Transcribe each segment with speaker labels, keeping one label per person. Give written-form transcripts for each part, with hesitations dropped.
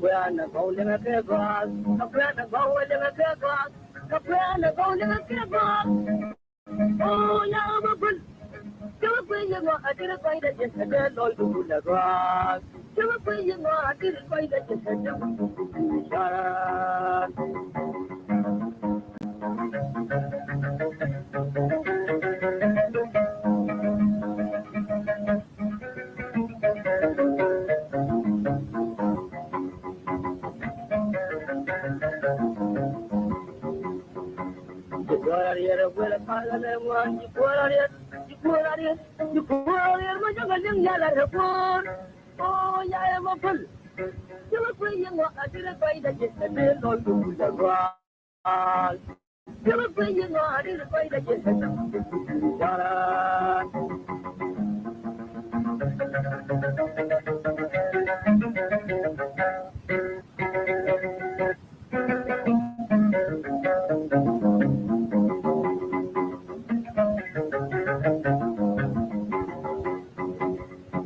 Speaker 1: Kapuana bowling a kegos, Kapuana bowling a kegos, Kapuana bowling a kegos. Oh, Yamapul, Kapuana, I didn't find it just a dead old to the grass. Kapuana, I didn't find it just a dead Oh, yeah, I'm a pull. You were playing what I didn't find that just a bit on the grass. You were playing what I didn't find that just a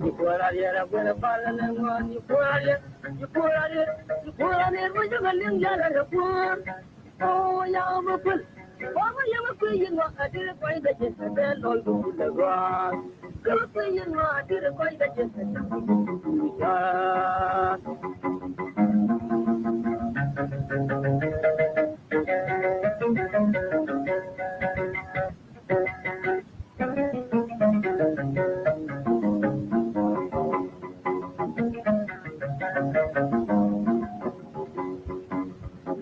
Speaker 1: You put out here with a bottle and one, you put out here, you put out here, you put out here with a million yellow poor. Oh, yeah, I'm a pull. Oh, you were playing what I didn't find that just a bit on the grass. You were playing what I didn't find that just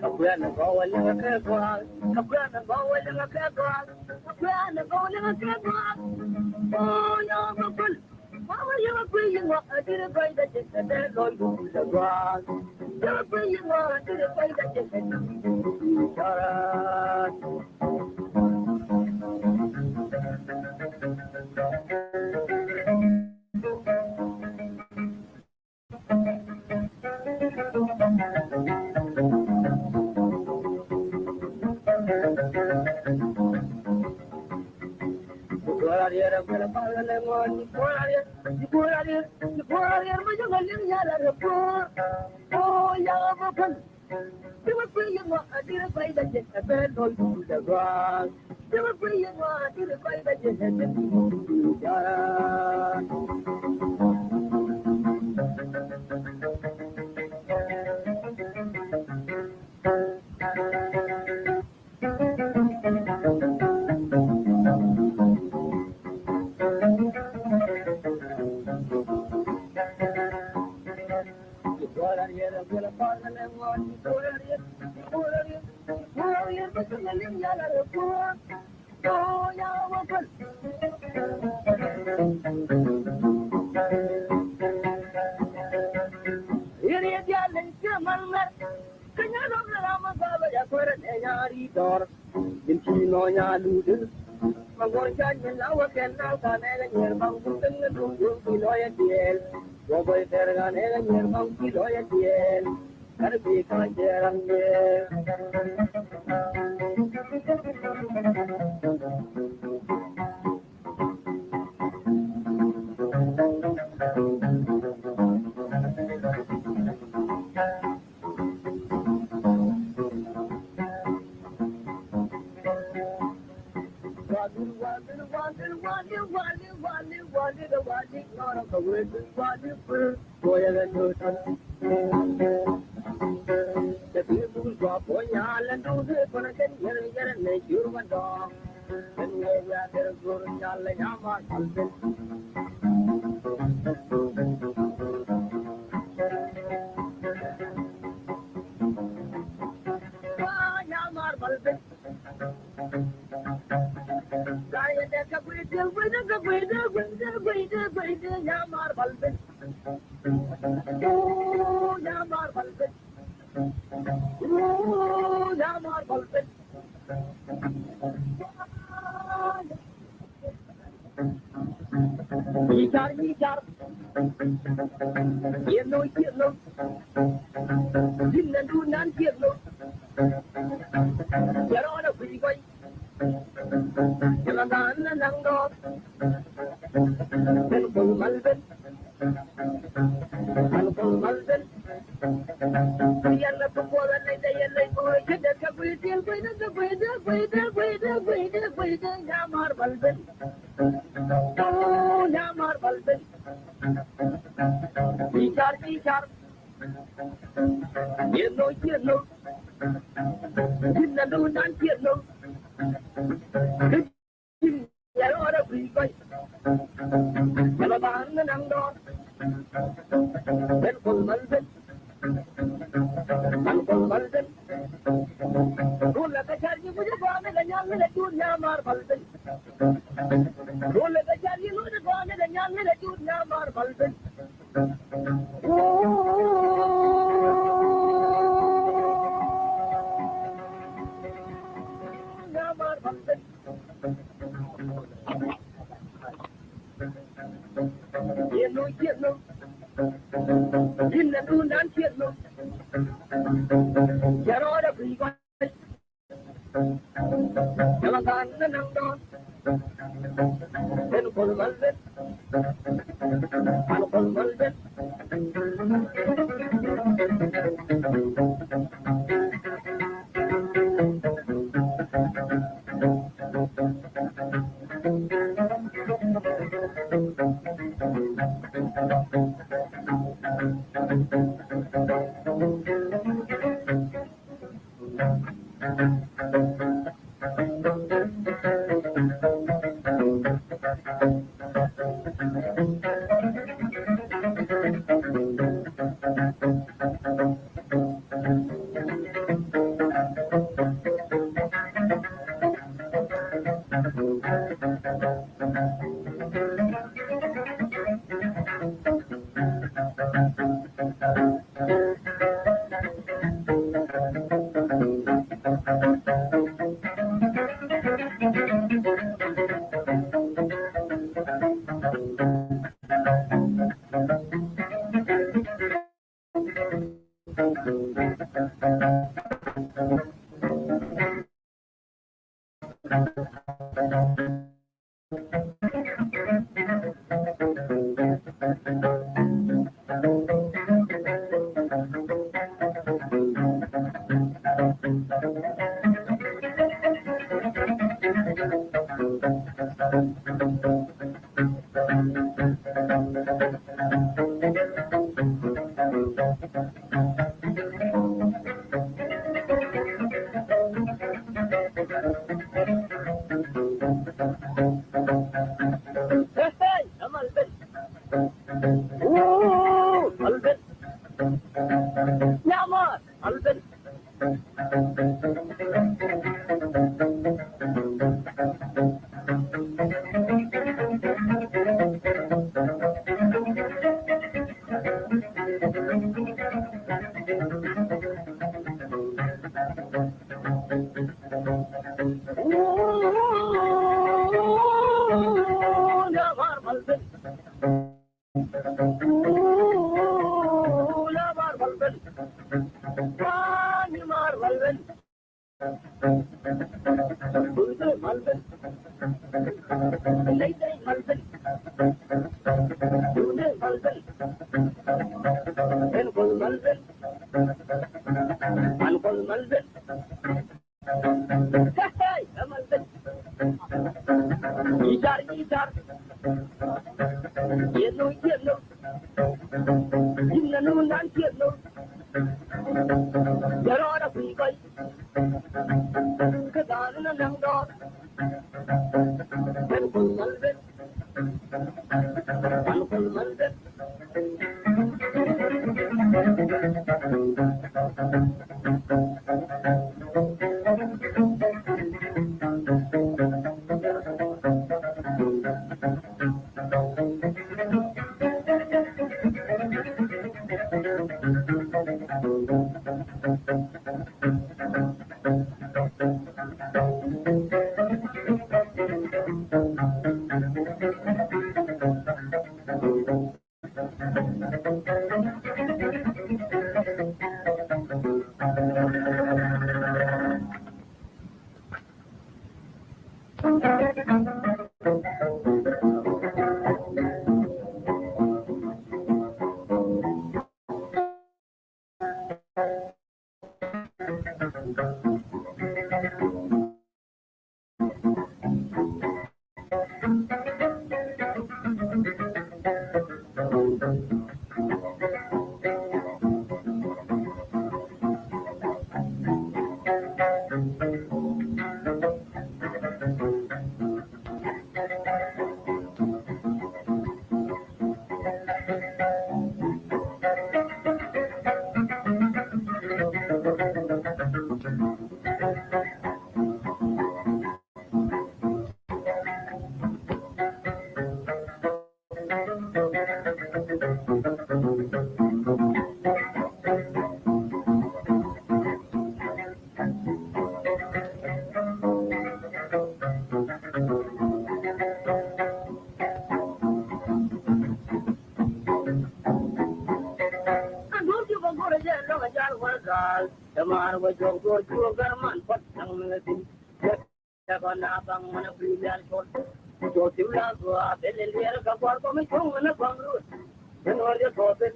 Speaker 1: Cabrana going in a cagwag, Cabrana going in a cagwag, Cabrana going in a cagwag. Oh, you're a bull. How are you agreeing what I didn't find that just a dead on the grass? You're agreeing what I didn't find that just a Oh, yeah, I'm a fun. You were playing what I didn't play that just a bed on the grass. You were playing what I didn't play that just a Oh, yeah, I'm a fun. Idiot, man. Can you look at my father? I put it in your door. In Chino, Yalu. My boy, I can now come and your mountain and do loyalty. Your boy, Terran and your monkey loyalty. Gotta be kind there and there. The people drop on y'all and do this when I can get and make you my dog. And we are there good and y'all and y'all are something. Y'all are bulbin. Kaya deka kwede yamar balbin. Oh yamar balbin. Oh yamar balbin. Yikar. Yellow. Dinna nan yellow. You're on a free way. You're not a dog. Malvin. Yalla ko bola nay day yalla ko jidda ka buitil buida ka buida nyamar balben oh nyamar balben ichar yello jinna do nan yello yalla ora bui koy yalla ban nang do ben kul balben man kul balben Rula ka charji mujhe gaane la nyaan le dunya mar balben Rula ka charji mujhe gaane la nyaan le dunya mar balben Ya mar balben Yeno Jinna du nan yeno Yaro da bri ko Yalla kan nang don Ben kol balben kol balben Tamar wa jogo jogar man pat nang ngati ya bana bang mana brilliant shot jo timla go abel ler ka par ko me chong na bangru den war je tobe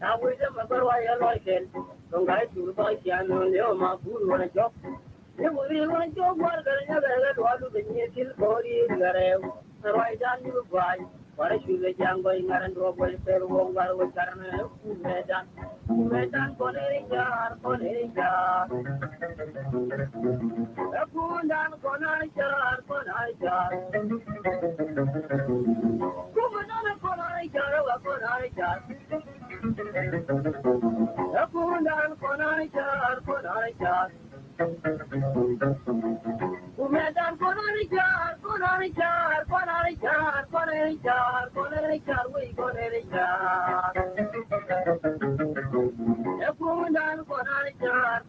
Speaker 1: ta wi je mabar wa ya loi ken dong gai chu ba kya no leo ma bur wa jo ye wo ri wa jo war gar nya ga ga lu de ni til bori gare roi jan ni bai para shule jango ingaran ro bol per wo war wo karna medan koneri jar apundan konari jar kumanan konari jar wa konari jar apundan konari jar Umedan konari jar we konari jar Epundan konari jar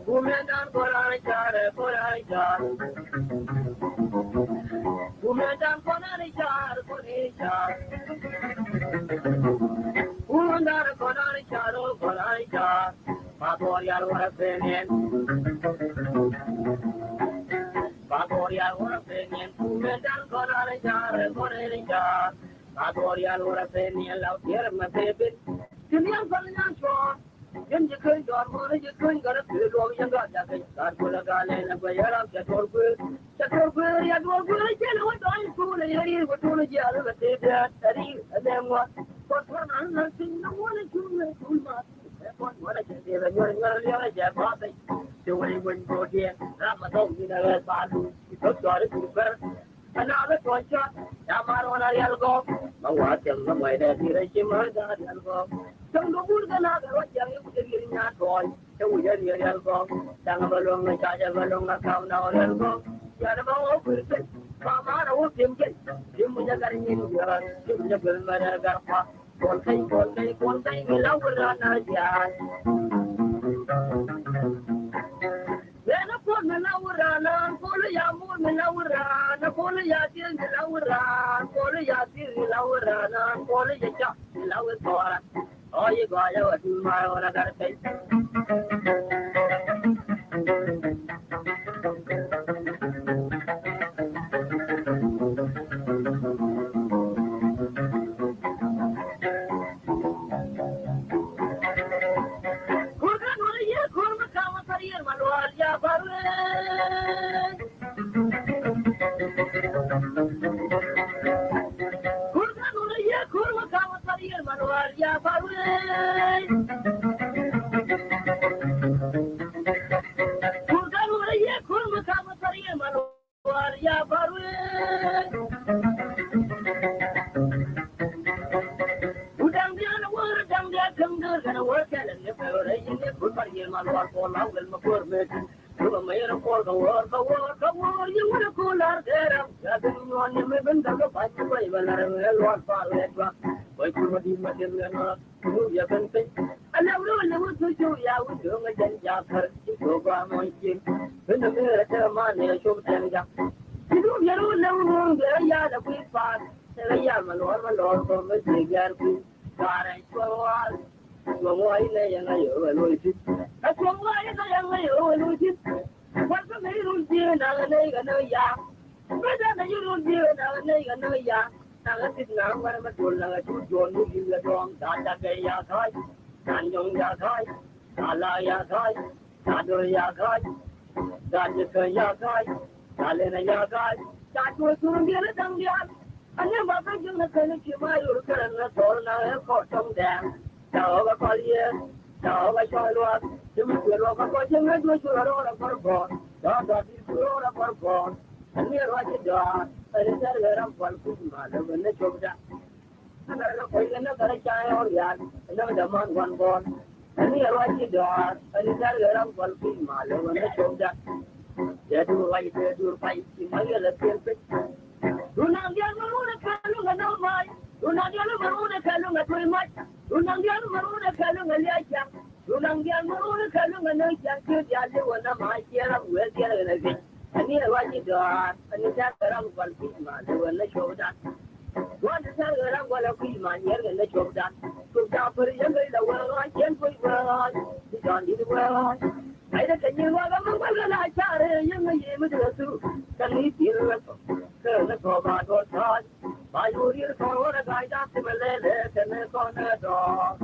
Speaker 1: Umedan konari jar Umedan konari jar Umedan konari jar Patorial wara pengen Umedan konari jar Patorial wara pengen lau tiar ma bebin Kinian kalnya shor Yan jikai dar mana jikai gara pilo yang gada kai dar pula gale na bayara chator gue ya dua gue jelo wadai pula yari wadula jalo batebya tari ademwa kotrana na sinna wala chume kulma kon wala jede la nyora nyora nyora ja batai jewai wen bodie ramadong ni na balu to dare kurber ana koncha yamar wana yalgo mawatya mamai da dire chimar da yalgo Tang dubur kana garwa yang ibu jadi nya toy tahu jadi yalgo tang balong na kaja balong na kau na yalgo ya da bawo kurte mama na wo timke timunya garin ya timunya belmara garpa kontai milawra na ja Wena pon milawra na kolo ya mur milawra na kolo ya tir milawra kolo ya tir milawra na kolo ya cha milawra Oh, you got your my own. I gotta say. Ala ya kai, Tado ya kai, Dajika ya kai, Talena ya kai, Tatu Sundia Dangia, and then Baba Juna Kaniki, my Urkan, the Torna, Cotton Dam, Tawa Collier, Tawa Chalwa, you will walk a question and you are all a purple, Dada is all a purple, and near what you do, and it's a little one food mother when they took that. Another child, another man, one born. And here what you do, and it's a little one food mother when they took that. They do like they do fight in my other perfect. Do not get Maruna Kalunga no my. Do not get Maruna Kalunga too much. Do not get Maruna Kalunga Lacha. Do not get Maruna Kalunga no chance to the other one of my share of well getting again. And here what you do, and it's a around one food mother when they show that. One is a well of field man here and they show that. To down for the younger the world, I can't put well. You don't need the world. I reckon you are a mother like that, you may be able to do. Can we feel the cobalt or thought? By your ear for a guy after my letter and the corner door.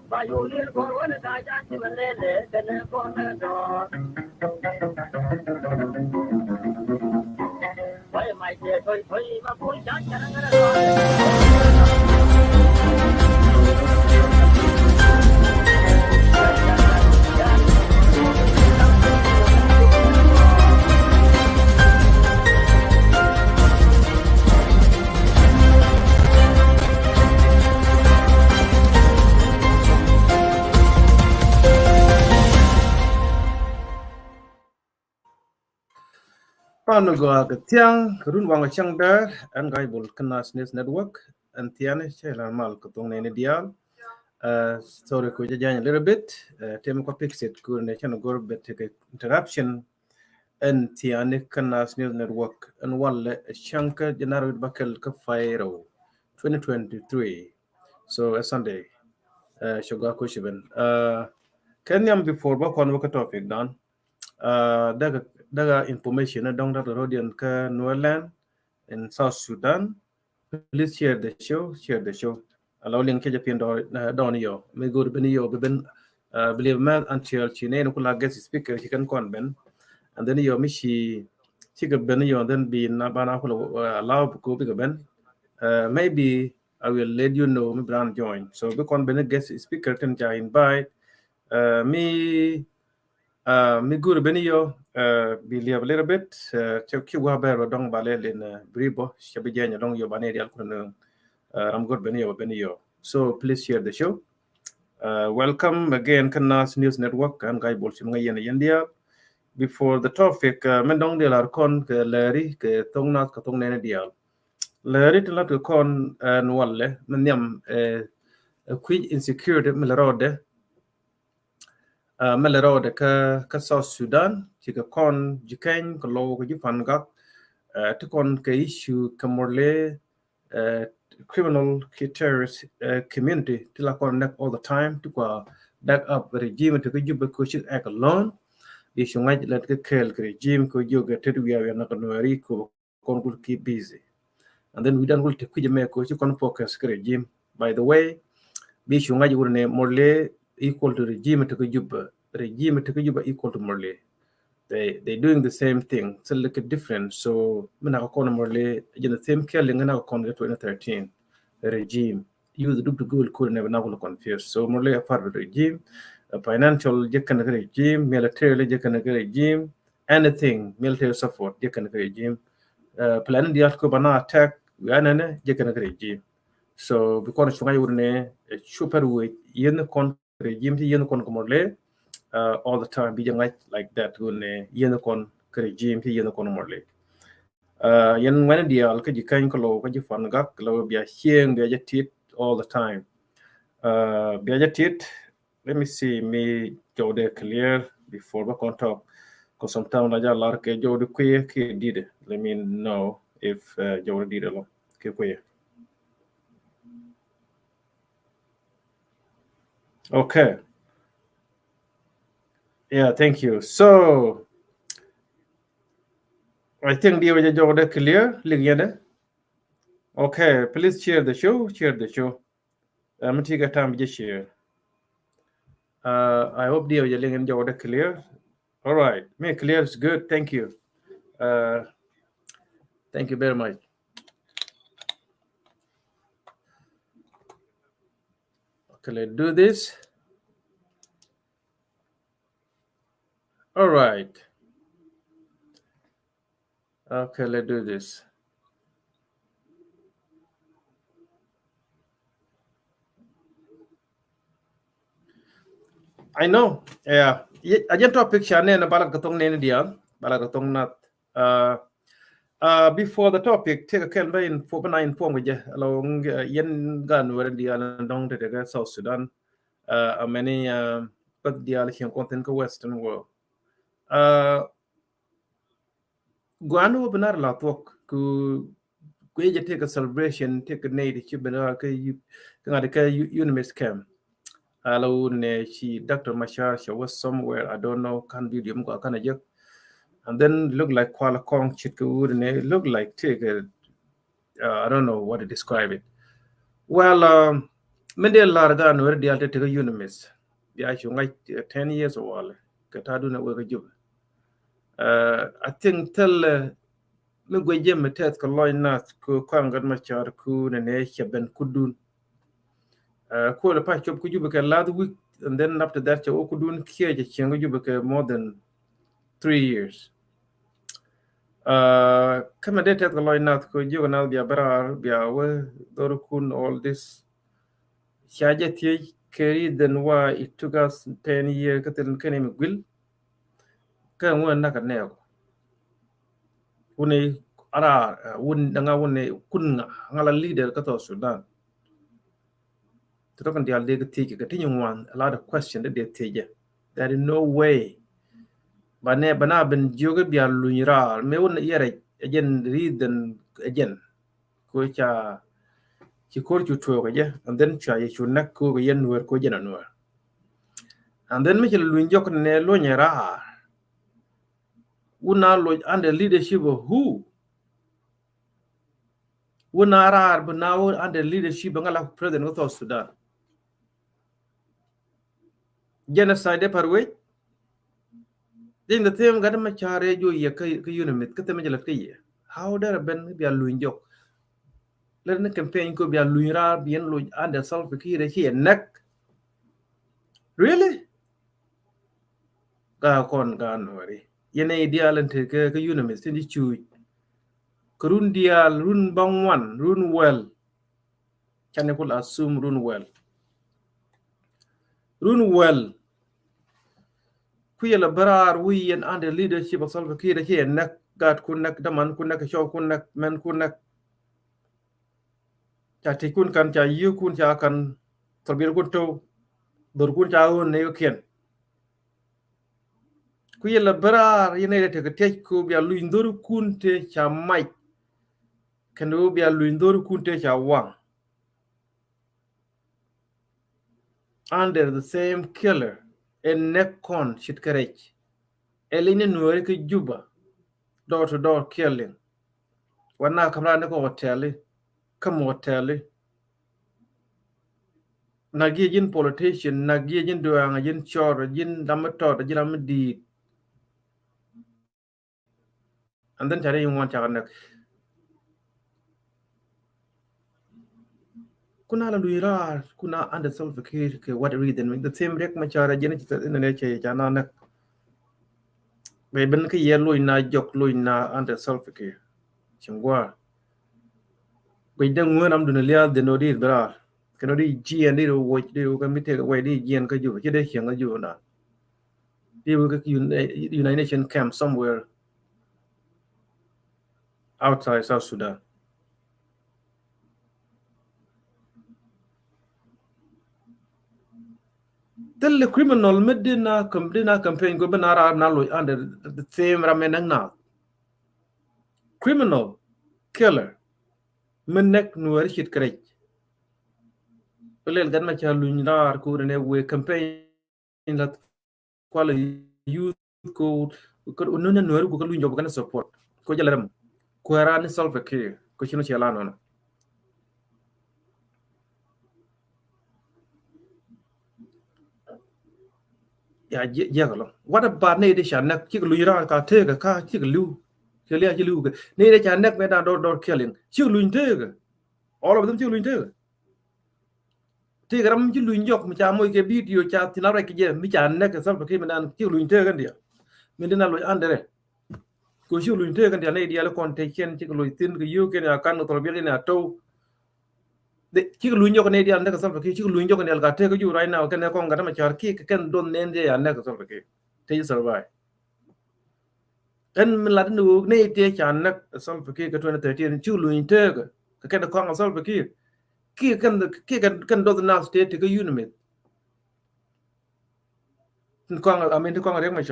Speaker 1: By your ear for a guy after my letter and the corner door. Why am I there? My boy,
Speaker 2: Pano go aga tiang run wanga chang dar and guy bol kanas news network and tiane chela mal kutong ne dial sorry ko jajan a little bit tem ko pixit ko ne chano gor bet interruption and tiane kanas news network and walla shanka janar bakel ka fairo 2023 so a Sunday shoga ko shiben kenyam before ba kon ka topic dan daga information na dong dr rodian ka Nuerland in South Sudan. Please share the show. Allow link ke japin do yo. Me go ben yo ben believe man until chine no kula guest speaker he can kon ben. And then yo mi she ga ben yo then be na bana kula allow ko be ben. Maybe I will let you know me brand join. So be kon ben guest speaker ten ja invite me mi guru beni yo believe a little bit ki wa ber dong balel in bribo shabi jenya dong yo bane dial kun ram god beni yo so please share the show welcome again kanas news network and guy bol sim ngayen yendia before the topic men dong de lar kon ke leri ke tong nat ka tong ne dial leri to lat kon nwalle men yam quick insecurity melarode melerode ka South Sudan ci ka kon jikeng ko lo ko jifan ga to kon ka issue kamorle criminal terrorist community to la kon neck all the time to ko back up regime to ko jubbe ko ci ek alone issue ngaj let ka kel regime ko joga te wi ya na ko nori ko kon ko keep busy and then we don't will to kujeme ko ci kon focus ka regime by the way bi issue ngaj wurne morle equal to regime to juba regime to juba equal to morle they doing the same thing so look at different so mana ko morle in the same care ngana ko 2013 regime use the google could never na ko confuse so morle a part of the regime a financial jekan regime military jekan regime anything military support jekan regime plan dia ko bana attack ganane jekan regime so because chunga yurne super we yen kon regime ti yen kon ko morle all the time be like that gunne yen kon regime ti yen kon morle yen wen dia al ka jikan ko lo ka jifan gak lo bia hieng bia jetit all the time bia jetit let me see me jode clear before we can talk because sometimes la lar ke jode kuye ke did let me know if jode did lo ke kuye. Okay. Yeah, thank you. So I think the way you clear. Okay, please share the show. Share the show. I'm take a time just here. I hope the audio link is clear. All right, me clear is good. Thank you. Uh, thank you very much. Okay, let's do this. All right. Okay, let's do this. I know. Yeah. Ajan topic shane na balak katong nene dial. Balak katong nat. Uh, before the topic, take a can by inform with you along yen gun where the island down to the South Sudan. Many but the Alician content ko Western world. Guano benar la talk ku kuya take a celebration, take a native benar ka you ngada ka unimis cam. Hello, she Dr. Mashar, she was somewhere, I don't know, can video ko kana jak. And then look like Kuala Kong Chitku and it look like take a I don't know what to describe it. Well, mende larga no di alte te unimis. Di achu ngai 10 years old. Katadu na wega jub. I think tell me go jem tet ko loy nat ko kwangat machar ku ne ben kudun. Ko le pa chop ku jub ka last week and then after that cho kudun kia je chengo jub ka more than 3 years. Kama de tet ko loy nat ko jub na bia bara bia we dorukun all this. Shajati carried then why it took us 10 years katil kanim gwil ka ngwan naka neo une ara un danga une kunga ngala leader ka to Sudan to kan dia leg tike ka tinyu wan a lot of question that they tije there is no way bana ben joge bia lunyra me un yere again reason again ko cha ki kor chu to ga je and then cha ye chu nak ko yen wer ko jena no and then me lunjok ne lo nyera una lo under leadership of who una arar but now under leadership ngala president of Sudan genocide par way din the same gada ma chare jo ye ka unimit ka tema jala kay how there ben bi alu njok le na campaign ko bi alu ra bien lo under self ki re here neck really ga kon ga nori yene dialante ka unimit tin chu kurun dial run bangwan run well chane kul assume run well kuyela barar wiyen under leadership of Salva Kiir here nak gat kunak daman kunak show kunak men kunak cha tikun kan cha yukun cha kan torbir kunto dor kun cha on ne yoken kuyela barar yene te te ko bi alu indor kunte cha mai kendo bi alu indor kunte cha wang under the same killer en nekon shit karech eline nuere ke juba door to door killing wana kamra ne ko hotel kam hotel nagi jin politician nagi jin doanga jin chor jin damato jin amdi and then tare yung wan chakanak kuna la luira kuna under self ke what reason the same rek machara jin chita ne che chana nak be ben ke ye luina jok luina under self ke chingwa be dang ngwan am dunia de no dir bra keno di ji and di wo di ko mi te we di ji and ka ju che de hiang ka ju na di wo ka United Nation camp somewhere outside South Sudan. Tell the criminal medina campaign go benara nalo under the same ramenang na. Criminal killer menek nuer shit krech. Pelel gan ma cha lunyar ko ne we campaign la kwala youth ko ununa nuer ko lunyo kan support ko jalaram ko ara ni solve ke ko chino chala no. ya jegalo wada ba ne de shanak ki lu ira ka te ka ki lu ke lia ki lu ne de shanak me da do killing ki lu te all of them ki lu te gram ki lu njok mi cha moy ke video cha tinara ke je mi cha nek sal ke mi nan ki lu te kan dia mi dina lu andere ko ki lu te kan dia ne dia le kon te ken ki lu tin ke yu ke na kan to bi ne to de ki lu njok ne dia nek sal ke ki lu njok ne ka te ko ju right now ken ko ngata ma char ki ken don ne de ya nek sal ke te survive kan min lat nu ne te chan nak sol fakir ka 2013 chu lu inte ka ken ko sol fakir ki kan do na state ka unimate ko amen ko rek ma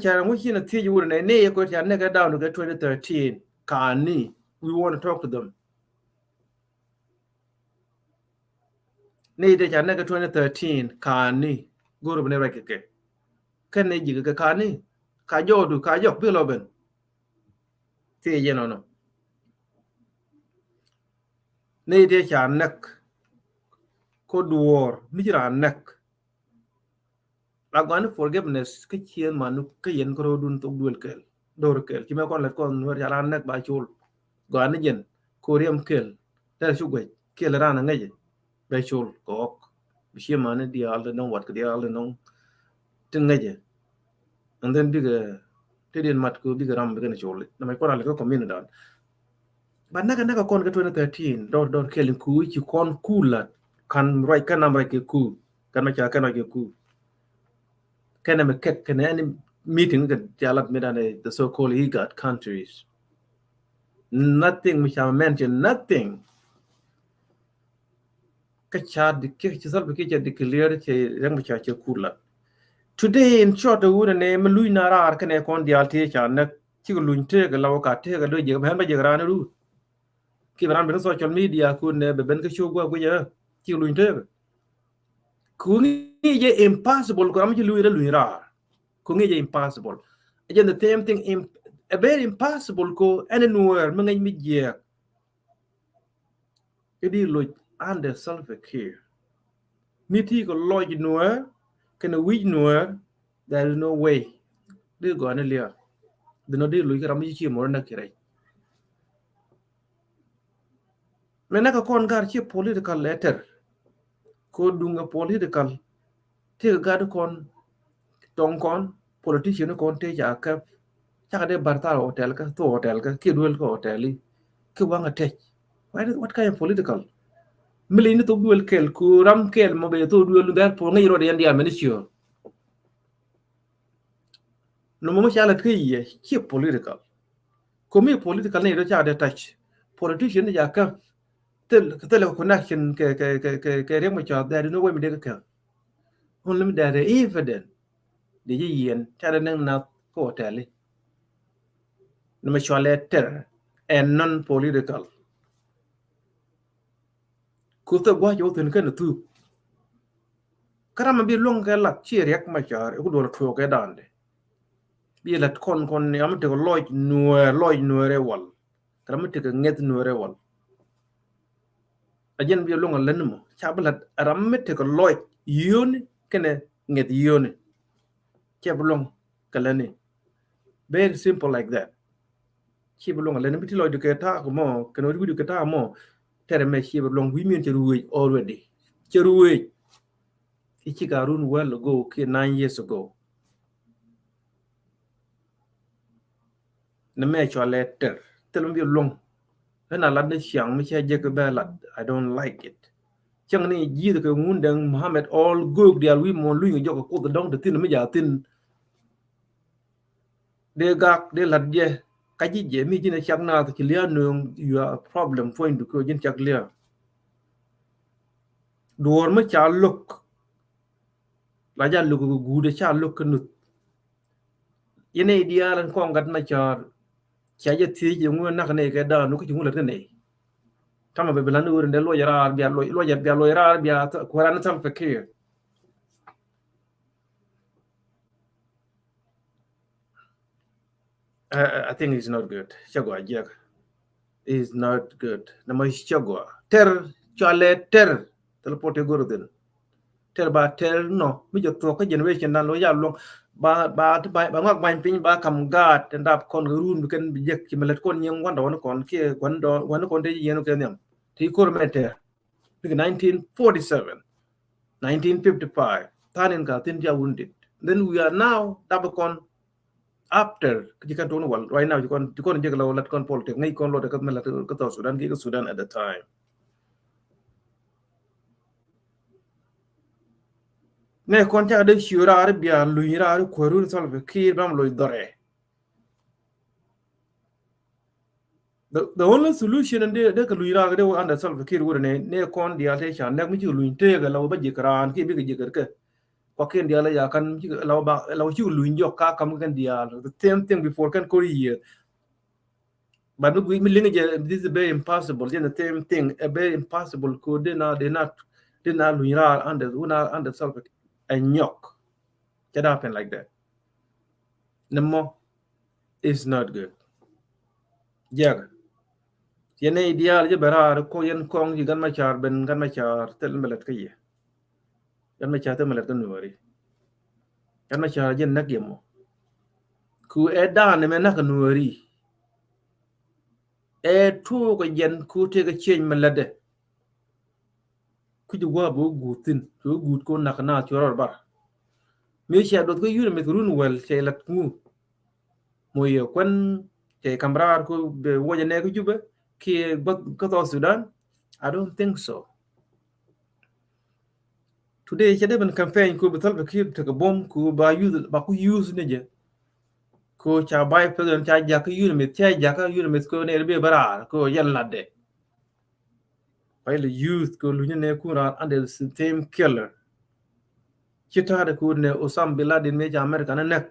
Speaker 2: cha mu hina ti ju ne ko chan ne ka down ka 2013 ka ni we want to talk to them ne te chan ne ka 2013 ka ni go ro ne rek ke kan ne ji ka ni ka jo du ka jo bi lo ben ti je no ne te chan nak ko duor mi jira nak agwan forgiveness ke chien manu ke yen ko dun to duel kel dor kel ki me kon let kon wer jalan nek ba chul gwan jen ko riem kel ta chu gwe kel rana ngeje ba chul ko ok bi chien manu di al no wat ke di al no tin ngeje and then biga te den mat ko biga ram biga chul na me kon al ko community dan ba naga kon ke 2013 dor kel ku chi kon kula kan right kan am right ke ku kan ma cha kan ke ku kind of can any meeting that dialog made the so-called IGAD countries. Nothing which I mentioned, nothing. Kachad declared kula. Today, in short, the wood name Luinara can a con the Altia, Chigulun take a lawka, take a look, remember Jagranu. Keep around social media, could never benka show with you, Chigulun take. Kuni impossible, Grammy Luira. Kuni impossible. Again, the same thing, a very impossible ko anywhere, Mangay Media. It is like under self care. Niti ko lodge Nuer, can a weak Nuer, there is no way. They go on earlier. The no deal with Ramichi more than Kirai. Menaka con gar political letter. Could do a political. Take a guard con, Tong con, politician con take a cap. Chakade Barta hotel, to hotel, Kidwell hotel, Kiwang attack. What kind of political? Milini to duel kel ku ram kel mo be to duel dar po ngai ro de ndia menisio no mo chala kriye ki political komi political ne ro cha de touch politician ya ka tel connection ke re mo cha there no way me de ka only there evident de yen cha de na ko hotel no mo chala ter and non political ku to gwa yo ten kan tu karama bi long ka lat chi rek ma cha ku do to ke dande bi lat kon yam te ko loj nuere wal kram te ko nget nuere wal ajen bi longa lenmo chablat ram te ko loj yoni kene nget yoni chablong kalani very simple like that chiblong len bi ti loj ke ta ko mo keno bi ke ta mo tere me chiblong wi min ruwe already ruwe ichi garun well ago ke 9 years ago na me chwa letter telum bi long na lad ne chiang me che je ke ba lad I don't like it chang ni ji de ko ngun dang Muhammad all gog dial wi mo lu yo ko the dong de tin me ja tin de gak de lad je ka ji je mi ji ne chang na to lia nung you are a problem point ko jin chak lia dor me cha luk la ja luk gu de cha luk nu yene dia lan ko ngat ma char cha je ti je ngun na ne ke da nu ko ngun le ne tama be belan ur de lo yara bia lo yara bia ko ran tam fakir I think it's not good. Chagwa Jack is not good. Nama Chagwa. Ter chale ter teleporte gurudin. tell no mi jo to ka generation dan lo ya long ba ngak ban pin ba kam gat ndap kon run ken bi jek ci melet kon nyeng wanda won kon ke won kon de yeno ken yam ti ko mete 1947 1955 tanin ka tin ja wounded then we are now dabakon after jikan ton wal right now jikon jeg law lat kon politique ngai kon lo de ka melet ka to Sudan ki Sudan at the time ne kon ta de shura arabia luira ar ko run solve ki bam lo dore the only solution and de ka luira de under solve ki wure ne kon dia te chan nek mi ju luin te ga law ba jikran ki bi ga jikar ke ko ken dia la ya kan law ba law ju luin jo ka kam kan dia the same thing before kan ko year but we linga this is very impossible the same thing a very impossible ko de na luira under solve a nyok that happen like that no is not good yeah yene ideal je berar ko yen kong ji gan ma char ben gan ma char tel melet kaye gan ma char tel melet kan wari gan ma char jen nak yemo ku edan me nak wari e tu ko jen ku te ga chen melade ku ju wa bo gutin to gut ko nak na choror bar me sha dot ko yure me run wel che lat mu mo ye kon che kamrar ko be woje ne ko jube ki ko to Sudan I don't think so today chede ben campaign ko betal be kib to bom ko ba ku use ne je ko cha bay president cha ja ka yure mit cha ja ka yure mit ko ne be bara ko yalla de bay le youth ko lu ne ku ra under the same killer chita de ko ne Osama bin Laden me ja America na nek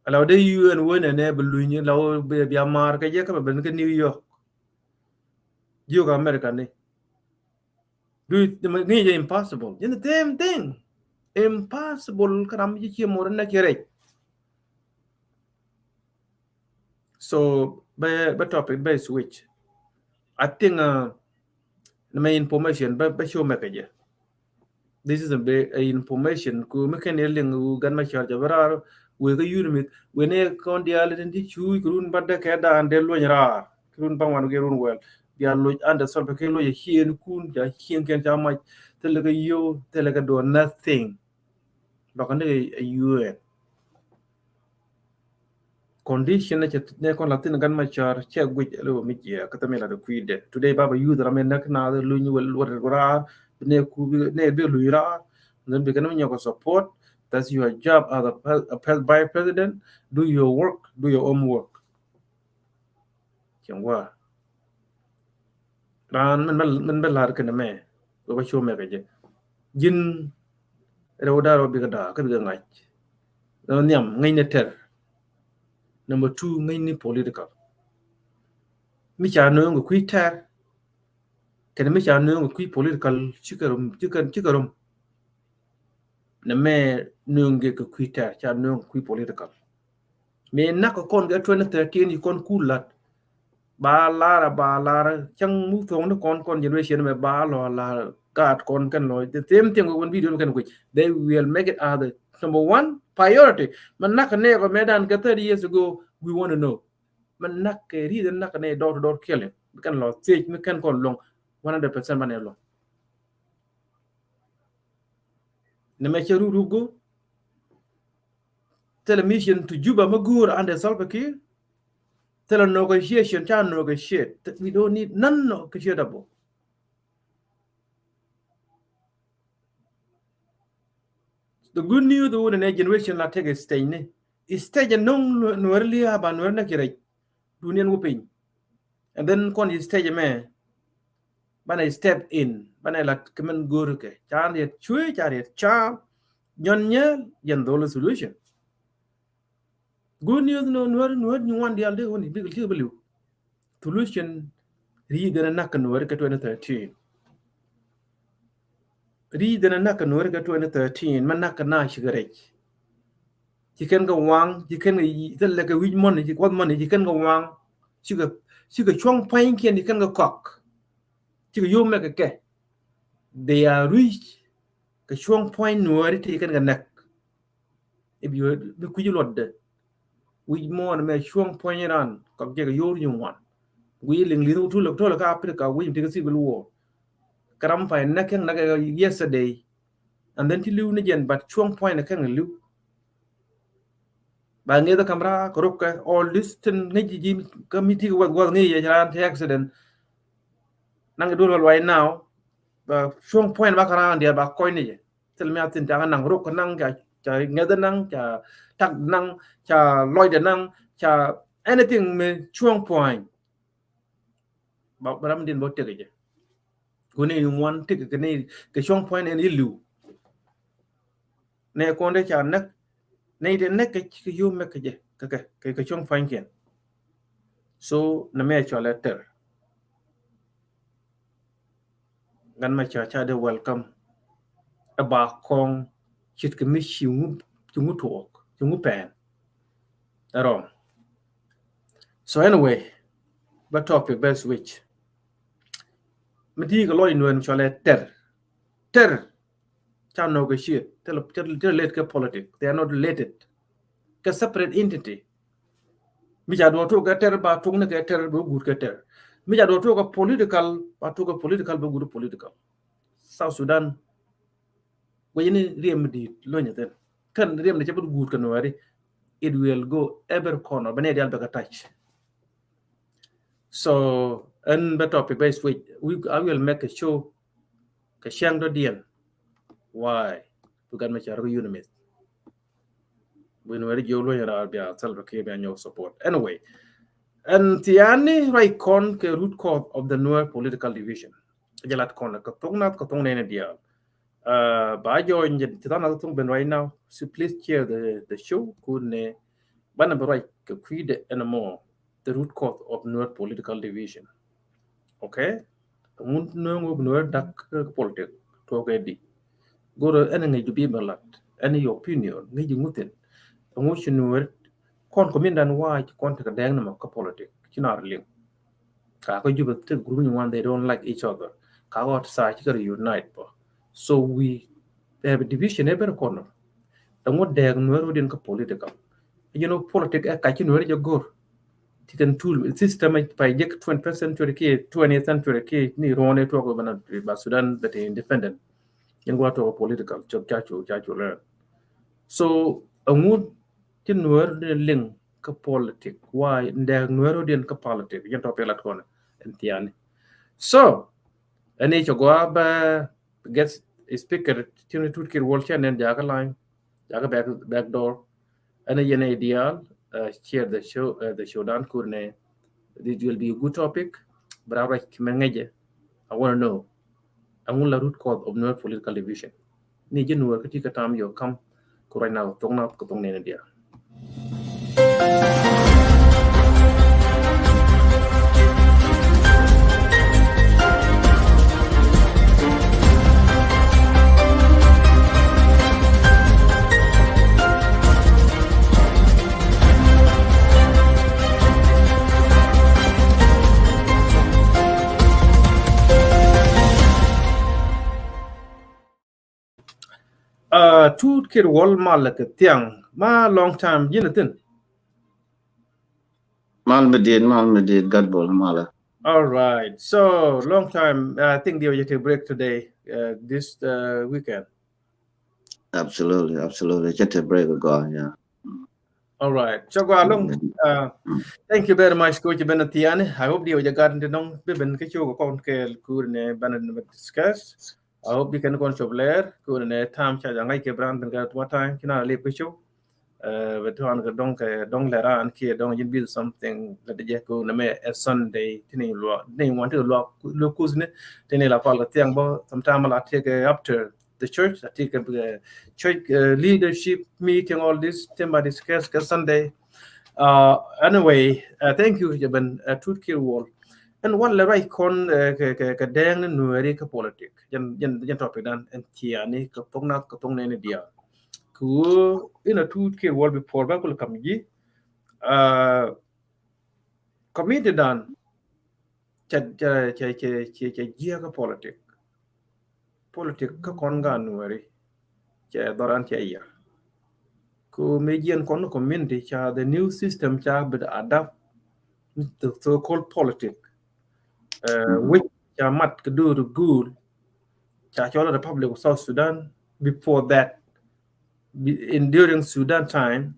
Speaker 2: alaw de UN wona ne be lu ni law be bi amar ka je ka ben ka New York jo ka America ne do it ni je impossible in the same thing impossible karam ji chi mo na kire so be topic be switch I think the main information be show me kaje this is a information ku me ken yelling gan ma charge barar we ga yurmit we ne kon dia le ndi chu kurun badde ka da ande lo nyara kurun bangwan ge run wel dia lo ande sol be ke lo ye hien kun ja hien ken ja ma tele ga yo tele ga do nothing ba kan de UN condition ne kon latin gan ma char che gwi lo mi ya ka tamela de kuide today baba youth ramen nak na lu ñu wel wora ne ku ne be lu ira then be kanam ñoko support that's your job as a by president do your work do your own work changwa ran man be lar kana me ko ba show me ga je jin rew daro bi ga da ka bi ga ngaj no nyam ngay ne ter number 2 ngay ni political mi cha no ngo kuiter kene mi cha no ngo kui political chikarum na me nunge ko kuiter cha no kui political me na ko kon ga 2013 yi kon kulat ba lara chang mu thong no kon generation me ba lo la kat kon kan lo the same thing when video kan ku they will make it as the number 1 priority man na ne ko medan ka 30 years ago we want to know man na ke ri na ne door to door killing kan lo stage me kan kon long 100% man lo ne me cheru rugo television to Juba magur and the Salpaki tell a negotiation can negotiate we don't need none negotiable the good news the one generation la take a stay ne stage no really aba no na kire dunian wupin and then kon stage me bana step in bana la kemen goruke chan ye chui chan ye cha nyonya yan dole solution good news no you want the alde woni big believe solution ri dana nakan warka 2013 ri dana nakan warka 2013 man nakan na shigare chicken ga wang chicken ga tell like a win money what money chicken ga wang chiga chong pain kian chicken ga cock chiga yo make ke they are rich cái chuông point nuer thì cái nek if you the kuju lodde we more me chuông point ran ko je yor you wan we ling li tu lo to ka africa we ti civil war karam fa nek na yesterday and then ti liu ni jen but chuông point na kan liu ba nge da kamera korok all this tin ngi ji committee wa ngi ya ran accident nang do right now ba chuông point ba karan dia ba koy ni tel mi atin ta nang rok nang cha nge da nang cha tak nang cha loy da nang cha anything me chuông point ba ram din bo te ge ko ne one tik ke ne ke chuông point en ilu ne ko nde cha nak ne de nek ke yu me ke je ke chuông point ken so na me cha letter gan ma cha de welcome ba kong chit ke mi chungu tuok chungu pen wrong so anyway but topic best which meti ko loy nuen chole ter cha no go shit tell let ke politics they are not related ke separate entity mi ja do to ke ter ba tung ne ke ter bo gut ke ter mi ja do to ko political ba to ko political bo gut political South Sudan go yini riem di lo nyeten kan riem ne che bo gut kan wari it will go every corner bane dial be ka touch so and the topic based which I will make a show ka shang do dien why to gan ma char unit when we go lo yara bia self ke be your support anyway and tiani right con ke root cause of the Nuer political division jalat con ka tong ne dia ba jo nje tana tung ben right now so please share the show kun ne bana right ka kwide anymore the root cause of Nuer political division okay mun no Nuer dak politics to ke di goro ene ngi du bibalat any opinion ngi jumutin ngo chinuer kon ko mindan wa kon ta dang na ka politic chinar ling ka ko juba te group ni one they don't like each other ka got sa chi unite po so we have a division every corner ngo dang nuer din ka political politics ka chinuer jo gor tikan tool system by jek 20th century ke 20th century ke ni rone to ko bana ba Sudan that independent yen go to political chok chachu learn so angud ti nuer de ling ka politic why nde nuer den ka politic yen to pelat kono entiani so ani chogo ba get speaker tinu tutkir wol chen jaga line jaga back door ana yen ideal share the show dan kurne this will be a good topic but I like mengeje I want to know angun la root cause of Nuer political division ni je Nuer ka ti ka tam yo kam ko right now tong na ko tong ne dia tut kir wol mal ka tiang ma long time yinatin
Speaker 3: mal medid gadbol mala
Speaker 2: all right so long time I think they will take a break today this weekend
Speaker 3: absolutely just a break ago yeah
Speaker 2: all right so go along thank you very much coach benatian I hope you got the nong ben ke chu ko kon ke kur ne ban discuss I hope you can go to Blair kur ne tam cha ngai ke brand ben ga what time kina le ke chu but on ga dong la ran ke dong yin build something that je ko na me a Sunday tini lo ne want to lo kuzne tini la pala tiang bo sometime la take after the church I take a church leadership meeting all this tema discuss Sunday anyway thank you jaban tut kir wall and one la right con ka dang nu ri ka politic jan topic dan en tiani ka tong ne dia ku ina tut kir wall before ba ko kam ji committee dan cha ka politic ka kon ga nu ri che doran che ya ko mejian kon community cha the new system cha bit adapt the so-called politics which cha mat to do the good cha chola Republic of South Sudan before that during Sudan time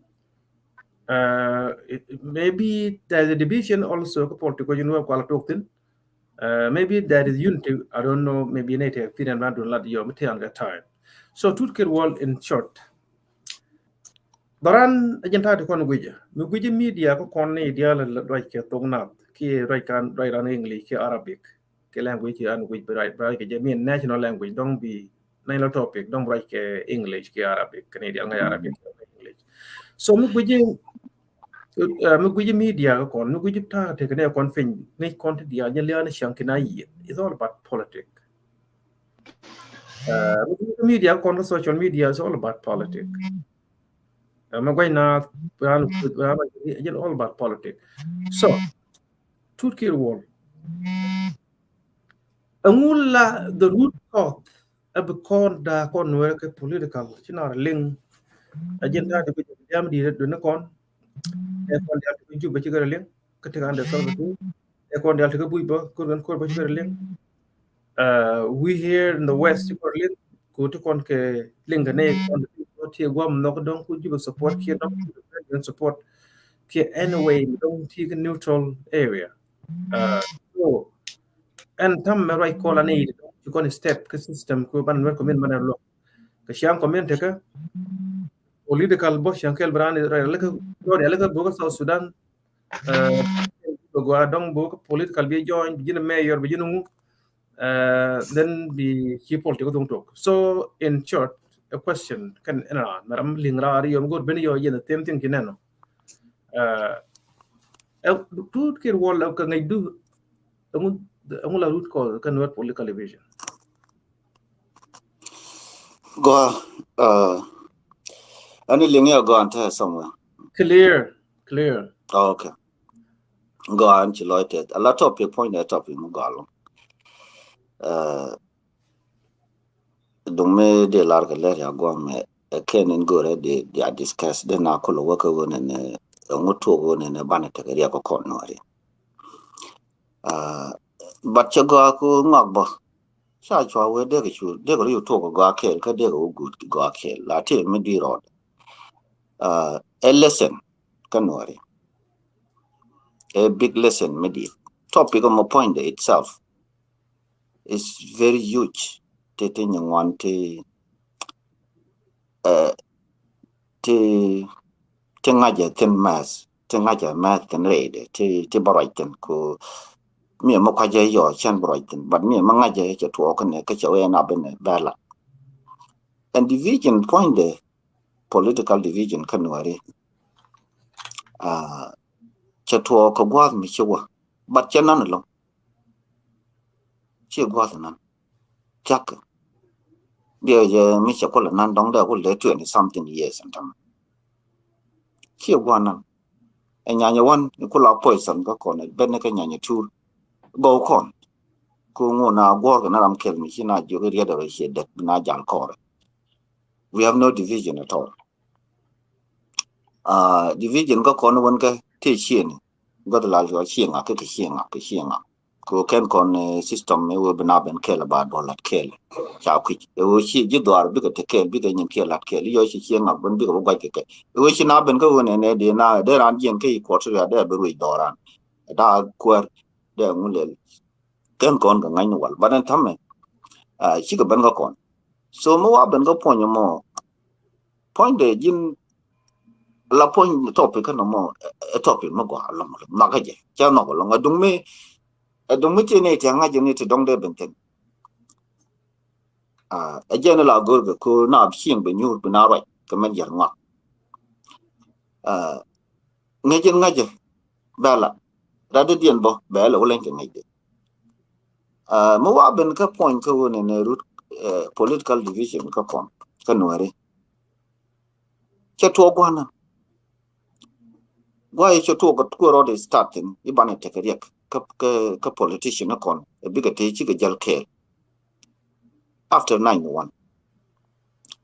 Speaker 2: maybe there's a division also political you know qual talking maybe there is unity I don't know maybe native fin and random lad yo at that time so to world in short Doran agenta de kon guija mi guija media ko kon ne dia la right ke tongna ki right kan right on English ki Arabic ke language an guij right ke mean national language don't be nail topic don't right ke English ki Arabic Canadian ngai Arabic English so mi guija media ko kon mi guija ta te ne kon fin ne kon te dia nya le shank na yi it's all about politics media kon social media is all about politics I'm going now, all about politics. So, Turkey war. Angula the root cause of the con da con work political. China link agenda to be jam di do na con. E con dia to ju ba ci gara link. Katika ande solve tu. E con dia to bu ba ko gan ko ba ci gara link. We here in the West you got link. Go to con ke link ne con ti gwam no ko don ku ju support ki no support anyway don't take a neutral area so and tam me right call ani you can step ke system ko ban mer comment man lo ke sham comment ke political bo sham kel brand la ko do la ko South Sudan go adong bo political bi join bi jina mayor bi jina mu then bi ki political don't talk so in short a question kan ina maram lingra ri yom god ben yo yen the same thing kineno tu kir wala ka ngay du amu la root cause kan word political division
Speaker 3: Go, any linear go and tell somewhere.
Speaker 2: clear
Speaker 3: Oh, okay. Go on, Chiloited. A lot of people point that up in Mugalum. Don't me de larga letter go me a ken and go they are discussed. Then I call a worker one and a motor one and a banner to get a corner. But you go ako ngakbo. Sa chwa we de you talk go kill ka de go good go kill. La te me di road. A lesson kanori. A big lesson medi. Topic of my point itself is very huge. Taking you want to ngaja ten mass ten raid te boroiten ko mi mo ka je yo chan boroiten but mi ma ngaja che to ko ne ka che we na ben bala and division point the political division kanwari che to ko gwa mi che wa but che nan lo che gwa nan chak dia je mi che ko la nan dong da ko le 20 something years and tam che gwa nan nyanya wan ko la poison ko ko ne ben ka nyanya tur go kon ko ngona gor na ram kel mi hina jo ri da he de na jal kor we have no division at all division ko kon won ka te chien go da la jo chien a ke chien ko ken kon system me we bna ben kel ba do lat kel cha ku e wo chi ji do ar bi ka te kel bi ka nyin kel lat kel yo chi chien a ben bi ko ga ke wo chi na ben ko ne ne de na de ran jien ke ko tra de be ru do ran da kwar de ngulel ken kon ga ngai wal badan tamme chi ga ban ga kon so mo wa ban ga ponyo mo point de jin la point topic no mo topic mo ga la ma ga je cha no ko nga dung me te ne ti nga je ne ti dong de ben ten a je na la go ga ko na xing be nyu be na rai ka men yer nga nga je bala da de dien bo bala o len ke ngai de mo wa ben ka point ko ne root political division ka kon ka nuare che to gwana why che to ko ro de starting ibane te kariek ka politician kon e biga te chi ga jal ke after 91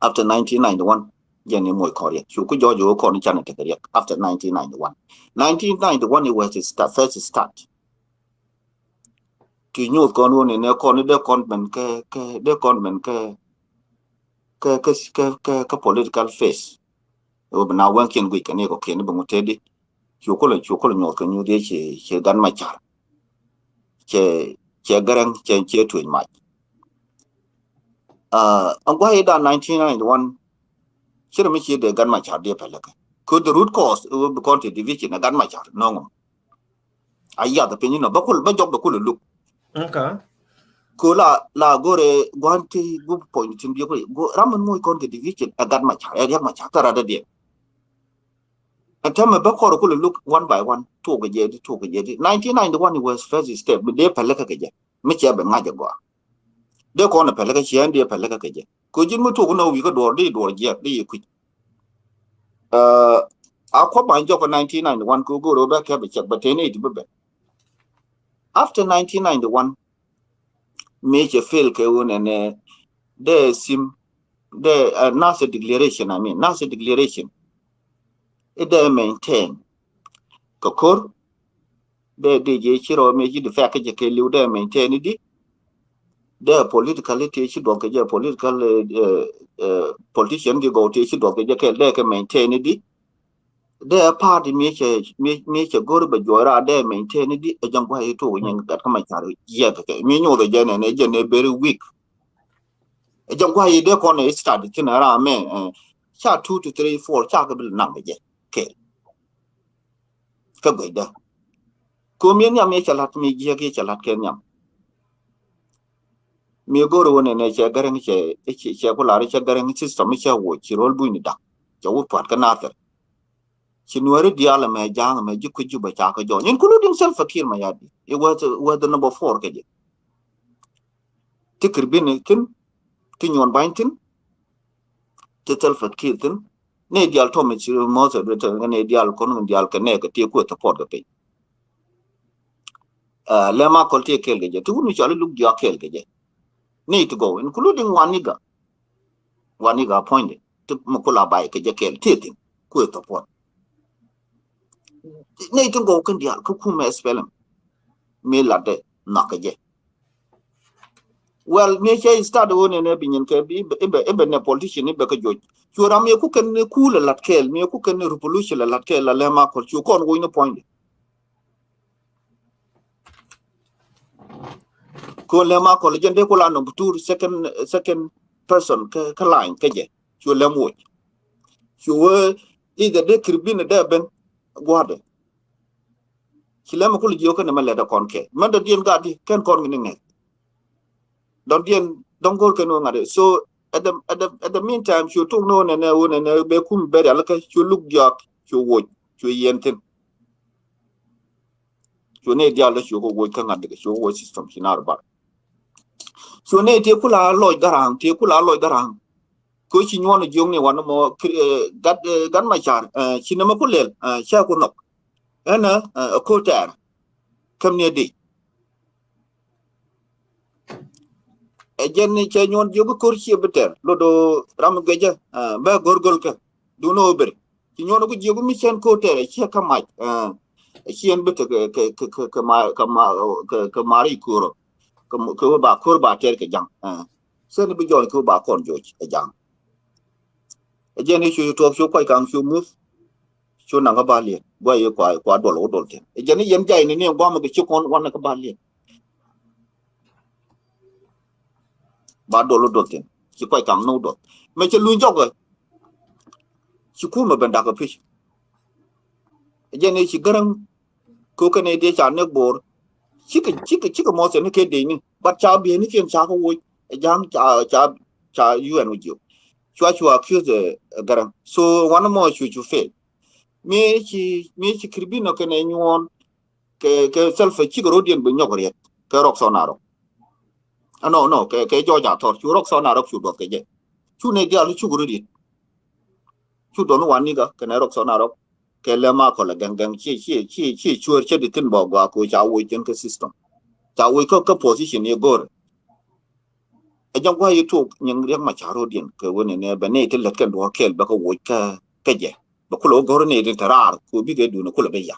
Speaker 3: after 1991 Jenny Moy Korea. You could George O'Connor Channel after 1991. 1991 it was his first start. To new con in a corner the convent political face. Now one can we can echo can be you call no can you reach she done my char. Che garang che to my. And why that 1991 should make the gun my char dear Pelaka. Could the root cause will be content division a gun my char? No. I the opinion of Bakul, but job the cool look.
Speaker 2: Okay.
Speaker 3: Kula la gore guanti good point in go ramen muy con the division a gun my char, I have my charter other day. And tell me Bakor could look one by one, talk a jet. 1991 was first step, but they Pelaka, Mitchell and Majagua. They call a Pelaka and dear Pelaka. Could you move to know we could do or jet, do you quit? I'll quit my job in 1991 could go over cabbage, but they need to be back. After 1991, major fail and there seem the NASA declaration, NASA declaration. It they maintain Kokor, they Chiro make the fact that you they maintain it. Their political teaching dog political politician they go teach dog they can maintain it. Their party make a good but you are there maintain it a jump way to win that come yet. Me know the gen and agent very weak. A jump way they can start it in around me. Chat 2 to 3, 4 chargeable number yet. Okay. Come there. Come in your make a lot me get a lot Kenyam. Me go to one and a garing garing system, which I watch your old bunny duck. You would part another. She knew a dial me young me you could you by Chaka John, including self a kill my yard. It was the number 4 kg. Ticker Binnikin, Tinyon Binton, to self a kitten, Nadial Thomas, most of it, and Nadial Conan Dialcaneg, take with the port of pay. Lema called take Kelgage, to whom you shall look your Kelgage. Need to go, including one nigger appointed to Mukula by Kajakel, taking, quit the port. Need to go, can the Alcucuma spell him. Me lade, knock a jet. Well, nature started on an opinion can be even a politician in Becca George. You are me cook and cool a lat kel, me cook and revolution a lat kel, a lema called you can't win a point. Colema college and decola number 2, second person, Kaline, Kaja, you lemwood. You were either they could be in a deben, water. Kilema could you can let a conke. Mother dear Gatti can call me. Don't go can so at the meantime you took no and become better like you look jock, you would, you yentin. You need the other you go working at the show system in our bar. So ne te kula Lloyd garang ko ci ñono jongni wan mo gan ma char ci na ma kulel cha ko nok ana ko ter kam ne di e jenni ci ñon jogu ko ci beter lodo ram geja ba gorgol ka du no ber ci ñono ko jogu mi sen ko ter ci ka ma ci en bet ka mari kuro ko ba ter ke jang sen bi joy ko ba kon joj e jang e jeni chu to chu kwai kang chu mus chu nang ba li gwa ye kwa do lo ten e jeni yem jai ni ne gwa ma ke chu kon wan ka ba li ba do lo ten chu kwai kang no do me che lu jog chu ku ma ban da ka pi e jeni chi garang ko ka ne de cha ne bor chi ka mo se ne ke de ni ba cha bi ni chen cha ko wo e jang cha UN with you. Chua accuse garang. So one more you fail. Me chi kribino ke ne nyuon ke self chigorodian be nyogoriet ke rok sonaro. No ke Georgia tor chu rok sonaro chu do ke je. Chu ne dia lu chugorodiet. Chu do no waniga ke ne rok sonaro ke le ma ko la gang chi chuer che ditin bo gwa ko cha wo chen ke system. Cha wo ko position ye gor. trong qua YouTube những riêng mà chả rồi điện cái vấn này bên này thì lật cái đồ kẹl bao cái cái gì bao cái lỗ goro này thì thà cô biết cái đồ nó cô là bây giờ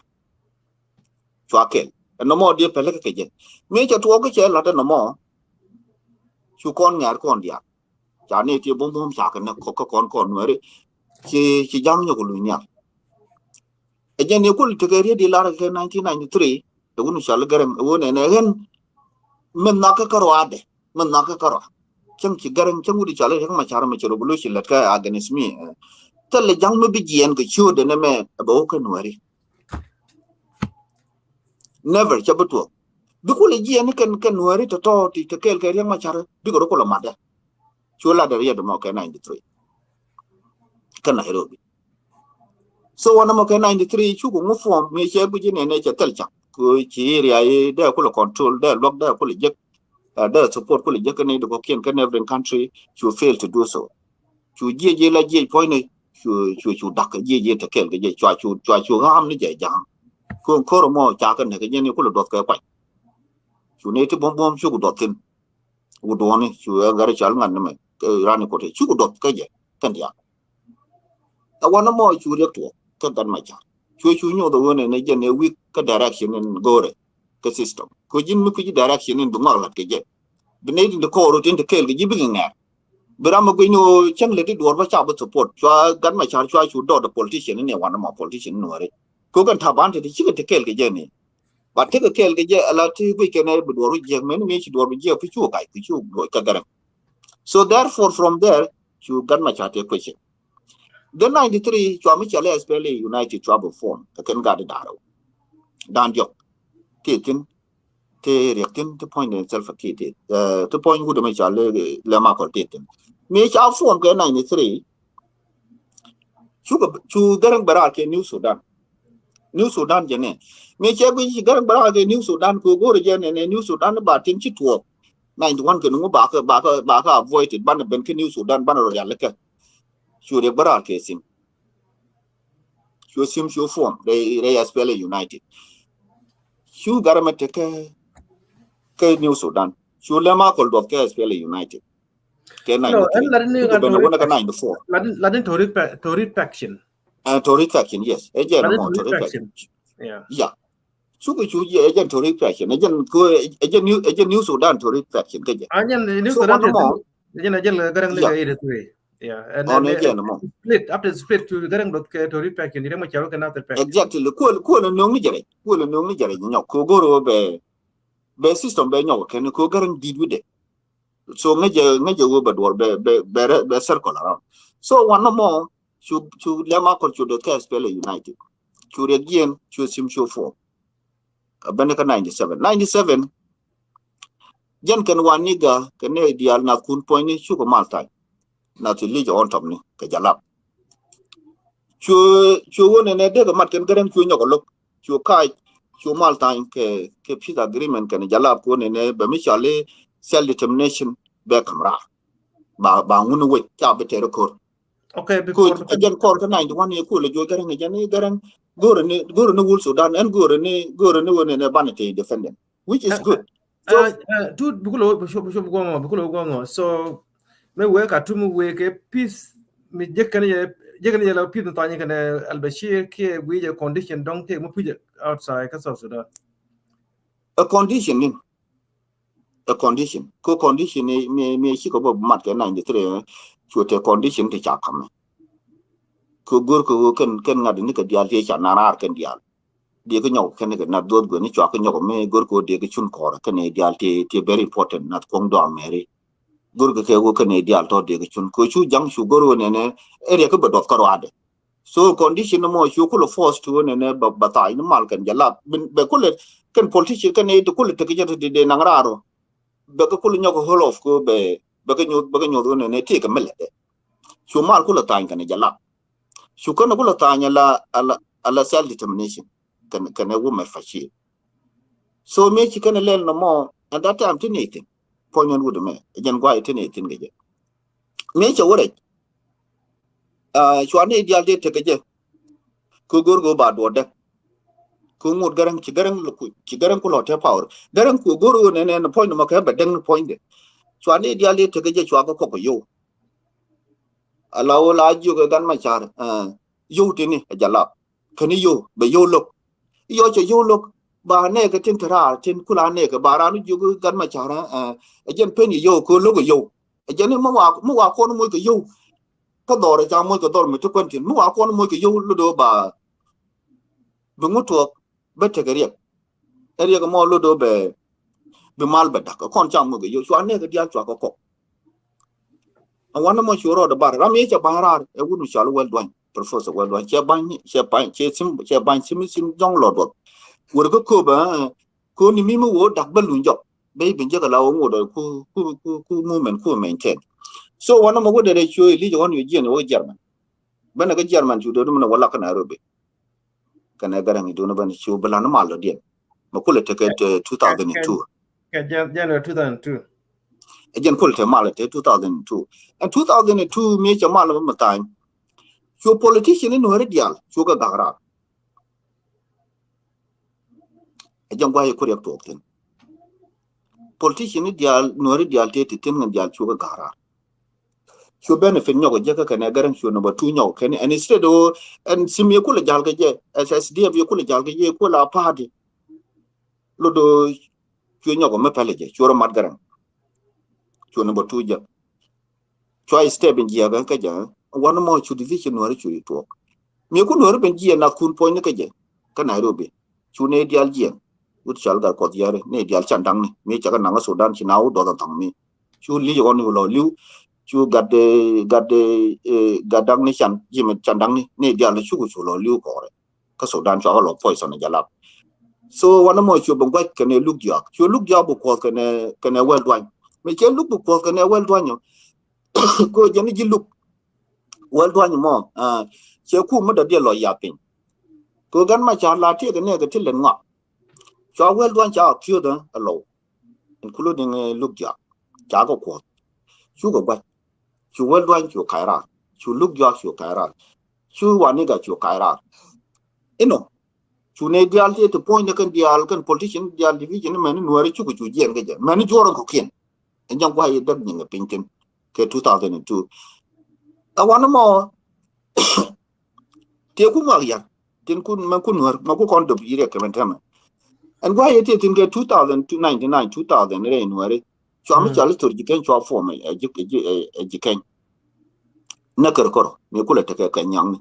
Speaker 3: chua kẹl nó mò đi phải cái gì mấy cho thua cái chơi là nó mò chú con nhà con đi chả này thì bông bông chả cái nó có con nữa đấy chỉ giang nhau của lùi nhà aja ne kul tegeri di lar ke 1993 to unu shal garam wona ne hen men na ka karo ade men na ka karo chang ci garam chang udi chale hang ma chara ma choro bulu shilat ka against me tele jang me bigien ke chude ne me ba ko nwari never chabuto bikule gien kan nwari to ti kel ke hang ma chara bigoro ko la mada chula da ya do ma ka 93 kan Nairobi. So one of 93 chugu form me che bu jine ne che telcha ku chi ria de ko control de lock de ko je de support ko je ne do kien kan every country you fail to do so chu je la je point ne chu dak je te kel ge je chu ham ni je jang ko mo cha kan ne ge ne ko do ka pa chu ne te bom chu do tin u do ne chu gar chal ngan ne me ran ko te chu do ka je kan dia ta one mo chu re to kan ma cha chu nyo do ne ne je ne weak ka direction in gore ka system ko jin mu ku direction in bu ngala ke je bene din ko ro tin te kel ge ji bi nga Berama gue nyu chang le di dua baca betul support cua gan macam cua sudah the politician ni wana ma politician Nuer ko kan taban te chi ke kel ke je ni ba te ke kel ke je ala ti gue ke ne dua ru je men me chi dua ru je fi chu kai fi chu go ka garam so therefore from there chu gan macam te question the 93 cua mi chale SPLA United Trouble Form ka kan ga da daro dan jo tin te reaction to point in self akiti to point gu de ma chale le ma ko tin me cha form ke 93 chu garang bara ke New Sudan jene me che gu garang bara ke New Sudan ko go je ne New Sudan ba tin chi tuo 91 ke no ba ka avoid ban ben ke New Sudan ban ro ya le ke chu de bara ke sim chu form they SPLA United chu garamete ke New Sudan chu le ma ko do ke SPLA United ke 93 ben wona ka 94
Speaker 2: Ladin Torit faction.
Speaker 3: Torit faction, yes. Agent more Torit faction. Yeah. So we choose agent Torit faction. Agent New Sudan Torit faction.
Speaker 2: Agent New Sudan. Agent garang ni gaya itu. Yeah. And then split after split to garang dot Torit faction. Dia macam orang kenal faction.
Speaker 3: Exactly. Ko na nong ni jare. Ko na nong ni jare nyok. Ko goro be system be nyok. Ken ko garang did with it. So ngaje wo be dor be circle around. So one more. Chu lema ko chu dot SPLA United. Chu again chu sim chu for. Banaka 97 jan kan waniga kan ne dial na kun point ni chu ko malta na to lije on top ni ka jalap chu wona ne de mat kan garan chu nyoko lok chu kai chu malta ke peace agreement kan jalap ko ne ba mi chale self determination be kamra ba ngunu we cha be tere ko
Speaker 2: okay before
Speaker 3: jan ko kan 91 ni ko le jo garan gore ne wul Sudan and gore ne wona ne banate defendant which is good.
Speaker 2: So bukulo so me work atumu weke peace me jekane ya la peace tanya kana albashir ke we condition don't take mo pije outside ka South Sudan
Speaker 3: a condition ko condition me shi ko mat ka 93 chote condition te cha kam ko gor ko kan ngad ni ka dial te cha narar kan dial de ko nyok kan na do go ni chwa ko nyok me gor ko de ko chun ko kan ne dial te very important nat kong do meri gor ko ke go kan ne dial to de ko chun ko chu jang chu gor ne ere ko badot karo ade so condition mo chu ko force to ne ba ta ni mal kan jala be ko le kan politician kan ne to ko le te ke de nangraro be ko nyok holof ko be ko nyok ne te ka mele chu mal ko la ta kan jala chu kan ko la ta la ala self determination can a woman fashi. So me she can learn no more and that time teenating. Point on wood me, again why teenating. Me cha worry. Chuane ideal day take a jet. Kugur go bad water. Kumud garang chigaran kulo power. Garang kuguru and a point of a but then point. chwa ne dia le te ke chwa ko yo alaw la ju ga gan ma char yo te ni jala kani yo be yo lok yo che yo lok ba ne ke tin tra tin kula ne ke bara nu ju gan ma char jen pe ni yo ko lo yo jen mo wa ko no mo ke yo ka dore cha mo ko dor mi to kon tin mo wa ko no mo ke yo lo do ba bungu to be te ke ria ko mo lo do be mal ba da ko kon cha mo ke yo chwa ne ke dia chwa ko awana mo shuro da bar ram ye bara e wunu shalu wel dwan professor wel dwan che ban sim jong lo do wor ko ba ko ni mi mo wo dak balun job be bin je ga lawo mo do ku movement ku maintain so wana mo de cho li jo yu je ne wo german bana ga german ju do mo wala kana robe kana garang do no ban cho bala no malo dien mo kula te 2002
Speaker 2: January 2002
Speaker 3: again kula te malo te 2002 and 2002 me cha malo ma time so politician in Nuer dial so ga gara e jangwa ye kurek to ten politician dial Nuer dial te tin ngan dial so ga gara so benefit nyogo je ka kana garan so number 2 nyogo ken and instead o and sim ye kula jal ga je SSDF ye kula jal ga je kula party lo do so nyogo me pale je so mat garan so number 2 je so I step in je ga ka ja one more to division Nuer to to me ku Nuer ben je na kun point ka je ka Nairobi so ne dial je ut chal gar ko yare ne dial chandang ni me chaga nanga Sudan chinaw do da tang mi chu li on lo liu chu gadang ni chan jim chandang ni ne dial chu chu lo liu ko ka Sudan cho lo poison jala so wana mo chu bangwa kene look ya chu look ya bu ko kene well dwan me che look bu ko kene well dwan ko je ni ji look well dwan mo che ku mo da dia lo ya pin ko gan ma cha la ti ne ga ti len nga cho well dwan cha kyu da lo including look ya cha ko ko chu go ba chu well dwan chu kaira chu look ya chu kaira chu wani ga chu kaira ino chu ne dial te to point kan dial kan politician dial division men Nuer chu chu jen ga men joro ko ken en jang kwa ye dag ni pinten ke 2002 awana mo te ku ma ya tin kun man kun Nuer ma ku kon do yire ke men tama and why it is in 2099 2000 re Nuer chu am cha le tur jiken chu fo me jiken na kar kor me kula te ka nyang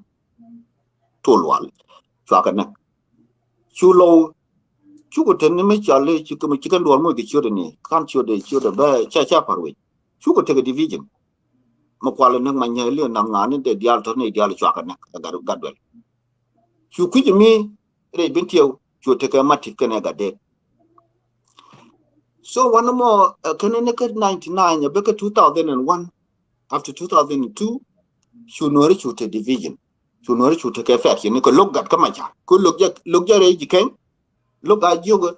Speaker 3: tolwal chu ka na chu lo chu ko ten me cha le chu ko chicken do mo ke chu de ni kan chu de ba cha parwe chu ko te ka division ma kwala nak ma nya le na ngani de dial to ne dial chu ka na ga dwel chu ku mi re bintio chu te ka matik ka na ga de so one more kan ne ka 99 be ka 2001 after 2002 chu Nuer chu te division chu Nuer chu te ka fa ni ko log gat ka ma cha ko log ja re jiken log a jogo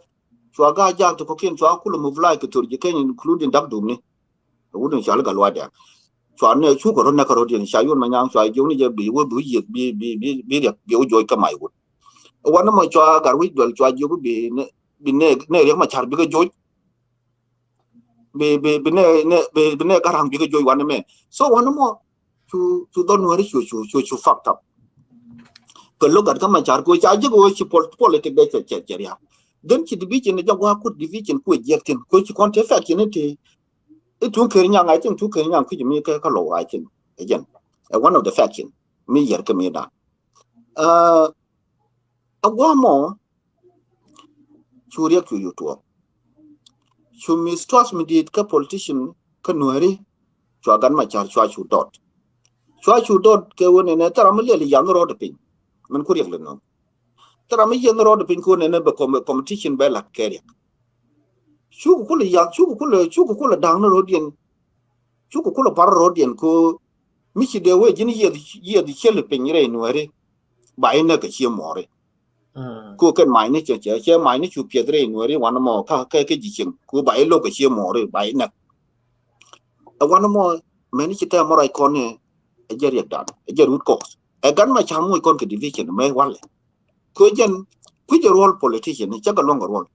Speaker 3: chu ga ja to ko ken chu ku mu vla ka tur jiken including dak dum ni wudun shal ga lwada chu ne chu ko na ka ro din sha yun ma nyang chu jo ni je bi wo bu yi bi wo joy ka mai wud wana mo chu ga wi dol chu jo bi ne re ma char bi ga joy bi ne garang bi ga joy wana me so wana mo chu don Nuer chu fucked up ko logat ka ma char ko cha je ko chi politic de che ya den chi division ne jagwa ku division ku jektin ko chi kon te fa ki ne te itu kernya ngai tin tu kernya ku mi ka lo ai tin again one of the faction mi yer ka mi da agwa mo chu re ku yuto chu mi stress mi dit ka politician ka Nuer chu gan ma char chu dot ke woni ne tara mi le yang ro de pin man ku re le no tara mi yang ro de pin ko ne be competition be la kere chu ku le yang chu ku le dang ro dien chu ku le par ro dien ko mi chi de we jin ye di chele pin re Nuer ba ina ka chi more ko ken mai ne che mai ne chu pie re Nuer wan mo ka ji chen ko ba lo ka chi more ba ina wan mo me ni chi ta mo rai kon ne jer yak dan jer ut ko e gan ma cha mo kon ke division me wale ko jen ku je role politician ni cha ga long role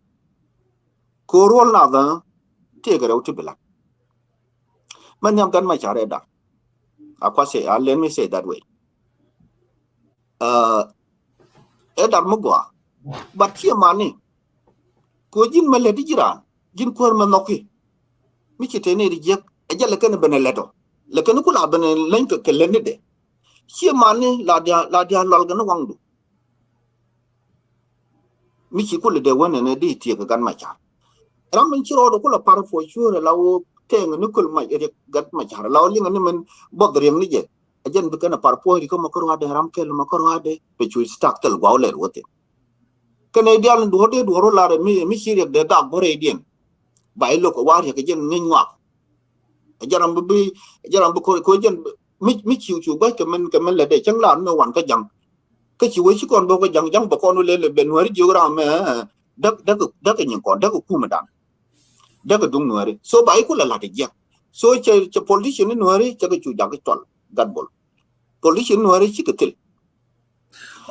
Speaker 3: ko role na da te ga ro ti bela man yam gan ma chare da akwa say let me say that way edar mo gwa but chi mani ko jin male di jiran jin ko ma nokki mi ci tene di jek ajale kan bene leto le kan ku la bene len ko kelen de chi mani la dia lol gan wangdu mi ci ko le de wona ne di ti gan ma cha ram min ci ro ko la par fo sure la wo te ni kul ma e gan ma cha la li ngani men bodrem ni je ajen bi kana par po ri ko ma ko wa de ram kel ma ko wa de pe chu stak tel gwa le wote kene dial du hote du ro la mi ci rek de da bore dien bay lo ko war ya ke jen ni ngwa jaram bu ko jen mi chiu ba ke men le de chang la no wan ka jang ke chi we chi kon bo ko jang ba kon le ben wari jogra me da ke nyin kon da ko kuma dan da ko dung nuari so bay ko la de ja so che politician ni nuari che ko chu ja ke tol gad bol politician nuari chi ke tel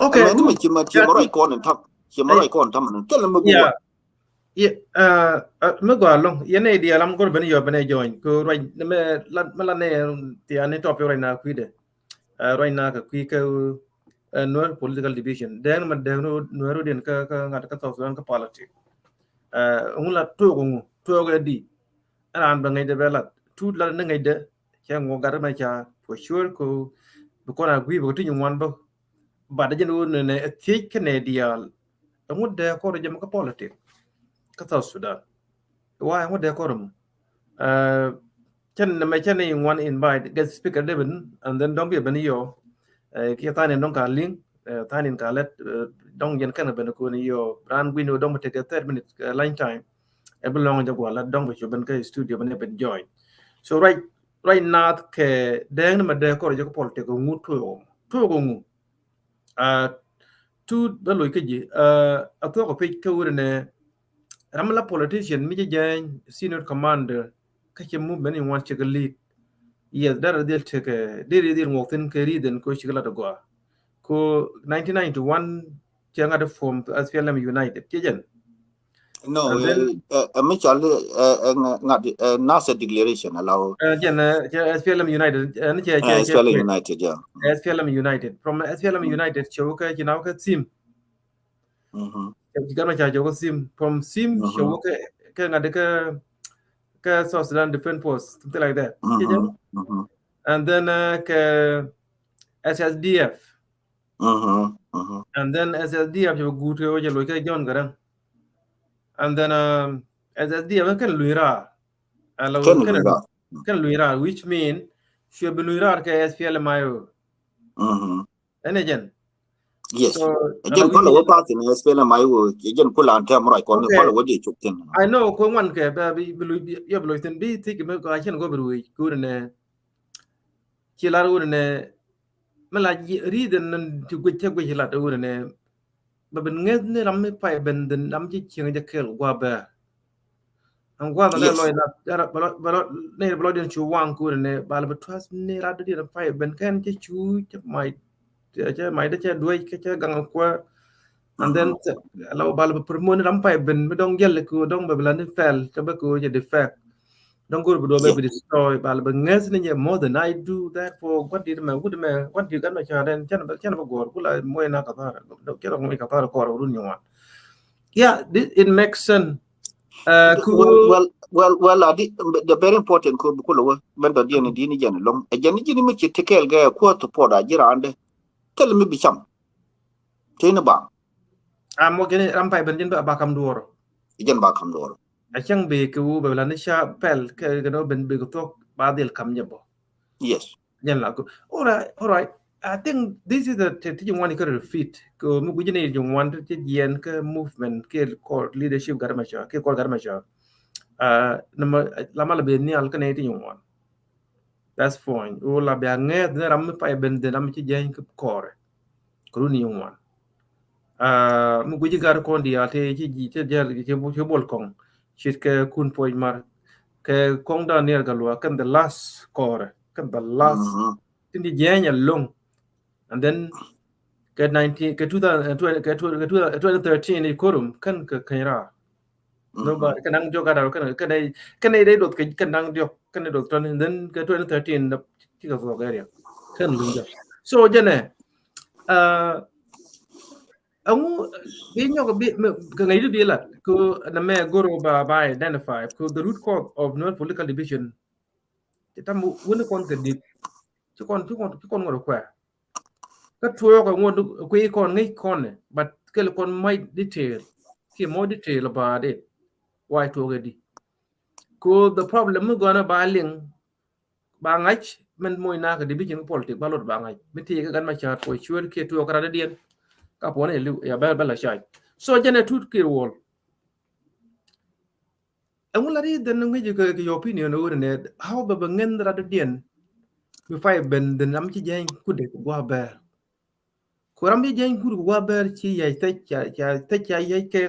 Speaker 2: okay
Speaker 3: men mi chi ma roi kon thap chi ma roi kon tham ke la ma bu
Speaker 2: me go long yene dia lam ko ben yo ben join ko right me la ne ti ane top right na ku de right na ka ku ka no political division den ma den no den ka ngat ka so ka politics ngula to ga di ran ba ngai de bela tu la na ngai de cha ngo gar ma cha for sure ko ko na gui ba ti nywan ba da jenu ne ti ke ne dia ngu de ko de ma ka politics ka South Sudan why ngu de ko chen na me chen ni one invite guest speaker Devin and then don't be ben yo ki ta ne don ka link ta ne ka let dong yen kan ben ko ni yo ran gwino dong take 30 minutes line time e belong ja ko la dong be ben ka studio ben ben join so right now ke deng ma de ko jo ko politics ngu to ko ngu tu da lo ke ji a to ko pe ko ne ramla politician mi je senior commander ka ke mu ben in wan che lead yes that is take there ngokten ke riden ko shigala da go ko 1991 changa da form to SPLM United kejen
Speaker 3: no mi chal ngat nasa declaration allow
Speaker 2: jen SPLM United ni
Speaker 3: SPLM United yeah
Speaker 2: SPLM United from SPLM United choka jinaw ka sim gama cha jogo sim from sim choka ka ngade ka South Sudan Defense Force something like that and then ka SSDF and then SSDF yo guto yo lo ka John Garang and then SSDF kan luira alo kan luira which mean should be luira ka SPLM ayo ene jen
Speaker 3: yes jen ko lo pa tin SPLM ayo jen ko la ta mo ko ko lo di chuk tin
Speaker 2: I know ko wan ke ba bi yo lo tin bi tik me ko achen go bru ku ne chilar u ne mala riden nan tu gwe la do ne ba ben nget ne ram me pai ben den ram chi ching ja kel gwa ba an gwa da lo na ba ne ba den chu wang ku ne ba la trust ne ra de pai ben kan chi chu mai da cha duai ke cha gang kwa and then lo ba la per mon ram pai ben ba dong gel ku dong ba la ne fel cha ba ku je defect don't go to be destroy bal bangas ni more than I do that for what did what did my child and can go kula moy na katara do kero mo katara ko ru nywa yeah it makes sense
Speaker 3: well the very important ko ko lo ben do dien di ni jen long e jen ni mi ci tekel ga ko to poda jirande tel mi bi cham tena ba
Speaker 2: mo gene ram pai ben jen ba kam duoro
Speaker 3: jen ba kam duoro
Speaker 2: a chang be ku be la ni sha pel ke no ben be ko tok ba del kam nyabo
Speaker 3: yes
Speaker 2: jen la ko all right I think this is the teaching one to fit ko mu gujine yung one to yen ke movement ke core leadership garmasha ke core garmasha nama lama lebih ni al kene ti yung one that's fine o la be nget ne ram pa ben de ram ci jen ke core ko ni yung one mu guji gar ko ndi ate ci ji te jel ci bol kong chit ke kun poy mar ke kong da ne galwa kan the last core kan the last tindi jen long and then ke 2013 ni korum kan ke kaira nobody kan nang joga da kan dai dot kan nang jok kan dot ton then ke 2013 da tiga go area kan lunja so jene amu binyo ka ngai du la ko na me goro ba identify ko the root cause of no political division kita mu woni kon ka dit ci kon ngoro kwa ka tuyo ko ngodu ko kon ngai kon but kel kon mai detail ki more detail about it why to di ko the problem mu gona ba ling ba ngach men moy na ka division politic ba lot ba ngach miti ka gan ma chat ko chwer ke tuyo ka da dien ka pone lu ya ba la shay so jene tut ki wol angulari den ngi ka your opinion over ne how ba ngen ra dien mi fay ben den am ci jeng kudde ko gwa ber ko ram ci jeng kudde ko gwa ber ci yay te yay ke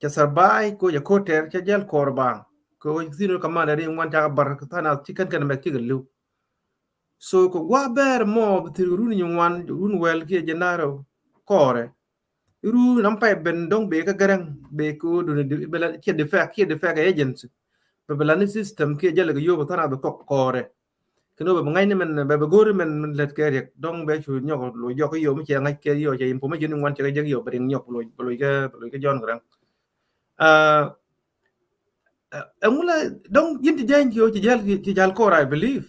Speaker 2: ca sarbay ko ya koter ca jel korban ko zino kamana ri wan ta bar tana ci kan mek ci gelu so ko gwa ber mo ti runi wan run wel ke jenaro kore ru nam pay ben dong be ka garang be ko do bela ci de fa agents be bela ni system ke jel ga yobo tana be kore keno be ngai ni men be gori men let ke rek dong be chu nyok lo yo ko yo mi che ngai ke yo che information wan che ga yo be nyok lo ke jon gran angula dong yinti jan yo ci jal ko I believe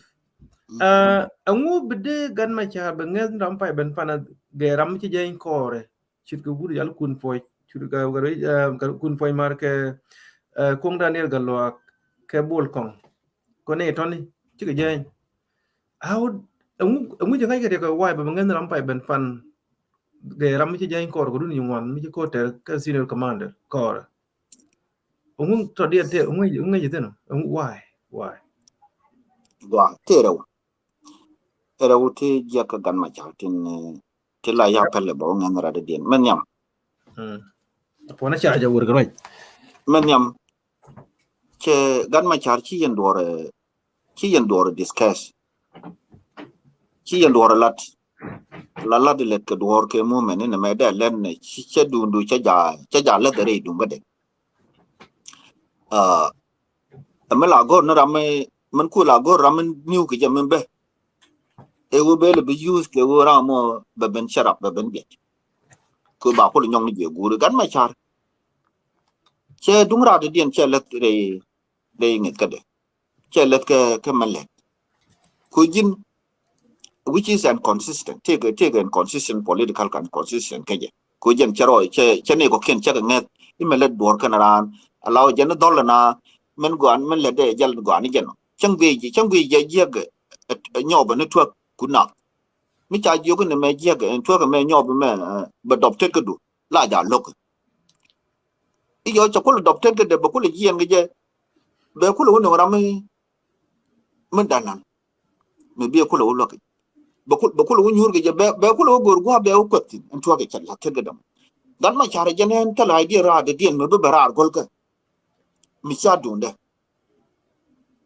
Speaker 2: angu bede gan ma cha be ngen ram pa ben fana de ram ci jan kore chit ko buru yal kun foy chut ga kun foy mar ke kong Daniel galwa ke bol kong ko ne toni ci ga jan how angu jangai ke ko why be ngen ram pa ben fan de ram ci jan kore ko dun yungwan mi ci ko ter ka senior commander kore ungun to dia te ungun yete no why
Speaker 3: wa tero era wuti jaka gan ma chatin ti la ya pelle bo ngen ra de den men yam
Speaker 2: pona cha ja wor groi
Speaker 3: men yam che gan ma char chi yen dore discuss chi yen dore lat la de let ke dor ke mo men ne me da len ne chi che du cha ja la de re du ngade me la go na ram man ku la go ram new ke jam be e wo be le be use ke wo ra mo be ben sharap be ben be ko ba ko nyong ni je gu gan ma char che dung ra de dien che let re ngit ka de che let ke man le ku jin which is inconsistent take inconsistent political consistent ke je ku jin chero che ne ko ken che nget i me let dor kan ran allow jen dol na men gwan men le de jal gwan ni jen chang bi je ge nyoba ne twak kuna mi cha yo ko ne me je ge twak me nyoba me ba dop te ke du la ja lok i yo cha ko dop te ke de ba ko le yen ge je be ko lo no ram men danan me bi ko lo lok ba ko lo nyur ge je be ko lo gor gwa be ko tin en twak cha la te ge dam dan ma cha re jenen ta la di ra de dien me be ra gol ka mi cha dunde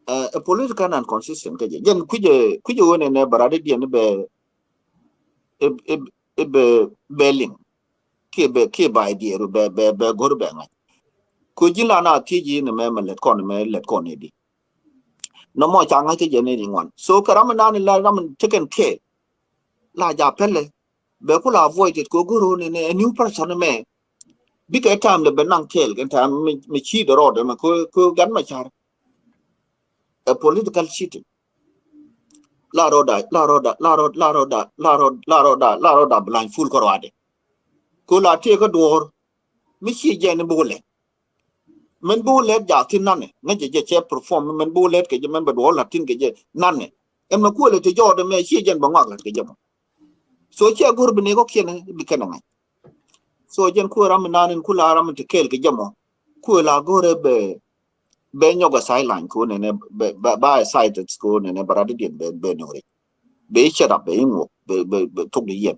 Speaker 3: a political and consistent ke jen kuje woni ne barade dien be beling ke ba idea be gor be ngai ku jila na tiji ne me let kon di no mo cha ngai ke jen ni ngwan so karam na ni la ram taken ke la ja pelle be ku la avoid it ko guru ne a new person me big time le benang kel kan time mi chi do ro de ma ko gan ma char a political cheating la roda blind full korwade ko la te ko dor mi chi je ne bole men bole ja tin nan ne je che perform men bole ke je men ba do la tin ke je nan ne em na ko le te jo de me chi je ba ngak la ke je so che gor bi ne ko kene bi kana ngai so jen ko ram nan ko la ram te kel ke je mo ko la gore be nyoga sideline ko ne ba side ko ne barade din be no be chera be ngo be tok de yen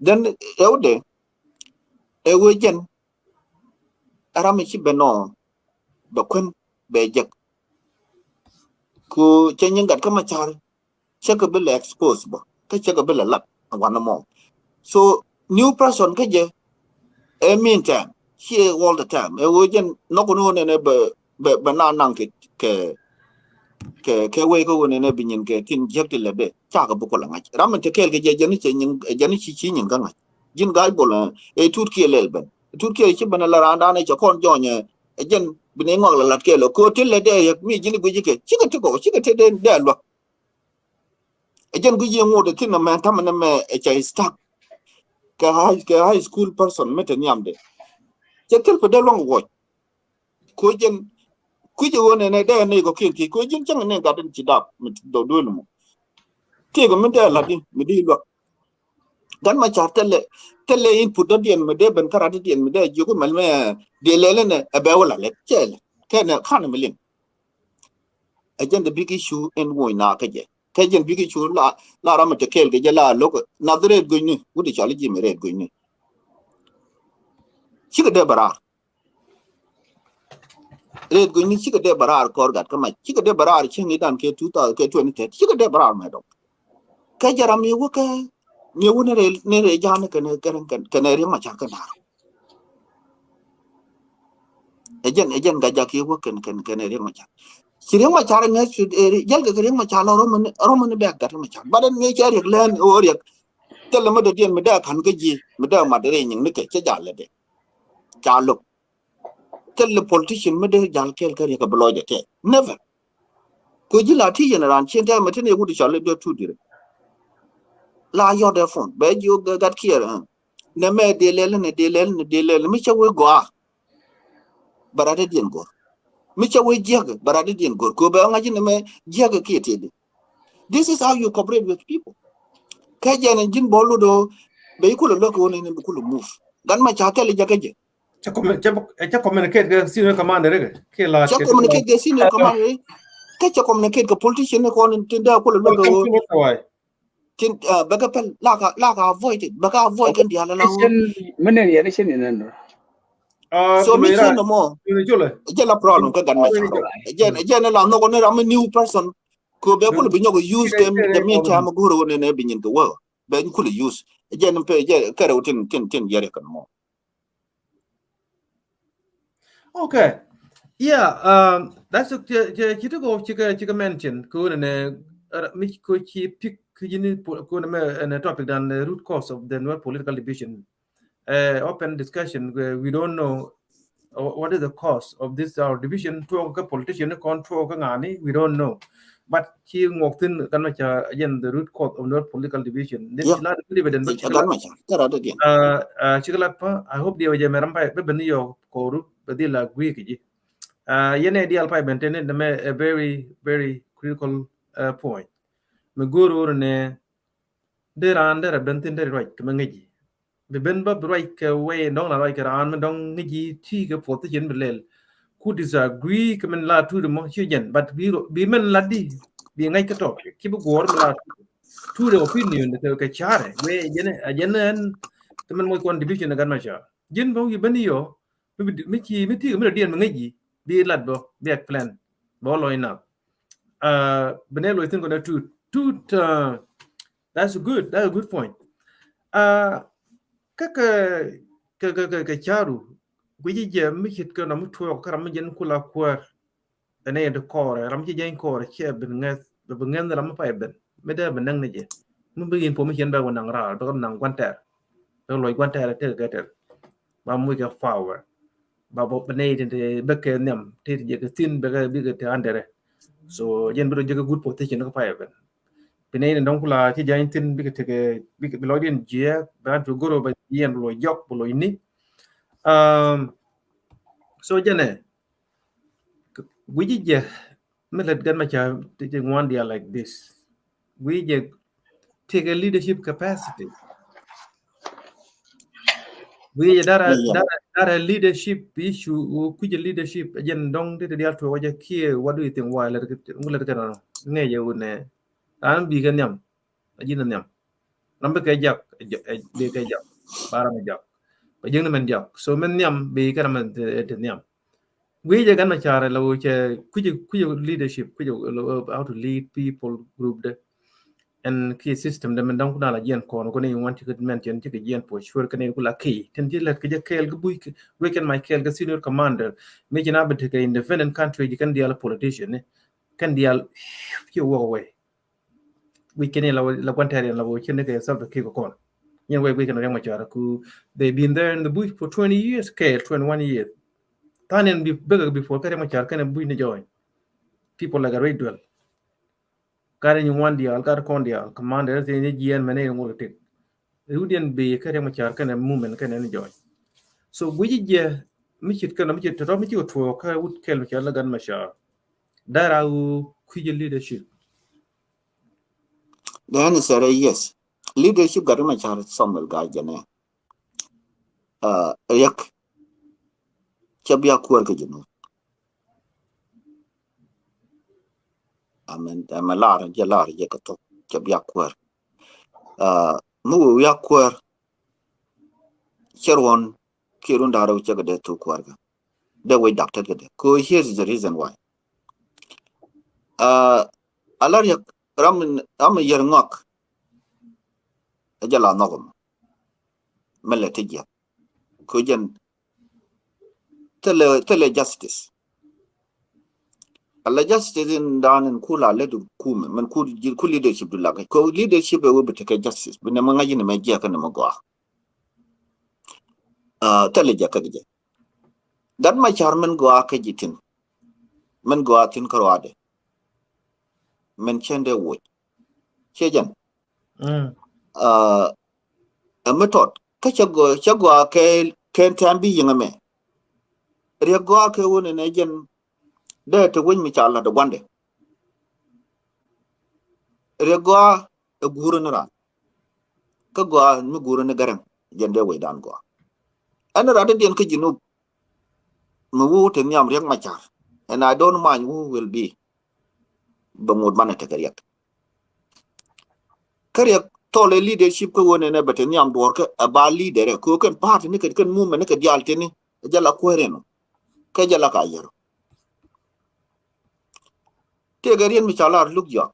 Speaker 3: then eude ewejen arame chi beno ba kun be jek ku chenyin gat ka machar cheka be expose ba ka cheka be lat wana mo so new person ka je e meantime here all the time e wo jen no ko no ne be na nang ke we ko ne ne binyin ke tin jekti le de cha ga bu ko la ngai ram te kel ke je jeni chi nyin ga ngai jin ga bola e tut ke lel ben tut ke chi bana la randa ne cha kon jo nye jen bine ngok la lat ke lo ko til le de yak mi jini gu jike chi ga chi ga te de lo jen gu je ngode tin na man tam na me e cha stuck ke high school person mete nyam de che tel pe de long wo ko jen ku je wona ne de ne ko kin ki ko jen chang ne ga den chi dap mi do do lu ke ko min de la di mi di lo gan ma cha tele input do dien me de ben karate dien me de jugo mal me de lele ne e be wala le chele ke ne kan me lin ajen the big issue en wo na ke je ke jen big issue la ra ma te kel ke je la lo na dre go ni wudi cha le ji me re go ni chi ke de bara re go ni chi ke de bara ko gat ka ma chi ke de bara chi ni dan ke 2000 ke 20 chi ke de bara ma do ke jara mi wo ke mi wo ne re ja ne ke ne re ma cha ka na ejen ga jaki wo ken re ma cha sire ma cha ne su jel ga re ma cha lo ro man be ga ma cha badan me cha re len o re tel ma de dien me da kan ga ji me da ma de nyin ne ke cha ja le de cha lo tel politician me de jal kel ka re ka blo je te never ko ji la ti general chen ta ma te ne ku di cha le do tu dire la yo de phone be ju ga kier ne me de le mi cha wo go barade dien go micha we jaga barade dien gor ko ba ngaji ne me jaga kietede this is how you cooperate with people ka jana jin bolu do be ko lo ko ne be ko move gan ma cha tele jaga je
Speaker 2: cha communicate ga senior commander ke la
Speaker 3: cha communicate ga senior commander ka cha communicate ga politician ko ne tinda ko lo ko tin baga pel la ka avoid it baga avoid kan dia la
Speaker 4: menen ya nation inen
Speaker 3: so mi chen no mo je la problem ka gan ma cha ro je la no ko ne ram new person ko be ko bi nyogo use them the mean time go ro ne bi nyin ko wo be ko use je no pe je ka ro tin yare kan mo
Speaker 2: okay yeah that's a kita go chika mention ko ne mi ko chi pick kini ko ne topic than the root cause of the Nuer political division open discussion where we don't know what is the cause of this our division to a politician control ngani we don't know but chi ngok tin kan ma cha again the root cause of Nuer political division then chila dividend but
Speaker 3: gan ma cha tara de din
Speaker 2: chila pa I hope dia je meram pa be ben yo ko ru be di la gwi ki yene di alpa benten ne a very very critical point me guru ne de ran de bentin de right ke ngi be ben ba right ke way dong la right ke ran dong ngi ti ke position belel ku disagree ke men la tu de mo chijen but bi men la di bi ngai ke to ki bu gor la tu de opinion ke chare we yene ke men mo contribution gan ma cha jin bo yi ben yo mi ti mi dien ngi bi lat bo bi plan bo lo ina benelo I think on two that's a good point ka charu gwiji je mi hit ko na mutu ko ram jen kula kwar ene de kore ram ji jen kore che ben ngas be ngen ram pa ben me da ben nang ne je mun bi information ba wonang ra ba nang kwanter do loy kwanter te ga ter ba mu ga fawer ba bo bene de be ke nyam te je ga tin be ga bi ga te andere so jen bi je ga good position ko pa ben bene donc la ci jayntin bi ke tege bi lo den je ba to goro ba yen lo yok lo ni so jene wiji je melet gan ma cha te one dia like this we je take a leadership capacity we je dara leadership issue ku je leadership jen dong de dia to waje kia what do you think why let ngule kana ne je ne an bi gan nyam ajina nyam nambe ke jak be ke jak bara me jak ba jeng men jak so men nyam be kana men te nyam we je gan ma chare lo che ku leadership ku how to lead people group de and key system de men dang kuna la yen ko no ne want to mention to yen po sure kan ko la key ten ji let ke kel bu weekend my kel ga senior commander me jina be ke independent country you can deal politician can deal you walk away we can la quantarian la wo chen ke self ke ko yen we can rema chara ku they been there in the bush for 20 years ke 21 years tanen be bigger before ke rema chara kan bu ni join people like a radio kare ni one dia kar kon dia commander te ni gien mene ngol te rudian be kare ma char kana movement kana ni joy so guji je mi chit kana mi chit to mi chit to ka ut kel cha la gan ma sha dara u kuje leadership
Speaker 3: The answer is yes. Leadership got my child Samuel Gajane. Yak Chabia Quirkajano. I'm a lar and Jalar Yakato, Chabia Quir. Mu Yaquir Cherwon Kirundaro Jagade to Quirga. The way doctor get it. Here's the reason why. Alaria Ramin I'm a year knock a Jala Nogum. Meletija. Kujan tele justice. Allah justice in down in Kula led to Kum, man could leadership to like co leadership will be take justice, but the Mangajin Majak and Magua. Telejakaja. That my charman goa kajitin. Men go out in Karade. Mention the wood. Chajan. A method. Chagua can be young a man. Riagoa Kewin and agent there to win me child the one day. Riagoa a gurunara. Kagua Mugurun a garan. Gender way down go. And rather than Kajinu. Mu ten yam riang machar, and I don't mind who will be Bamud Manatariak. Kariak told a leadership go on and a better yam worker, a bar leader, a cook and party, Nick can move and a Jaltini, a Jalaquarian, Kajalakayer. Take a real Michalar look young.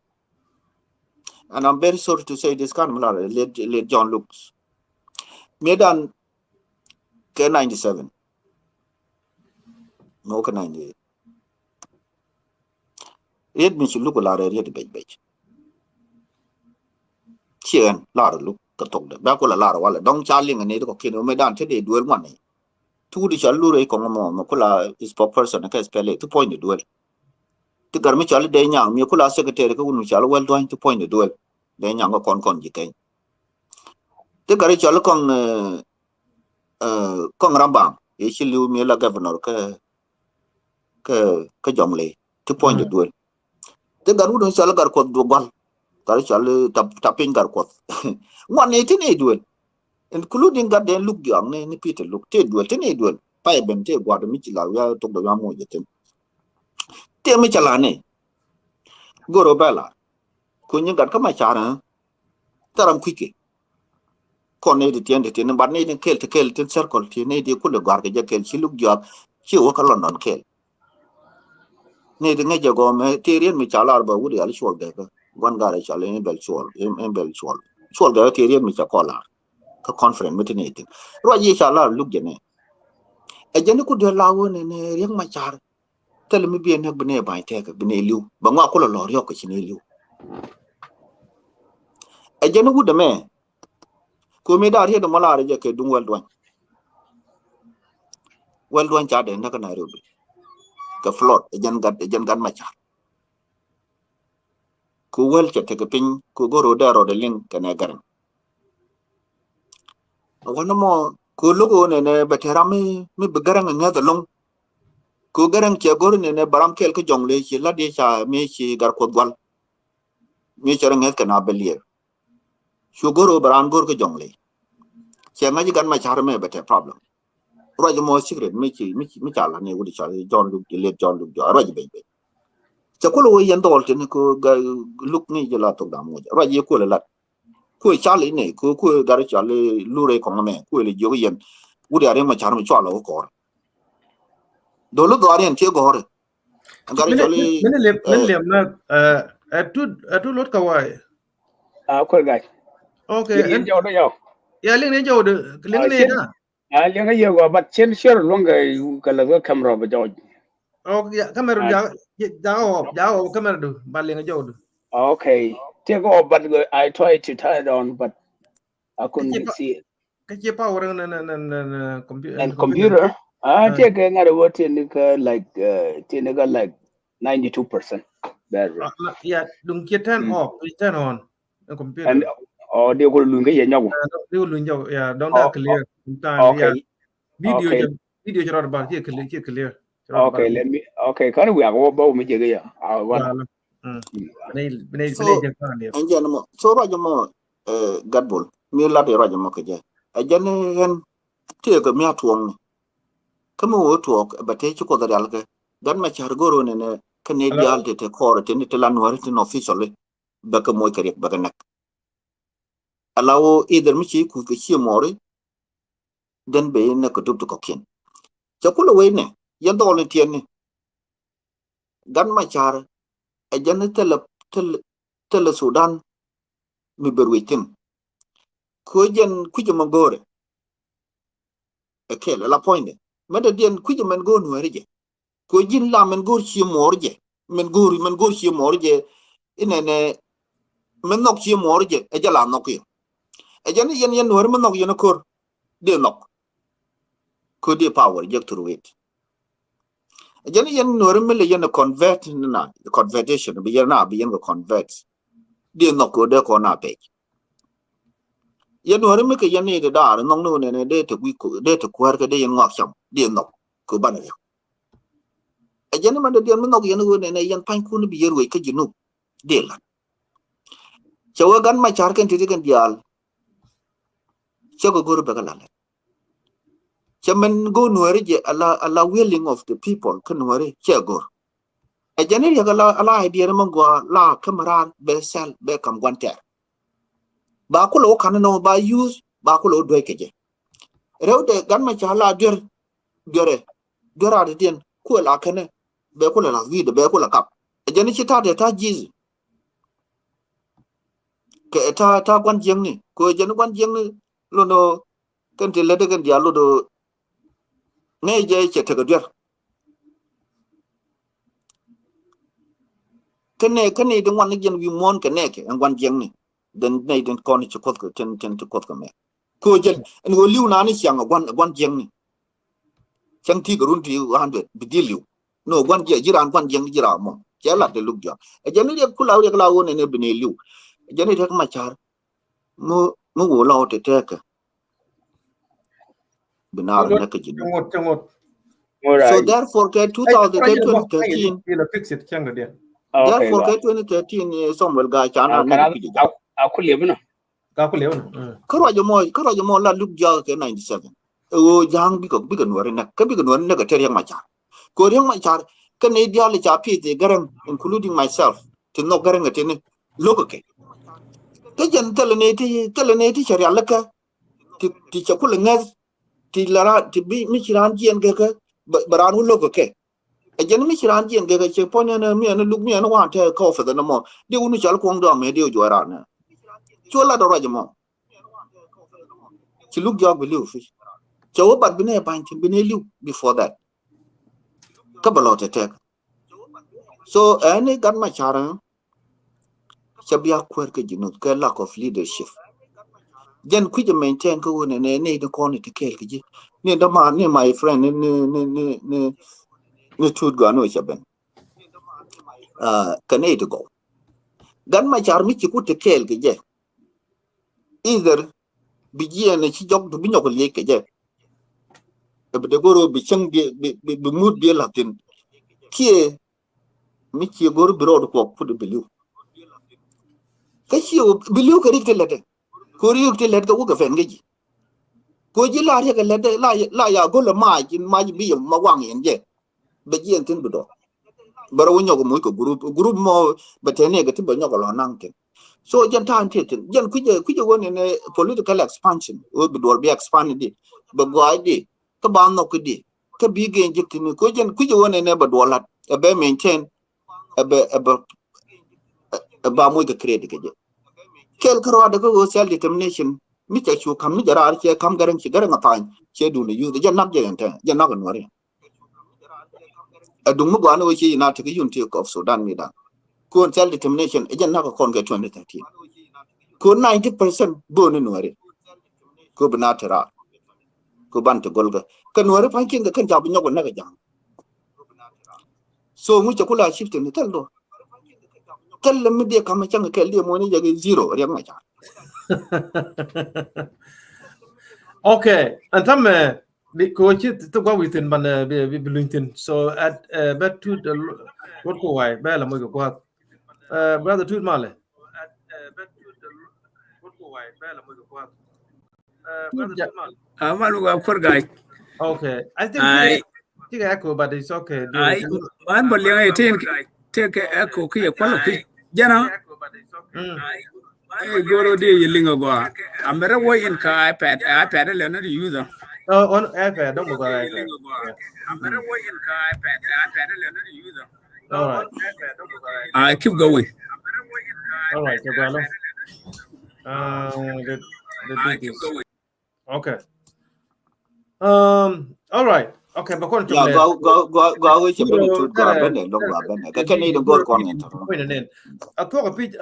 Speaker 3: And I'm very sorry to say this kind of let John looks. Medan K97. No K98. Read me to look a lot of read the Chien, Lara look, Katok, the Bacola Lara, while a dong charling and Native Kino Medan today duel money. Two the Chalure Congo, Macula is per person, a case pele to point the duel. The Garmichal de Yang, Mukula secretary, who shall well doing to point the duel. Then Yang con Jicane. The Garichal Kong Rambam, a Shilu Mila governor, Kajomley, to point the duel. The Garudan Salagar called Dugal. Garichal tapping Garquoth. 118 duel, including that then look young, and Peter look, take duel, 10 duel, Pipe and take water Michela, we are to the Ramo yet. Tell Michelane, Gorobella, Kunya got come a chara, Taram quicky. Cornade the end, but needing kill to kill till circle, Tinady could have garbage, she looked young, she walk alone on kill. Needing a jagome, Tyrian Michalar, but Woody Alshore Becker, one garage, Allen Belchor, Belchor. So the Tyrian Michacola, a conference meeting. Roger Shalar looked in it. A general could allow in a young machar. Tell me be a nebene by take a benelu, but not call a lord yokish. A general would a man. Kumida here the Malaria do well done. Well done, Chad and Nairobi. The float, a young gun machar. Ku well take a pin, ku go there or the link and a garden. One more, ku look on and a beterami, me begaran another long. Ku garang Chagorin and a baramkel jongle, she ladisha, me she garquadwal. Me sharing health can I believe. Shugoro Barangur jongle. She magic my charme, but a problem. Roger more secret, Michal, and would John Luke, late John Luke, Roger baby. Chakolo and Dalton could look me gelato damage. Roger cool a lot. Cool Charlie, ne, cool Garicali, Lure Common, cool Jovian, would I am a charm chalo or. Dolo Guardian Tiagore. And Garicali.
Speaker 2: Many not a two lot kawaii.
Speaker 4: Ko guy
Speaker 2: Okay,
Speaker 4: yen
Speaker 2: and
Speaker 4: jaw do yaw
Speaker 2: yeah, ling ne jow de ling ne
Speaker 4: chen
Speaker 2: da.
Speaker 4: lenga yego but chen sure longa kala go camera ba jaw
Speaker 2: Okay, yeah, kamera ja kamera do ba ling jow do.
Speaker 4: okay take off but I tried to turn it on but I couldn't see it
Speaker 2: Kache power na
Speaker 4: and
Speaker 2: computer.
Speaker 4: computer take ngare what in like like 92% battery
Speaker 2: Yeah, don't get turn
Speaker 4: mm.
Speaker 2: off, turn on the computer.
Speaker 4: And they go lunga yen yaw
Speaker 2: They will window, yeah, don't that
Speaker 4: oh
Speaker 2: clear. Time, yeah,
Speaker 4: okay
Speaker 2: video,
Speaker 4: okay
Speaker 2: video about here clear.
Speaker 4: okay let me okay kan we go ba mi je ya I
Speaker 2: Yeah,
Speaker 4: wanna
Speaker 3: So anjan mo so raja mo gadbol mi la de raja mo ke je ajan hen te ko mi atuong kama wo tuok ba te ko da dal ke dan ma char goro ne kane dial
Speaker 2: hello.
Speaker 3: te kor te ni te lan war te officially ba ka moy kare ba ka nak alawo either mi chi ku ke chi mori den be ne ko dub ko kin cha kula we ne ya do ne tien ni dan ma char ajan te la Sudan mi berwitin ko jen ku je magore e la point meda dien ku je men go Nuer je ko jin la men go chi morje men go chi morje inene men nok chi morje e jala nok yo e jan yen Nuer men nok yen kor de nok ko de power je through it e jan yen Nuer men le yen convert na conversion bi yen go convert de nok ko de ko na pe yen Nuer men ke yen de dar nok no ne de te ku de te kwar ke de yen ngak cham de nok ko ban ajana man de man nok yenu ne yan pan kun bi yerwe ke jinu de la chawa gan ma char kan titi kan dial chago gor be kala chamen go nuare je ala willing of the people kan nuare chago ajana ya kala ala idea man go la kamera be sel be kam gwante ba ko lo kan no ba use ba ko lo do ke je rewde gan ma chala dere dora de den ko la kane be ko la vida be ko la kap ajana chita de ta jiz ke ta kwan jeng ni ko jen kwan jeng ni lo no kan te le de kan dia lo do ne je che te ga kene de wan jen wi mon ke ne ke an kwan jeng ni den ne den kon che kot ko ten te kot ko me ko jen en go liu na ni chang kwan jeng ni chang ti ko run ti 100 bi di liu no kwan je jiran kwan jeng jira mo che la de lu ja e jen ni ku la wo ne bi ne liu jen ni te ma char mo wo la te te ka binar ne ke jinu
Speaker 2: Changot.
Speaker 4: all
Speaker 3: so
Speaker 4: right
Speaker 3: therefore ke
Speaker 2: Hey,
Speaker 3: 2000 ke 2013
Speaker 2: you'll fix it, chango dia.
Speaker 4: okay
Speaker 3: therefore
Speaker 4: ga
Speaker 3: ke 2013 Samuel ga chana ne
Speaker 4: kana
Speaker 3: piji ja
Speaker 4: aku liebe no
Speaker 2: Ka ku lew.
Speaker 3: karo mo la luk ja ke 97 o jang bi ko nuare na ka bi ko nuare na ka teriya ma cha ko riang ma cha ke ne dia le cha pi te garang including myself to no garang te ne loko ke jan tele ne ti sharia la ka ti cha ku le ngas ti lara ti bi mi chiran jien ke baran loko ke a jan mi chiran jien ke che ponya na mi na luk mi na wa te ko fa da no mo de unu chal ko ndo me de jo ra na chola do ra mo ci look jog be liu fi chawo bat bine ban tin bine liu before that kabalo te tek so any gan ma chara chabia kwer ke jinu ke lack of leadership jen ku je maintain ko ne de ko ne te kel ke ji ne da ma ne my friend ne tut ga no chaben kane to go gan ma char mi ci ku te kel ke je either bi ji ne ci jog du bi nyoko le ke je be de goro bi chang bi mud bi latin kie mi ci goro biro ko fu de bi kashi biliu ka rikte lete ko rikte lete ko ka fen ngeji ko ji la re ka lete la ya go la ma ji bi ma wang yen je be ji en tin bido bara wonyo ko mo ko group mo betene ga tiba nyoko lo nang tin so jen tan tin jen kuje woni ne political expansion o bi dor bi expand di be go id ka ba no ko di ka bi ge je tin ko jen kuje woni ne ba dolat be maintain be ba mo ga credit ke je kel karo da ko self determination mi ta chu kam ni jara che kam garan chi garan apa che du ni yu da nak je enta je nak no re adung mu gwana we chi na ta yun ti of Sudan mi da ko self determination je nak ko ke 2013 ko 90% bo ni no re ko bana tara ko ban to golga kan no re fa kin ga kan jabu nyoko na ga jang so mu cha kula shift ni tal do tal mi de kam chang ke le mo ni je zero re ma cha
Speaker 2: Okay, and some ko chi to go within ban be LinkedIn. So at bet to the what ko wai ba la mo ko kwa brother tooth male. Bet to the what ko wai ba la mo ko kwa brother tooth male.
Speaker 5: Amalu ga for guy.
Speaker 2: Okay, I think you echo, but it's okay.
Speaker 5: I man but yang take echo ki kwalo ki jana goro de yilingo go amere wo in ka iPad le na user
Speaker 2: on iPad don't go iPad
Speaker 5: amere wo in ka iPad le na user
Speaker 2: all right
Speaker 5: I keep going
Speaker 2: all right so go okay all right okay but going to
Speaker 3: go we che ben tu go ben de go ben ka ken ni go ko ni to
Speaker 2: I talk a bit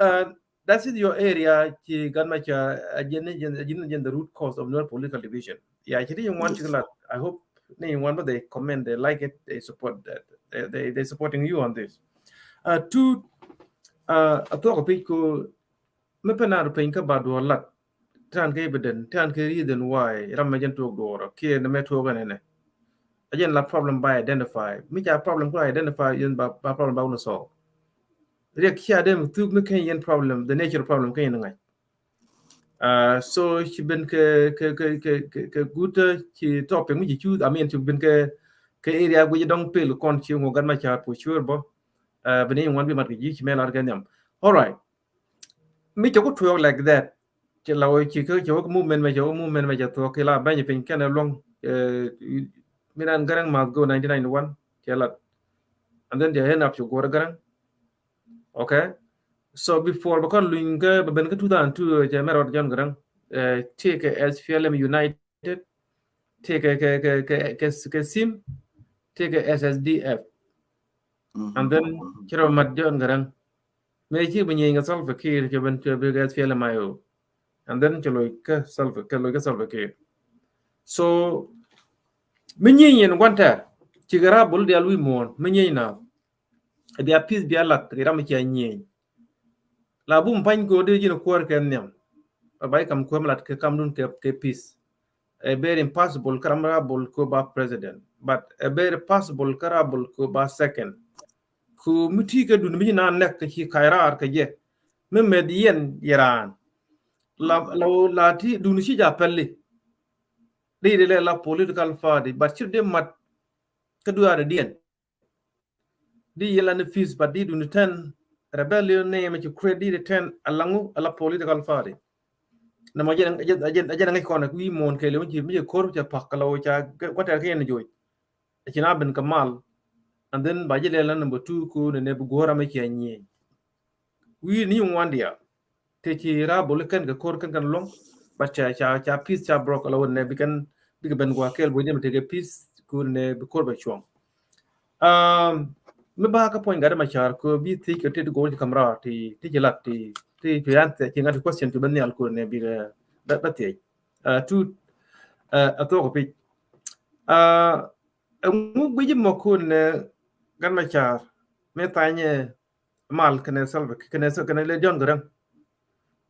Speaker 2: that's in your area ki ganma cha agenda the root cause of Nuer political division yeah actually you want to I hope they want but they comment they like it they support that they supporting you on this two I talk a bit ko me pena pen ka ba do lat tan ke beden tan ke reason why ramajan to do ke na me to ganene again la problem by identify me ja problem ko identify in ba problem ba no solve riek here them tu me kan yen problem the nature problem kan yen so she been ke good ki topic mu ji chu I mean she been ke area gu dong pel kon chi ngo gan ma cha for sure bo beni wan bi mat ji chi mel organiam all right me cho ko to like that che lawo chi ke cho movement ma ja to ke la ba ni pen kan long minan garang ma go 1991 che la and then they end up to go garang okay so before bakon luinga ben ka 2002 je merot jon garang take as FLM United take ke sim take SSDF and then kiro mat jon garang me chi benye nga solve ke ke ben ke be FLM ayo and then chlo ka solve ke so menye yen wanta chigara bul dia lui mon menye na dia peace dia lat ram chi anyen la bum pan go de jino kwar ken nyam bay kam ko malat ke kam dun ke peace a very impossible karamable ko ba president but a very possible karable ko ba second ku muti ke dun mi na nek ki khairar ke je me medien iran la ti dun shi ja pelli de la political party but should dem mat ke du ara dien di yela ne fees but di dun ten rebellion name to credit ten alangu ala political party na ma ajen ngai kono wi mon ke le mi ko ja pakalo cha kwata ke ne joy kina ben kamal and then ba jele lan number 2 ko ne bu gora ma ke nyi wi ni wandia te ci ra bol kan ga kor kan long ba cha peace cha brok la won ne bi kan bi ben gwa kel bo dem te peace ko ne bu kor ba chom me ba ka point ga ma char ko bi ti ke te go kamra ti jelat ti yan te ngat question to ben al ko ne bi ba te tu a to ko pi ngu gwi mo ko ne gan ma char me tanye mal kene salve kene le jon gran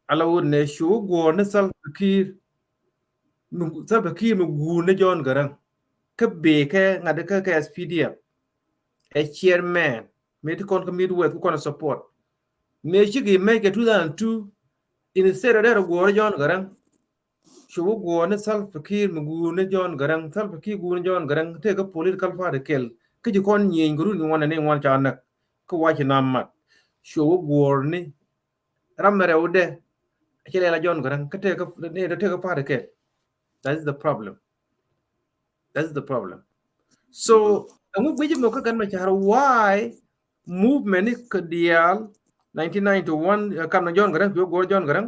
Speaker 2: ala won ne shu go ne salve kir mu gu ne jon gran ke be ke ngade ke SPDF a chairman me to kon committee with kon support me chigi me ke 2002 instead of that go jon gran shu go ne salve kir mu gu ne jon gran salve kir gu ne jon gran te ko political party kel ke ji kon nyen guru ni wona ne won cha nak ko wa ci namat shu go ni ramere ude kele la jon gran kate ka ne te ka pare ke that is the problem so amu beji mo ka gan ma char why movement ka dial 1991 kam na jon gran go jon gran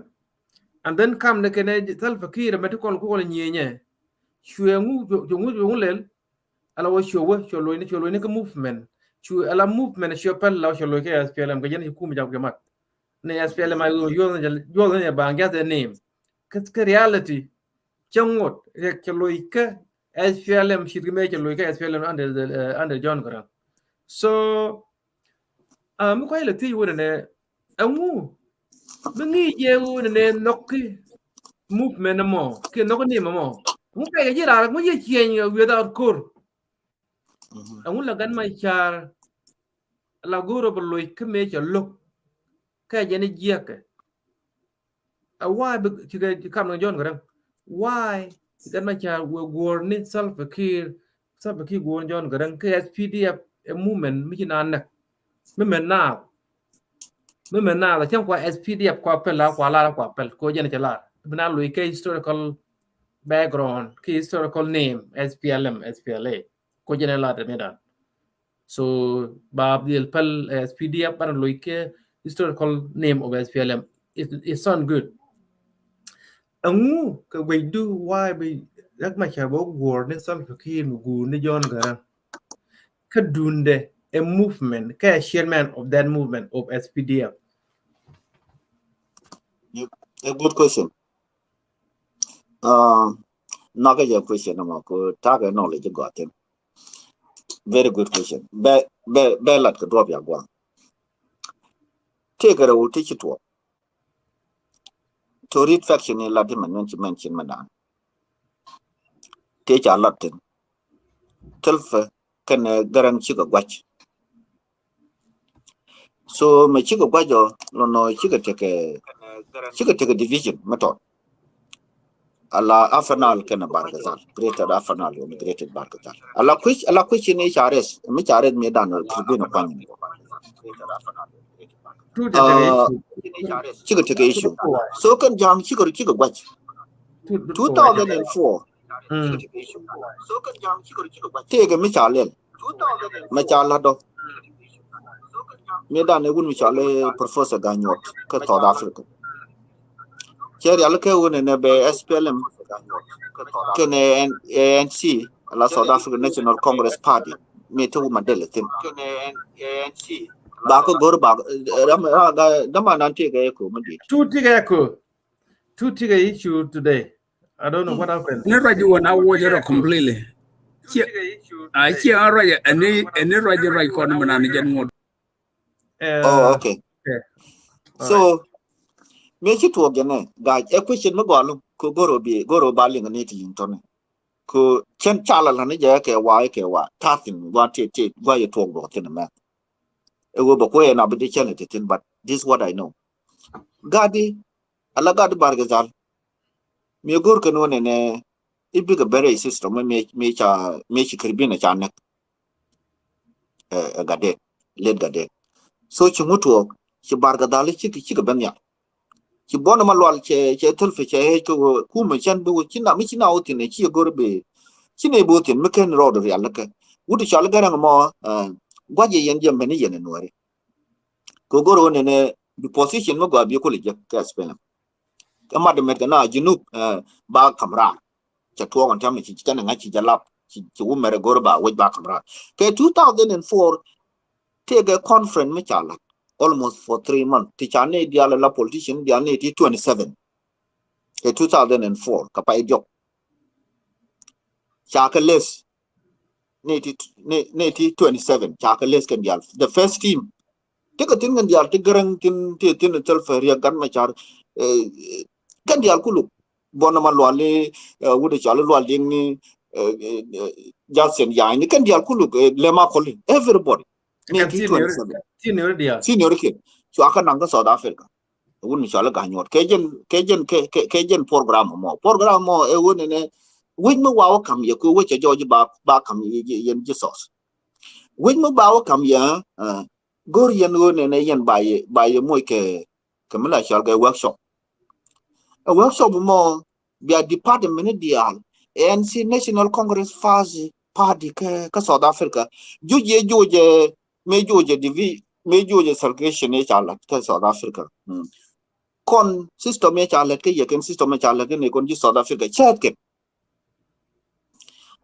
Speaker 2: and then come the kene Salva Kiir medical ko nyenye shuengu jongu lel ala wo show ni ka movement chu ala movement show pel la show lo ke SPLM ga yen ku mi jam mat ne SPLM ay yo ne ba ngat the name ka reality changot re ke lo ke SPLM shit me ke lo ke SPLM under John Garang so am ko ile ti wona ne amu mingi je wona ne nokki movement mo ke no ni mo mu ke jira mu je change without core amu la gan mai char la goro boloy ke me ke lo ka je ni je ke a why ti ga kam no John Garang why gan mai char wo gor ni Salva Kiir go John Garang ke SPDF a movement mi na nak me na la chen kwa SPDF kwa pel la kwa la kwa pel ko je ni la bina lo ke historical background ke historical name SPLM SPLA ko je la de medan so Bob the pel SPDF ban lo ke historical name of SPLM it sound good angu ka we do why be yak ma cha bo war ne Salva Kiir gu ni John Garang ka dunde a movement ka chairman of that movement of SPDF.
Speaker 3: A good question. Not a question ko taga knowledge got him. Very good question. Be lat ka drop ya gwa. Take a will teach it to read faction in Latin mention madan. Teach a Latin. Telfa can Garang chica watch. So my chica guajo no chica take a division method. Allah afanal kena bargazal greater afanal greater bargazal Allah which in HRS which are me dan tribune kwani chica take issue so can jang chica watch 2004 so can jang chica watch take a michalen machala do me dan e wun michale professor ganyot ka South Africa Cherry alke wone ne be SPLM kene ANC la South African National Congress Party me to madele tin ANC ba ko gor ba dama nan te ga ko mandi
Speaker 2: two tiga issue today I don't know what happened
Speaker 5: ne radio wana wo jero completely I see already and radio right ko na man jan mod
Speaker 3: oh okay so me chi to gene ga a question mo golo ko goro ba linga ne ti intone ko chen chala la ne ja ke wa tatin wa te wa ye to go tin ma e wo ba ko e na bi chen tin but this is what I know gadi ala gadi bargazal me gor ko no ne ibi ga bere system me chi kirbina cha ne gade led gade so chi mutuo chi bargadal chi ga banya ci bona malwal ce tulfe ce ko kuma chan bu cina mi cina oti ne ci gorbe cine botin meken rodo ya laka wudu chal garang mo gwaje yen jembe ni yen nuare ko goro ne the position mo gwa bi ko le ka spela kama de met na junub ba kamra ca to on tam ci kana ngaci jalap ci umere gorba waj ba kamra ke 2004 tege conference mi chala almost for 3 months. Tichane diala la politician diane 27. In 2004, kapai job. Chakales, 27. Chakales can dial. The first team. Take a thing and dial. Tigarang tin telferia gan machar. Can dial kulu. Bonama luale, would a chala ni Jason Yan. Can dial kulu. Lema calling. Everybody. Senior kid. So I can go South Africa. Wouldn't shall ganyor. Cajun program more. Program more a wooden a win mo wow come you could which a George back come yen Jesus. Win mo bow come ya go yen won and a yen by a moike Camilla shall go workshop. A workshop more be a department deal ANC National Congress Fuzzy Party South Africa. Georgia Georgia circulation South Africa. con system me chalet ke yeken system me chalet ke ne kon ji South Africa chat ke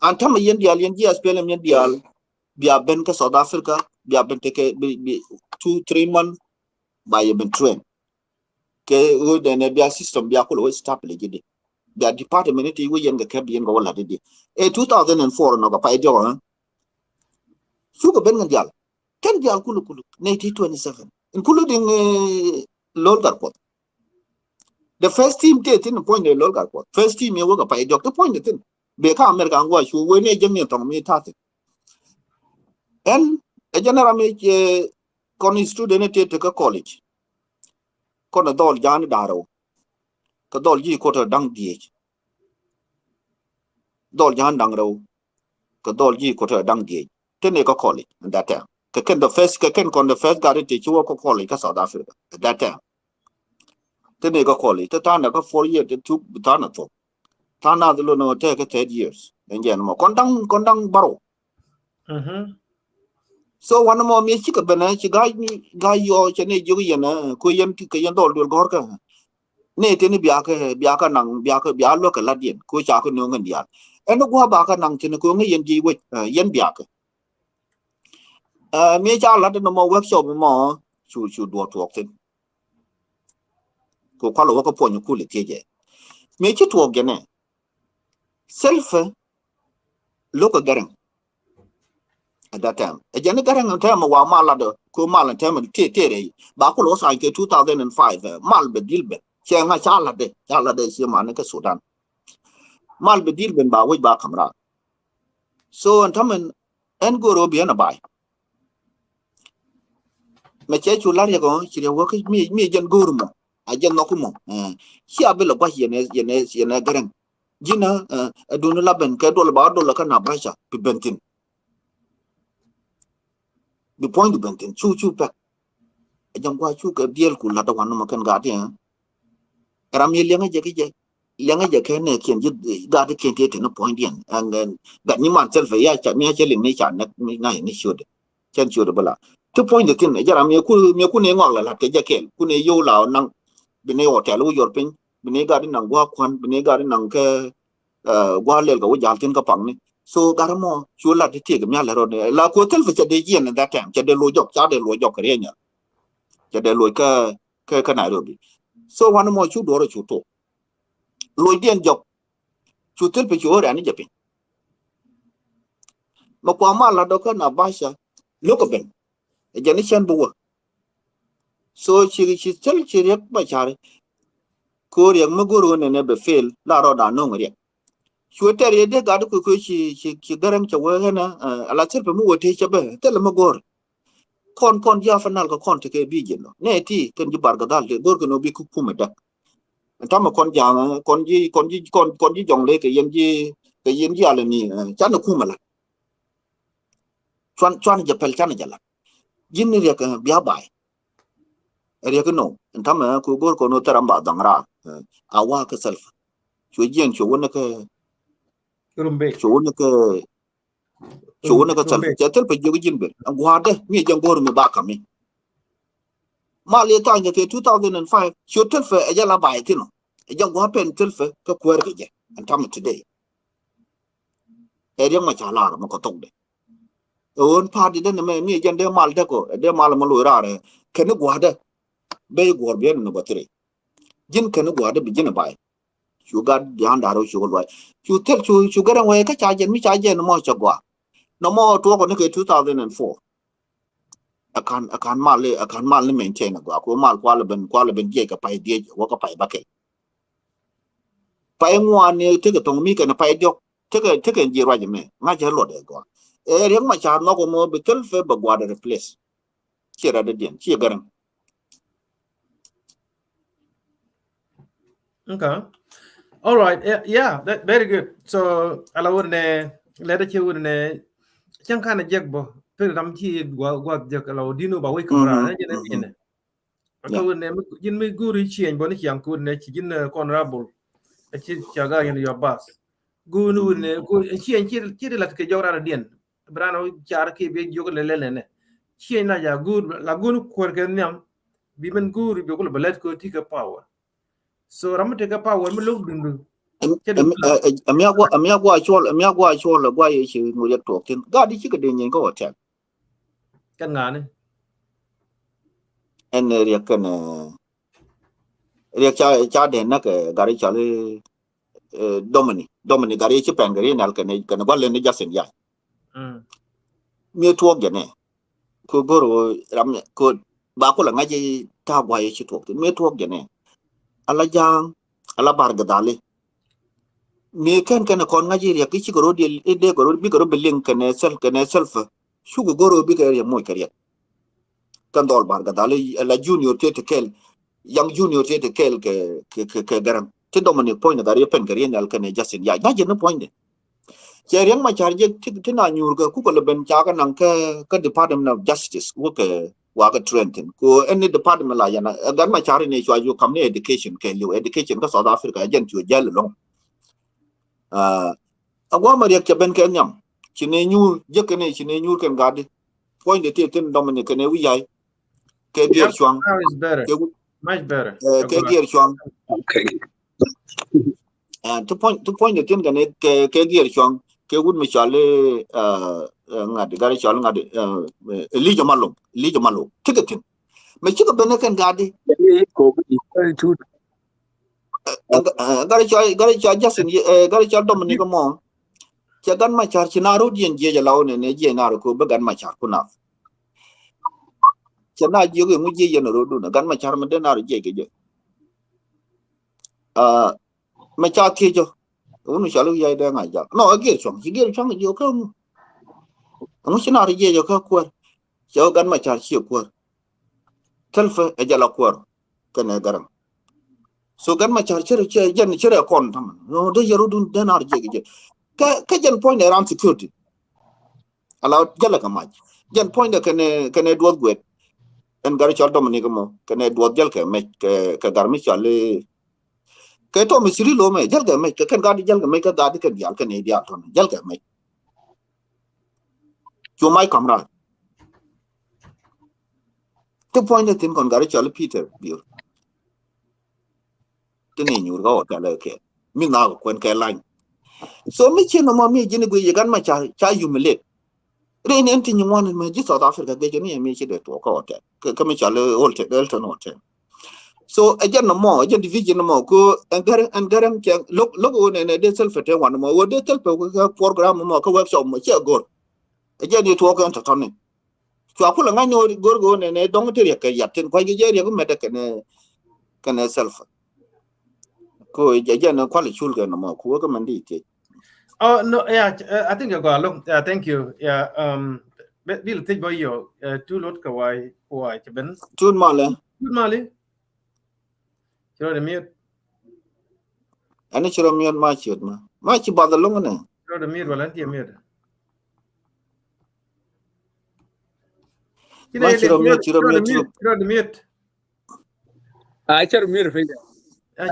Speaker 3: an tam yen dial yen ji aspelem yen dial bia ben ke South Africa bia ben te ke 2-3 months by ben train ke wo de ne bia system bia ko stable gidi bia department ti wo yen ke yen go wala di 2004 no ga pa idio su ko ben dial ken dial kulu 1927 including Lord Port. The first team did in point the local port. First team you work up by doctor point it in. Beka American watch who when a young to me tat. And a general make con student take a college. Con a doll Jan Daro. The doll ye quarter dung DH. Doll Jan Dangro. The doll ye quarter dung DH. Then a college at that time. Kaken the first Kaken con the first guy teach you work a college South Africa at that time. Then a college. The town got 4 years to 2 Tanato. Tana the Luno take 10 years. And Yanmo condang barrow. So one more me chicken banana, she guide me, guy your chene juguyana, Kuyan Kikayan doll will gorka. Nate any biaka nang, biaka bialoka ladian, Kuchaka nungan dial. And the guabaka nang tinakunga yen ji with yen biaka. Me child let no more workshop more, should do walk in. Go call a walk upon your coolie TJ. Make it walk again. Self look again. At that time, a general term of Malado, Kumal and Term Tere, Bakulo Sanke 2005, Malbe Dilben, Changa Chalade, Simanica Sudan. Malbe Dilben by way back camera. So and Taman and go Robiana by. Machechu Lariago, she work me, Jan Gurmo, I Jan Nokumo, she a bill of Yenes, Yenagaran. Gina, a Dunalaban, Kedol about Dolakana Basha, Pibentin. The point of Benton, chu pack. A young boy took a deal cool not one of can guardian. Ramil Yanga Jackie Yanga Jacan can got a can't take no point in, and then that new man self a yacha, me actually nature, not me nine should. Can shoot the bella. 2 point the thing, Jaramia Kune like a jacket, Kune Yola, Nang, Bene Hotel, your pin, Bene Garden and Guaquan, Bene Garden and Gualego, Jaltin Kapang. So Garamo, you like to take me a little la hotel for the yen at that time, Chade Lojok, Chade Lojok, Rena, Chade Loika, Nairobi. So one more you do to talk. Lloydian job, you tell me you and Japan. Makwama Ladoka Nabasha, look up in a generation boer. So she tell she read by Charlie. Korea Muguru and never fail, La Roda no. She tell you they got to cook she garang chawena a lot of mu take a bear, tell him a gore. Con Jafanalco con take a begin. Neti, can you bargadal, the Gorgon be cookpumeda. And Tama con Janga, conji young lake, a yenji alani, Chana Kumala. Chuan Japel Chanajala. Jimmy Biabai. Eriacano, and Tama Kugorko no Taramba Dangra, a walk herself. She again, she won a
Speaker 2: Rumbe.
Speaker 3: Chonaka tell per Jogin, and Guarda, me young boy me back on me. Mali Tanya 2005, she'll tell for a yellow by Tino. A young weapon tell for Kakuerga, and Tommy today. A young Machala, Mokotonde. The own party then me again, dear Maldeco, a dear Malamalura, can you guarda? Bay Gorbian number 3. Jim can you guarda begin by. You got beyond arrow sugar right. You tell you get away, catch and me charge and more chagua. No more talk on 2004. I can't mal maintain a guac, mal qualibin jake a pie diet, walk a pie bucket. Pie one take a tongue meek and a pie dog, take a dear regiment, much a lot of go. A young my child no more be tell Faber water a place. Here at the din, here got
Speaker 2: Okay. All right. Yeah, that very good. So I would let you would some kind of jagbo. Peram chi what jakalo dino ba we kamera na ko ne jin me guri chi en boni yang ko ne chi jin honorable a chi chaga in your boss gu nu ne go chi en chi la ke jawra dien brano char ke be jogo le ne chi na ja gu la gu ko ke nyam bi men guri be ko belet ko tika power so ram te ka power me look dun
Speaker 3: amia gwa chol gwa ye chi mu ya to tin ga di chi ka de nyen ko hotel
Speaker 2: kan ngane
Speaker 3: en ria kan ria cha de na ke gari cha le domini gari chi pen gari nal kan gwa le ni jasen ya mi to ge ne ko goro ram ko ba ko la ngaji ta gwa ye chi to tin mi to ge ne ala jang ala bar ga dale mi kan kon ngaji ria ki chi goro de goro bi goro billing kan self shu goro bi ga ria mo kariya kan dol bar ga dale la junior te kel yang junior te kel ke garam te dominic point da ria pen gari nal kan jasen ya na je no point de che riang ma charge te na nyur ga ku ko le ben cha ka nang ka department of justice wo ke wa ga trenton ko any department la yana gan ma char ne chwa ju kam ne education ke lu education ka south africa jen chu jal long agwa ma riak che ben ke nyam chine nyur je ke ne chine nyur ken gadi point de te ten dominic ne wi yai ke gier chwang
Speaker 2: is better much better
Speaker 3: ke gier chwang
Speaker 5: Okay.
Speaker 3: to point de ten ne ke gier chwang ke wud mi chale ngadi gari chale ngadi lijo malo tiketin me chika bene ken gadi
Speaker 5: Ko bi 32.
Speaker 3: gari chale jasin gari chale dominic mo cha gan ma char chinaro dien je law ne je na ko be gan ma char kuna cha na je ko mu je no ro du na gan ma char me de na je ke je ma cha ke jo unu chalu ya de nga ja no agir chong yo ka mu china ri je yo ka ko cha gan ma char chi ko telfa e jala ko kana garam so gan ma char chere jen chere kon tam no de yaro dun de na je ke je ka jen point around security ala jala ka ma jen point kene duot gwet en gari chal dominic mo kene duot jal ke me ke garmi chale ke to misiri lo me jal ke me ke kan gadi jal ke me ka gadi ke dial ke ne dial to jal ke me chu mai kamra to point the thing kon gari chal peter biur tini nyur ga hotel ke mi na ko kwen ke line so mi chino mo mi jini gwe gan ma cha humiliate ren enti ni mon me ji south africa ge ni mi chi de to ko hotel ke mi chal hotel so again no more again division no more ko angaran ke logo ne de self te wan mo wo de self ko program mo ko workshop mo che gor again ni to ko to tone to akula ngano gor go ne dong te ke yatin ko ge je ko meta ke ne self ko again no quality chul ke no mo ko ko mandi te
Speaker 2: oh no yeah I think you got look yeah thank you yeah bil tej boy yo tu lot ka wai ben
Speaker 3: chun male
Speaker 2: mali chiro de miet
Speaker 3: ani chiro mion ma chut ma chi badalong ne
Speaker 2: chiro de miet wala tie miet
Speaker 3: ma chiro
Speaker 2: miet
Speaker 5: I char mir fe.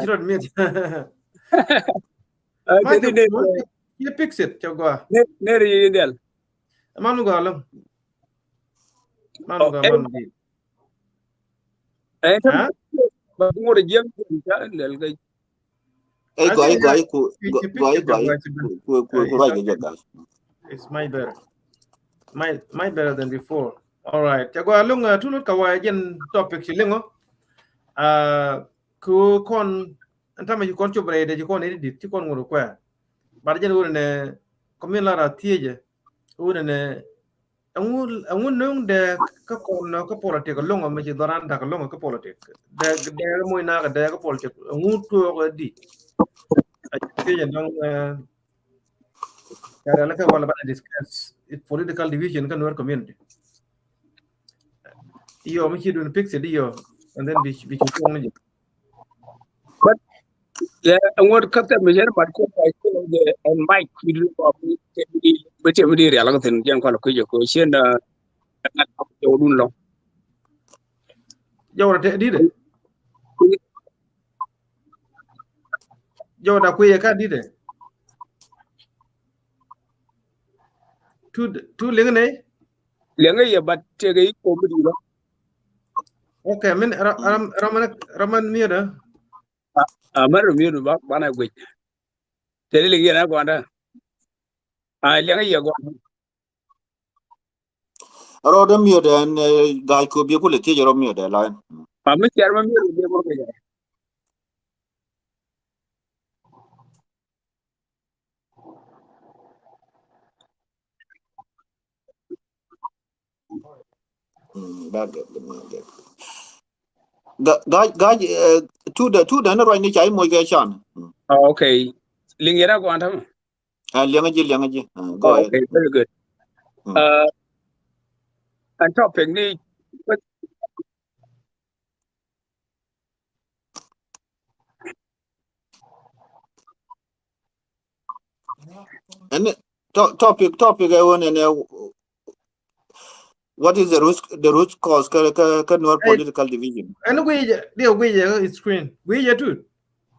Speaker 2: chiro de miet ma
Speaker 5: Jadi ne
Speaker 2: ye fix it chagwa
Speaker 5: ne ri del.
Speaker 2: manu galam manu di
Speaker 5: Tam ba ngore jeng ta del ga.
Speaker 3: ai goi ku right ge ga
Speaker 2: it's my better than before. All right. Chagwa lung tulot kawai jen topic silingo. Ku kon antama you kon chobre de kon edit ti kon ngoro kwa. Bar jen wure ne komin lara tieje. Wure ne angun nung de ka kon ka politik lungo me ji doran da lungo ka politik. De mo ina ka de ka politik. Angun to ko di. Tieje dong ya la ka wala ba discuss political division kan Nuer community. Yo me chi dun fix it yo and then be chukong ni.
Speaker 5: But yeah, ngor kata me yer mat ko pa ko de en mic video ko be te mi ri ala ten jan ko ko ko chen da ko dun lo.
Speaker 2: Yo te di de. Yo da ku ye ka di de. Tu lenga ne?
Speaker 5: Lenga ye bat te ga ko mi lo.
Speaker 2: Okay, min raman mira.
Speaker 5: Maru mi ba bana gwe. Tele le yana gwanda. Lenga ye gwanda.
Speaker 3: Ro de mi de gal ko bi ko le ti ro mi de la.
Speaker 5: Mi char ma mi be mo ke.
Speaker 3: Ba ga tu da na ro ni chai mo ge chan.
Speaker 5: Okay. Ling yana gwanda.
Speaker 3: Lenga ji go
Speaker 5: Oh,
Speaker 3: ahead.
Speaker 5: okay, very good. And topic ni
Speaker 3: And topic I want and what is the root cause ka Nuer political division?
Speaker 2: And we screen. We too.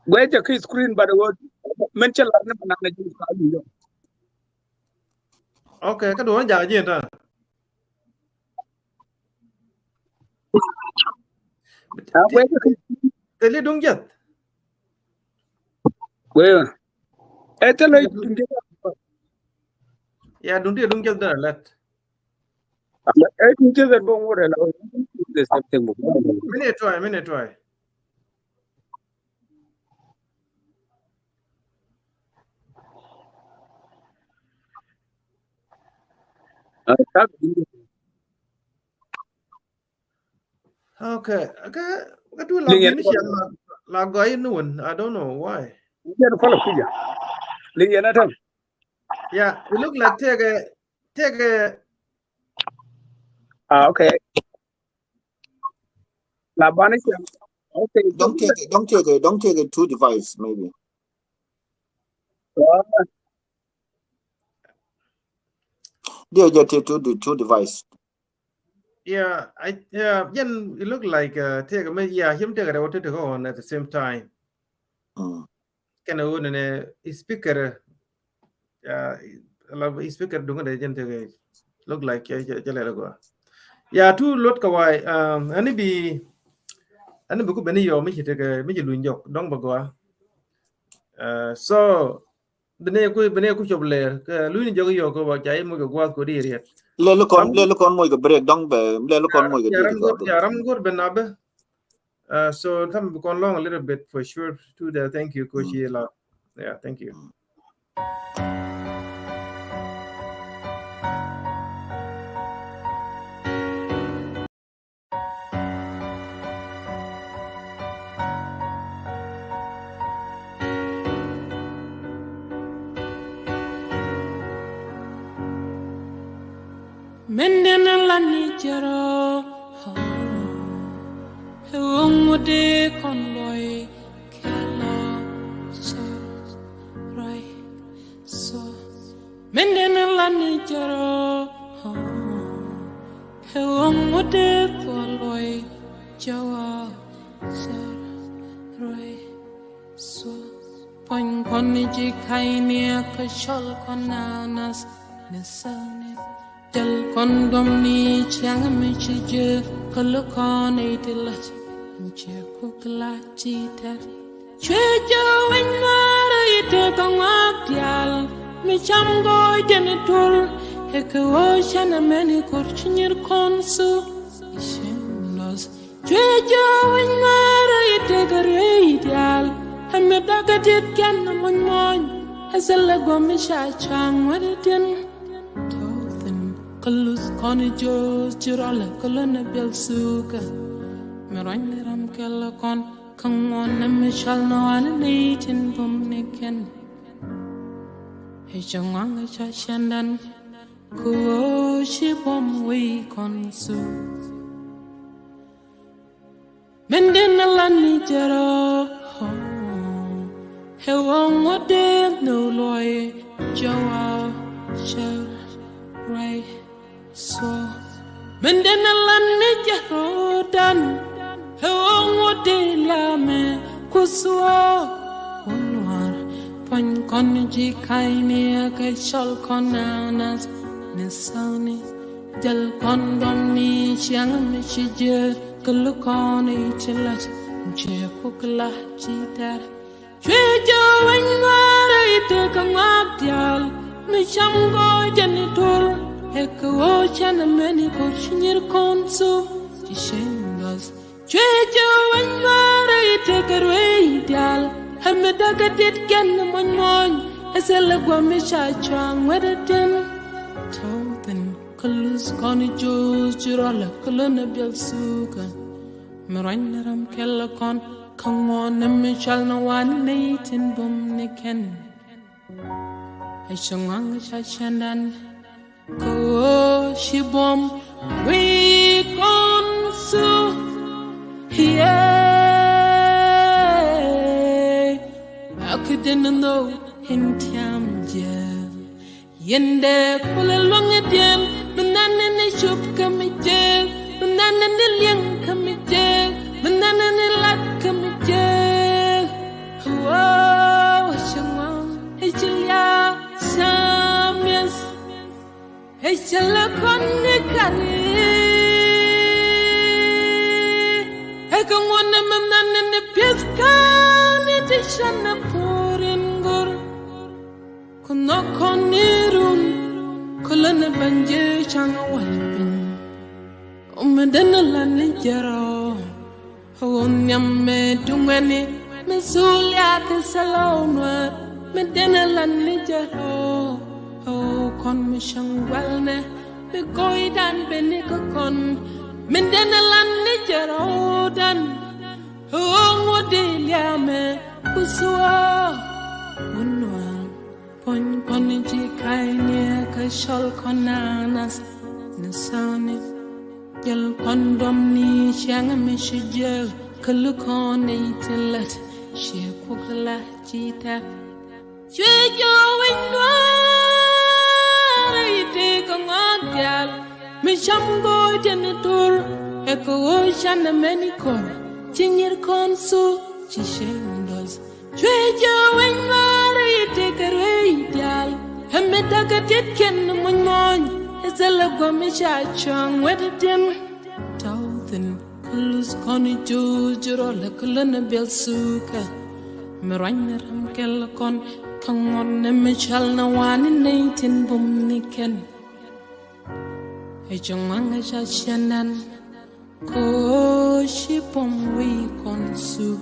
Speaker 5: where the screen but what mention la na na ji ka bi.
Speaker 2: Okay, cái đồ nó dài gì ta?
Speaker 5: Where
Speaker 2: Thế lý đúng nhất.
Speaker 5: where etele
Speaker 2: Yeah, đúng nhất đó là.
Speaker 5: I think that bon wore la the same thing.
Speaker 2: Minute try. Okay, cái đồ làm gì là gọi luôn. I don't know why.
Speaker 5: Yeah, follow kuja. Ling yana tam.
Speaker 2: Yeah, it look like take a
Speaker 5: Okay. La bana ki. Okay.
Speaker 3: Don't take it two device maybe. They just take two device.
Speaker 2: yeah, it look like take a him take it to go on at the same time. Can I own a speaker speaker dunga de gente look like yeah two lot kawai ani buku beni yo mi chite mi lu njok dong bagwa so bene ku choble lu ni jogo yo ko ba chai mo gwa ko di riet
Speaker 3: le kon mo break dong be le kon mo di
Speaker 2: ram good benabe so come kon long a little bit for sure to the thank you coach yeah thank you.
Speaker 6: Mendena la nijero Umude konboy Kelo So Right So Mendena la nijero Umude konboy Jawa So Right So Poin koniji kaini Kashol konanas Nisane Del condom ni chiang mi chije kolokon itilat che kuklati ter chwejo wenara ite kangatial mi chamgo jenitor e ko shana meni korchinir konsu ishendos chwejo wenara ite gare ideal hameda gatit kan mon asala gomisha chang wadatin Kalus koni jos jirala kalana bel suka Meroin ram kella kon kangwan na mishal no ananitin bum niken Hejangwanga cha shandan kuo shibom we konsu Mendena lani jero Hewang wade no loy jawa shar right So, Mendena lani jarodan, hewangode lame kuswa Unwar, pan konji kaini akashal konanas Nisani, jal kondom ni chiang mi shije Kalukoni chilat, che kukla chita chwe jo wenwara ite kangatial mi chamgo janitor eko chana meni ko chinir konso chishengas chwe jo wenwara ite karwe ideal hameda gadet ken mon esela gwami cha chang wedaten toten kalus koni jos jirola kalona biel suka Maranaram Kellakon, come on, and Michel no one late in boom nicken. I shung Shashandan, go she bomb, we gone so here. I couldn't know in Tiam jail. Yende pull along at them, but none in the shop come jail. Banana ni liang kami je, banana ni lat kami je. Wow, shangwang, hechilia samias, hechila koni kari. Hekang wana banana ni piska ni tishana puringur. Kono konirun, kolana banje changa walpin. Medana lani jaro, Onyame dungani, Misulia Casalona, Medana lani jaro, Oh, con mishangwalne, Begoidan benicocon, Medana lani jaro dan, Oh, Modeliame, Pusua, Unwa, Pon Poniji Kainia, Kashol Conanas, Nasani. Yel condom ni shang me shijel kalukon itilat she kukla chita she jo winwa ite kangal me shamgo janitor eko shan meniko chinyir konsu chishendos she jo winwa ite kareital hemeta katet ken mon Ezela gomisha chang wedding Tautin Kulus koni jujuro la kulana bel suka Meranaram Kellakon Kangon ne Michel na wani naitin bum niken Ejonganga shashanan Ko shipom we konsu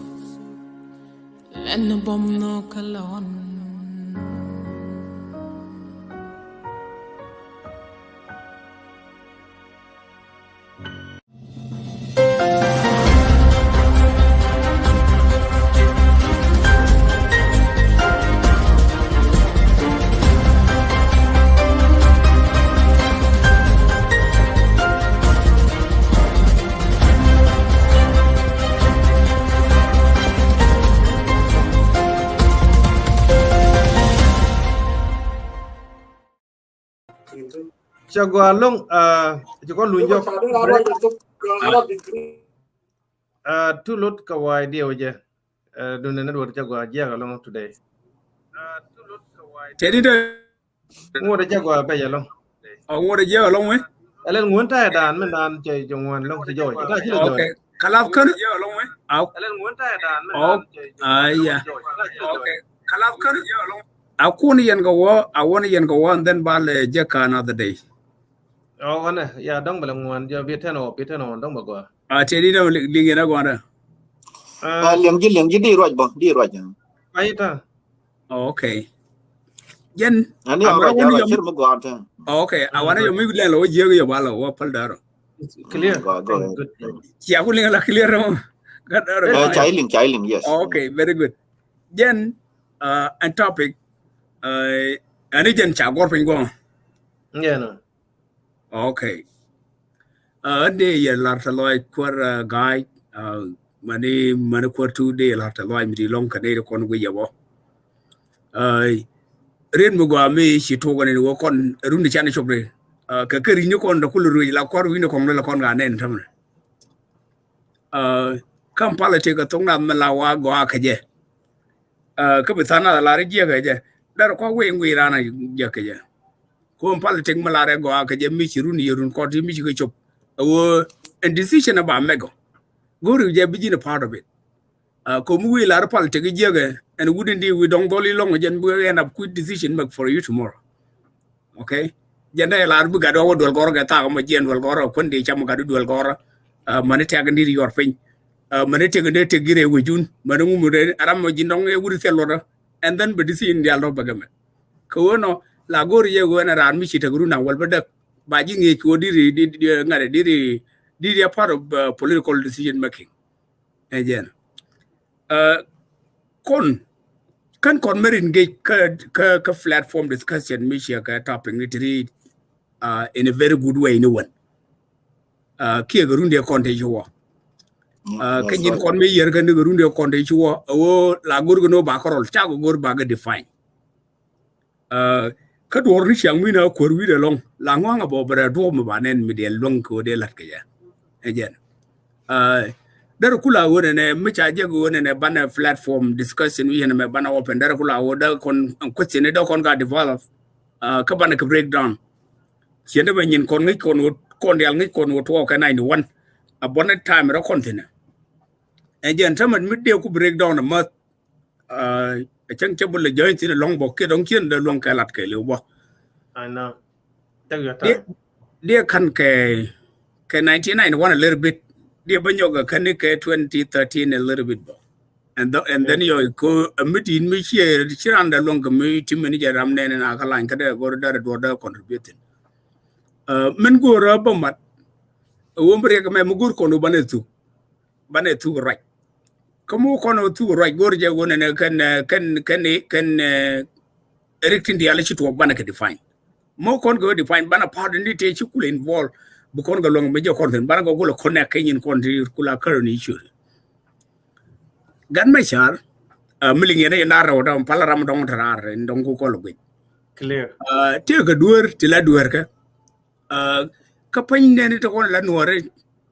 Speaker 6: Lena bom no kalon
Speaker 2: Chagwa long chagwa lunjo tu lot kawai dia je dunia na dua chagwa dia long today
Speaker 5: Teddy de
Speaker 2: ngora chagwa ba ya long
Speaker 5: ngora je long we.
Speaker 2: alen ngun ta dan men dan che jongwan long che joy ta chi joy
Speaker 5: Okay. Kalaf kan long we.
Speaker 2: alen ngun ta dan men dan che
Speaker 5: yeah. Okay. Kalaf kan long. Akuni yen go wa awoni yen go and then bal jeka another day.
Speaker 2: Oh ane ya dong balang ngwan jo biteno dong bagwa
Speaker 5: Teddy de lingena go ana.
Speaker 3: liang ji di roj
Speaker 2: ai ta
Speaker 5: Okay. Yen
Speaker 3: ani ora ja chir mo go ata
Speaker 5: okay, awana yo mi le lo je yo balo wa pal daro.
Speaker 2: clear
Speaker 3: go
Speaker 2: good
Speaker 5: Chia ku linga la clear mo. Gadaro.
Speaker 3: chailing yes
Speaker 5: Okay, very good. Yen and topic ani jen cha gor pingo.
Speaker 2: yeah no
Speaker 5: Okay. De ye larta loy kwar guy mani kwar 2 day larta loy mi long kane kon wi yabo. Ren mo gwa me shi to gane wo kon rundi chane chobre. Ka keri ni kon da kuluru la kwar wi no kon la kon ga nen tamre. Kam politic tong na malawa gwa kaje. Ka bitana la reje ga je. Dar ko we ngwi rana je kaje. Ko politic malare go aka je mi chiruni yerun ko ti mi chi chop wo and decision about mego go ru je begin a part of it ko mu wi lar pal te jege and wouldn't we don't dolly long again we end up quick decision make for you tomorrow. Okay, janda lar bu gado dol gor ga ta ma jen dol gor ko ndi cham gado dol gor man te ga ndiri yor pin man te ga te gire wujun man mu re aram ma jindong e wuri selora and then be decision dial do bagame ko no la gor ye go na ran mi ci te guru na wal badak ba ji ngi ko diri ngare diri a part of political decision making again kon merin ge ka platform discussion mi shi ka topic ni tri in a very good way no one ki ga runde kon te jo ka jin kon me yer ga ni ga runde kon te jo o la gor go no ba korol ta go gor ba ga define ka dor ni chang mi na kor wi de long la nga bo bra do mo banen mi de long ko de lat ka ya again dar kula wona ne mi cha je go ne bana platform discussion wi ne me bana open dar kula wo da kon question ne da kon ga develop ka bana ka breakdown chende ba nyin kon ngi kon yal ngi kon wo to ka 91 a bonnet time ra container again tamat mi de ku breakdown ma chang chabul le join tin long bo ke dong chien de long ka lat ke le bo
Speaker 2: I know. Take your time.
Speaker 5: Dia kan ke 1991 a little bit. Dia banyoga kan ke 2013 a little bit bo. And then you go a meeting me share chiranda long me team manager ram ne na kala ka de go da contributing. Men go ra ba mat. Wo mbre ka me mugur ko no banetu right. Kamu kono tu right gorje wona ne kan erecting the alichi to bana ka define mo kon go define bana pardon ni te chukule involve bu kon go long mejo kon bana go go connect kin kon kula karni issue gan me char miling ne na raw dam palaram dong tarar ndong ko lo gwe
Speaker 2: Clear.
Speaker 5: te ga duer te la duer ka pan ne to kon la nuore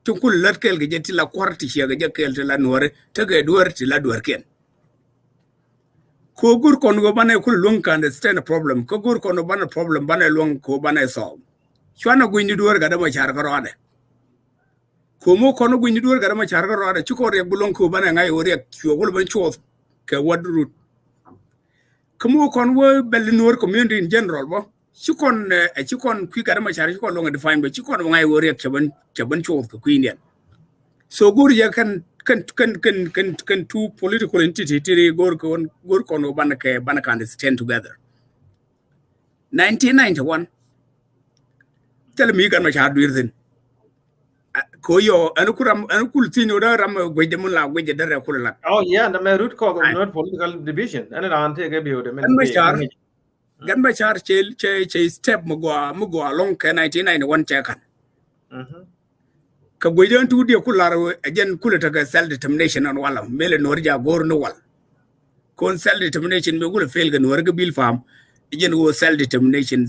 Speaker 5: tukul lat kel ge ti la kwarti che ge kel te la nuore te ga duer te la duer ken ko gur kon go bana kul long kan understand a problem ko gur kon bana problem bana long ko bana solve chwana go ni duer ga da ma char garo ade ko mo kon go ni duer ga da ma char garo ade chiko re bulong ko bana ngai ore chwo gol ban chwo ke wadru ko mo kon wo bel nuer community in general bo chikon kwi ga da ma char chiko long define bo chikon ngai ore chaban chwo ko indian so gur ya kan two political entity tiri gor kono bana can stand together 1991 tell me kan ma cha duirden ko yo anukul tino da ram gweje mun la gweje da ko la
Speaker 2: Oh yeah, the root cause of not political division and an take a view
Speaker 5: gan ma char che step mo go along 1991 che kan ka gweje tu dia kularo again kulata ga self determination on wala mele norja gor no wal kon self determination me gula fail ga norga bil fam again go self determination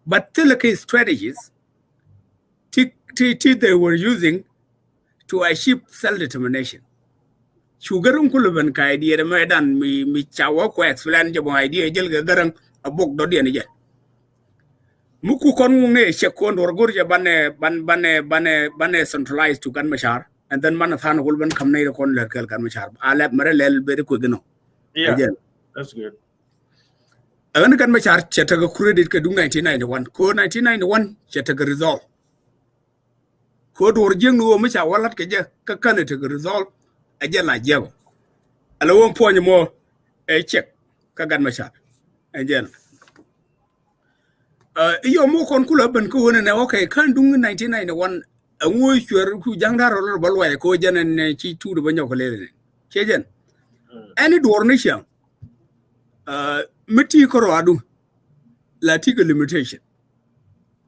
Speaker 5: but the strategies they were using to achieve self determination sugarun kuluban ka idea da medan mi chawo ko explain jabo idea jel ga garang abok do dia ni je muku kon nge chekon or gorja bane centralized to gan machar and then man than holban kam nay kon le kel gan machar ala mare lel be ko gno
Speaker 2: yeah that's good
Speaker 5: an gan machar cheta ga credit ka du 1991 ko 1991 cheta ga resolve ko dor jeng no ma cha walat ke je ka kan te ga resolve aje la jego ala won poñ mo e check ka gan machar aje yo mo kon kula ban ko wona ne okay kan dung 1991 ngoy chwer ku jangdaro lo balwa ko janen ne ci tudu ba ñoko lele ke jen any dornation miti ko adu la tiga limitation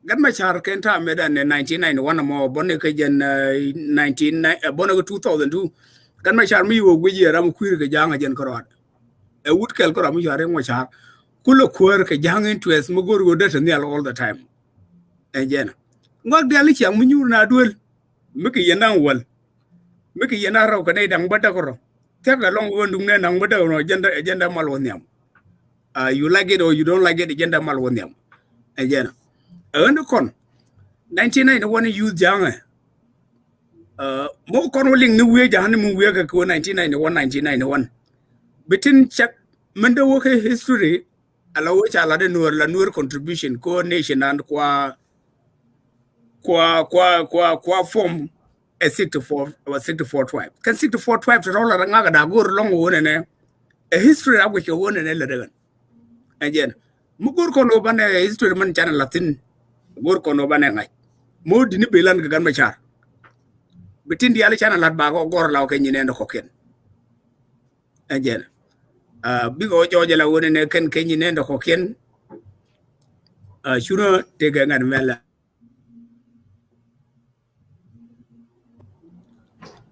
Speaker 5: gan ma char ken ta medan ne 1991 mo bonne ke jen 19 bonne 2002 gan ma char mi wo gweji ram kuir ke janga jen ko adu e wut kel ko ram yare mo char kulo kuer ke jangin twes mo gor go data near all the time again ngok dali chi am nyur na duel miki yenan wal miki yenan raw ka dai dang bada ko te ga long wondum ne nang bada no agenda mal wonyam you like it or you don't like it agenda mal wonyam again and kon 1991 use janga
Speaker 7: mo kon willing ni we jahani mu we ga ko 1991 bitin check mende wo ke history ala wo cha la de Nuer contribution ko nation and kwa form a 64 tribe kan 64 tribes rola ranga da gor long wona ne a history ago ke wona ne la dagan again mu gor ko no bane history man channel latin gor ko no bane ngai mo dini belan ga gan ma char bitin di ala channel lat ba go gor law ke nyine ko ken again bigo joje la wona ne ken ke nyine ko ken shuro te ga ngan mela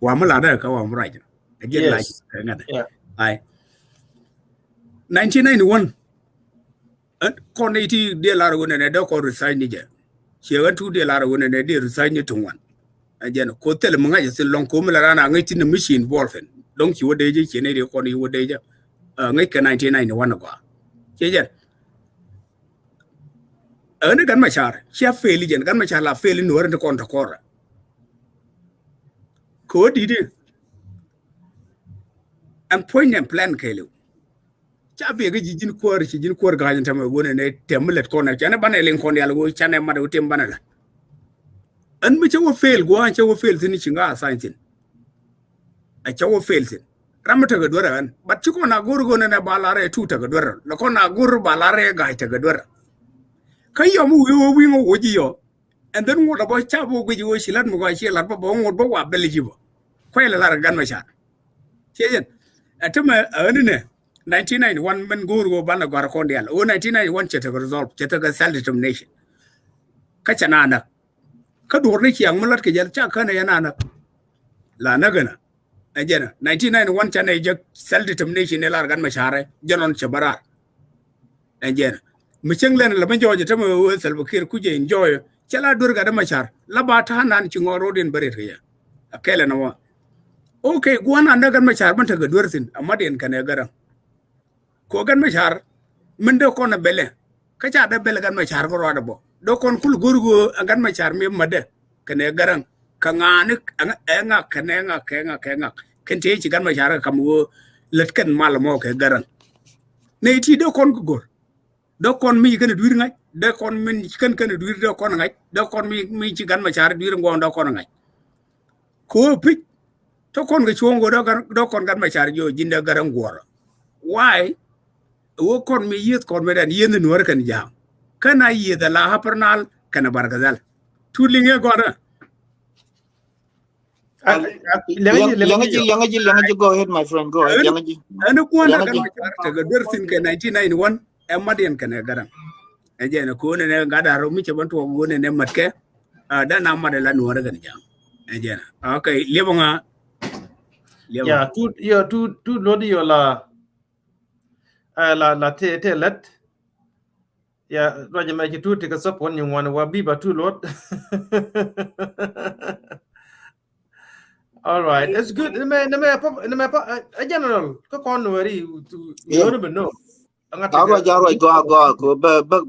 Speaker 7: wa mala da ka wa muraja again like
Speaker 2: Yeah.
Speaker 7: ai 1991 kon 80 de la wona ne da ko resign ni je chega 2 de la wona ne de resign ni tungwan again ko tel mo ngaje sin lon ko mala rana ngai tin machine wolfen donc ci wode je ci ne de ko ni wode je ngai ka 1991 ko ke je ane gan machar chia feli jen gan machar la feli no rende konta kora ko didi am point and plan kelu cha be ga jin ko ga jan tama wona ne temlet kona chane bana len kon yalla go chane ma do tem bana la an mi chawo fail go an chawo fail tin chinga assignment a chawo fail tin ramata ga dora an bat ci ko na guru go na balare tuta ga dora la ko na guru balare ga ta ga dora kai yo mu yo wi mo woji yo and then what about chabo go ji wo shilat mo ga shilat ba bo ngod ba wa belji bo ko la la gan ma sha chejen atama anine 1991 men guru go bana gwar ko ndial o 1991 cheta ga resolve cheta ga self determination ka chana na ka dor ne kiyang mulat ke jar cha kana yana na la na gana ajena 1991 chana je self determination ne la gan ma share janon chabara ajena micheng len la banjo tama wo salbakir kuje enjoy chala dur ga da machar la ba ta nan ci ngoro den bare ya akela na wa okay gwana na gan machar ban ta ga dursin amma den kan ya garan ko gan machar min da ko na bele ka cha da bele gan machar ko roda bo do kon kul gurgo gan machar me made kan ya garan ka ngani nga kan te ci gan machar kam wo letkan malamo ke garan ne ti do kon gor do kon mi kan duir ngai do kon min kan duir do kon ngai do kon mi ci gan ma char duir ngo do kon ngai ko pi to kon ga chongo do kon gan ma char jo jinda garan gor why wo kon mi yet kon medan yen Nuer kan jam kana yeda la hapernal kana bargazal tulinge gora
Speaker 3: Yangaji, go ahead, my friend. Go ahead, Yangaji.
Speaker 7: Anu ko na gan ma char ta ga dersin ke 1991 madian kan garan ajena ko ne gada ro mi ce bantu go ne matke da na ma da la Nuer gan jam ajena okay lebonga
Speaker 2: Yeah, tu lodi yo la te let. Yeah, roja ma tu te ka support you want wa biba tu lot. All right, it's good. A general ko kon wari you don't even know.
Speaker 3: Go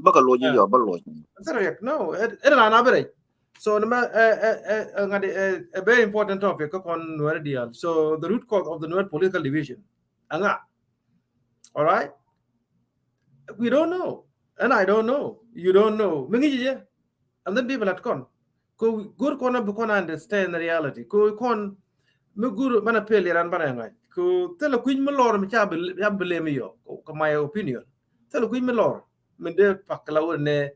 Speaker 3: bakaloji yo baloji.
Speaker 2: Correct. No, it an average. So a very important topic on Nuer deal. So the root cause of the Nuer political division. Anga. All right. We don't know, and I don't know. You don't know. And then people at con. Ko good corner because understand the reality. Ko con me guru mana peli ran bananga. Ko tell a queen malor me blame you. My opinion. Tell a queen malor. Me de pakla ne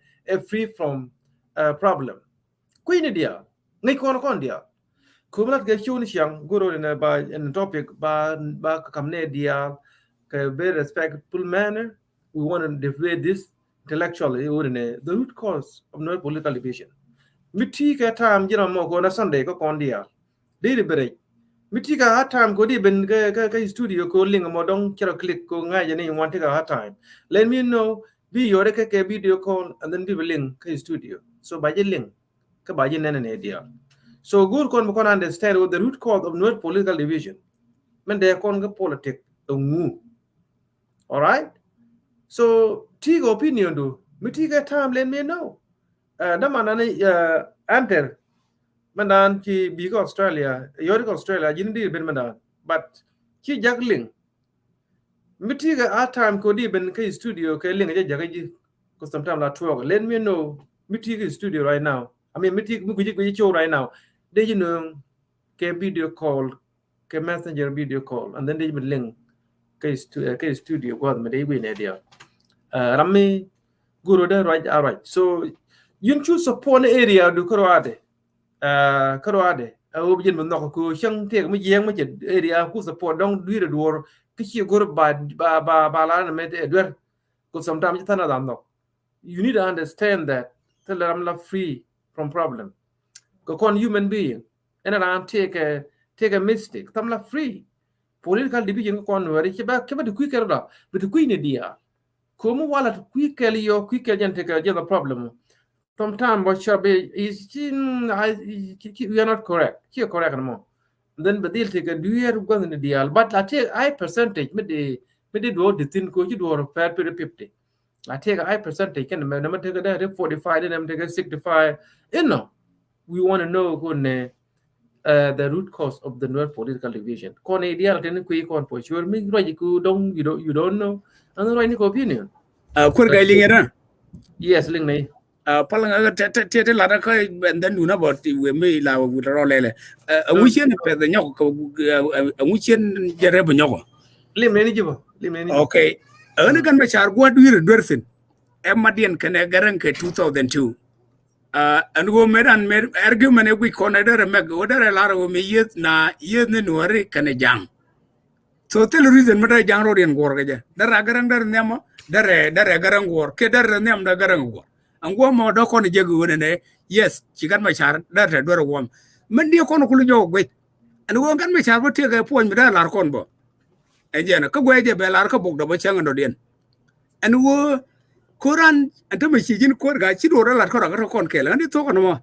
Speaker 2: free from problem. Queen dia. Ngai kon dia. Ko malat ga chun siang guru ne ba in topic ba kamne dia ka very respectful manner. We want to debate this intellectually. The root cause of Nuer political division. Mitika time mo go na Sunday ko kon dia. Di break. Mitika hard time go di ben ka studio ko link mo dong kero click ko nga jani want to hard time. Let me know be yore ke video call and then be link ka studio. So by link ka ba nene idea. So good kon mo understand what the root cause of Nuer political division. Men they kon ga politics ngu. All right? So tiga opinion do. Mitika time let me know. Damanani enter Mandan ki bi ko Australia yori ko Australia jin di ben mandan but ki jagling miti ga a time ko di ben kai studio kai ling ja jaga ji ko sometime la talk let me know miti ga studio right now I mean miti mu guji show right now they you know ke video call ke messenger video call and then they will link kai studio go me they win idea rami guru da right all right so you choose support area do ko ade karwade objen mo noko ko chang te mo yeng mo je area ku support dong duire dor ki gor ba la na me edwer ko sometimes tana dam no you need to understand that tell them la free from problem ko kon human being and I take a mistake tam la free political division ko kon wari ke ba de ku kerda but ku ne dia ko mo wala ku kel yo ku kel jante ka je the problem sometimes what should be is we are not correct. You're correct no. Then but they'll take a do you go in the deal. But I take high percentage me the do the thing ko you do fair to 50. I take a high percentage can never take a 45 and I'm take a 65. You know, we want to know the root cause of the Nuer political division. Kon ideal ten ku kon for sure me right you don't know. And right opinion.
Speaker 7: Kur ga lingera
Speaker 2: Yes, ling nay.
Speaker 7: Palang te la da kai and then una bot we me la wu ro lele nguchen pe de nyok nguchen jere bo nyok
Speaker 2: Lim nay jibo. Lim nay.
Speaker 7: okay ene kan ma char gwa duire dorsin e madien kene garan ke 2002 and go medan argument e wi koneder me go der la ro me yet na yet ne Nuer kane jang so tel reason mata jang ro den gor ga dara garan der nyama dare garan gor ke der nyam da garan gor angwa mo do kon jegu ne yes chigan ma char dar do ro wom men di kon kulu jo gwe and go gan ma char bo te ga pon mi da lar kon bo e jena ka gwe je be lar ka bok do bo chang do den and wo koran anta ma chi jin kor ga chi do lar ko ra kon ke la ni to kon mo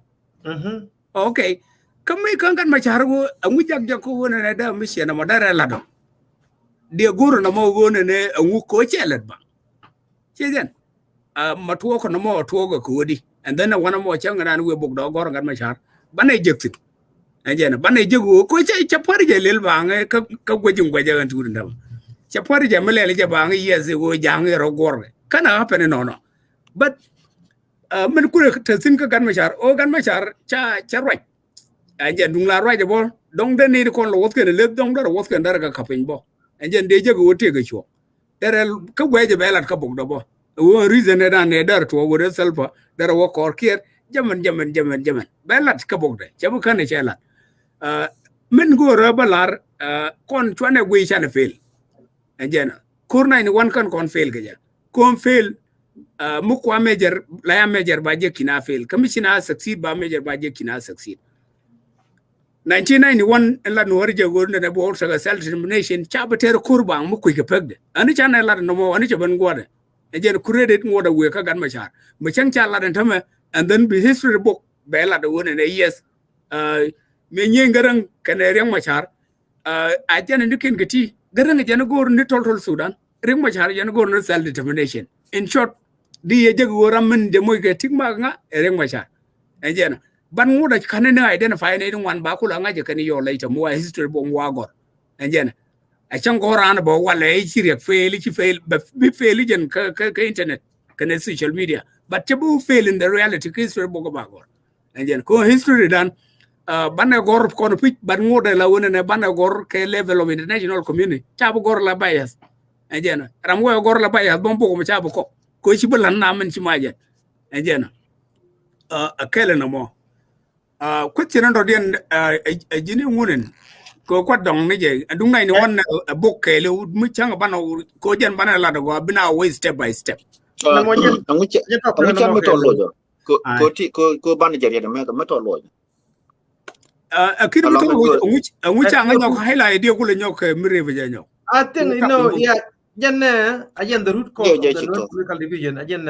Speaker 7: okay kamai kan gan ma char go angu jag ko ne da mi she na mo dare la do dia guru na mo go ne angu ko chelet ba chejen matuo ko no mo tuo go kodi and then one mo changa nan we bok do gor ngan ma char bane jekti ajena bane jegu ko che par je lel bange ka gwajin gwaje gan tu ndam che par je mele je bange yes go jang ro gor kana happen no but men kure tasin ka gan ma char o gan ma char cha right ajen dung la right bo dong de ni ko lo wot ke le dong do wot ke ndar ka kapin bo ajen de jegu te ga cho dere ka gwaje belat ka bok do bo wo reason da ne dar to wo selfa dar wo kor kier jaman belat ka bok de jabu kan che lat men go rabalar kon chwane gwi chan fail ajena kurna ni wan kan kon fail ga kon fail mu kwa major la ya major ba je kina fail kamishina succeed ba major ba je kina succeed 1991 la Nuer je go ne bo sa self determination chabater kurba mu ku ke pegde ani chana la no mo ani chaban gwada ejen credit ngoda we ka gan machar mu chang cha la tama and then be history book be la de wona ne yes me nyen garang kane reng machar a jan ndikin gati garang jan gor ni tol Sudan reng machar jan gor no self determination in short di ye jeg woram men de moy ke tigma nga reng machar ejen ban ngoda kane ne identify ne wan ba kula nga je kane yo later mo history book wa gor ejen a chang go ran bo wala e chiri fail be fail jen ka internet ka social media but to fail in the reality history bogo ba gor and ko history dan bana gor ko no pich ban ngode la wona ne bana gor ke level of international community chabu gor la bias and jen ram go gor la bias bon bogo chabu ko ci bulan na man ci majen and jen akele na mo ko tirando den jini ngunen ko dong ne je dung nai ni won book ke le mu chang bana ko jen bana la do bina way step by step
Speaker 2: Na mo jen
Speaker 3: angu cha me to lojo ko ban je ya me to lojo
Speaker 7: akiri to angu cha nga nyok highlight dia kule nyok mire be nyok
Speaker 2: I think you know yeah again the root cause of the political division again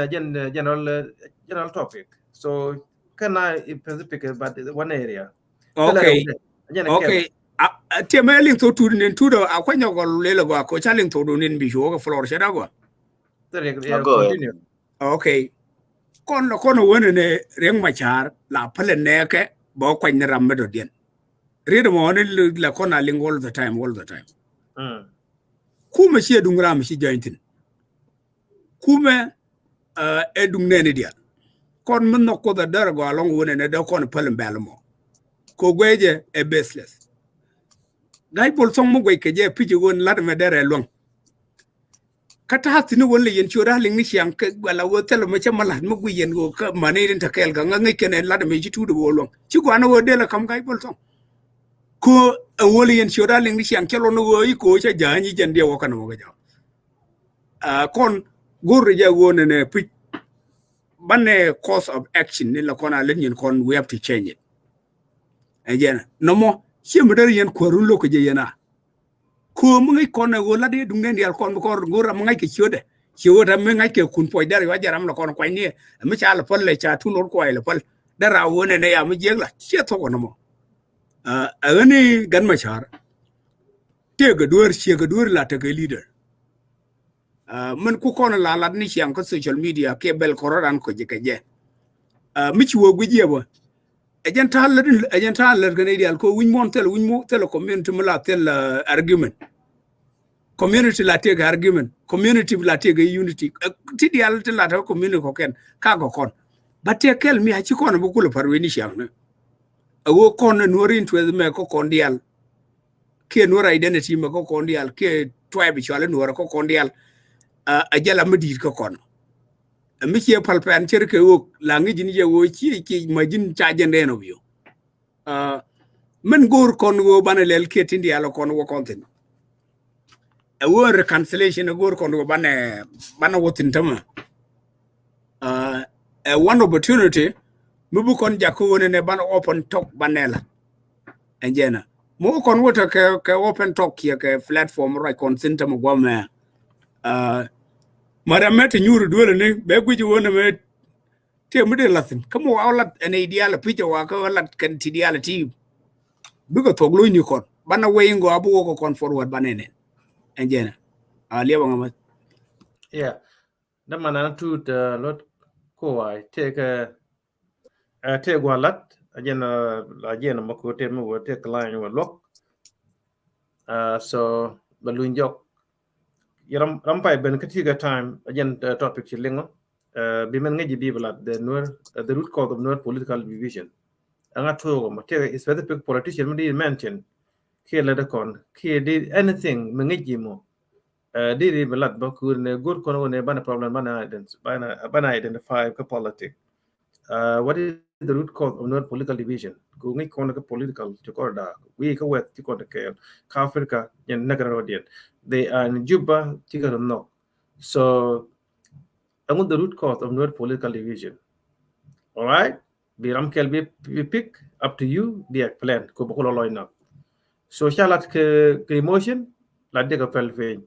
Speaker 2: general topic so can I specific about one area
Speaker 7: okay te me link to nin to do akwanyo go le go ko cha link to do nin bi ho go floor sheda go okay kon wona ne reng machar la pale ne ke ba kwa ni ram do den redo mo ne la kona ling all the time kuma shi dungra mi shi jointin kuma edung ne dia kon mun no ko da dar go along wona ne da kon palen balmo ko gweje e baseless dai bol song mo gwe ke je piji won lad me dere long kata hatini wala yen chora ling ni siang ke wala wo telo me chamala mo gwe yen go ka mane rin ta kel ga ngai kene lad me jitu do wolong ci ko ana wo de la kam gai bol song ko wala yen chora ling ni siang kelo no wo ko cha jani jande wo kana mo ga ja kon gor ja wona ne pij banne course of action ni la kona len yen kon we have to change it again no more chimder yen ko run lo ko je yena ko mo ngai kon go la de dung den yal kon ko ngora mo ngai ke chode chiwoda me ngai ke kun poi dar wa jaram la kon ko ni me cha la pol le cha tu nor ko le pol dara wona ne ya me je la che to ko no mo ani gan ma char te ga dur che ga dur la te ga leader man ku kon la la ni chiang ko social media ke bel kororan ko je ke je mi chi wo guje bo agent haller gane ideal ko win mon tel community mala tel argument community la take argument community la take unity ti dial tel la community ko ken ka go kon batte kel mi ha ci kon bu kul par weni chiang ne wo kon norin to me ko kon dial ke no identity me ko kon dial ke tribe chale no ko kon dial ajala medi ko kon mi ci palpan cerke wo la ngi jini je wo ci majin chaajende no bio men gor kon wo banelel ketindi ala kon wo konten wo reconciliation gor kon wo bana wotin tama one opportunity mubu kon jakko woni ne bana open talk banela enjena mo kon wota ke open talk ya ke platform right consent mo gome Madam nyuru dole ne be guji wona me te mude latin kamo awlat an ideal picture wa ko lat kan ideality bugo toglo ni kon bana wayingo abu ko kon forward banene enjena lewa ngama
Speaker 2: yeah da mana tu the lot ko ai te gwalat ajena mako te mo te client wa lok so balun jok yaram rampai ben katiga time again topic chilingo bimen ngaji bibla the root cause of Nuer political division anga to mo te specific politician mudi mention ke la de kon ke did anything ngaji mo did belat ba ku ne good kono ne bana problem bana identify ka politic what is the root cause of Nuer political division go ngi kono ka political to korda we ka wet to korda ke ka Africa yen nagara odien they are in Juba tigaro no so among the root cause of Nuer political division all right biram kel be pick up to you the plan ko bokolo loyna so shalat ke emotion la de ka fel fe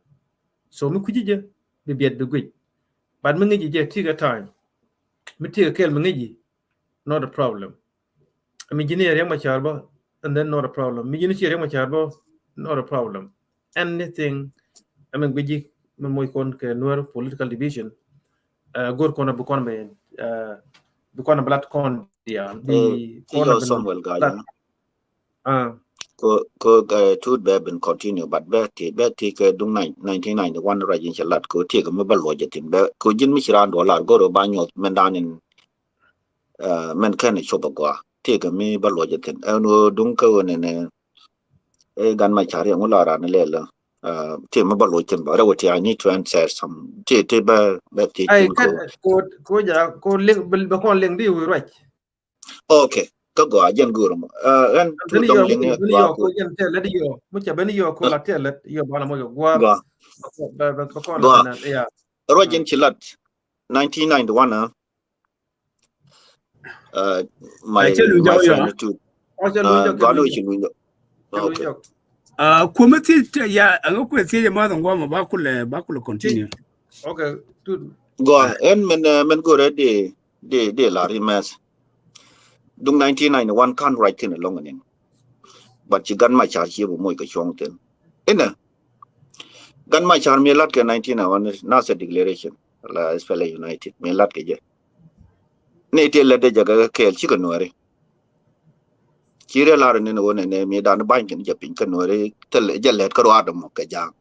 Speaker 2: so mu kujije be biet be gwej but mu ngi je tiga time mi tiga kel mu ngi not a problem I mean engineer yang macharbo and then not a problem mi engineer yang macharbo not a problem anything I mean gwej mo kon ke Nuer political division gor kono bu kon be bu kon blat kon dia di
Speaker 3: kono Samuel Gaja ko tut be ben continue but be ke dung 1991 rajin chalat ko tie ko mabal wo jetin be ko jin mi chiran dollar go ro banyo mendanin men kan choba gwa tie ko mi bal wo jetin no dung ko ne gan ma chari ngula ra ne le tie mabal wo jetin ba rawti I need to answer some tie be tie
Speaker 2: ko ja ko link be kon link di right
Speaker 3: okay ko go ajen gurum en tu dom ling
Speaker 2: yo ko yen tele di yo mu cha ben yo ko la tele yo bala mo yo gwa ba ko na ya
Speaker 3: rojin chilat 1991 my friend too galo chilu okay
Speaker 7: committee ya an ko tie ma don goma ba kule continue
Speaker 2: okay tu
Speaker 3: go en men go ready de la rimas dung 1991 kan right in along in but you gan ma char chi bu moy ka chong ten ena gan ma char mi lat ke 1991 nasa declaration la SPLA united mi lat ke je ne te la de jaga kel chi ka Nuer chire la ne no ne mi dan ban kin je pin kan ore tel je let ko adam ka jang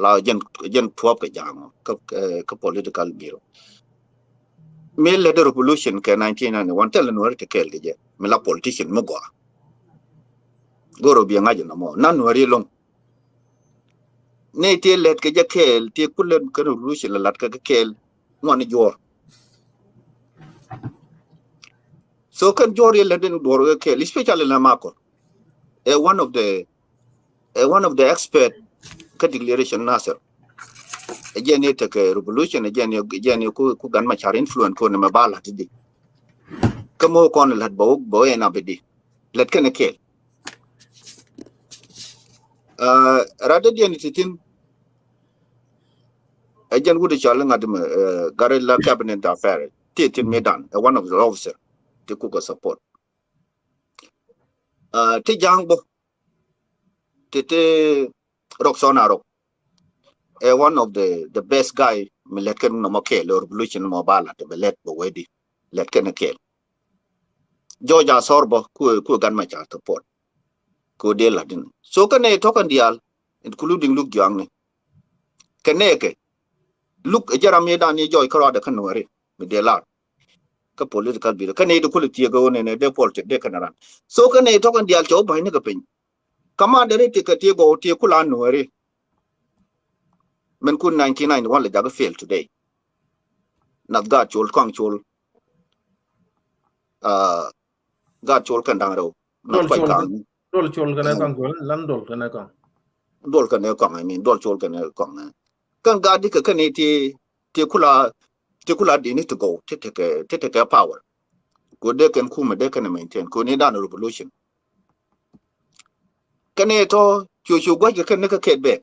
Speaker 3: la jen twop ka jang ka political bureau me le the revolution ka 1991 tel no te kel je me la politician mo goro bi ngaje no mo nan wari long ne te let ka je kel te kulen ka revolution la lat ka kel mo ni jor so kan jor ye le den dor ka kel especially la mako one of the expert ka declaration nasser again it ka revolution again ku gan ma char influence ko ne ma bala tidi kamo kon lat bo ena bedi let kan kel rather than titin again would chal ngadem garella cabinet affair titin medan one of the officer to ku support ti jangbo tete roxona rock one of the best guy me let kan no makel revolution mo bala to let bo wedi let kan kel Georgia sorbo ku gan ma char support ko de ladin so kan e tokan dial including look young ne keneke look jaram medan ni joy karo da kan wari me de la ka political bill kan e de kuliti go ne de politic de kanaran so kan e tokan dial cho bai ne ka pin kama da re ka te go te kula no wari men kun 1991 le daga fail today not got chol kong chol got chol kan dang ro not quite kan
Speaker 2: dol chol kana kang gol lan dol kana kang
Speaker 3: dol kan ne kong I mean dol chol kan ne kong kan ga di ka kan e te kula di ni to go te take power go de kan kuma de kan maintain ko ni dan revolution kan e to chu gwa kan ne ka ketbe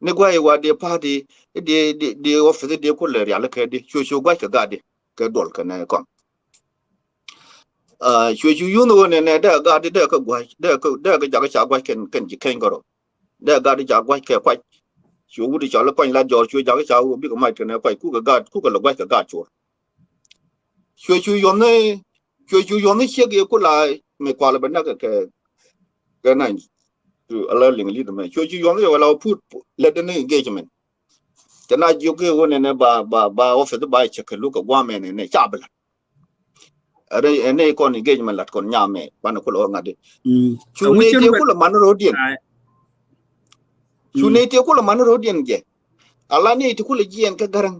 Speaker 3: ne gwa wa de party de office de ko le ya le ke de chu gwa ka ga de ka dol kan ne kong chu yu no ne da ga de ka gwa da ga ja gwa kan ji kan goro da ga de ja gwa ke kwa chu wu de cha le kwa la jo chu ja ga bi ko mai kan ne kwa ku ka le gwa ka ga chu chu yo ne che ge ku la me kwa le ba na ka na to allow lead me chu yo ne wala put let the engagement kana ju ke wona ne ba office ba che ke lu ka gwa me ne cha bla are ene kon engagement lat kon nyame ban ko lo ngade chu ne te ko man rodien chu ne te ko man rodien je ala ne te ko le jien ka garang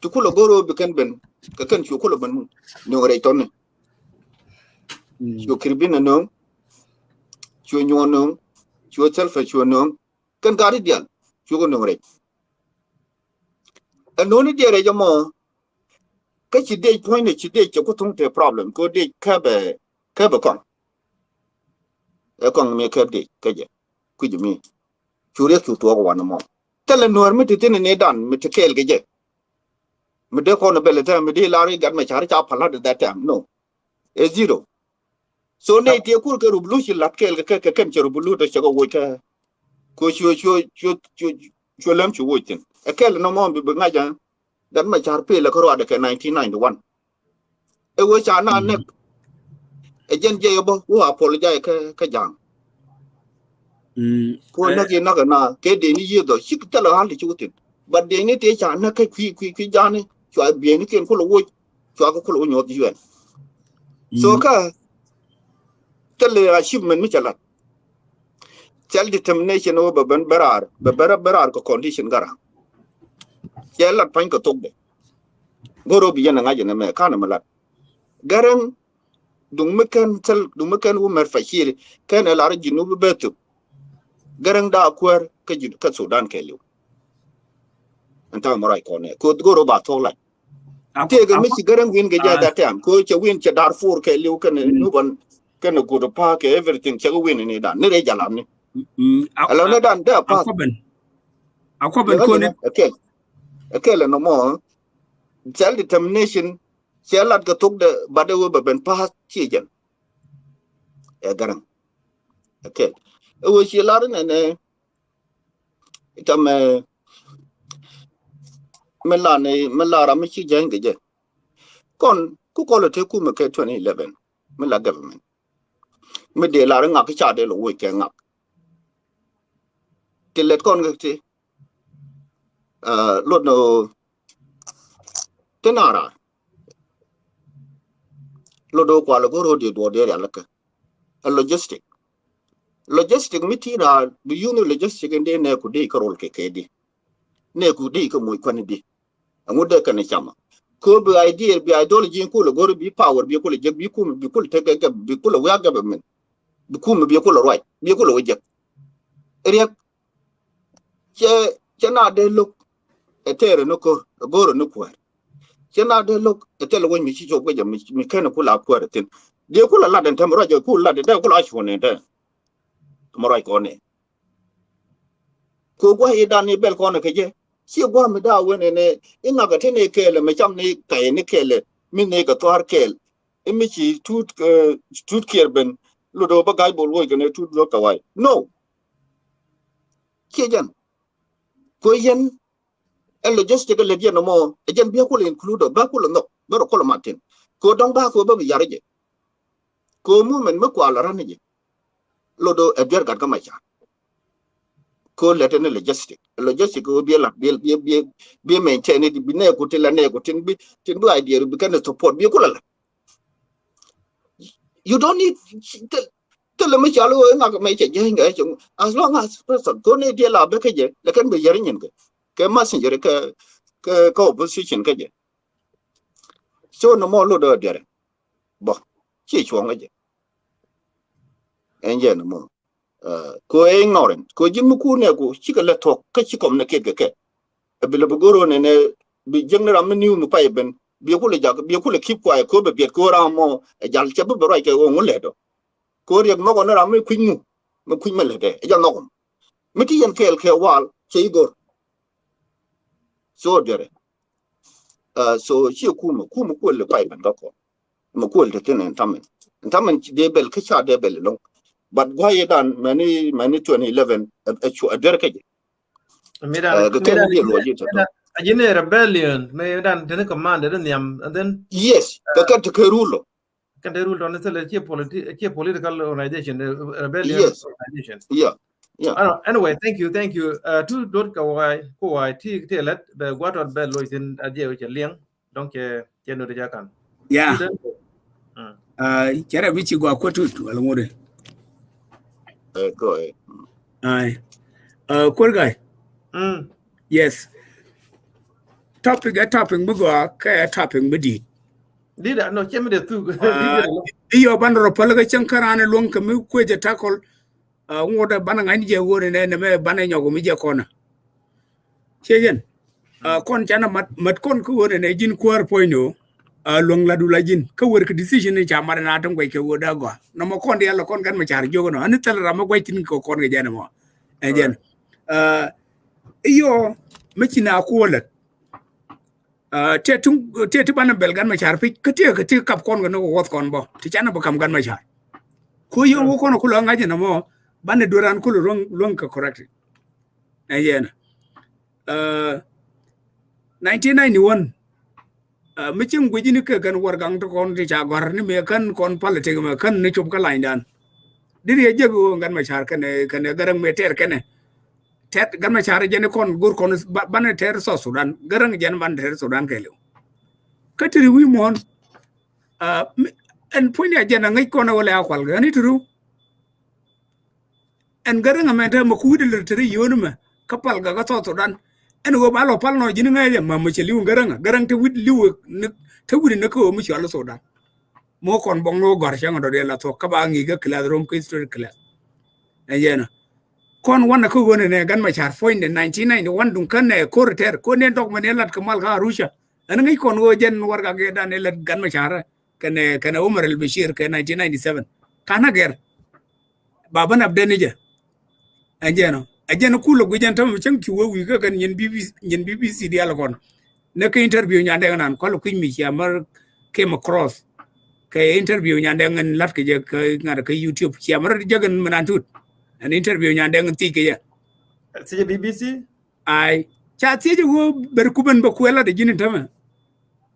Speaker 3: te ko goro bi kan ben ka kan chu ko ban no re ton chu kirbina no chu nyo no chu selfa chu no kan gari dial chu ko no re anoni dire jamo ka ci de point ci de ko tung te problem ko de ka be kon e kon me ka de ka je ku ji mi chu re chu to ko wan mo tele nor mi te ne dan mi te kel ge je mi de ko no bele ta mi de la ri gat ma char cha phala de that time no e zero so ne te ku ke rublu shi lat kel ke kan che rublu de che go wo ka ko chu lam chu wo tin e kel no mo bi nga ja dan ma char pe la ko wa de 1991 e wo cha na ne e jen je bo wo apologize ka jang ko na ke na na ke de ni ye do sik ta la hal chu tin ba de ni te cha na ka kwi ja ni chwa bi ni ken ko lo wo chwa ko lo nyo di wen so ka tele achievement mi chala self determination wo ba ban barar ko condition gara yalla pan ko togbe goro bi yana ngaje na me kana malat garan dung mekan wo mer fashir kana la rajinu betu garan da akwar ka Sudan ke liu anta morai ko ne ko goro ba tola te ga mi garan win ga ja da tam ko che win che Darfur ke liu kan nu ban kan go do pa ke everything che win ni dan ne re jalam ni alo ne dan da pa
Speaker 7: akoben ko ne
Speaker 3: okay la no mo self determination chelat ka tuk de bade wo ben pa chi jen e garan okay e wo chi lar ne tam me la ra mi chi jen ge je kon ku ko le te ku me ke 2011 me la government me de la nga ki cha de lo we ke nga te let kon ga ti lo no tenara lo do kwa lo go ro de do de la ka logistic mitina bi yunu logistic ende ne ku de karol ke kedi ne ku de ko moy kwani di amude kan chama ko bi idea bi ideology ko lo go bi power bi ko le jeg bi ko te ga bi ko lo wa government bi ko bi ko lo right bi ko lo wajek riyak che na de look etere no ko goro no ko che na de look etere won mi chi jo gwe mi kana ko la ko tin de ko la den tam rojo ko la de ko la shone de moray ko ne ko gwa ida ni bel ko ne ke je si gwa mi da wene ne inga ga tene kele me cham ni kay ni kele min ne ga to har kel imi chi tut kerben lo do ba gay bol wo ne tut lo kawai no ke jan ko yen el logistic le jen mo e jen bi ko le include ba ko no ba ko martin ko dong ba ko ba bi yare je ko mu men ma ko la ran je lo do e ber gat ka ma cha ko le tene logistic ko bi la bi maintain it bi ne ko tela ne ko tin bi idea bi kan support bi ko la you don't need tell me chalo nga ka me che je nga chung as long as person ko ne dia la be ke je le kan be yari nyen ke messenger ke opposition ke je so no mo lo do dire bo chi chuang je enje no mo ko ignorant ko jim ku ne ko chi ka le to ka chi communicate ke be le goro ne bi general menu mu pa ben bi ko le jag bi ko le keep quiet ko be ko ra mo jal che be ro ke o ngule do ko riek no ko na me kwinu me kwin me le de ja no ko me ti yen kel ke wal che igor so dire so chi ku ko le pa ben ko mo ko le tenen tamen de bel ke cha de bel long but go yedan many 2011 a der ke
Speaker 2: ajine rebellion me dan tene command den yam and then
Speaker 3: yes ka te rulo
Speaker 2: can they rule on the political organization rebellion
Speaker 3: yes.
Speaker 2: organization
Speaker 3: yeah
Speaker 2: anyway thank you to dot ko wai ti let be watot be loisin adie che liang donc che no de jakan
Speaker 7: yeah kera bichi gwa ko tutu almore
Speaker 3: go ahead
Speaker 7: ai cool guy yes topic bugo ka topic bidi
Speaker 2: dida no chemi de tu
Speaker 7: iyo bandoro palaga chankarane lonka mi kweje takol ngoda bana ngani je wore ne me bana nyogo mi je kona chejen kon chana mat kon ko wore ne jin kwar poino long la dula jin ka wor ka decision ne chamar na tan kwai ke woda go no mo kon de kon gan ma char jogo no an tel rama kwai tin ko kon ga jana mo ejen iyo mechina ko la te bana belgan ma char pi kete kap kon no wot kon bo ti chana bo kam gan ma char ko yo wo kono ko ngaje na mo bana doran ko long ka correct ayen 1991 michin guji ni kan wargang to kon ti chagor ni me kan kon politic me kan ni chup ka line dan diri ye jego gan ma char kan garang me ter kan tet gan ma char je ne kon gur kon ban ter so Sudan garang jen ban ter Sudan kelo katiri wi mon en punya je na ngai kon wala akwal ga ni tru en garang me ta ma ku de ter yonuma kapal ga to Sudan en go balo pal no jini ngai ma mo cheliu garang te wit liu te wit ne ko mo chalo Sudan mo kon bong no gor chang do de la to ka ba ngi ga kla rom ko history kla ayena kon wana ko wona ne gan ma char foin de 1991 dun kan ne ko reter ko ne dog me lat kamal ga rusha an ngi kon go jen war ga ge dan lat gan ma char kan Umar al Bashir ka 1997 kana ger baban abdenija ajena kulo gujan tam chang ki wo wi ga kan yen BBC di algon ne ka interview nyande nan ko ku mi ya mar came across ka interview nyande ngan lat ke je ka ngara ka YouTube ya mar jagan manantut an interview nyande ngan ti ke ya
Speaker 2: se BBC
Speaker 7: ai cha ti je wo ber kuben ba kwela de jinin tama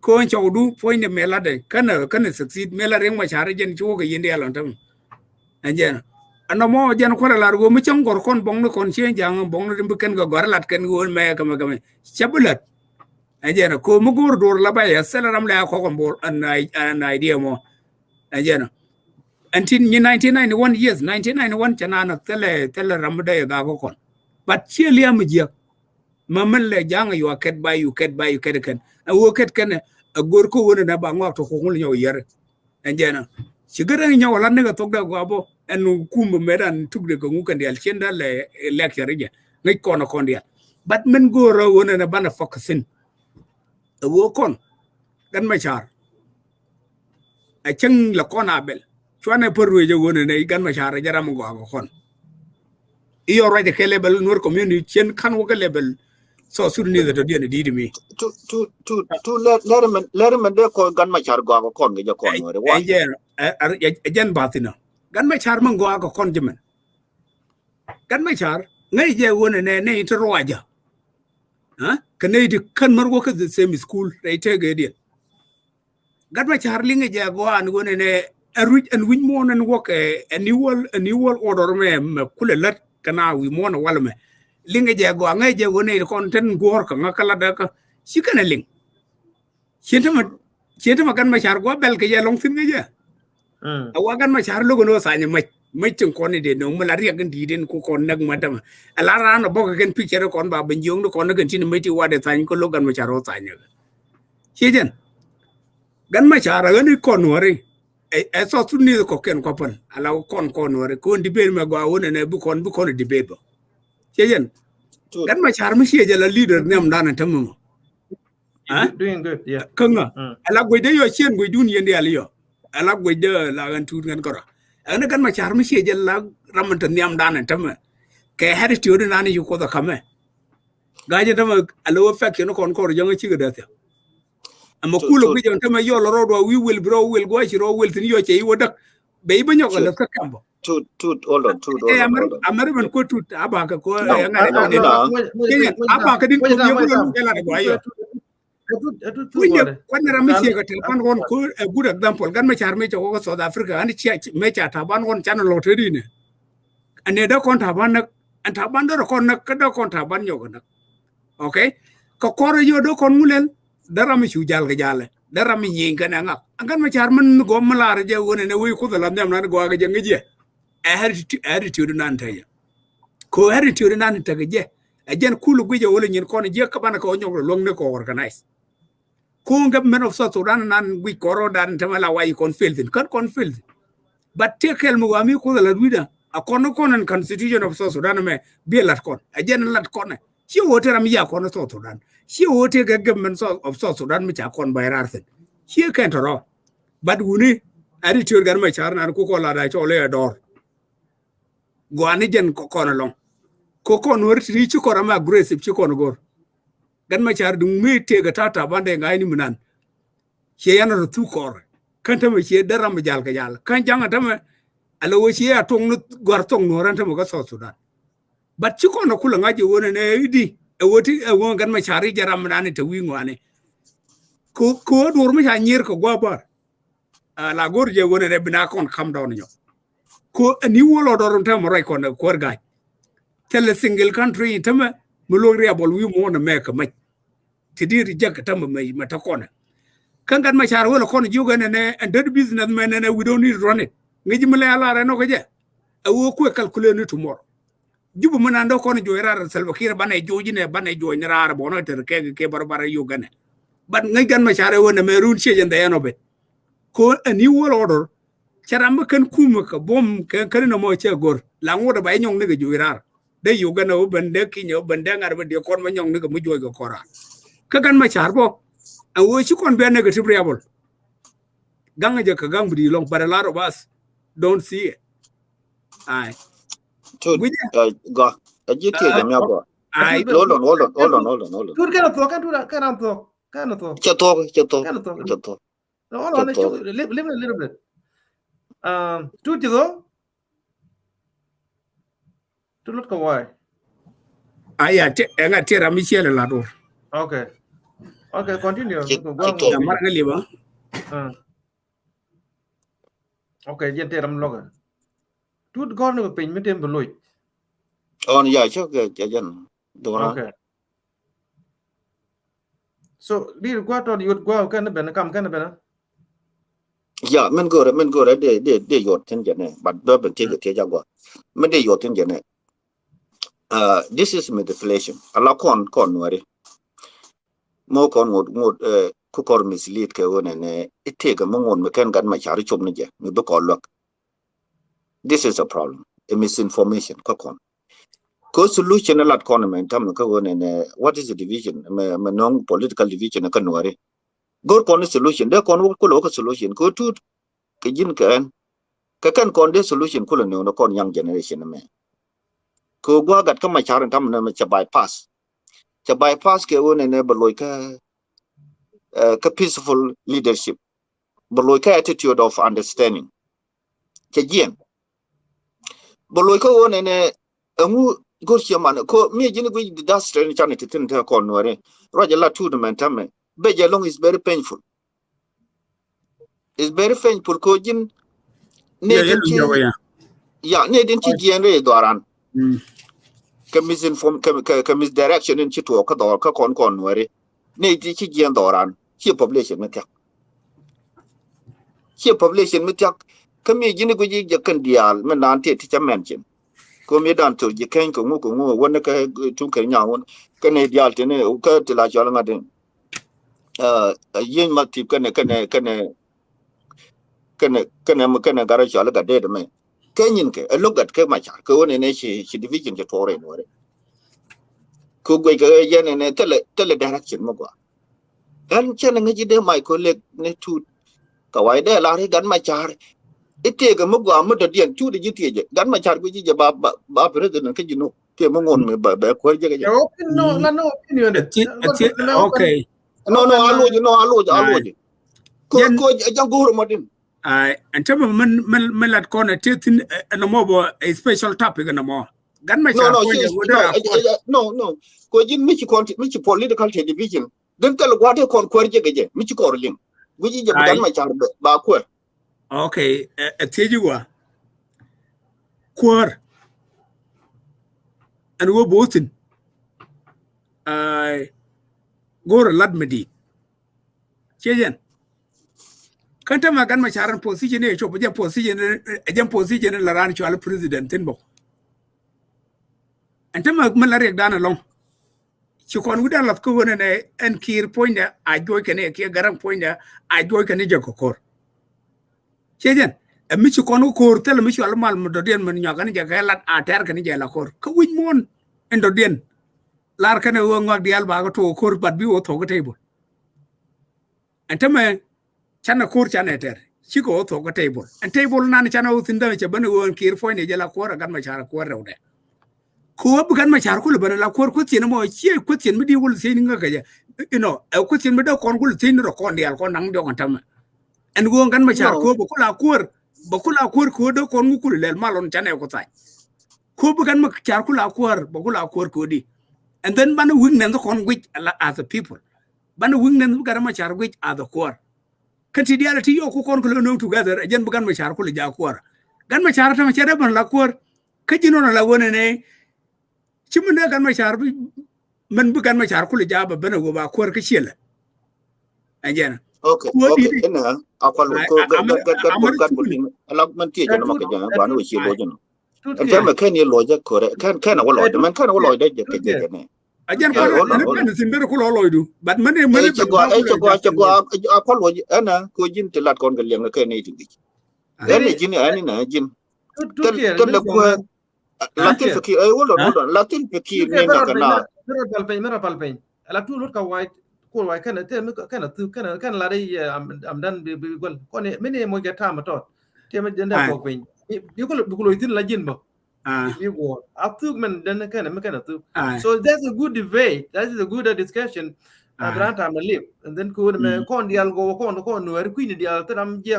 Speaker 7: ko en chawdu foine mela de kana succeed mela reng ma chare jen chuo ga yende alon tam Anjen ano mo jan ko la go mi chang gor kon bong no kon chen jang bong no dimbu ken go gor lat ken go me kam chabulat anjen ko mu gor dor la ba ya selaram la ko kon bor an idea mo anjen until 1991 years 1991 chana tele ramda ya ga ko kon but cheli am je mamal le jang you ket by you ket ken a wo ket ken a gor ko wona na ba ngwa to ko ngul nyaw yer anjen sigara nyaw la ne ga to da go abo en kumba medan tugde ko ngukan dial chenda le lecture je ngai kono kon dia but men go ro wona na bana fokusin wo kon gan ma char a chang la kon abel chwane porwe je wona ne gan ma char jaram go ko kon iyo raje ke level nur community chen kan wo ke level so sur ni da dia ne di mi
Speaker 3: to let me de ko gan ma char go kon ge kon wore wa
Speaker 7: jen batina gan ma char man go ko kon jemen gan ma char ngai je wona ne to roja ha kane di kan mar go ka the same school they take it gan ma char linga je go an wona ne aruj an win mo nan wo ke annual order me kule lat kana wi mo na wala me linga je go ngai je wona kon ten gor ka ngakala da ka sikana ling Siento gan ma char go bel ke ya long tin ge ya awa gan ma char logo no sa nya mai tin kon de no mala ri gan di den ko kon nag ma dama ala ra no bok gen picture kon ba ben jong no kon gan tin mai ti wa de sa ko lo gan ma char o sa nya sijen gan ma char gan kon wori e so tu ni ko ken ko pon ala kon wori ko di be ma go wona ne bu kon di be bo sijen gan ma char mi sie la leader nem dana tamu
Speaker 2: doing good yeah
Speaker 7: kanga ala go de yo chen go dun yende ali yo ala go de la gan tu gan kora ana gan ma char mi sie la ramanta niam dana tama ke hadi ti odu nani yu ko da kame gaje tama alo fa ke no kon ko jonga ci gada ta amma kulo bi jon tama yo lo ro we will bro will go ci ro will tin yo ci wo dak be ba nyoko la ka kambo
Speaker 3: hold on
Speaker 7: amar ko tut aba ka ko aba ka din ko yo ko la go ayo When Ramisi got a one cool a good example, gun my charme to South Africa and make a taban one channel lottery. And they don't contaban and tabanda contaban yogana. Okay? Kokora yodo conmulen, the Ramishu Jalgajale, the Rami Yinkan up. I got my charman go malaria one and away could the Lamdam not go again. A attitude and antaya. Co-attitude and antagaje. Again, cool with your in your corner, Jacobana long the organized. Kung government of South Sudan and we corro dan tamala why you confilled it can't confilled but take Muami Kula Luda a corner and constitution of South Sudan me be a lat con a general lat corner she water Amia corner South Sudan she will take a government of South Sudan which are con by Arthur she can't raw but Wuni attitude got my charn and Kukola I told a door Guanijan corner long Kokon were to reach Korama grace if you can go. Gan ma char dung me te ga tata bande ngai ni munan che yana tu kor kan ta me che daram jal ga jal kan janga ta me alo wo che atong no gor tong no ran ta mo ga so Sudan but chi ko no kula ngaji wona ne idi e woti e won gan ma chari jaram nan te wi ngwane ko dur ma cha nyir ko gwa bar la gor je wona ne bina kon kam down nyo ko ni wolo doron ta mo rai kon ko ga tele single country ta me mulo riabol wi mo na me ka mai tidiri jaga tamba mai matakona kangan ma char wala kono joga ne and that business man ne we don't need to run it ngi mala ala ra no ko je awo ko calculate ni tomorrow jubu mana ndo kono jo era salva kira bana joji ne bana jo ni ra bono ter ke barbara yoga ne but ngi gan ma char wona me run che jende yano be ko ani wala order charam kan kuma ka bom kan no mo che gor la ngoda ba nyong ne jo era de yoga no bande kinyo bande ngar be de kon ma nyong ne ko mu jo go kora kagan ma charbo and we should be negative reable ganga je ka gang budi long but a lot of us don't see it ai
Speaker 3: go a jiti ya me go
Speaker 7: ai
Speaker 3: hold on
Speaker 2: tur kana to
Speaker 3: chato
Speaker 2: hold on little bit tu ti do tu lut ko wai
Speaker 7: aya te nga tera michele la do
Speaker 2: okay continue
Speaker 7: go mar nga liba
Speaker 2: okay gente ram loga tut gone with pin with him below.
Speaker 3: On ya cho ke jajan dora.
Speaker 2: Okay. So, do you go out or you go kind of ben come kind of ben?
Speaker 3: Ya men go de yot tin jene but do ben take ke jago. Men de yot tin jene. This is manipulation. Allah kon wari. Mo kon ngod ku kor mislead ke wona ne itega mo ngon me kan gan ma chari chom ne je me be ko lok. This is a problem. A misinformation ko kon. Ko solution a lot kon men tam ko wona ne what is the division me non political division ka wari. Go kon solution de kon ko lo ko solution ko tut ke jin kan kon de solution ko no kon young generation me. Ko gwa gat ka ma chari tam ne me cha bypass. Cha bypass ke wona ne baloy ka peaceful leadership. Baloy ka attitude of understanding. Ke jien. Baloy ka wona ne ngu go chairman ko me jini go disaster ni chane tin ta kon wore. Roger la tu de mentame. Be long is very painful. It's very painful ko jin ne din ci ya ne din ci jien re doran. Ka misinform ka misdirection in ci to ka do ka kon wore. Ne din ci jien doran. Ci population metak. Ci population metak. Ka me jini go ji kan dial men nan te ti cha mention. Ko me dan to ji kan ko ngu wona ka tun ka nya won ka ne dial te ne ka ti la jala ngaden yin ma tip ka ne gara jala ga de me kenyin ke a logat ka ma cha ko wona ne shi division ke tore no re ko gwe ka ye ne tele direction mo gwa dan chen ngi de mai ko le ne tu ka wai de la ri gan ma cha ite ga mugwa mu da diyan tu da jiti je gan ma char guji je ba president ka jino ke mo ngon me ba ko je ga
Speaker 2: No opinion.
Speaker 7: Okay.
Speaker 3: No alo ko jang go mo din
Speaker 7: And tell me lat corner tin no more a special topic no more. Gan ma char
Speaker 3: no ko jin mi ci political division dan kala gwate kon ko je ga je mi ci ko ling guji je gan ma char ba ko.
Speaker 7: Okay, Tejiwa. Quar and we both in go to Ladmedi. Chajan. Can't I get my current position? A position in Laran Chual President Timbo. And tell my malaria done along. She con with a lot of and Kir pointer, I joy can a garam pointer, I joy can a jacor. Chajan. A Michukonu Kor tell a Michu Almal Mudodian Munyagan Jagalat Atar can jala cor. Kawin mon and Dodian. Larkan a wong of the albago to a court but be with a table. And tell me Chana Court Chaneter. She go to a table. And table nan chana within the Chabanu and Kir point a jala cor, a gun my char quarter there. Ko began my charcoal, but a court question more, she question medieval saying, you know, a question with a conquer thing or con the alconang dog and tama. And go and gun my charcoal, Bakula Kur Kodo Konukul Malon Chanekotai. Ko began my charcoal aquar, Bakula Kur Kodi. And then Bana wing and the con which are the people. Bana wing and Garamachar which are the core. Considerity or Kokon together, again began my charcoal jaquar. Gun my charter, my cherubim laquar. Kajino la one and a Chimuna gun my charby. Men began my charcoal jab, a Benago, Quirk Shilla. Again.
Speaker 3: Okay. Ina akwalo ko gat allotment ti jana maka ba no shi lojin kan ma kan ye loje kore kan walo de man kan walo de ke ne
Speaker 7: ajan ko ne sinder ko loidu but man
Speaker 3: go akwalo ana ko jin tilat kon ga leng ke ne tingi dan jin ani na jin kan la ko lakin fakir wala lakin fakir ne na kana
Speaker 2: mera palpe ala tu lut ka white ko wai kana te kana la dai am dan bi gol ko ne mene mo gata ma tot te ma jenda ko pin bi ko tin la jin bo bi go atu men dan kana me kana tu so that's a good debate, that is a good discussion abrant am live and then ko me kon dial go ko no queen dial tam je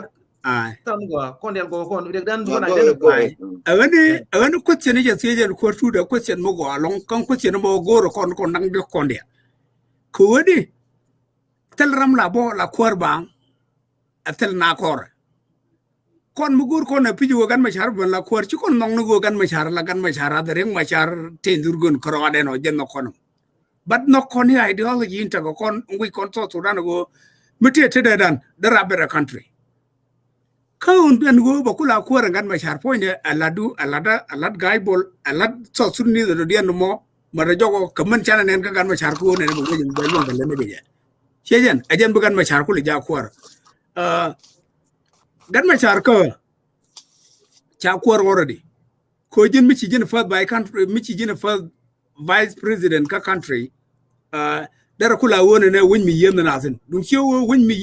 Speaker 2: tam go kon dial go kon dan do na identify
Speaker 7: awani question je seje ko tu da question mo go along kan question mo go kon nang de kon dia ko di tel ram la bo la kor bang atel na kor kon mugur kon na piju gan machar ban la kwar ci kon nong no gan machar la gan machar da reng machar tendur gun kro ade no jen no kono but no kon ya ideology inta go kon ngui kon to Sudan go mete te dan da rabera country kaun ben go ba kula kwar gan machar point alad gaibol alad so sunni do dia no mo mara jogo kaman chana nen gan machar ko ne bo jeng ba lo le ne be chejen ajen bu gan machar ko le ja kwar gan machar ko cha kwar already ko jin mi ci jin first by country mi ci jin first vice president ka country dara kula wona ne won mi yem na tin dum ci won mi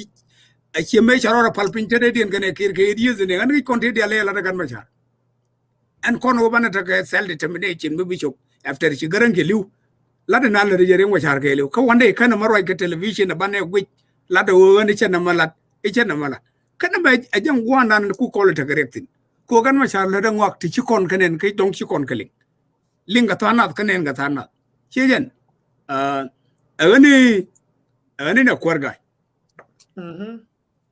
Speaker 7: a ci me charora palpin tede den gane kir ke yeze ne ngi konte de ale la gan machar an kono bana ta ka self determination bi bishop after ci garan ke liw la da na la de jere machar ke liw ka wande kana marwai ka television na bane gwi la da woni ce na malat e ce na mala kana ba ajan gwana ku ko ta garetin ko gan machar la da ngwak ti ci kon kanen kai dong ci kon kali linga tanat kanen ga tanat chejen ani na kwarga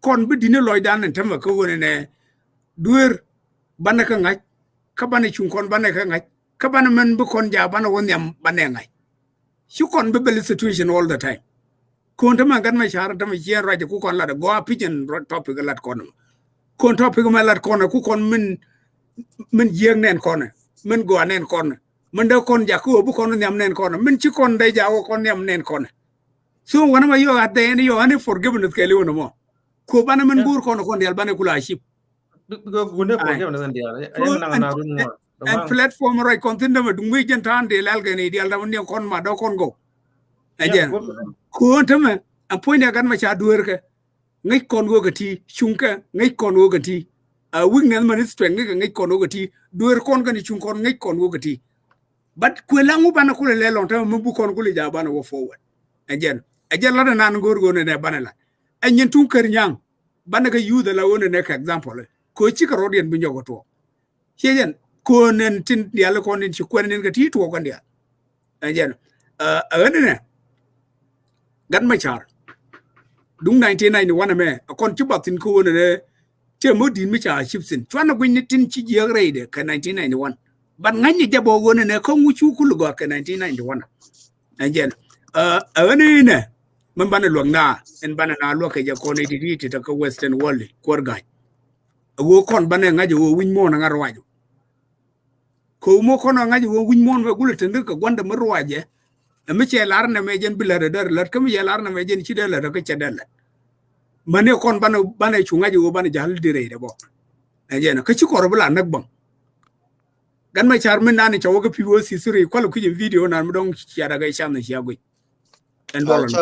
Speaker 7: kon bi dine loy dan tan ko woni ne duer bana ka ngaj ka bana chung kon bana ka ngaj ka bana men bu kon ja bana woni am bana ngaj ci kon bi bel situation all the time kon ta man gan machar ta mi yen raje ku kon la da go pigeon topic lat kon kon topic ma lat kon ku kon min yeng nen kon min go nen kon min da kon ja ku bu kon nyam nen kon min ci kon dai ja wo kon nyam nen kon so wana ma yo at the end yo ani forgiveness ke lewo no mo ko bana min bur kon kon yal bana kula ship
Speaker 2: go gunde forgiveness and dia en na dun mo
Speaker 7: and platform right content ma dungi jentan de lal ga ni dial da woni kon ma do kon go ajen ko tama a point ya gan ma cha duer ke ngai kon go gati chunka ngai kon go gati a weakness man strength ngai kon go gati duer kon ga ni chung kon ngai kon go gati but ko langu bana ko le long tama mu bu kon ko le ja bana go forward ajen la da nan gor go ne bana la anyen tun kar nyang bana ga yu da la wona ne ka example ko ci ka rodien bi nyogo to chejen ko nen tin yalla ko nen ci ko nen ga ti to ko ndia ajen ne gan machar dung 1991 me kon ci batin ko wona ne te modin mi cha chipsin chwana gwin tin ci je reide ka 1991 ban ngani jabo wona ne ko mu chu kulu go ka 1991 ajen ne man bana luang na en bana na lo ke ja ko ne di ti ta ko western world ko ga wo kon bana ngaji wo win mo na ngarwajo ko mo kono ngaji wo win mo we gulete ndir ka gonda marwaje me che lar na me jen bilare dar lar kam ye lar na me jen ci de la ka cedal mane kon bana chu ngaji wo bana jahal dire de bo ajena ka ci ko robla nak bang gan ma char min nani chawo ga piwo si suri ko ku je video na mu don ci daga sham na shi agoi en bolon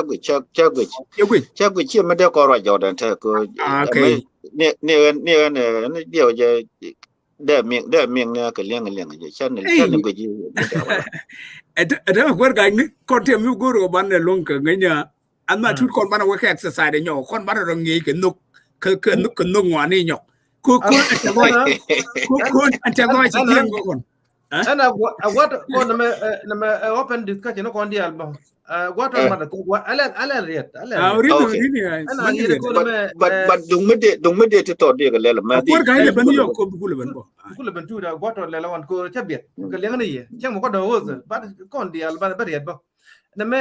Speaker 3: chagwe chi ma de ko ro jordan ta ko ne dio je de miệng ne ka leng je chan ne go ji
Speaker 7: ada gor ga ni ko te mi goro ban ne long ka nganya an ma tut kon bana wa ka exercise de nyo kon bana ro ngi ke nuk ke nuk ngwa ni nyo ko an ta go ci jeng go kon
Speaker 2: ana what ko na me open discussion ko ndi alba what on mada ko ala riet
Speaker 3: but dung me de to de ga le ma di
Speaker 7: ko ga le ban yo ko bu le ban bo
Speaker 2: kula ban tu da what on le lawan ko chabet ko le ngani ye chang mo ko do woz ba ko ndi alba ba riet ba na me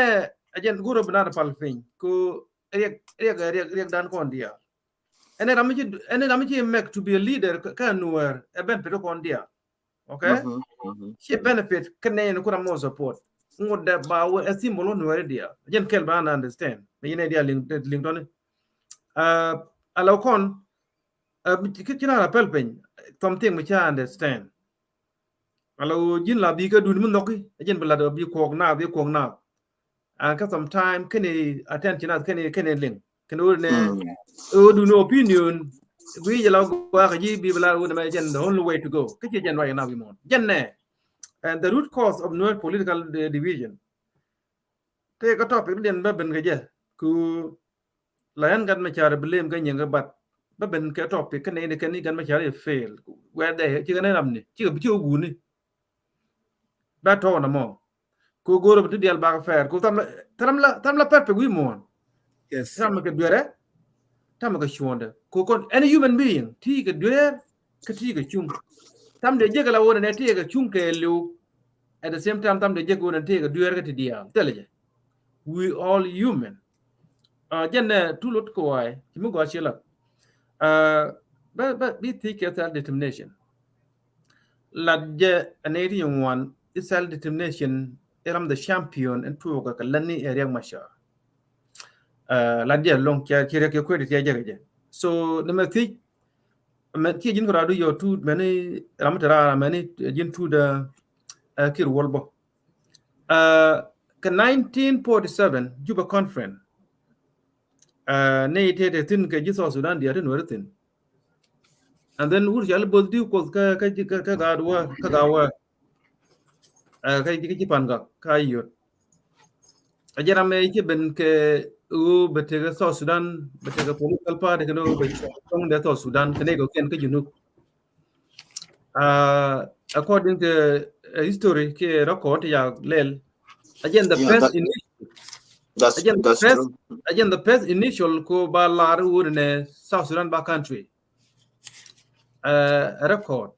Speaker 2: ajen guro bana pal fin ko riek dan ko ndi ene ramji make to be a leader ka Nuer e ben peto ko ndi okay she benefit kane ko mo support ngode ba wo asimbolo Nuer dia jen kel ba understand me yene dia link don alo kon kina la pelpen something which I understand alo jin la bi ka dun mun noki jen bla do bi ko na ka sometime kene attention as kene link kene ne do no opinion we yellow go ka ji bi bla wo na jen the only way to go ke jen right now we mon jen ne and the root cause of Nuer political division take a topic den ba ben ga ku layan gan ma char blame ga nyanga bat ba ben ka topic kan ne kan ni gan ma char fail where they ci gan ram ni ci bi ci gu ni ba to na mo ku goro bi dial ba fair ku tam la perpe wi mo
Speaker 7: yes
Speaker 2: tam ga dure tam ga shonda ku kon any human being ti ga dure kati ga chung tam de jega la wona ne te ga chung ke lu at the same time tam de jega wona te ga duer ga ti dia teleje we all human jenne tulot ko wai ti mu go shila but be take self determination la je aneri one is self determination eram the champion and to ga lani area masha la je long kya kire ke ko de je so number 3 men ti jin ko radu yo tu many ramatara many jin tu da kir wolbo ka 1947 Juba conference ne ite de tin ke jiso Sudan dia tin wurtin and then ur jal bod di ko ka gadwa ka gawa ka ji panga ka yo ajara me ke ben ke u betega South Sudan betega political party no be tong de South Sudan kene go ken ke junub according to history ke record ya lel again the first the first initial ko ba lar urne South Sudan ba country record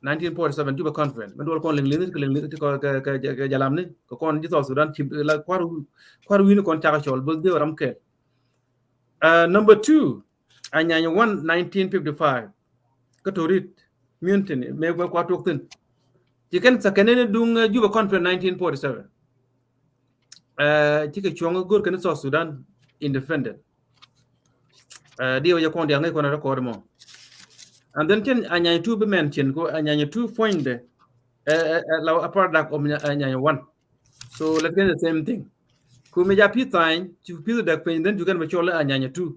Speaker 2: 1947 Juba conference mandol kon ling ko ka jalam ni ko kon ji South Sudan la kwaru wini kon taka chol bo de ram ke number 2 anyanya 1 1955 ko torit mutiny me ko kwatok tin jiken sakene dung Juba conference 1947 chike chongo gor kan South Sudan independent dio ya kon dia ngai kon record mo and then can anyanya 2 be mention ko anyanya 2 point de a product of anyanya 1 so let's get the same thing ko me ja pitain to pido da pen then you can be chola anyanya 2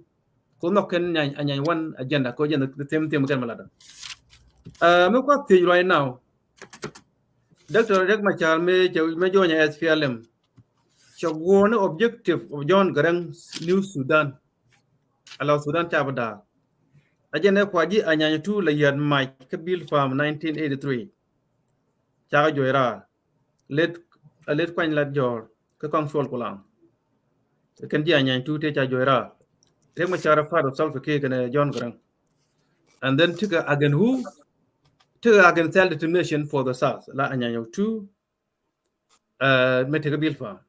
Speaker 2: ko no ken anyanya 1 agenda ko agenda the same thing kan malada me ko ti right now Dr. Rek Machar me jonya SPLM one objective of John Garang's New Sudan allow Sudan Chabada agenda kwaji anyanya 2 la yad Mike Kabil Farm 1983 Chaga Joira let kwany la jor ka control kulang kan ji anyanya 2 te cha Joira Rek Machar part of self ke kan John Garang and then took again who took again self determination for the South la anyanya 2 Metega Farm.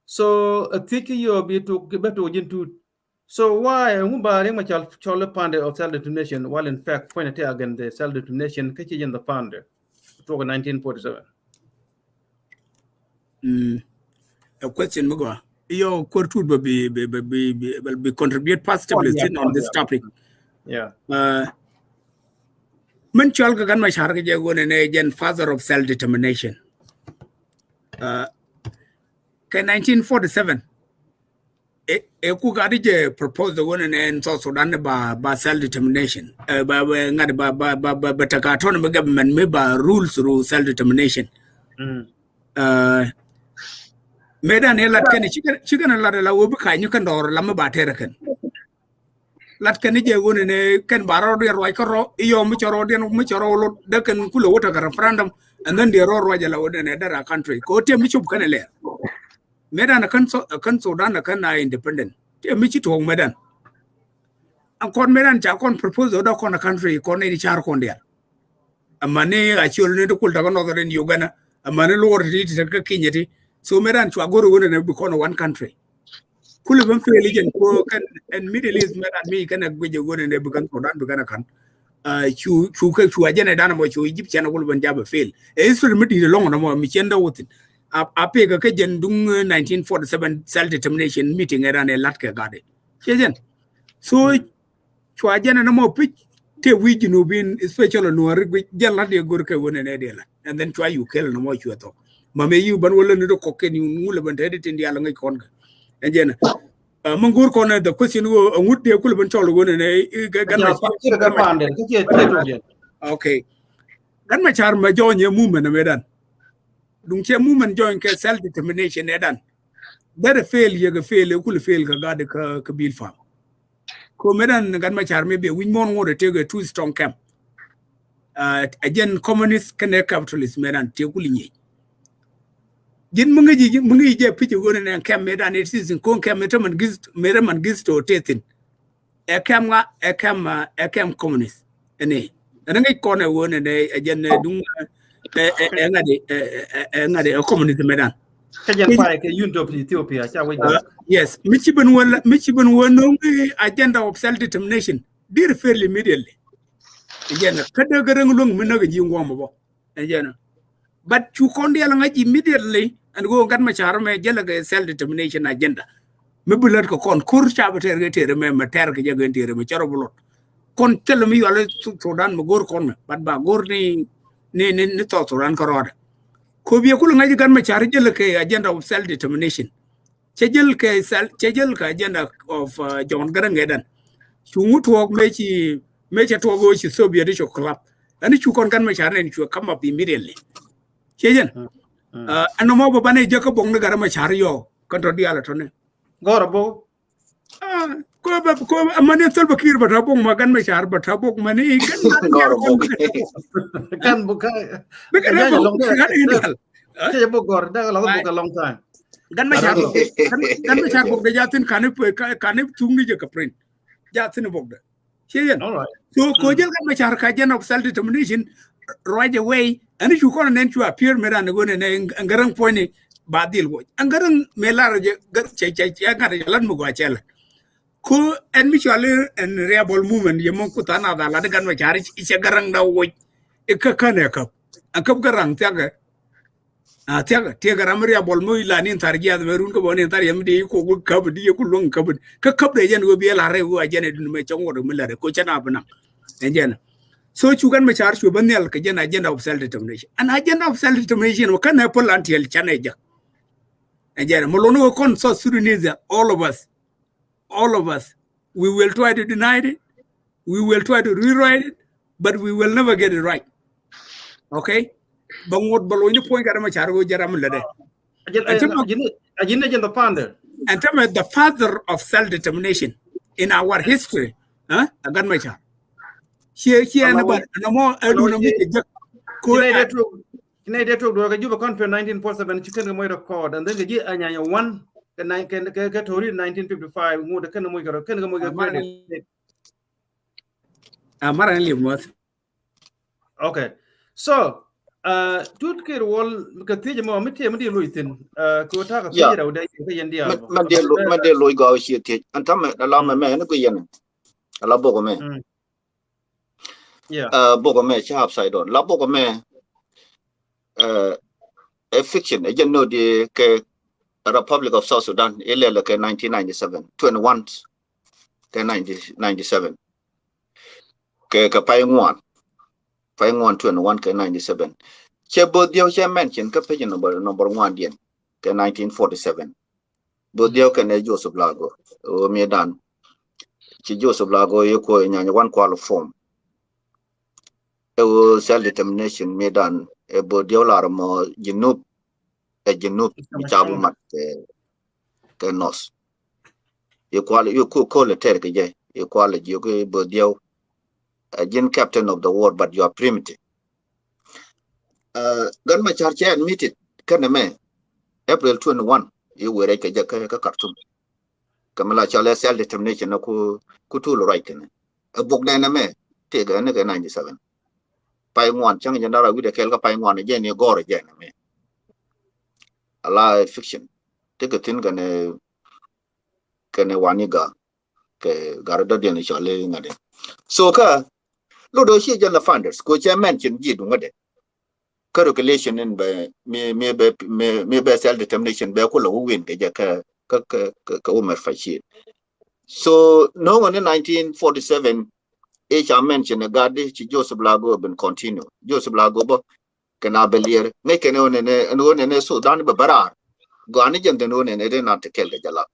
Speaker 2: So a tiki you be to beto into so why Mubari Machal Chola Pande of self determination while in fact pointed again the self determination Kachi in the founder to 1947.
Speaker 7: A question Mugo. Your court would be contribute positively on this topic.
Speaker 2: Yeah.
Speaker 7: Man Chalka Gan Masharka Jagon and agent father of self determination. 1947 Kukadije proposed the one and South Sudan by self determination by autonomous government made rules through self determination medan elat ken chicken la ubi kan you can door lama baterakan lat ken je woni ne ken baro de roy ko ro iyo mu choro lo de ken kulo wota referendum and then the ro jala wona ne dara country ko te mi chub kan le medan kan Sudan kan na independent te mi chi to medan an kon medan cha kon propose do kon country kon ni char kon dia amane a chol ne to kul ta no den Uganda amane lo ri ti ka kinyeti so medan chwa goro wona ne be kon one country kulu ban fe religion ko kan and Middle East medan mi kan gwe wona ne be kan Sudan be kan chu ka chu ajene dana mo chu Egyptian kulu ban jaba fail e so mi di long na mo mi chenda wotin ape ka jen dung 1947 self determination meeting era ne latke gade chejen so chwa jana na mo pitch te wi jinu bin especially Nuer jen la de gor ka wona ne de la and then chwa you kill no mo chwa to mame yu ban wala ni do kokke ni ngula ban tede tin yalla ngai kon ga jen mangur kon the question wo ngud de kul ban tolo wona ne okay gan ma char ma jonye movement medan dung che movement join ke self determination edan dare fail ye fail kul fail ka gade ka bil fam ko medan gan ma char me be win mon ngore te two strong camp again communist kan capitalist medan te kul nyi jin mungi je pije wona ne camp medan it is in kon camp man gist to tetin e camp communist ene ana ngai kone wona ne ajen dung ngade community medan
Speaker 2: kajan pa ke yunto Ethiopia cha wajda
Speaker 7: yes michiban wona agenda of self determination dir fairly immediately again kada garang lung minaga jingwa mo again but you kondi ala ngaji immediately and go gan machar me jela ga self determination agenda me bulat ko kon kur chabater ga tere me mater ga jaga tere me charo bulot kon tel mi wala Sudan mo gor kon me but ba gor ni to Sudan ko roda ko biye kul ngaji gan machar jela ke agenda of self determination chejel ka agenda of John Garang edan chungu to me to go chi Soviet club and you kon gan machar ne chu come up immediately chejen ano mo ba ne jaka bong gara machar yo kontro dia la tone
Speaker 2: gorabo
Speaker 7: ko amane sol bakir bata bong magan machar bata bong mane
Speaker 2: kan buka
Speaker 7: ya long
Speaker 2: ke bo gor da la buka long time
Speaker 7: gan machar bong da jatin kanip tungi je kaprin jatin bong da chejen
Speaker 2: all right
Speaker 7: so ko jel gan machar ka jen of self determination right away and you can then to appear me ran go ne ngarang point badil go ngarang melar je che ngar lan mu go chela ko en mutually and rebel movement ye mon kutana da la gan ma chari che garang da wo e ka kane ka akap garang tiaga tie garam rebel mu la ni targia da merun ko bonin tar yam di ko kab di ko long kab ka kab de jen go bi la re go ajene dun me chongo de mila ko chana bana enjen so chugan me char chuban yal ka jen agenda of self determination and agenda of self determination kan na pol antiel chaneja enjen mo lono kon so Sudanese all of us we will try to deny it, we will try to rewrite it, but we will never get it right. Okay, bangot balo ni point kada ma char go jaram lade
Speaker 2: ajin the founder
Speaker 7: and the father of self determination in our history agan ma char here na ba na mo elu na mi
Speaker 2: ko ina de to do ga juba kon 1947 chicken ga moy record and then ga ji anya one ke tori 1955 mu da kan moy ga
Speaker 7: amara ni mo
Speaker 2: okay so tut ke wol ka tije mo mite mudi luitin ko ta ka tije da da ke yandia
Speaker 3: man de loy ga shi te antam da la me ne ko yen ala bogo me bogo me cha upside down la bogo me a fiction again no de ke Republic of South Sudan ilele ke 1997 21 ke 1997 ke pay ngwan 21 ke 97 che bodio che mention ke page number 1 dien ke 1947 bodio ke ne Joseph Lago o medan chi Joseph Lago yeko nyanya one qual form e self determination medan e bodio la mo jinub chabu mat ke nos you call it ter ke je you call it you go bodio again captain of the war but you are primitive gan ma charge admitted kana me April 21 you were ke je ka Khartoum kamala chale self determination na ku tulo right ne bok na me te ga ne ke 97 pai ngwan chang je ndara wi de kel ka pai ngwan je ne gore je na me ala fiction te ka tin kane waniga ke garda de ne chale ngade so ka lo do shi jan la founders ko cha mention ji du ngade calculation in me be self determination be ko lo win ke ja ka umar fashi so no one in 1947 I mentioned a gadi chi Joseph Lago been continue Joseph Lago bo kana belier me kene one Sudan be barar go ani jan den one ne na te kel jala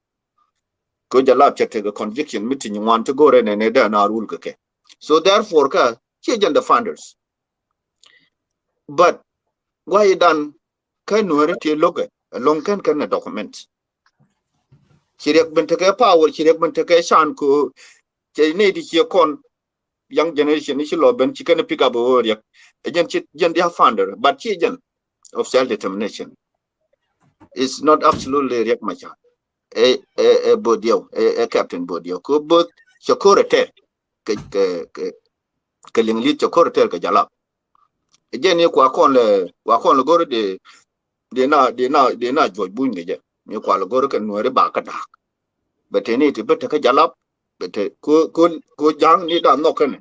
Speaker 3: ko jala chete the conviction meeting you want to go re ne da na rule ke so therefore ka chi jan the founders but why done kan Nuer ti loge long kan document chirek ben te power chirek ben te shan ko che ne di chi kon young generation is law ben chicken pick up over yak again dia founder but chicken of self determination is not absolutely yak macha a bodio a captain bodio ko both chokore te ke ke ling lit cho kor tel ke jalap je ne kwa kon le gor de na joj buñ ge ne kwa le gor ke Nuer ba ka dak beteni ti bete ke jalap bete ko jang ni da no ken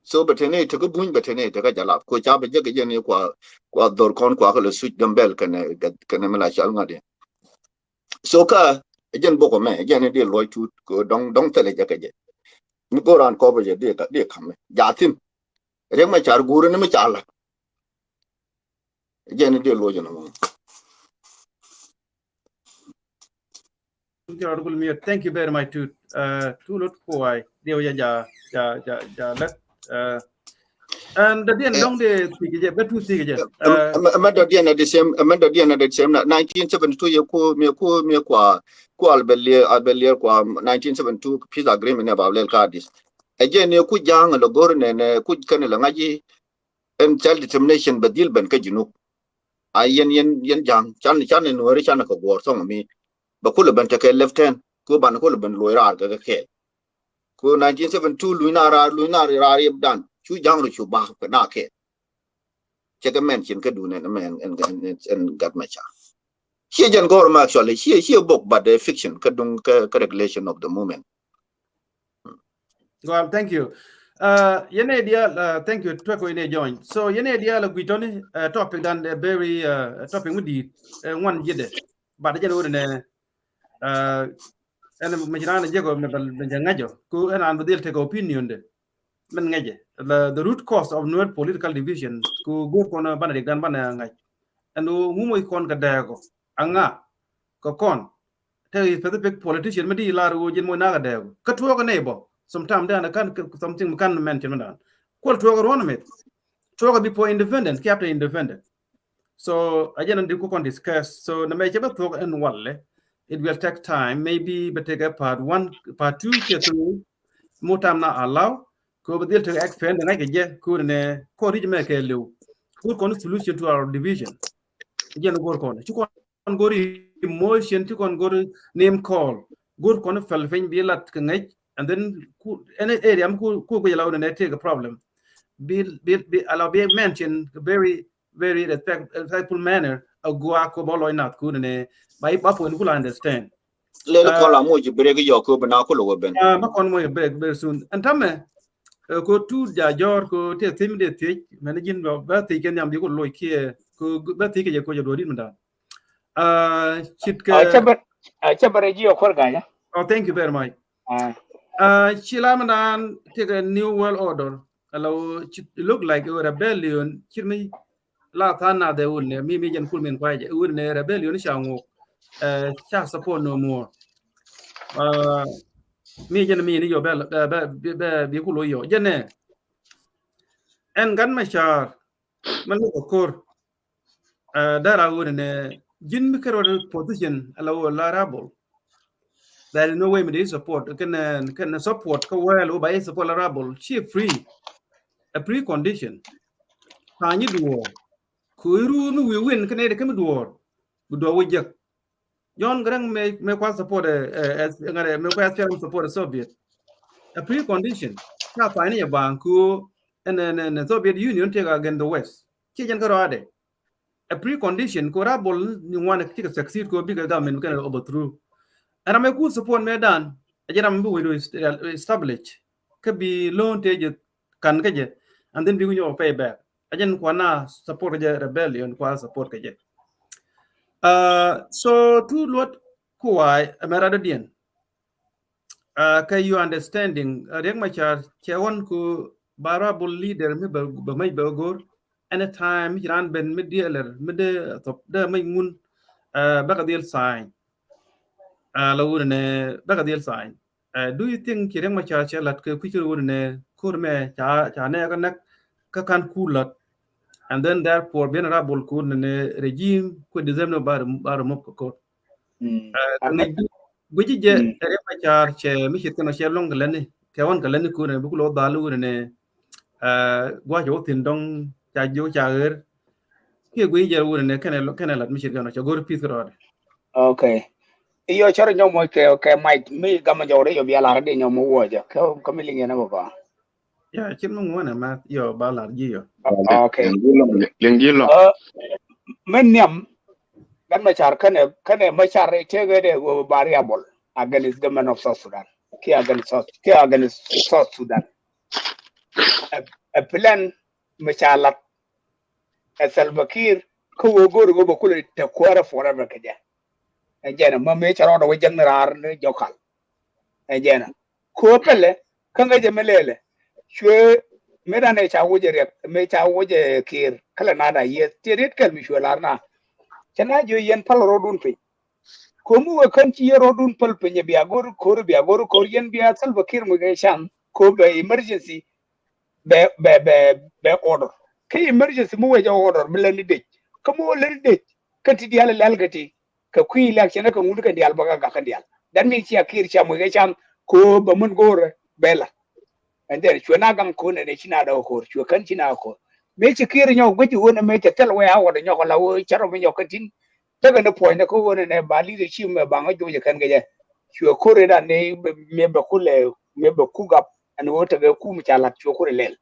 Speaker 3: so beteni te ko buñ beteni te ke jalap ko cha be je ne kwa dor kon kwa le suj gambel ken mala chal ngade so ka jen boko me jen de loy tu ko dong tele je ke je ni ko ran ko be je de kam jatin rek ma char guru ne ma chala jen de loy no
Speaker 2: Thank you very much to lot koi dia ja let and the din dong de tige betu tige
Speaker 3: amanda dia na the same 1972 ye ko me ko albelia kwa 1972 peace agreement about lel kadis again ne ku jang lo gor ne ku kan la ngaji en child determination badil ban ka jinu yen jang chan ne Nuer chan ko gor so mi ba ku ban ta ke left hand ko ban ko ban lo ra ga ke ko 1972 luina ra dan chu jang ru chu ba ka na ke check a mention ka do ne men and got my cha she jan go ma actually she book but the fiction ka dung ka regulation of the moment.
Speaker 2: Well, thank you. Yene dia thank you to ko ine join. So yene dia la guitoni topic dan very topic mudi one jide. Ba da jere ne ana majirana jego me bal ngajo ku ana an badil take opinion de men ngaje the root cause of Nuer political division ku go kono bana de dan bana ngaj ando ngumo kon ka dago anga ko kon te specific politician medi laru jin mo naga dago ka to ko nebo sometimes dan kan something kan mention dan ko to ko ron met to ko before independent captain independent so again and ko kon discuss so na me chaba to en walle it will take time maybe but take a part 1 part 2 ke 3 more time na allow ko be to expand na ke je ko ne ko ri me ke lew ko kon solution to our division again go kon ci kon gori emotion ci kon gori name call go kon fel fen bi lat ke ngay and then any area ko yalaw ne take a problem be allow be mention very very respectful manner a go akobolo not ko ne by papo en kula understand
Speaker 3: Le ko la mo ji brege yo ko bana ko lo ben
Speaker 2: ma kon mo break very soon antame ko tu ja jor ko te tim de te managing ba te ken yam bi ko loy ki ko ba te ke ko jodori nda chit ke
Speaker 4: Chabare ji okor ganya.
Speaker 2: oh thank you very much chila manan take a new world order allow look like a rebellion chirmi la thana de unne mi jen kulmin kwaje unne rebellion shango cha support no more mi jen mi ni yo bel bi ku lo yo jene en gan ma char man ko kor dara unne jin mi kero position allow la rabble there is no way me support can support ko well by support la rabble she free a precondition tani duo kuiru nu we win kane de kam duo do wajak John Grang me kwa support as ngare me kwa support Soviet a precondition ta fani ya banku and Soviet Union take against the West ki jan karo ade a precondition ko rabol ni wana kika succeed ko bigger government can overthrow and me ku support me dan ajara me we establish ka bi loan te kan kaje and then bi ñu pay back ajen ko na support the rebellion ko support kaje so to lot kuwai amerada dien ka you understanding rek machar chewon ku barable leader mi ba may ba gor anytime ran ben mi dealer mi de top de may ngun baka deal sign lawune baka deal sign do you think rek machar chelat ke kuchur ne kurme cha ne ka nak ka kan kulat and then therefore venerable kun ne regime could deserve no bar mop ko guji je ma char che mi hit no long glen ke won glen ku ne bu lo dalu ne gwa jo tin dong cha jo cha er ke guji je wu ne kene lat mi hit no cha gor pis ro
Speaker 4: Okay. Iyo choro nyomo ke okay might me gama jore yo biala rade nyomo woja. Ko milingi na baba.
Speaker 2: Yeah, chin mong wana ma yo ba la ji yo.
Speaker 4: Okay.
Speaker 5: Lengilo.
Speaker 4: Men nyam gan machar kane machar tege de go variable against government of South Sudan. Ki against South Sudan. A plan machalat a Salvakir ko go bakul te kwara forever kaja. Ajena ma me charo do jangrar ne jokal. Ajena ko pele kanga jemelele. Shwe mera ne cha wuje rek me cha wuje kir kala nada ye tirit kal mi shwe larna. Chana jo yen pal rodun pe. Komu wa kan ci yero dun pal penye biya goru korean biya salva kir mu ga sham ko be emergency be order ke emergency mu waje order bilan de ko mu len de kan ti dial lal gati ka ku election ka ngundu kan dial baga ga kan dial dan mi ci akir cha mu ga sham ko ba mun gore bela and then chuna gam ko ne china da ko chu kan china ko me ci kir nyo gwaji wona me ta tel wa ya wada nyo la wo charo me nyo kan tin daga na point ko wona ne ba leadership me ba nga joje kan ga chu ko re da ne me ba kule me ba ku gap and wota ga ku mu chala chu ko lel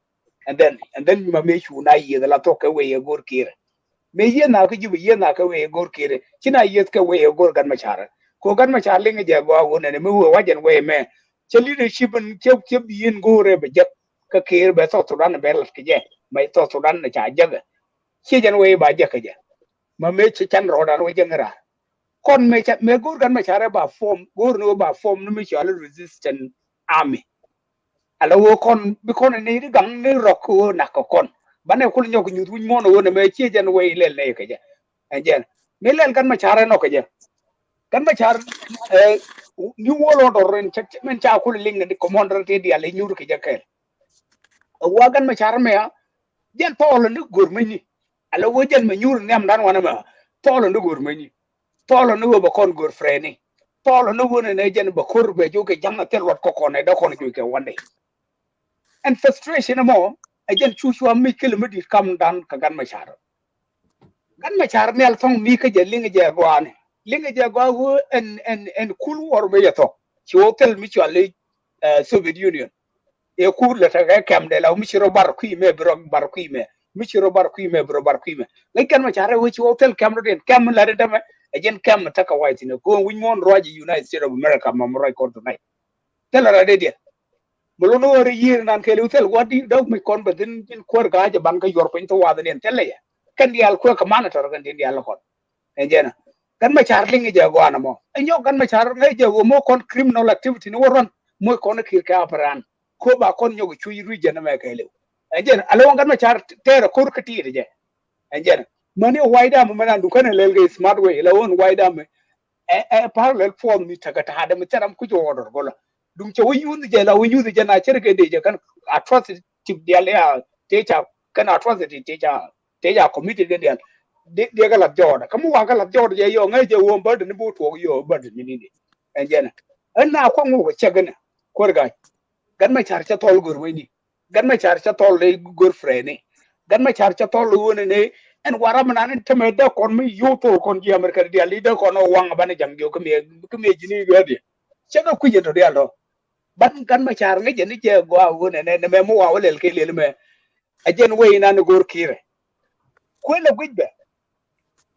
Speaker 4: and then ma me chu na yi da la to ka we ye gor kir me ye na ka jibu ye na ka we gor kir china ye ka we gor gan ma chara ko gan ma chara le ga go wona ne me wa jan we me che leadership che yin gore be jak ka kir be so sudan be la ke je mai so sudan na cha jaga che jan we ba jaka je ma me che chan ro dan we jangara kon me gur gan ma chara ba form gur no ba form no me chala resistant army ala wo kon bi kon ne ri gang ne ro ko na ko kon bane kul nyok nyu tuñ mo no me che jan we lel ne ke je en me lel gan ma chara no ke je gan ma char ni wolo do ren men cha kul ling ne commander te di ale nyur ke je ke wa gan ma char me ya jen tolo ni gur me ni ala wo jen me nyur nem dan wana ma tolo ni gur me ni tolo no ba kon gor freni tolo no wona ne jen ba kor be joge janga tel wat ko ne da kon joge wande and frustration mo ajen chuchu am mi kilometer kam dan ka gan ma char ne al fong mi ka je linga je gwane linga je gwa wo en kul wor be yato ci hotel mi ci ale Soviet Union e kur la ta ga kam de la mi ci ro bar ku me bro bar ku me mi ci ro bar ku me bro bar ku me ngai kan ma char wo ci hotel kam do den kam la de dama ajen kam ta ka white ne ko win mon roji United States of America ma mo ko to nai tela de de bolo no ri yir nan ke hotel wadi daw mi kon ba din ko ga ja ban ka yor pin to wa den tele ya kan dial ko ka mana to kan dial ko enjena kan ma char lingi je go anamo enyo kan ma char ngai je go mo kon criminal activity no ron mo kon ki ka paran ko ba kon nyogo chuyi ruje na me kele enjena alo kan ma char tere kur ka ti je enjena mani waida mo mana du kan lel ge smart way la won waida me parallel form ni taga ta hada mitaram ku jo order gola dum che wi yuzi je la wi yuzi je na cherke de je kan atrocity dia le techa kan atrocity techa committed de de ga la joda kamu wa ga la joda je yo ngai je wo bird ni bu to yo bird ni ni en jena an na ko ngo che gana ko ga gan ma char cha tol gur wi ni gan ma char cha tol le gur fre ni gan ma char cha tol woni ne en wara mana ni teme da kon mi yo to kon ji amerika dia li da kon wang ban jam yo ke me jini ga di che ga ku je to dia lo ban gan ma char ngai je ni je go a woni ne me mo wa le ke le me a jen we na ni gur kire ko le gujbe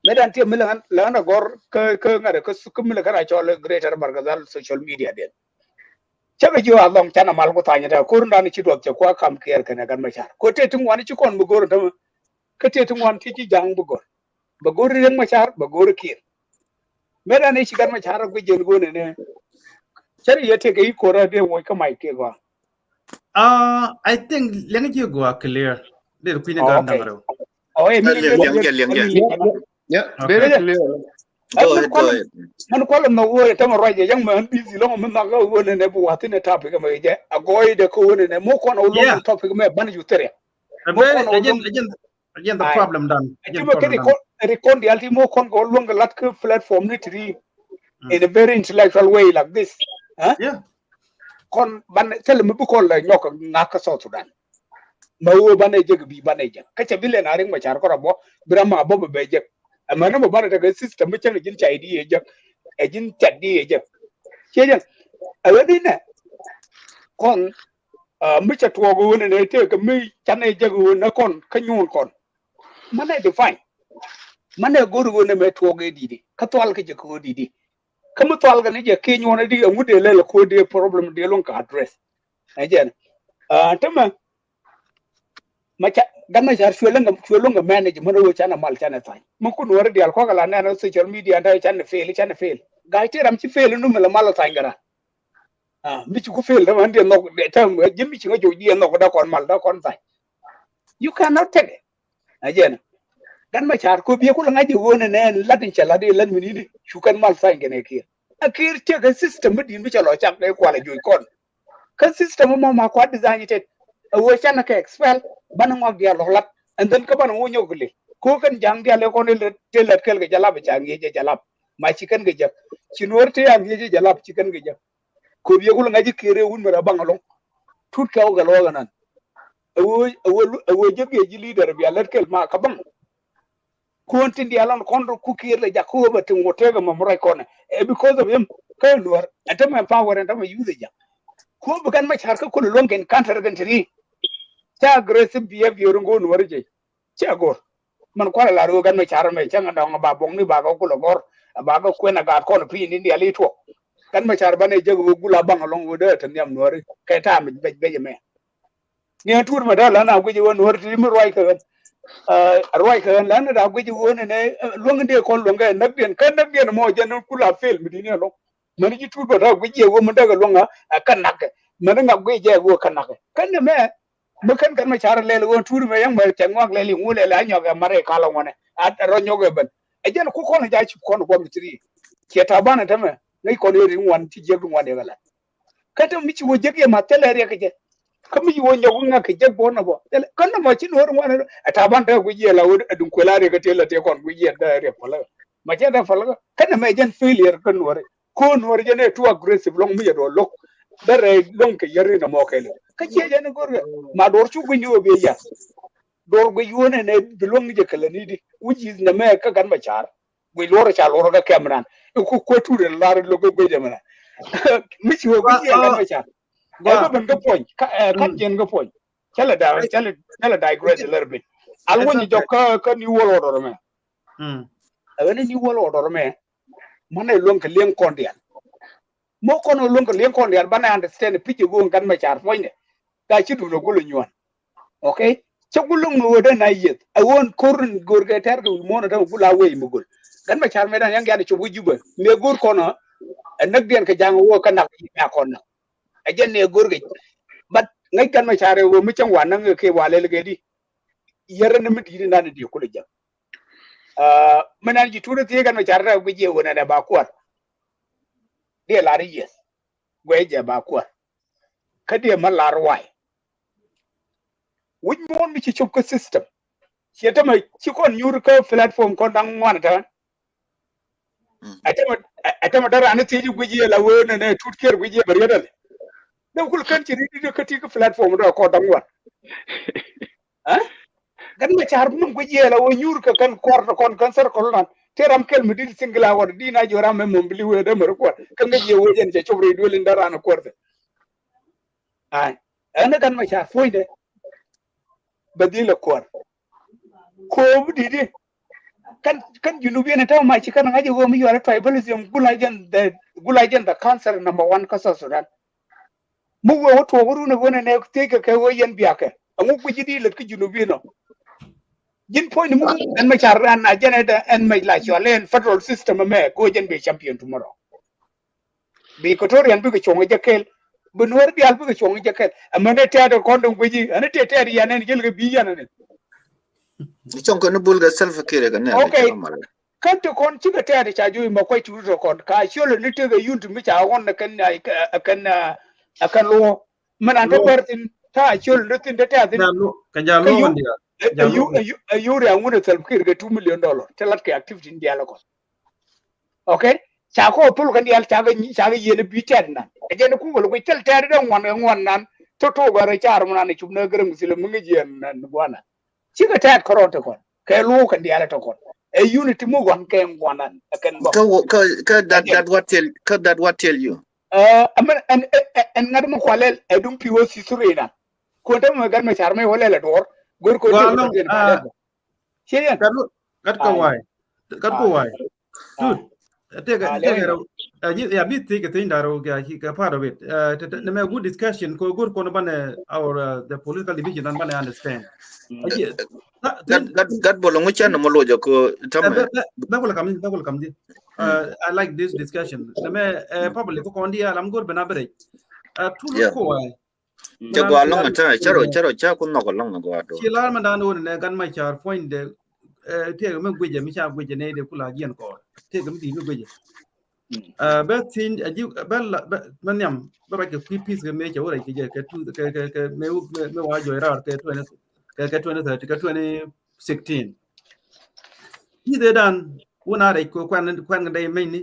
Speaker 4: medan te milan la na gor ke ngare ko mila kara chole greater bargazal social media den chabe jo along chana mal ko tanya ta ko ndan ci dok ko kam kier kana gan machar ko te tun wani ci kon bu gor ta ka te tun wani ci jang bu gor ba gor ren machar ba gor kier medan ne ci gan machar ko jen go ne chari yete ga ko ra de mo ka mai ke go
Speaker 2: I think lengi ji go clear. De ku ni ga
Speaker 4: okay
Speaker 2: ndangaro.
Speaker 4: oh e mi
Speaker 5: Yeah,
Speaker 2: Okay.
Speaker 5: very clear.
Speaker 3: Go ahead.
Speaker 4: man ko no wo ta mo roje yang man busy lo man na go wo ne bu wati ne topic ma je agoy de ko ne mo ko no
Speaker 2: Yeah.
Speaker 4: lo topic me ban ju tere
Speaker 2: Again, the problem done.
Speaker 4: Again, record the ultimate con go longer lat platform literally in a very intellectual way like this. Huh?
Speaker 2: Yeah.
Speaker 4: Con ban tell me bu ko la nyok ngaka so Sudan. Ma wo ban e jeg bi ban e jeg. Ka che bile na ring ma char ko rabo brama bo be jeg. Amana mo ban daga system mi chen jin chai di e jeg. E jin chat di e jeg. Che jen. Awedi ne kon mi cha tuo go ne te ka mi chane jago na kon ka nyun kon mane define mane goru ne me tuo ge didi ka twal ke je ko didi ka mu twal ga ne je ke nyona di ngude le ko de problem de lon ka address ajen tama macha gama jar shwelanga manage mo chana mal chana fine mun kun wor dial ko kala na social media da chana fail ga ti ram ci fail nu mala mal ta ngara mi ci ko fail da man de no de tam jimmi ci ngojo di no ko da kon mal da kon fine you cannot take it ajen gama jar ko biye ko ngaji wona ne latin chala de lan mini di shukan mal ta ngene ki akir te ga system di mi chalo chak de ko la joy kon ka system mo ma ko design te wo chana ka expel bana ngok dia lat and then ka bana wo nyogule ko kan jang dia le ko ne te let kel ga jalab jang ye jalab ma ci kan ga jak ci nor te am ye jalab ci kan ga jak ko biye ko ngaji kere wun mara bangalo tut ka ga lo nan wo jege ji leader bi let kel ma ka bang ko tin dia lan kon ku kire le jak ko ba tin wote ga ma mura ko ne because of him ka nor atama power and atama use jak ko bukan ma char ka ko longen counter gan tri ta aggressive behavior ngo no warje ci agor man ko la ro gan ma char me changa da ba bong ni ba ko ko gor ba ko ko na ga ko no pi ni ndi ali to gan ma char bane jego gula bang long wo de tan yam no ri kay ta me be me ni tur ma da la na guji won wor ti mi roi ka roi ka la na da guji won ne long de ko long ga nak den kan nak den mo jan kula fail mi ni lo man ji tur ba da guji wo mo daga longa kan nak man nga guji wo kan nak kan ne me bukan kan macara lele won tur me yang mer tengwak lele ngule la nyoga mare kala ngone at ro nyoga ben ejen ku kono ja ci kono ko mitri ke ta bana tame ngai ko ne rin wan ti jegu ngone wala kata mi ci wo jege ma tele re ke kam mi wo nyogu nga ke jeg bona bo kan ma ci nor ngone ta ban ta guji la wud adun ko la re ke tele te kon guji da re fala ma ce da fala kan me jen failure kan wore ko nor jene too aggressive long mi do lok dare long ke yari na mo kele ka ce jene gorga ma dor chu gundi o be ya dor go yone ne bilong je kala ni di uji na me ka gan ma char go loro cha loro ga kemran ko ture lar lo go be jamana mi ci wo guji gan ma char go ban ga point kan jen ga point chala digress a little bit al woni jokka ka ni wolo do me awene ni wolo do me mane long ke len kondial mo kono long ke len kondial bana understand pije go gan ma char point ga ci duno gulo nyuan okay chagulung no woda na yet awon korun gorga tar go mo na taw gula wey mugul gan ma char medan yang gadi chubu juba me gor kono nak den ka jang wo kana ya kono ajen ne gorga bat ngai gan ma char wo mi chang wanan ke wale le di yar na mi di na di ko le jam manan ji tura te gan ma char ra guje wona da ba kwar de la ri yes gweje ba kwar kade malar wai which mon mi ci chop ko system ci tama ci kon nyur ko platform kon dang wana ta atama dara ana teji guji la wona ne tut ker guji bar yadal dan kul kan ci ri ko ti ko platform do ko dang wan ha gan ma char mun guji la wo nyur ko kan kor kon kan sar ko lan teram kel mi dil singla wor dina jora me mom bili we de mer ko kan ga je wo jen ci chobri do len dara na korte ay ana gan ma char foide badila kwar ko didi kan junubi ne taw ma ci kan ngaji go mi yore tribalism gulajen the cancer number 1 kasa sudan mu wo to wuru ne wona ne tege ke wo yen biake amu ko jidi le ki junubi no jin point mu en ma char an ajene da en ma la cholen federal system me go jen be champion tomorrow bi ko torian bi ko chongo jakel bu nuer bi al bi ko chongo jakel amane teado kondo guji ane teado yanen jel ga bi yanen
Speaker 3: chon ko no bulga self kire ga ne
Speaker 4: okay kan to kon ci ga teado cha ju ma ko ci to kon ka sholo ni te ga yuntu mi cha won kan akan lo man ante bertin ta sholo lutin da teado
Speaker 2: ka jalo mandia
Speaker 4: yuri an wona self kire ga $2 million telat ke activity ndi ala ko okay cha ko tul kan yal cha ga yene bi ted nan e jene ku gol ko tel ted dan wan nan to ga ra char mun an chubna gërem ci le mu ngi jen nan wana ci ga ted ko ronto kon kay lu kan yala to kon e unity mu wan kay wanan kan bo
Speaker 3: ka that what tell you
Speaker 4: aman an ngad mo kwalel edum piwo sisurina ko ta mo gan ma charme wala la dor gor ko te
Speaker 2: Walong
Speaker 4: ko balel cheyan
Speaker 2: kat ka wai kat ko wai tut take ya bit take thing daro ga part of it the good discussion ko good kono bane our the political division and bane understand
Speaker 3: gat bolong chan mo lojo ko tama
Speaker 2: bagul kam di I like this discussion the probably ko kondi alam gor bana bere tulu ko wai
Speaker 3: jago long ta charo cha ko no ko long go do
Speaker 2: chilar man dan won ne gan ma char point de te me gweje mi cha gweje ne de kula gien ko te gam di me gweje ba tin aji ba man yam ba ke piece ke me cha wora ke je ke tu ke me wa jo ra ke 2030 ke 2016 ni de dan wona re ko kwan dai me ni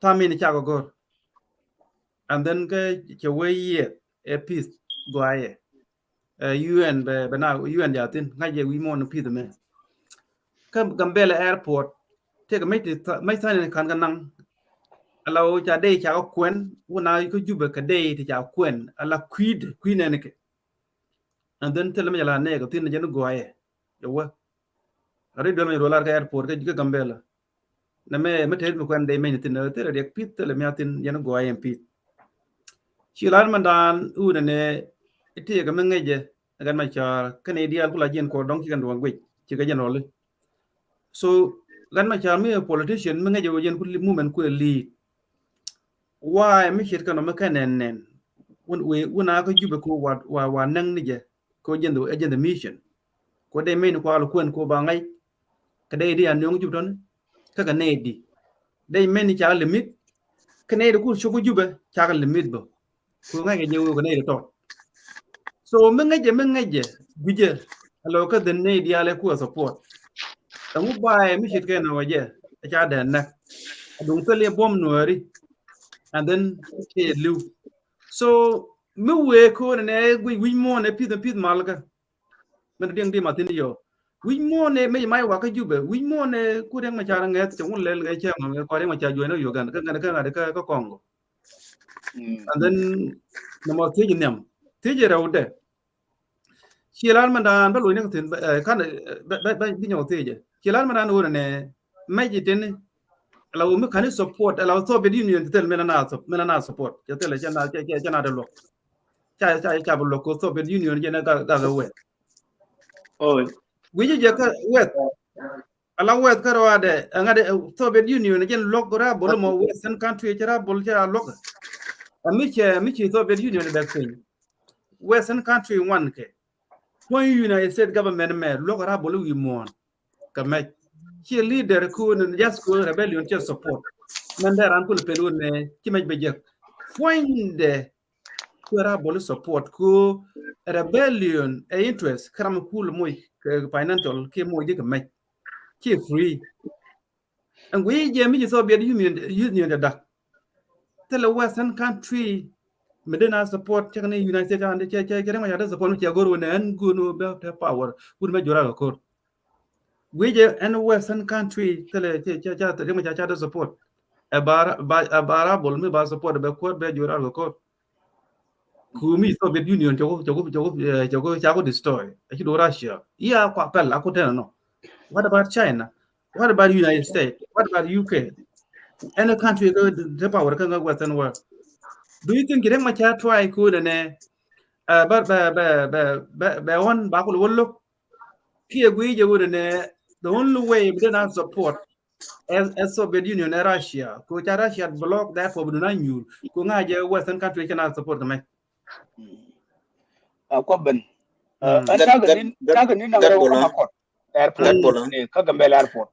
Speaker 2: ta me ni cha go gor and then ke we ye a piece go aye UN be na UN jatin ngaje wi mon pi de me kam gambele airport te mai sai kan kan nang ala o cha de cha kwen wona ko jube ka de ti cha kwen ala queen ne ke and then tell me la ne ko tin je no goye yo wa ari do me dollar ka airport ke gambele na me te me kwen de me tin te re pit te le me tin je no goye pit chilan mandan u ne ti ga me ngeje gan ma cha Canadian kula jen ko dong ki kan do gwe ci ga jen role so gan ma cha me politician me ngeje jen ku movement ku lead why me shit kan me kan nen wona ko jube ko wa nang ni je ko jen the mission ko de me ko alu ko ba ngai ka de di an yong jubton ka ne di de me ni cha limit ka ne ko so ko jube cha limit bo ko ngai je ko ne to so me ngeje guje alo ka de ne di ale ko support tamu ba me shit kan waje cha da na dung tele bom nuari and then lu so me we ko ne we mo ne pid malga men ding di matin yo we mo ne me mai wa ka jube we mo ne ku deng ma cha nge cha un le cha ma ko deng ma cha jo no yo gan ka kongo and then no mo te nyam te je ra ude chilan man dan ba lo ne tin kan ba bi nyo te je chilan man dan ne me ji tin la wo me kan support la so be union tel mena na support ya tel cha na de lo cha lo ko so be union je na ga we oh we je ka wet ala wet ka ro ade ngade so be union je lo ra bolo mo western country cha bol cha lo mi che so be union da thing western country one ke point United States government me lo ra bolo wi mon ka me chi leader ku ne just ko rebellion che support mandar an kul pelu ne ci maj be jek foinde ku ra bolu support ku rebellion e interest kram kul moy financial ke moy de maj ci free and we je mi so be union da tele western country medina support ci ne United States and ci ma ya support ci goro ne an gunu be power ku me jora ko we je en western country tele ci ma cha support abara bol mi ba support be ko be jura ko kumi Soviet Union chago destroy akido Russia yeah kwa pella ako tena no what about China what about United States what about UK any country go the power kan ga western world do you think idan macha try ko da ne ba on ba ko wollo ki gwi je wo ne the only way we don't support as Soviet Union and Russia ko cha Russia block that for na new ko ngaje western country can support them
Speaker 4: ko ben ta ga ni na ro ko makot airport ne ka gambel airport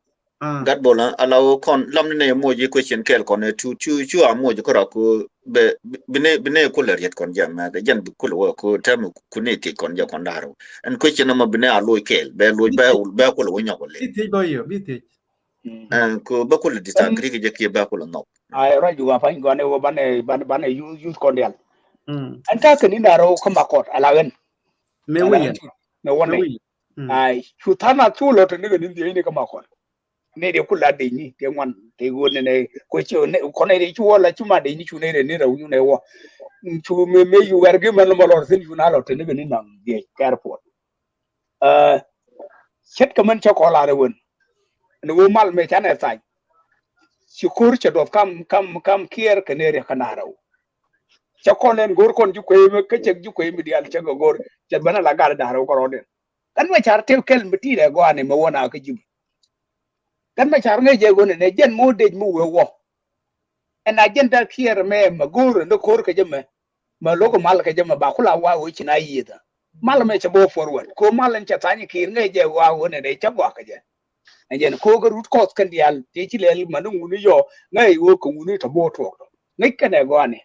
Speaker 3: gat bola alaw kon lam ne mo ji question kel kon tu mo ji ko ko be bine ko le yet kon jam ma da jan ko lo ko tam ku ne ti kon ja kon daro en question ma bine aloy kel be loy be ko lo nya ko le
Speaker 2: ti boyo biti
Speaker 3: ko ba ko le disagree ke je ke ba ko lo no
Speaker 4: ai ra ju wa fa ngone wo bane use kon dial an ta ka ni na ro ko makot alawen
Speaker 2: me wi
Speaker 4: me wonne ai chu tana chu lo to ni ni ka makot ne de kula de ni te wan te go ne ko chi ne ko ne de chu la chu ma de ni chu ne ne ra u ne wo chu me yu war ge man mo lor sin yu na lo te ne ni nang de airport chet ka man cha ko la de won ne wo mal me cha ne sai shukur cha do kam kier ka ne re kana ra cha ko len gor kon ju ko me ke che ju ko mi dial cha go gor cha bana la gar da ro ko ro de kan ma char te kel mi ti de go ane mo wona ka jibu kan ma char ngai je go ne jen mo de mu we wo en agenda kier me ma gor no kor ka jeme ma logo mal ka jeme ba kula wa wo china yida mal me cha bo forward ko mal en cha tani kir ngai je wa wo ne de cha go ka je en jen ko ga root cause kan dial te chi le ma no ngunu yo ngai wo ko ngunu to bo to ngai ka ne go ane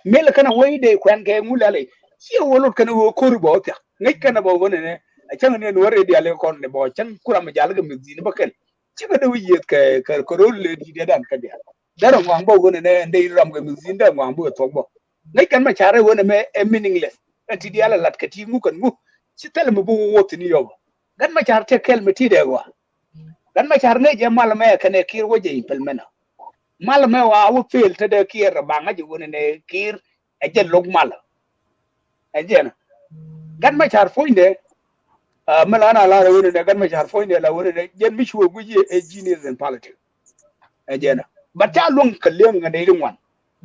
Speaker 4: mel kana wo de kwan ke ngulale chi wo lot kana wo kor bo ta ngai kana bo wo ne can ne wore di ale kon ne bo can kura ma jal ga mizini bakel ci ga dawi yet ka ko rol le di dan ka dia daro ngam bo wona ne ndey ram ga mizini da ngam bo to bo ngai kan ma chare wona me meaningless anti di ala lat ka ti mu kan mu ci tel mu bo wot ni yo gan ma char te kel me ti de wa gan ma char ne je mal me ka ne kir wo je implemena mal me wa wo fel te de kir ba nga ji wona ne kir e je log mal e je na gan ma char fo inde malana la wona ne gan ma jar fo ne la wona ne jen mi chuo guje engineers in politics ajena bata long kaleng ngane rin wan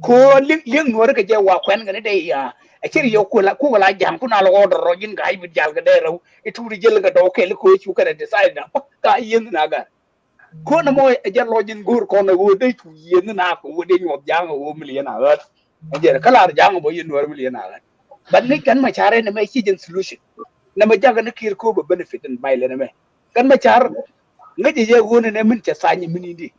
Speaker 4: ko ling no ka je wa kwen ngane dai ya a kiri yo ko la jam kuna la order ro jin ga ibi jal ga dai raw ituri jel ga do ke ko chu ka decide na ka yin na ga ko na mo e jal lo jin gur ko na wo dai tu yin na ko wo dai nyot jang wo million na ga ajena kala jang bo yin no million na ga ban ni kan ma chare ne mai hidden solution na ma jaga na kir ko ba benefit and bay le me kan ma char ngaje je wona ne min ta sanyi min indi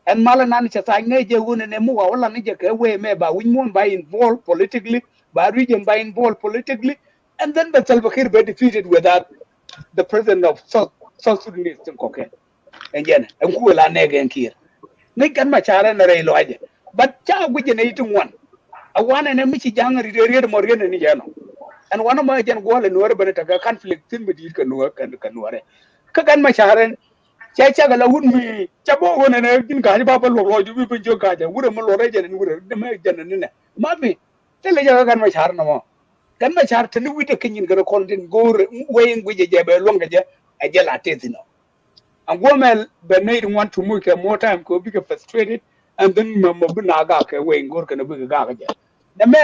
Speaker 4: en mala nan ta sanyi ngaje wona ne mu wa wala ni je ka we me ba win mon by involved politically ba region by involved politically and then the Salva Kiir be defeated without the president of South Sudanese tin ko ken en jen en ku la ne gen kir ngai kan ma char na re lo aje but cha guje ne itun wan awana ne mi ci jangari re mo re ne ni jano and one of my gen gwale nuwar bane taga conflict tin bidi ka nuwar kan nuware ka gan ma sharen cha cha ga lawun mi cha bo wona ne gin ga ba ba lo ju bi jo ga ja wure mo lo re jen wure de ma jen ne ma bi tele ja gan ma shar no mo gan ma shar tin wi de kin ga kon din go wayin guje je be longa je a je la tezino and women be need want to move more time ko bi frustrated and then mo na ga ka wayin gor ka na bi ga ja da me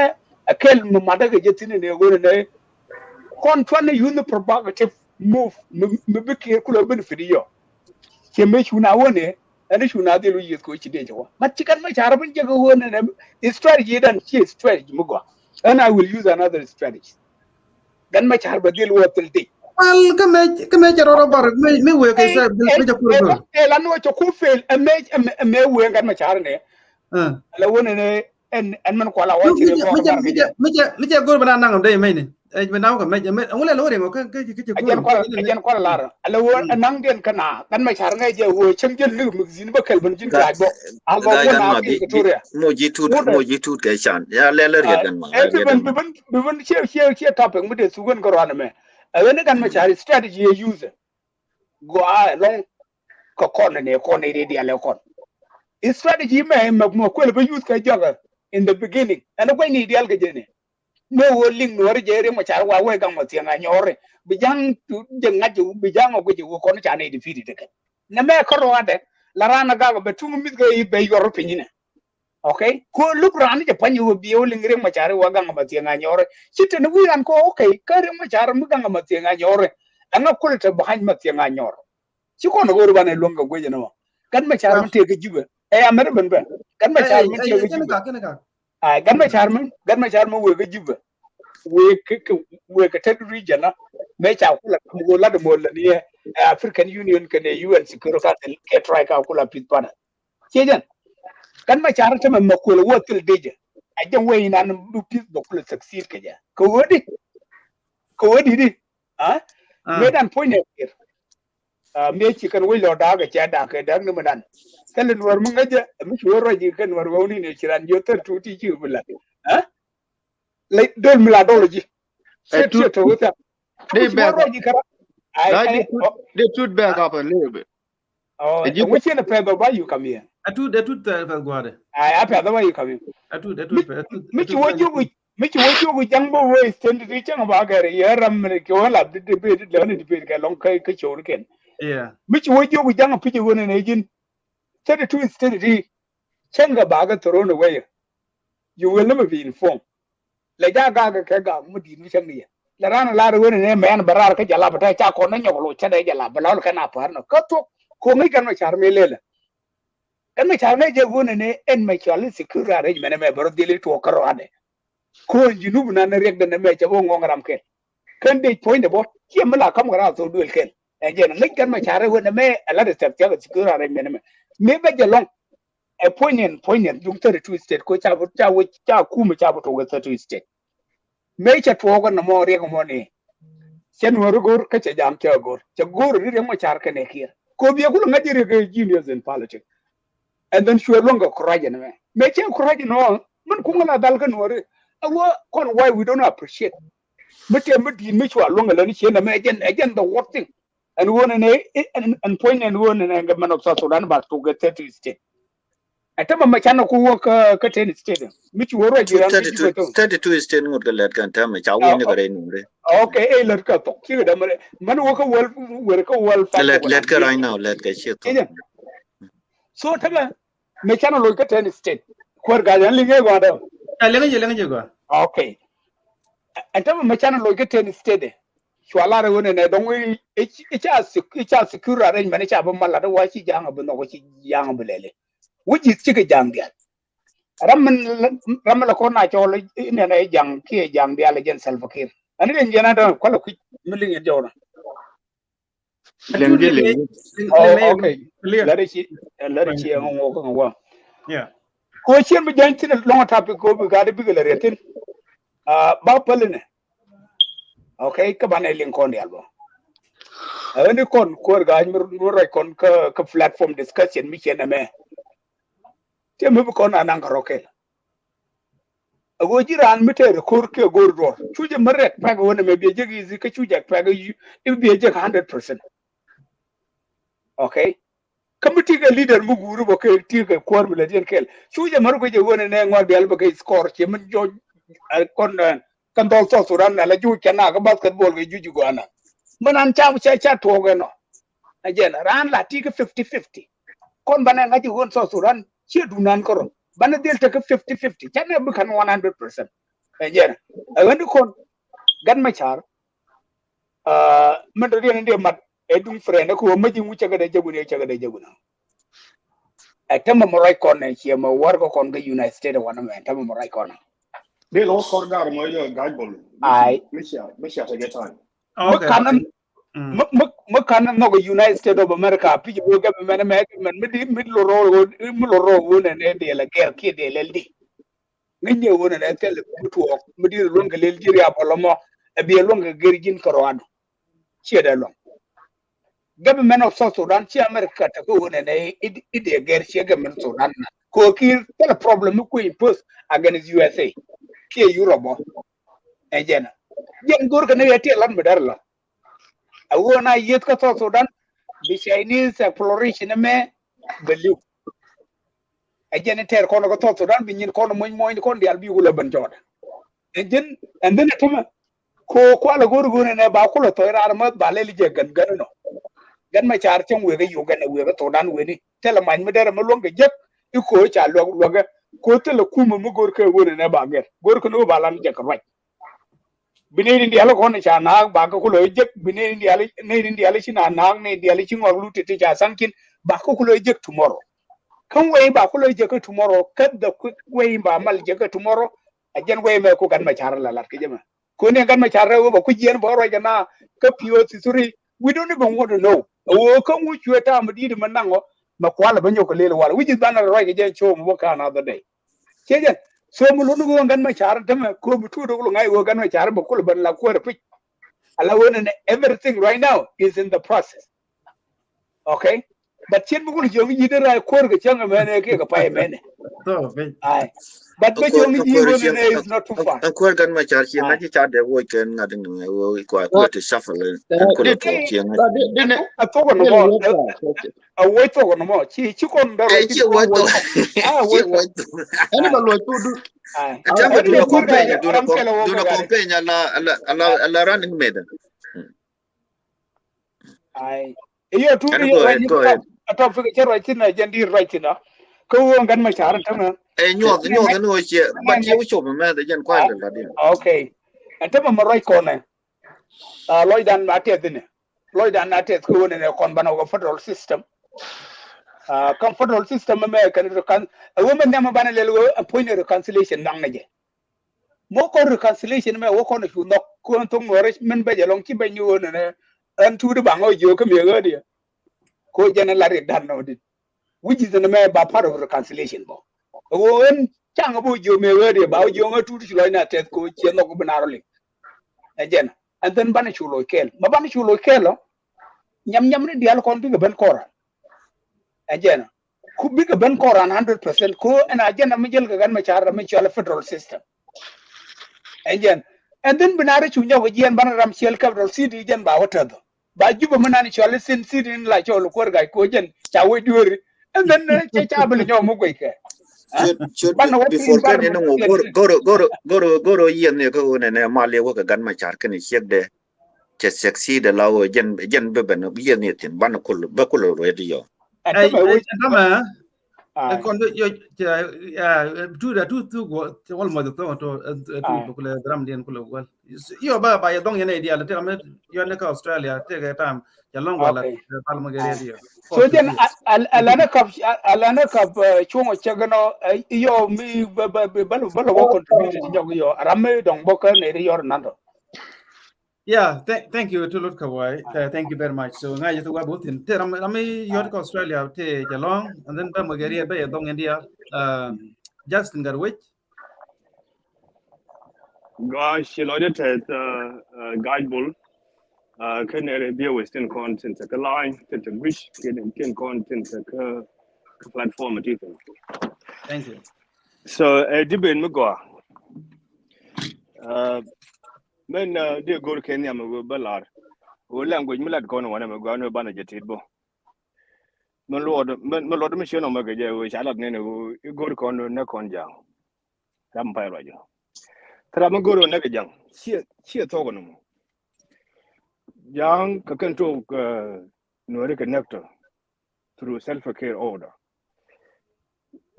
Speaker 4: akel mo madaga je tin ne go ne kon twana yun provocative move me be ke kula ben fidiyo ke me shuna wone ani shuna de lu yes ko ci de jawa matikan ma charabin je go wone ne strategy dan ci strategy mugo and I will use another strategy dan ma charba de lu wotel de
Speaker 2: al kame jaro bar me we ke sa me ja kur
Speaker 4: e la no to ku fel me we gan ma charne la wone ne en man ko la wa ci re ko bar ke
Speaker 2: me ja gor bana nangam dai mai ne e me naw ka me ngule lo re mo ka
Speaker 4: ajan ko la ala wo nang den kana kan ma char ngai je wo chem jel lu mu zin ba kal ban jin ka bo al bo
Speaker 3: gan
Speaker 4: na
Speaker 3: ma
Speaker 4: ke toria
Speaker 3: mo jitu ke chan ya le gan ma
Speaker 4: bi ban che topic mu de su gon ko ran me a ne kan ma char strategy use go a long ko ne de ale kon strategy me mo ko ba use ka jaga in the beginning and ko ni ideal ga je ne no wo ling no re jere mo char wa we gang mo tianga nyore bijang tu jenga ju bijang ko ju ko no chane defeated de na me ko roade la rana ga be tu mi ga be yor pinyine okay ko lu ran je panyu bi wo ling re mo char wa gang mo tianga nyore chite no wi ran ko okay kare mo char mo gang mo tianga nyore anga ko te bahan mo tianga nyore ci ko no go ba ne longa go je no kan ma char mo te ga jibe e amer ben ben kan ma char mo te ga jibe ay gan ma char mo we ga jibe we ka ted region na me cha kula mo la de mo la ni African Union ka ne UN Security Council ke try ka kula pit pana kejen kan ma char ta ma ko wo til deje a jan we na du pit do kula succeed ka ja ko wodi di ha me dan point ne me ci kan we lo da ga cha da ka dan ni dan kalen war mun gaje mi ci woro ji kan war woni ne kiran yo tar tuti ci bula ha lay dol mi la dolo ji to wuta
Speaker 8: they back up. They tut back up a little bit.
Speaker 4: Oh,
Speaker 3: Egypt
Speaker 4: which in a paper why you come here?
Speaker 2: Atut guade.
Speaker 4: I have the way you come here. Mitch, what you with young boys tend to reach about a year. I'm going to debate, learn to debate a long cake.
Speaker 2: Yeah.
Speaker 4: Mitch, what you with young people when an agent 32 steady. Changa baga thrown away. You will never be informed. Like that gaga kaga mudi mishami. La rana la ruin and man baraka jalabata chakon and yolo chada jala balal can aparno. Kato komi can my charmele. And my charme jagun and my charlie secure arrangement and my brother to a carone. Ko you know none reg than a match of Wongamke. Can they point about Yamala come around to do it? And then make my chara when a may a lot of step secure arrangement. Maybe along. A poignant yung 32 state ko cha kuma cha to 32 state me cha to go na mo re mo ni chen wo gor ka cha jam cha gor ri mo char ka ne kia ko bi ko ngadi re genius in politics and then sure longa courage me cha courage no man ko ngala dal ka no re awo kon why we don't appreciate but di me chwa longa la ni chen me again the what thing and one and poignant one and man of South Sudan back to get 30 state atama machana ku work ka ten stadium michi woro jiran ki jibo to
Speaker 3: 32 is 10 ngot galet kan tam cha woni gare ni
Speaker 4: okay e ler ka to ki da mare man wo ka wal fa
Speaker 3: let ka right now let ka shit
Speaker 4: so tama machana lo ka ten state ko ga yan linge go da
Speaker 2: Lenga go.
Speaker 4: okay atama machana lo ka ten state swala re wona ne don wi icha secure arrangement cha ban mala da wa shi janga bu no ko shi janga bulele wuji cike jangdial ramala ko na cholo ine na jang ki jang dia le gen salfakir ani len jena da ko ku miling e jawna okay lare chi ngo ko ngo
Speaker 2: Yeah.
Speaker 4: ko chen bi jan tin long topic ko bi ga de bi le retin ba pelene okay ka bana len kon dial bo ani kon ko ga mi ro kon ka platform discussion mi chen me te me ko na nan rokel ago jiran mitere kor ke gordo chuje marek paga wona me beje gizi ka chuje paga yu beje 100% okay committee ga leader mu guru bo ke ti ga kwar mi ladien kel chuje mar ko je wona ne ngwa del ba ke score che min jo kon kan dol so suran na la ju kana ga basketball ga juju go ana manan cha to ga no ajen ran la ti ga 50-50 kon bana ngati won so suran che dunan ko bana del ta 50-50 chane bu kan 100% ajen awandi kon gan ma char man do ndi mat edum frene ko maji mu caga de jaguna atama moray kon ne ci ma war ko kon ga United States wana me atama moray kon
Speaker 8: They lost Sorgar Moyo Guideball.
Speaker 4: I
Speaker 8: Misha take time.
Speaker 4: mo kan no go United States of America pi go ga men mid lo ro ne de la guerre ki de leldi ngi wona ne tel mutu mo di lo nga lel jiri apolomo e bi lo nga gerjin korwado ci de lo government of South Sudan ci America ta ko wona ne ide guerre ci government Sudan ko ki tel problem ko impose against USA ki Europe e jena jen gor ka ne yete lan medar la awona yet ka South Sudan bi Chinese exploration me believe again ter kono ko South Sudan bi nyin kono moy kon dial bi wula ban joda and then tama ko ala gor ne ba ko to ira ma ba le je gan no gan ma char chen we ga yu gan we ga to dan we ni tele man me dere ma longa jek iko cha lo ga ko tele kuma mu gor ka wona ne ba ger gor ko no ba lan je ka raj bine ndi ala ko ne cha na ba ko lo jek bine ndi ala chi na ne ndi ala chi ngor lu te cha sankin ba ko lo jek tomorrow kan way ba ko lo jek tomorrow kad the quick way ba mal jek tomorrow ajen way me ko gan ma char la lat ke jema ko ne gan ma char ba ku jien bo ro jana ka pio suri we don't even want to know o kan wu chueta ma di man nango ma kwala banyo ko lele wala which is ban ro ke je cho mo ka another day kejen so mu lu go gan ma char tama ko bu tu do ngai go gan ma char ba ko ban la ko re ala wona everything right now is in the process okay but chen bu ko jo yi dera ko ga changa mene ke ga pai mene
Speaker 2: So,
Speaker 4: Aye. But but you only is not too far.
Speaker 3: a quite gun my charge here, not chat the work and nothing quite to shuffle and pull up here.
Speaker 4: I talk on the more. I wait for no more. She on the right.
Speaker 3: Attempt to do a campaign alla running maiden.
Speaker 4: Aye. You two
Speaker 3: go ahead.
Speaker 4: I talk for the right in a gender right in a go on gun my child.
Speaker 3: And you're the noise here, but you show me the young quiet.
Speaker 4: Okay. And tell my right corner. Lloyd and Mattia. Lloyd and Mattia go in a conban federal system. Federal system American a woman never ban a point of reconciliation down again. More reconciliation may work on if you knock quantum nourishment by a long chip and you and to the bango you come here earlier. Co generally done noted, which is an American part of reconciliation. When Chang about you may worry about you to the line at coach and not banarly. Again, and then Banishulo Kel. Mabanishulo Kelo Yam the alcohol big Ben Cora. Again, could be a Ben Cora 100% cool and again a Mijel Gagan Machara Michel federal system. Again, and then Benari Chunya with Jan Banaram Shell capital city Jan Bawata. But you manage to listen sitting like your local guy, Cojan, Chawi Dury, and then Chabel in your Mugwake.
Speaker 3: Should before go to Ian and Mali work a gun my charcan is yet there. Just succeed allow Jen Beben of Ian in Baculo radio.
Speaker 2: Do the two almost to Gramdian Kulu. You're by a dong idea, you're like Australia, take a time, you're long while at Palmagarea.
Speaker 4: So then, Alana Cup, Chungo Chagano, you me, Balo contribution, your Rame, Don Boca, your Nando.
Speaker 2: Yeah, thank you to Lord Kawai. Thank you very much. So now you talk about in Terami, York, Australia, take along, and then Palmagaria Bay, Dong India, Justin Garwich.
Speaker 8: Gosh, she loaded at guide bull. Can deal with tin content a line, that a wish, getting tin content a platform.
Speaker 2: Thank you.
Speaker 8: So, a debate Mugo. Men dear go to Kenya, Ballard. Who language Millard Corner when I'm going to Banajetibo. My lord, Mission Omega, which I don't know, you go to corner, no conjang. Vampire. Tramagoro Negajang, she talk no. Young can talk Nuer connector through self-care order.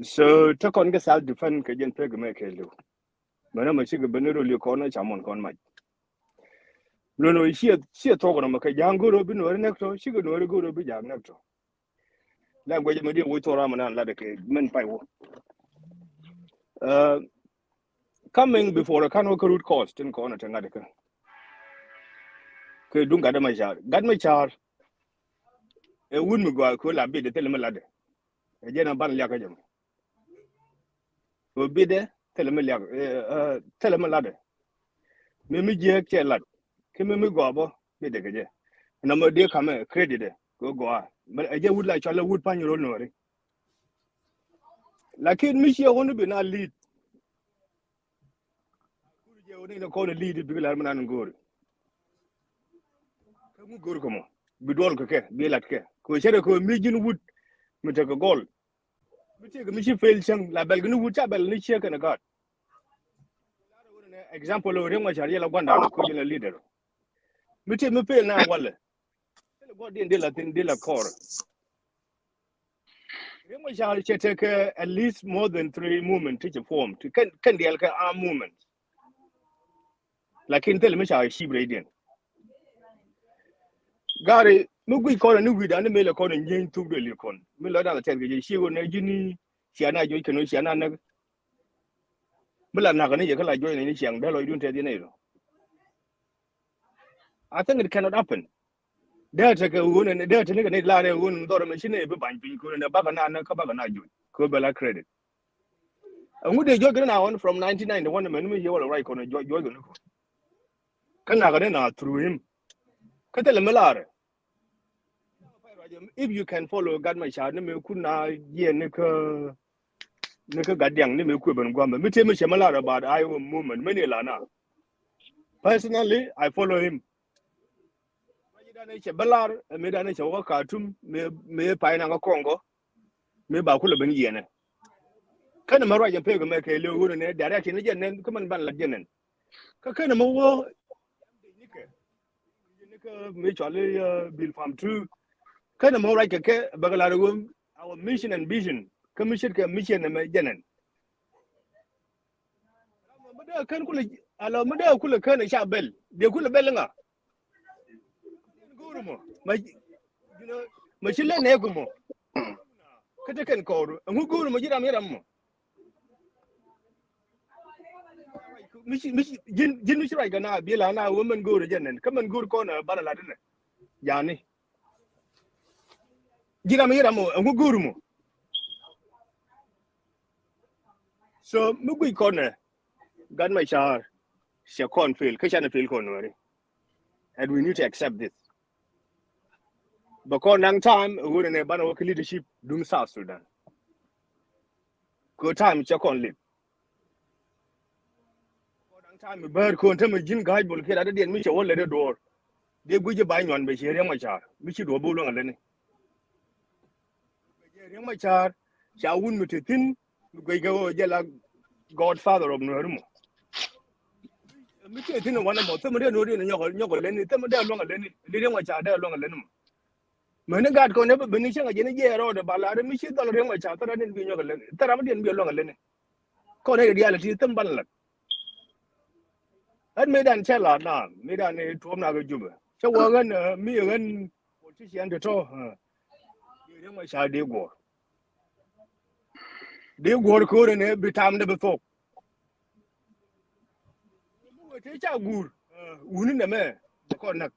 Speaker 8: So, talk on the self-defense Kajan Peg make a do. Madame Chica Benero, you corner, Chamon con my. No, she talk on a young good open or nectar, she could very good open young nectar. Language Medi with Raman like a men by war. Coming before a canoe root cost in corner Tangatica. Don't got my charge. Got my charge. A wouldn't go, could I be the telemalade? A general ban yakajam. Will be there, telemalade. Mimi Jack Chelat. Kimmy Gobbo, be the gaja. No more dear come credit. Go. But I just would like Charlotte wood pan your own. Like it, Michia won't be not lead. You need to call a lead to Bill and go. Go come on. Bidol Coke, be like Care. Coachella, million wood, we take a goal. We take a mission failed some La Belganu wood chabel, Nichia and a god. Example of Rema Charia Wanda, a leader. We take me pay now, Waller. What in Dilla Core? Rema Charia take at least more than 3 movements to form to can the Alka arm movement. Like in Telemisha, she radiant. Gary, Mugi call a new with an email according Jane to the Lucon. Milada tell you, she will not Ginny, Siana, you can Siana. Milana, you can like join any young Bello, you don't tell the name. I think it cannot happen. There take a wound and there to make a lad, a wound, or a machine, a binding, and a bagana, Kabagana, Kubala credit. And would they joke now from 1991 when you all right on a joy? Canagana through him. Catalamelare. If you can follow God, my child, you could not hear Nickel nika gadyang ni me ku ben gwamba me tell me shemala about Iowa movement many lana personally I follow him me che balar me dane che wa Khartoum me pa na Congo me ba ku le ben yene kana ma raja pe go me ke le wuro ne direction ne jenen ko man ban la jenen ka kana mo wo nika me chale bill farm 2 kana mo raja ke bagala go our mission and vision commission ke mission me jenen mada kan kula ala mada kula kana sha bel de kula bel nga guru mo ma ma chile ne gumo kata kan koru ngu guru mo jira miram mo mishi jin mishi rai gana bila na woman guru jenen kaman guru ko na bala la dinne yani jira miram mo ngu guru mo so mugui ko na gan my char she con fail kashana fail ko no and we need to accept this because nang time we ne ban work leadership dum South Sudan ko time che kon live ko nang time ber ko tam jin gaaj bol ke da den mi che wolle de door de guje bay nyon be che ma char mi chi do bo lo ngale ne je ma char cha wun mi tin go go je la godfather of Nuer mo mi che tin wana mo tam de no de nyoko le ni tam de lo ngale ni de ma char de lo ngale ni mene gad ko ne be ni chenga jene je ro de bala de mi chi dal re ma cha tara den bi nyoko le tara ma den bi lo ngale ne ko ne reality tam ban la an medan chela na medan ne tuom na ga juba che wo gan mi gan politician de to de ma cha de go ko ne bitam de befo mo te cha gur uni ne me ko na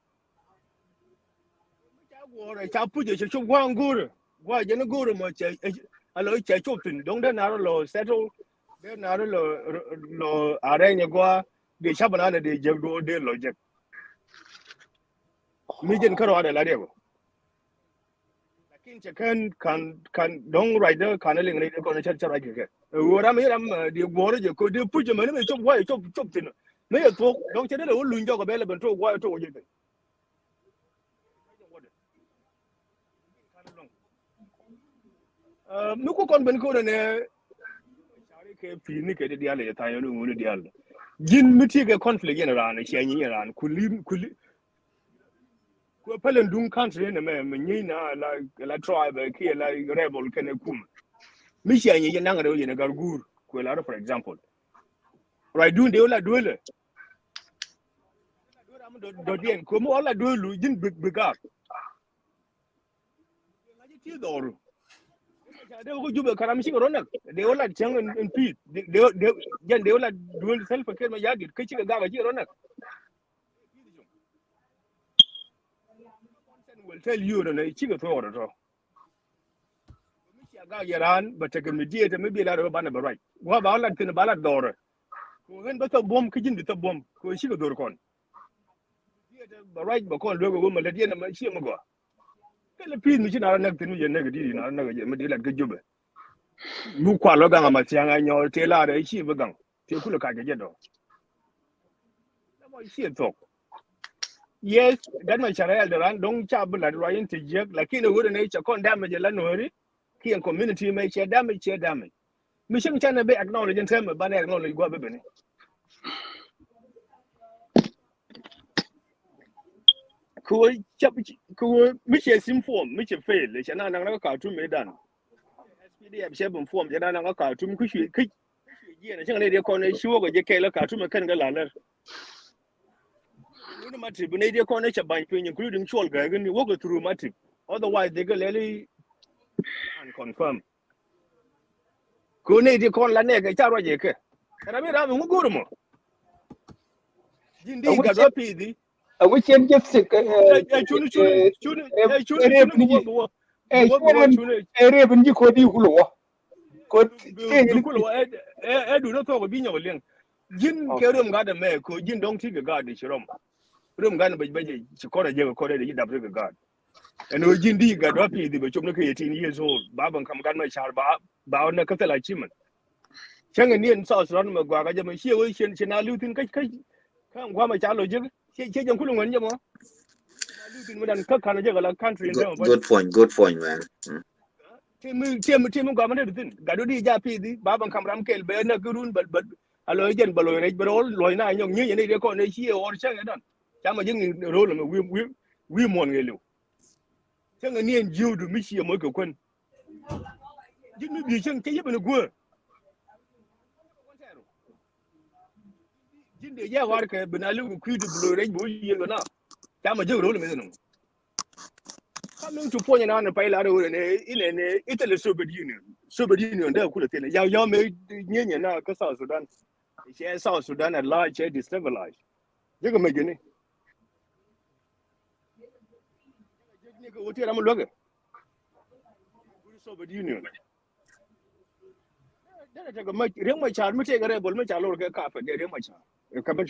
Speaker 8: cha go re cha pu je chu gwang gur gwa je ne gur mo che alo che chu tin dong de na lo settle de na lo are ne gwa de cha bana ne de je do de lo je mi jen karo ada la de go lakin che kan dong rider kan le ngai ko ne cha cha ke wo ram de go re je ko de pu je me me chu gwa chu tin me ya to dong che de lo lu njo ko be le ben to gwa to je mi ko kon ben ko ne chari ke fi ni ke de diale ta yo nu diale jin miti ke conflict yen ran che yin ran kuli ko pelen dun country ne me nyi na la tribe ke la rebel ke ne kum mi che yin na ngare yen gar gur ko la for example right dun de la dole do dien ko mo la dolu jin bigar ngaji ti doru de ko jube karam shi ro nak de wala chang en pi de jan de wala dual self ke ma yagir ke ci ga ga ji ro nak will tell you no ci ga to ro to mi ci ga yaran ba ta ga mi die ta mi bi la ro ba na ba right wa ba la tin ba la dore ko hen ba ta bom ke jin ta bom ko shi ga dor kon die ta ba right ba kon logo ma la die na ma shi ma go kala pi mi ci na nak tin mi je nak di na nak je mi di la ga jube mu kwa lo ga ma ti anga nyo te la de shi ba gang te ku lo ka je do na mo shi to yes dan ma chara el ran dong cha bu la ro yin ti je lakini wo ne cha kon damage la nori ki en community mai che damage mi shin cha na be acknowledge en term ba na acknowledge go be ne ko cha ko mi che sim form mi che fail le cha na na ka tu me dan SPDF she bun form ja na ka tu ku shi ki ji ne shin ne de ko ne shi wo go je kai la ka tu me kan ga la la no matter when they call nature by including chol ga ni wo go through matter otherwise they go really and confirm ko ne de kon la ne ga cha ro je ke ra mi ra mu guru mo jindi ga do pi di
Speaker 4: a we chen je se
Speaker 8: chunu
Speaker 4: re ben ji ko di ku lo ko
Speaker 8: ku lo du no to go bi nyaw len jin ke rum ga da me ko jin dong ti ga di chirom rum ga na be ci ko da je ko da da ga ga eno jindi ga do pi di be chum no ke 18 years old baban kam ga mai char ba on na ka tala chiman chẳng hạn như sau đó mà qua cái giờ mình siêu xin lưu tin cái không qua mà trả lời chứ chế trong khu luôn mà lưu tin mà đàn các khán giả là country
Speaker 3: good point man
Speaker 8: Tim qua mà được tin gado đi ra pi đi ba bằng camera kel be na gurun bal alo jen balo ne bro loy na nhung như này để con này siêu or chẳng hạn chẳng mà những role mà we mon người lưu chẳng hạn như you do mi siêu mới quân những người bị chẳng cái gì mà nó quên jin de ya war ka benalu ku du blo re bo yi lo na ta ma je ro le me no coming to point na pa la ro ne ine Italy Soviet Union da ku le tele ya me nye na ka South Sudan she South Sudan at large destabilized je ko me gene je ko wote ram lo ga Soviet Union da ta ga ma reng ma char mu te ga re bol ma char lo ga ka fa de reng ma char kaman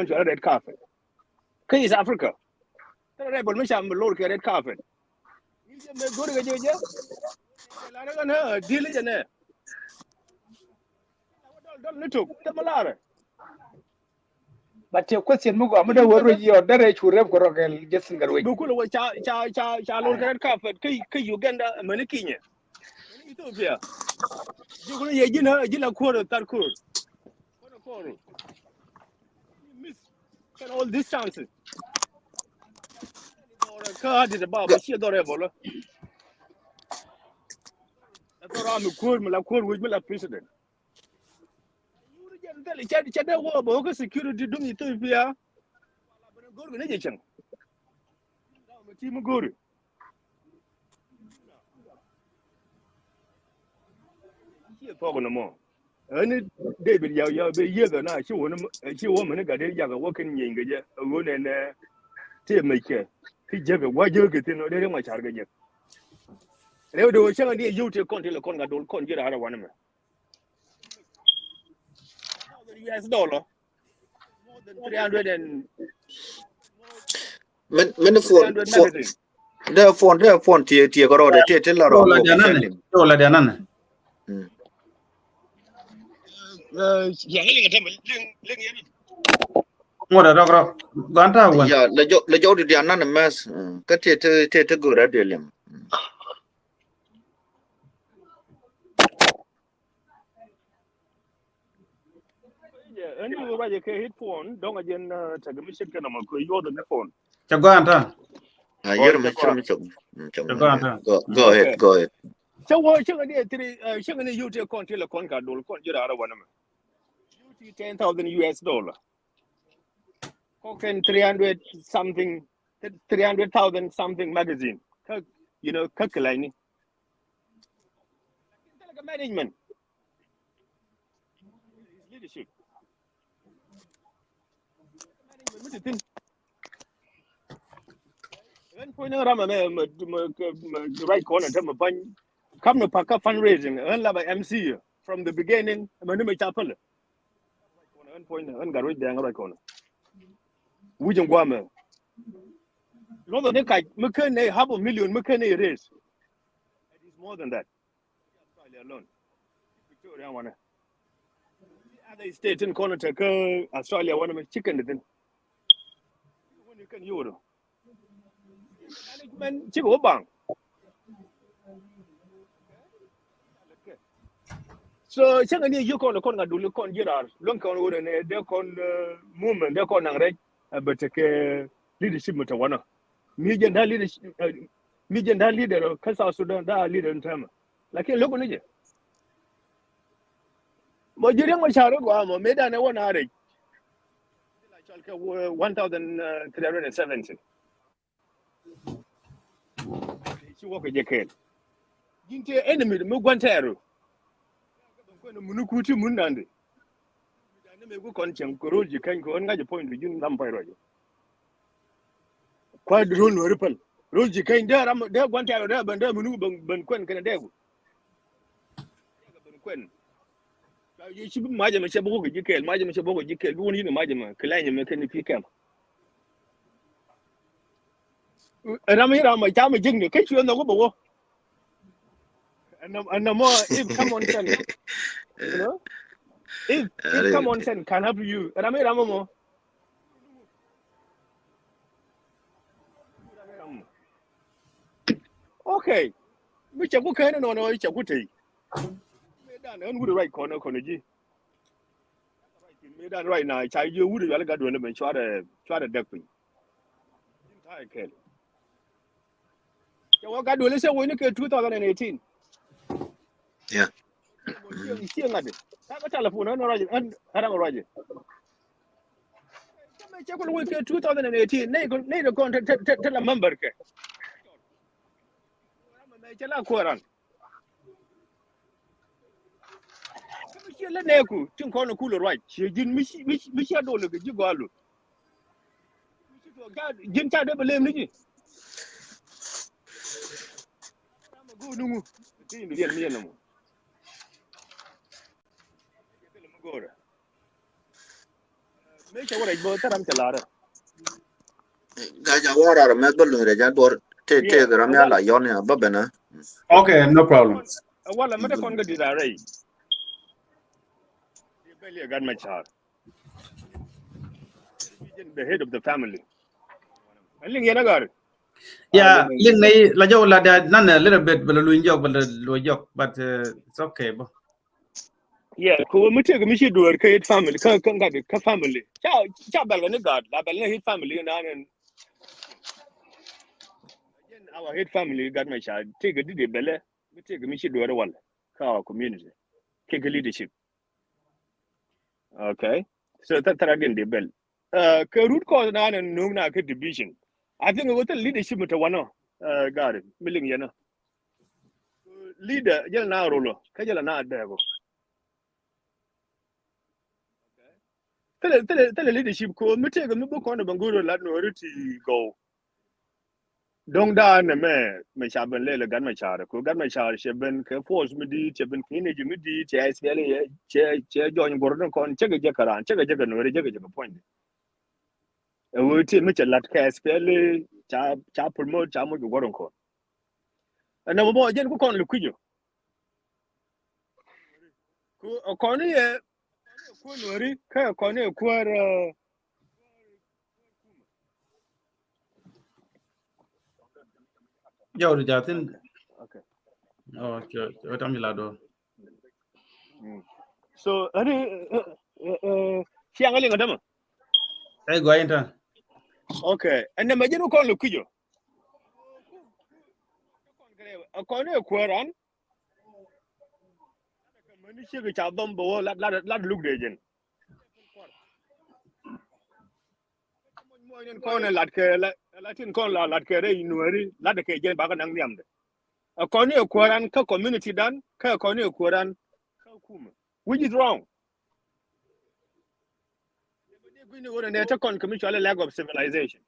Speaker 8: to red carpet kai is Africa tare bol me sham lor ke red carpet ni me gor ga je la na na dil je ne dol ne to ta malare
Speaker 4: but your question mugo amada woro yo dare chure ko rogel jesin garwe
Speaker 8: bu ko cha lor ke red carpet kai Uganda mani Kenya mani Ethiopia je ko ye jina ko tar ko can all these chances ka di ba ba shi dore bolo to ram ko mi la ko wi mi la president yuru jen dali cha da wo bo ko security dum Ethiopia wala bana gor ne je chan da ma ti mu gor shi to ko no mo ani David ya be ye ga na shi wo mun ga dai ya ga wakin yin ga je go ne te mai ke ki je be wa je ke te no dai ma char ga je le do shi ga ni yu te kon te le kon ga dol kon je ra wa na me US dollar more than 300 and
Speaker 3: men phone tie ko ro de te la ro
Speaker 2: dollar de nan
Speaker 8: ya le ga le ya
Speaker 2: ngora ro ganta won
Speaker 3: ya le jo de nan mas ka te go ra de lem
Speaker 8: ani wo ba je ke headphone don ajen ta ga mi shirka na ma ko yo da phone
Speaker 2: cha ganta
Speaker 3: yer me go ahead
Speaker 8: so wo shi ga ni shi ga ni yu te kon te le kon ga dol kon je ra wa na me $10,000 US. Cocaine 300,000 something magazine. You know, kakalani. Management. Leadership. Management. When point around the right corner, come to pack up fundraising. By MC from the beginning. Chapel. Point and got right there right corner. We don't go man. No, the neck McKinney half a million McKinney raise. It is more than that. Australia alone. Victoria one. Other states in corner to Australia one of chicken then. When you can euro. Management chico bang. So, chẳng hạn you con là đủ lực con girar, luôn con udah này, dia con movement, dia con nang rek, but ke leadership macam mana? Mijen dah leader, kasar Sudan dah leader entah. Laki lo con aja. Mau jadi yang macam apa? Mau medan ni wana hari. Like 1,370. Cuba kerja kel. Jinti enemy mu guanteru. Munukuti munande. Dane me go konchen ko roji kan ko ngaje point jun nam pay rojo. Kwa drone no ripal. Roji kan da ram da gwanta da ban da munu ban kwen kana da go. Ban kwen. Ka yi shi maje me shebo ko jikel maje me shebo ko jikel du woni ne maje ma klanye me kan fi kam. Ramira ma ta me jingne kai ciwo na go bawo. And no more if come on son. You know, if common sense can help you, and I mean, I'm okay. We check what kind of no, check what they. Made that and would right corner, Konaji. Made that right now. Child, you would have got to element, try to duck me. Okay. So what got to listen when you get 2018?
Speaker 3: Yeah.
Speaker 8: You see, I have a telephone, and I don't know. Check what we get 2018. They go tell a member. I'm a Quran. She let Neku, Tim Corner Cooler right. She didn't miss I don't look at you go. God, Jim Chad ever lame me. I'm a good no. Me no more. Make sure what I bought. I'm Telara.
Speaker 3: Gaja wara me bolu re ja dor te gram ya la yon ya babena.
Speaker 2: Okay, no problem.
Speaker 8: Well, I'm not going to do that, right? You barely got my child. The head of the family. I think you got it.
Speaker 2: Yeah, ling nei la jo la da nan a little bit but lu jog but lu jog but it's okay.
Speaker 8: Yeah, ko mu te ga mi shi duwar kai family kan ga ka family. Cha bel ne god, la bel ne hit family na nan. Our head family got my child. Take a did belle. We take a mi shi duwar wal. Ka our community. Take a leadership. Okay. So that again the bell. Ka root cause na nan no na ka division. I think what the leadership to one got it. Milling yana. Leader jel na rolo. Ka jel na adego. Tell leadership ko mi take mi bo kono banguro la no riti go. Dong da na me shaben le gan ma chara ko gan ma chara sheben ke force mi di sheben kine ji mi di che SPL che join gordon kon che ge karan che ge no re ge point. E wo ti mi che lat ke SPL cha promote cha mo gordon kon. Na mo jen ko kon lu kujo. Ko kon ye ko no ri ka kon ye ko
Speaker 2: Yo du jatin.
Speaker 8: Okay.
Speaker 2: Oh, what am lado.
Speaker 8: So, siang ali ngadama.
Speaker 2: Hey, go enter.
Speaker 8: Okay. And then majeno kon lukujo. Kon e kwaran. Mani chege cha bombo la look de jen. Moyen kon lat ke latin kon lat ke re inuari lat ke jen ba kan ngiam de. Kon e kwaran ka community dan ka kon e kwaran ka kuma. Which is wrong. We know what they con commission lack of civilization.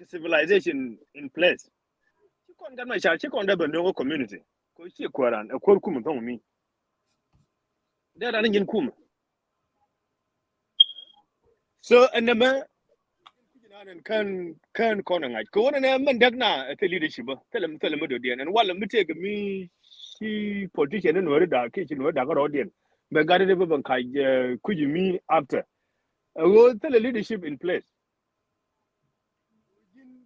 Speaker 8: Civilization in place. She can't get my child. She can't have no community. Because she quaran a quote kum to me. They're running in kum. So and the man can corner. Go on and man dagna at the leadership. Tell him and while me take me she politician and where the kitchen where the audience. But got it ever could you me after. I will tell the leadership in place.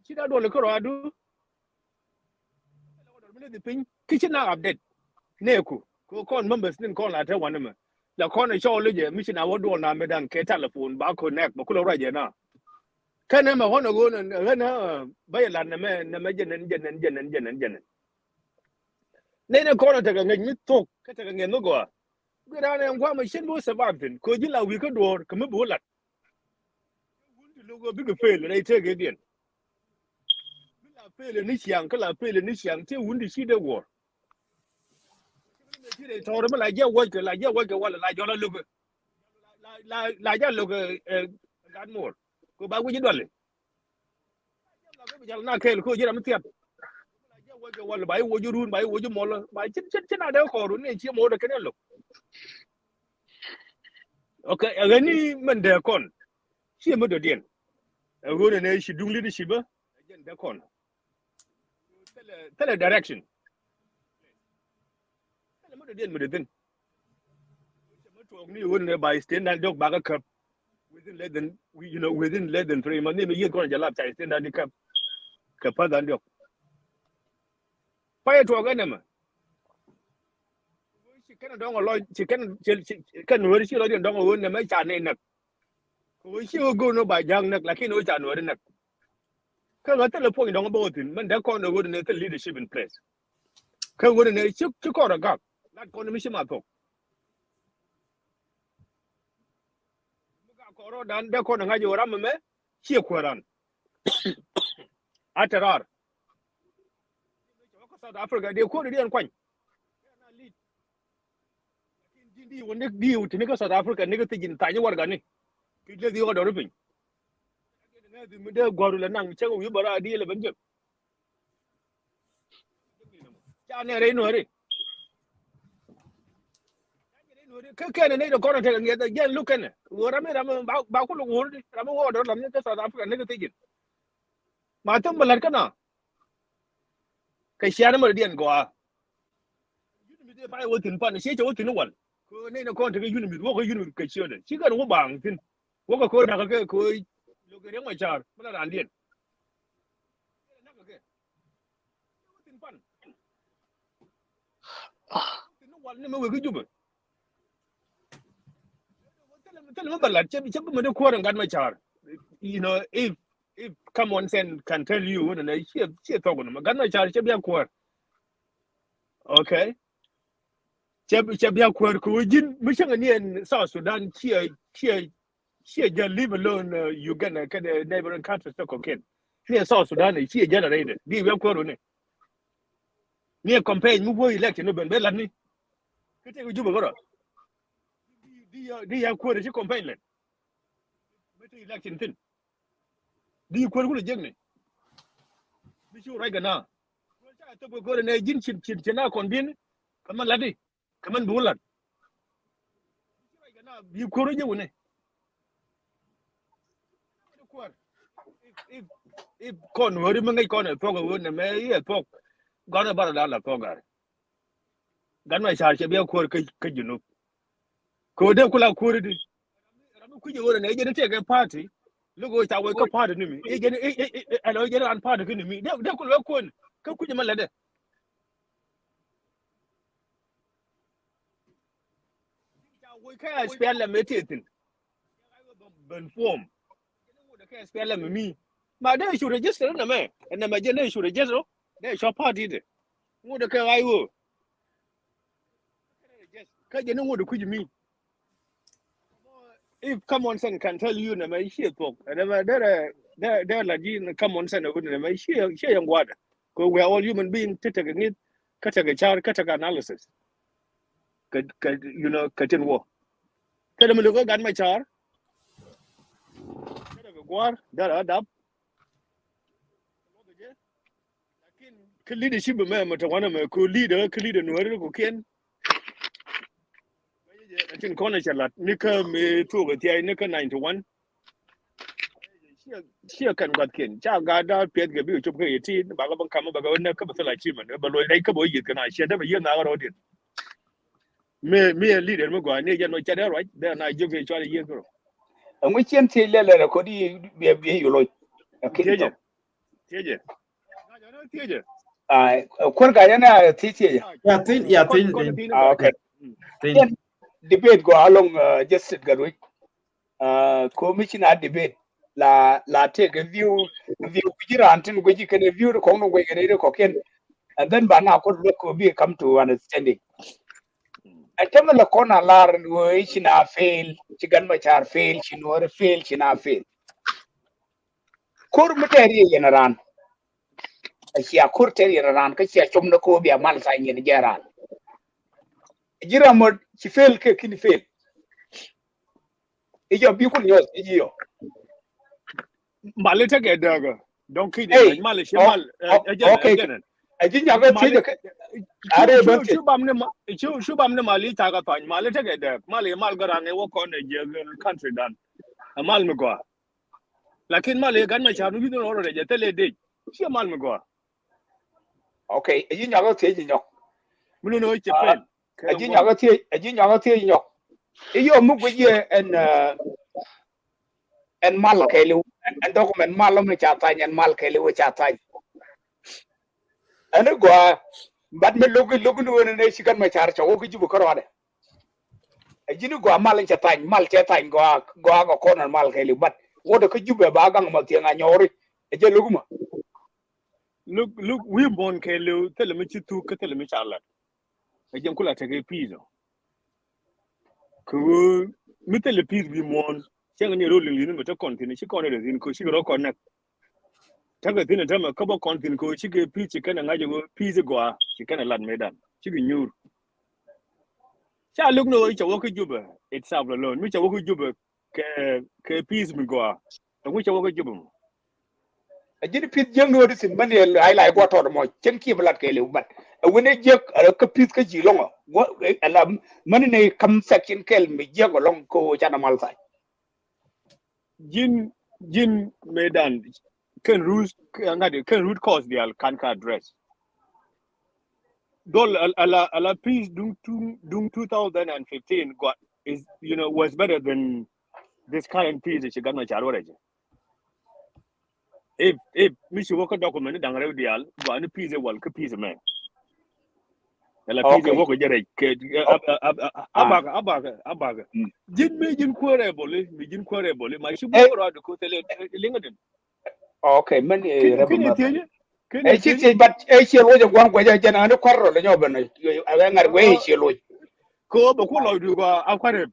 Speaker 8: She don't look around. The thing kitchen now update. Neku. Go call members then call at one of them. The corner show legend mission I would do on Medan K telephone back connect Bakulo right now. Can I want to go and run by a land man and jen. Then a corner take a me talk, catching a no go. Good on and one machine was surviving. Could you like we could do come a bullet? Look a bigger fail and I take it in. Fail in this young, color fail in this young till wounded see the war. They told him like your worker, like your look like your look got more. Go back with your dolly. Not kill who you're a worker by what you ruin by what you molar by chin out there or nature more the canelo. Okay, any man there con. She a mother dear. A good and she do leadership. Again, the con. Tell a direction. Tell a mother dear. Only wouldn't by stand and dog bag a cup within less than 3 months. Maybe you're going to lap stand and the cup. Kappa and dog. Fire to a gunner. She can't don't allow she can really see don't own the match in it. She will go no by young neck like you know Jan or neck. Come tell a point on about him, when that corner wouldn't leadership in place. Come wouldn't they took out a gap. That corner mission my talk. Dan da ko nga jora me ci ko ran atarar ko South Africa de ko de kwan di wonde di wuti ne ko South Africa ne ko tijin tani warga ne ki le di ko do rupin ne di me de goru la nang ci wi bara di le benje ja ne re no re cái này nó có thể nghe ta dân lúc này vừa làm báo có lúc ngủ đi làm ngồi đó làm như cái South Africa này cái gì mà tôi mà làm cái nào cái xe nó mà điện qua mình đi phải ở tỉnh pan xe chỗ tỉnh nó quẩn cái này nó có thể cái unit cái xe này chỉ cần nó bằng tin nó có nào cái lúc cái ngoài chợ nó là đàn điện tỉnh pan nó quẩn nên mới cái giúp tell me about that. You know, if common sense can tell you, and I see talking about my child, okay. Chabia Quer Kujin, Mission in South Sudan, here, just leave alone Uganda, the neighboring countries, so cocaine. Here, South Sudan, here generated. Be well quoted. Near campaign, move election, no Bellani. Could take you di quote ci campaign len metti election tin di quote ku jegne bi ci rega na ko ta to ko ne jin cin na kon bin kaman ladi kaman bulan ci rega na bi ko ro jewu ne if kon wori ma ngay kon to ko ne me ye to gona bara la to gar gan ma sha bi ko ka jinu ko de kula ko ri rabu ku je wona ne je te ga party lugo ta wai ka party ni mi e je alo je an party ni mi de kula ko ne ka ku je mala de ta wai ka spell la metin ben form da ka spell la mi ma de should register na me na ma je ne should register de shop party de mu da ka ai wo ka je ne mu da ku je mi if common sense can tell you na mai shi talk there like common sense na mai shi yang wada ko we are all human beings take need kata char kata analysis ka you know katin wo kada mu ga gan mai char kada ga gwar da adab lakin ka leadership mai mata wana mai ko leader Nuer ko ken Chin corner chalat nika me to ga ti nika 91 shi kan gat ken cha ga da pet ga bi chup ga ti ba ga ban kama ba ga wannan ka ba sala chi man ba lo dai ka bo yi kana shi da ba yi na ga rodin me leader me go ne yan no cha da right da na ju ge chwa yi ko
Speaker 4: an wi chen te le le ko di be yo lo
Speaker 8: teje
Speaker 4: ai ko ga yana teje
Speaker 2: ya tin
Speaker 4: okay debate go along just garwe commission debate la take a view kujira antin goji kan view ko no goji ne ko ken and then bana ko look be come to understanding atama la kona lar wo china fail chigan ma char fail chinore fail china fail kur muteri yenaran asia kur teri yenaran ka sia chomna ko bi amal sa nyen jaran jira mod ci fail ke kini fail e yo bi ko nyos e yo
Speaker 8: maleta ke daga donc kini mal shi mal
Speaker 4: okay aji nya ga ce are ban ce
Speaker 8: shubam ne mali ta ga fan maleta ke da mal garane wo ko ne je country dan mal me ko lakin mal gan ma chanu bi no ro je tele de shi mal me ko
Speaker 4: okay aji nya ga ce ji nyok
Speaker 8: muno no ce fail
Speaker 4: aji nya ga ce nyok Iyo mu gwe en mal kelu en document mal me chatanya en mal kelu chatanya ane gwa bad me logu no ne shikan ma char chawo ki jibu korode e jini gwa mal chatanya gwa go kono mal kelu bat wodo ko jube ba gang ma tianga nyori e je luguma
Speaker 8: look we born kelu tele mi chitu ke tele mi chala e jem kula tege pizo ku mi tele piz bi mon chenga ni role ni mi to continue chi kono de zin ko chi ro connect taga tin tama ko bo continue ko chi ke piz kana ngaje go piz gwa chi kana lad medan chi gi nyur cha look no chawo ko juba itself alone mi chawo ko juba ke piz mi gwa mi chawo ko juba
Speaker 4: e jini pit jeng no disin man el ay lay go to mo chen ki blat kelu bat wone jek ka pit ka ji longo ala man ne kam section kel mi jego long ko chana mal sai
Speaker 8: Jin medan can root cause the cancer address. Dol ala peace dung 2015 got is was better than this current peace that you got no charge. If Michi work document dangare dial go any peace wal ke peace man. Ala peace work jere ke abaga. Jin kwere bole ma shi bu ro do ko tele lingadin.
Speaker 4: Okay, man
Speaker 8: Can you
Speaker 4: e chiti bat e chelo je gwan gwaja jana ne kwarro le nyoba no awe ngar gwe chelo
Speaker 8: ko ba ko lo du ko akware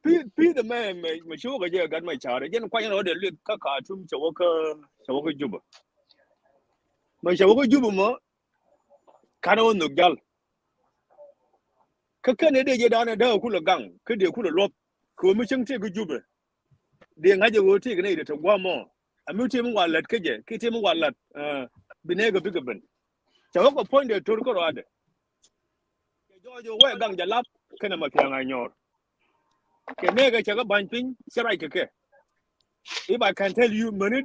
Speaker 8: pi the man me show ga je gan mai chare jen kwa no de le ka tum chawo ka juba ma chawo ka juba mo kana no gal ka ne de je da na da ku le gang ka de ku le lop ko mi ching te ka juba de ngaje wo te ne de to gwa mo amuti mu walat keje kiti mu walat binego bigaben chawo ko point de tur ko rade jojo we gang jalap kana ma fianga nyor ke nega chaga banpin sirai ke if I can tell you many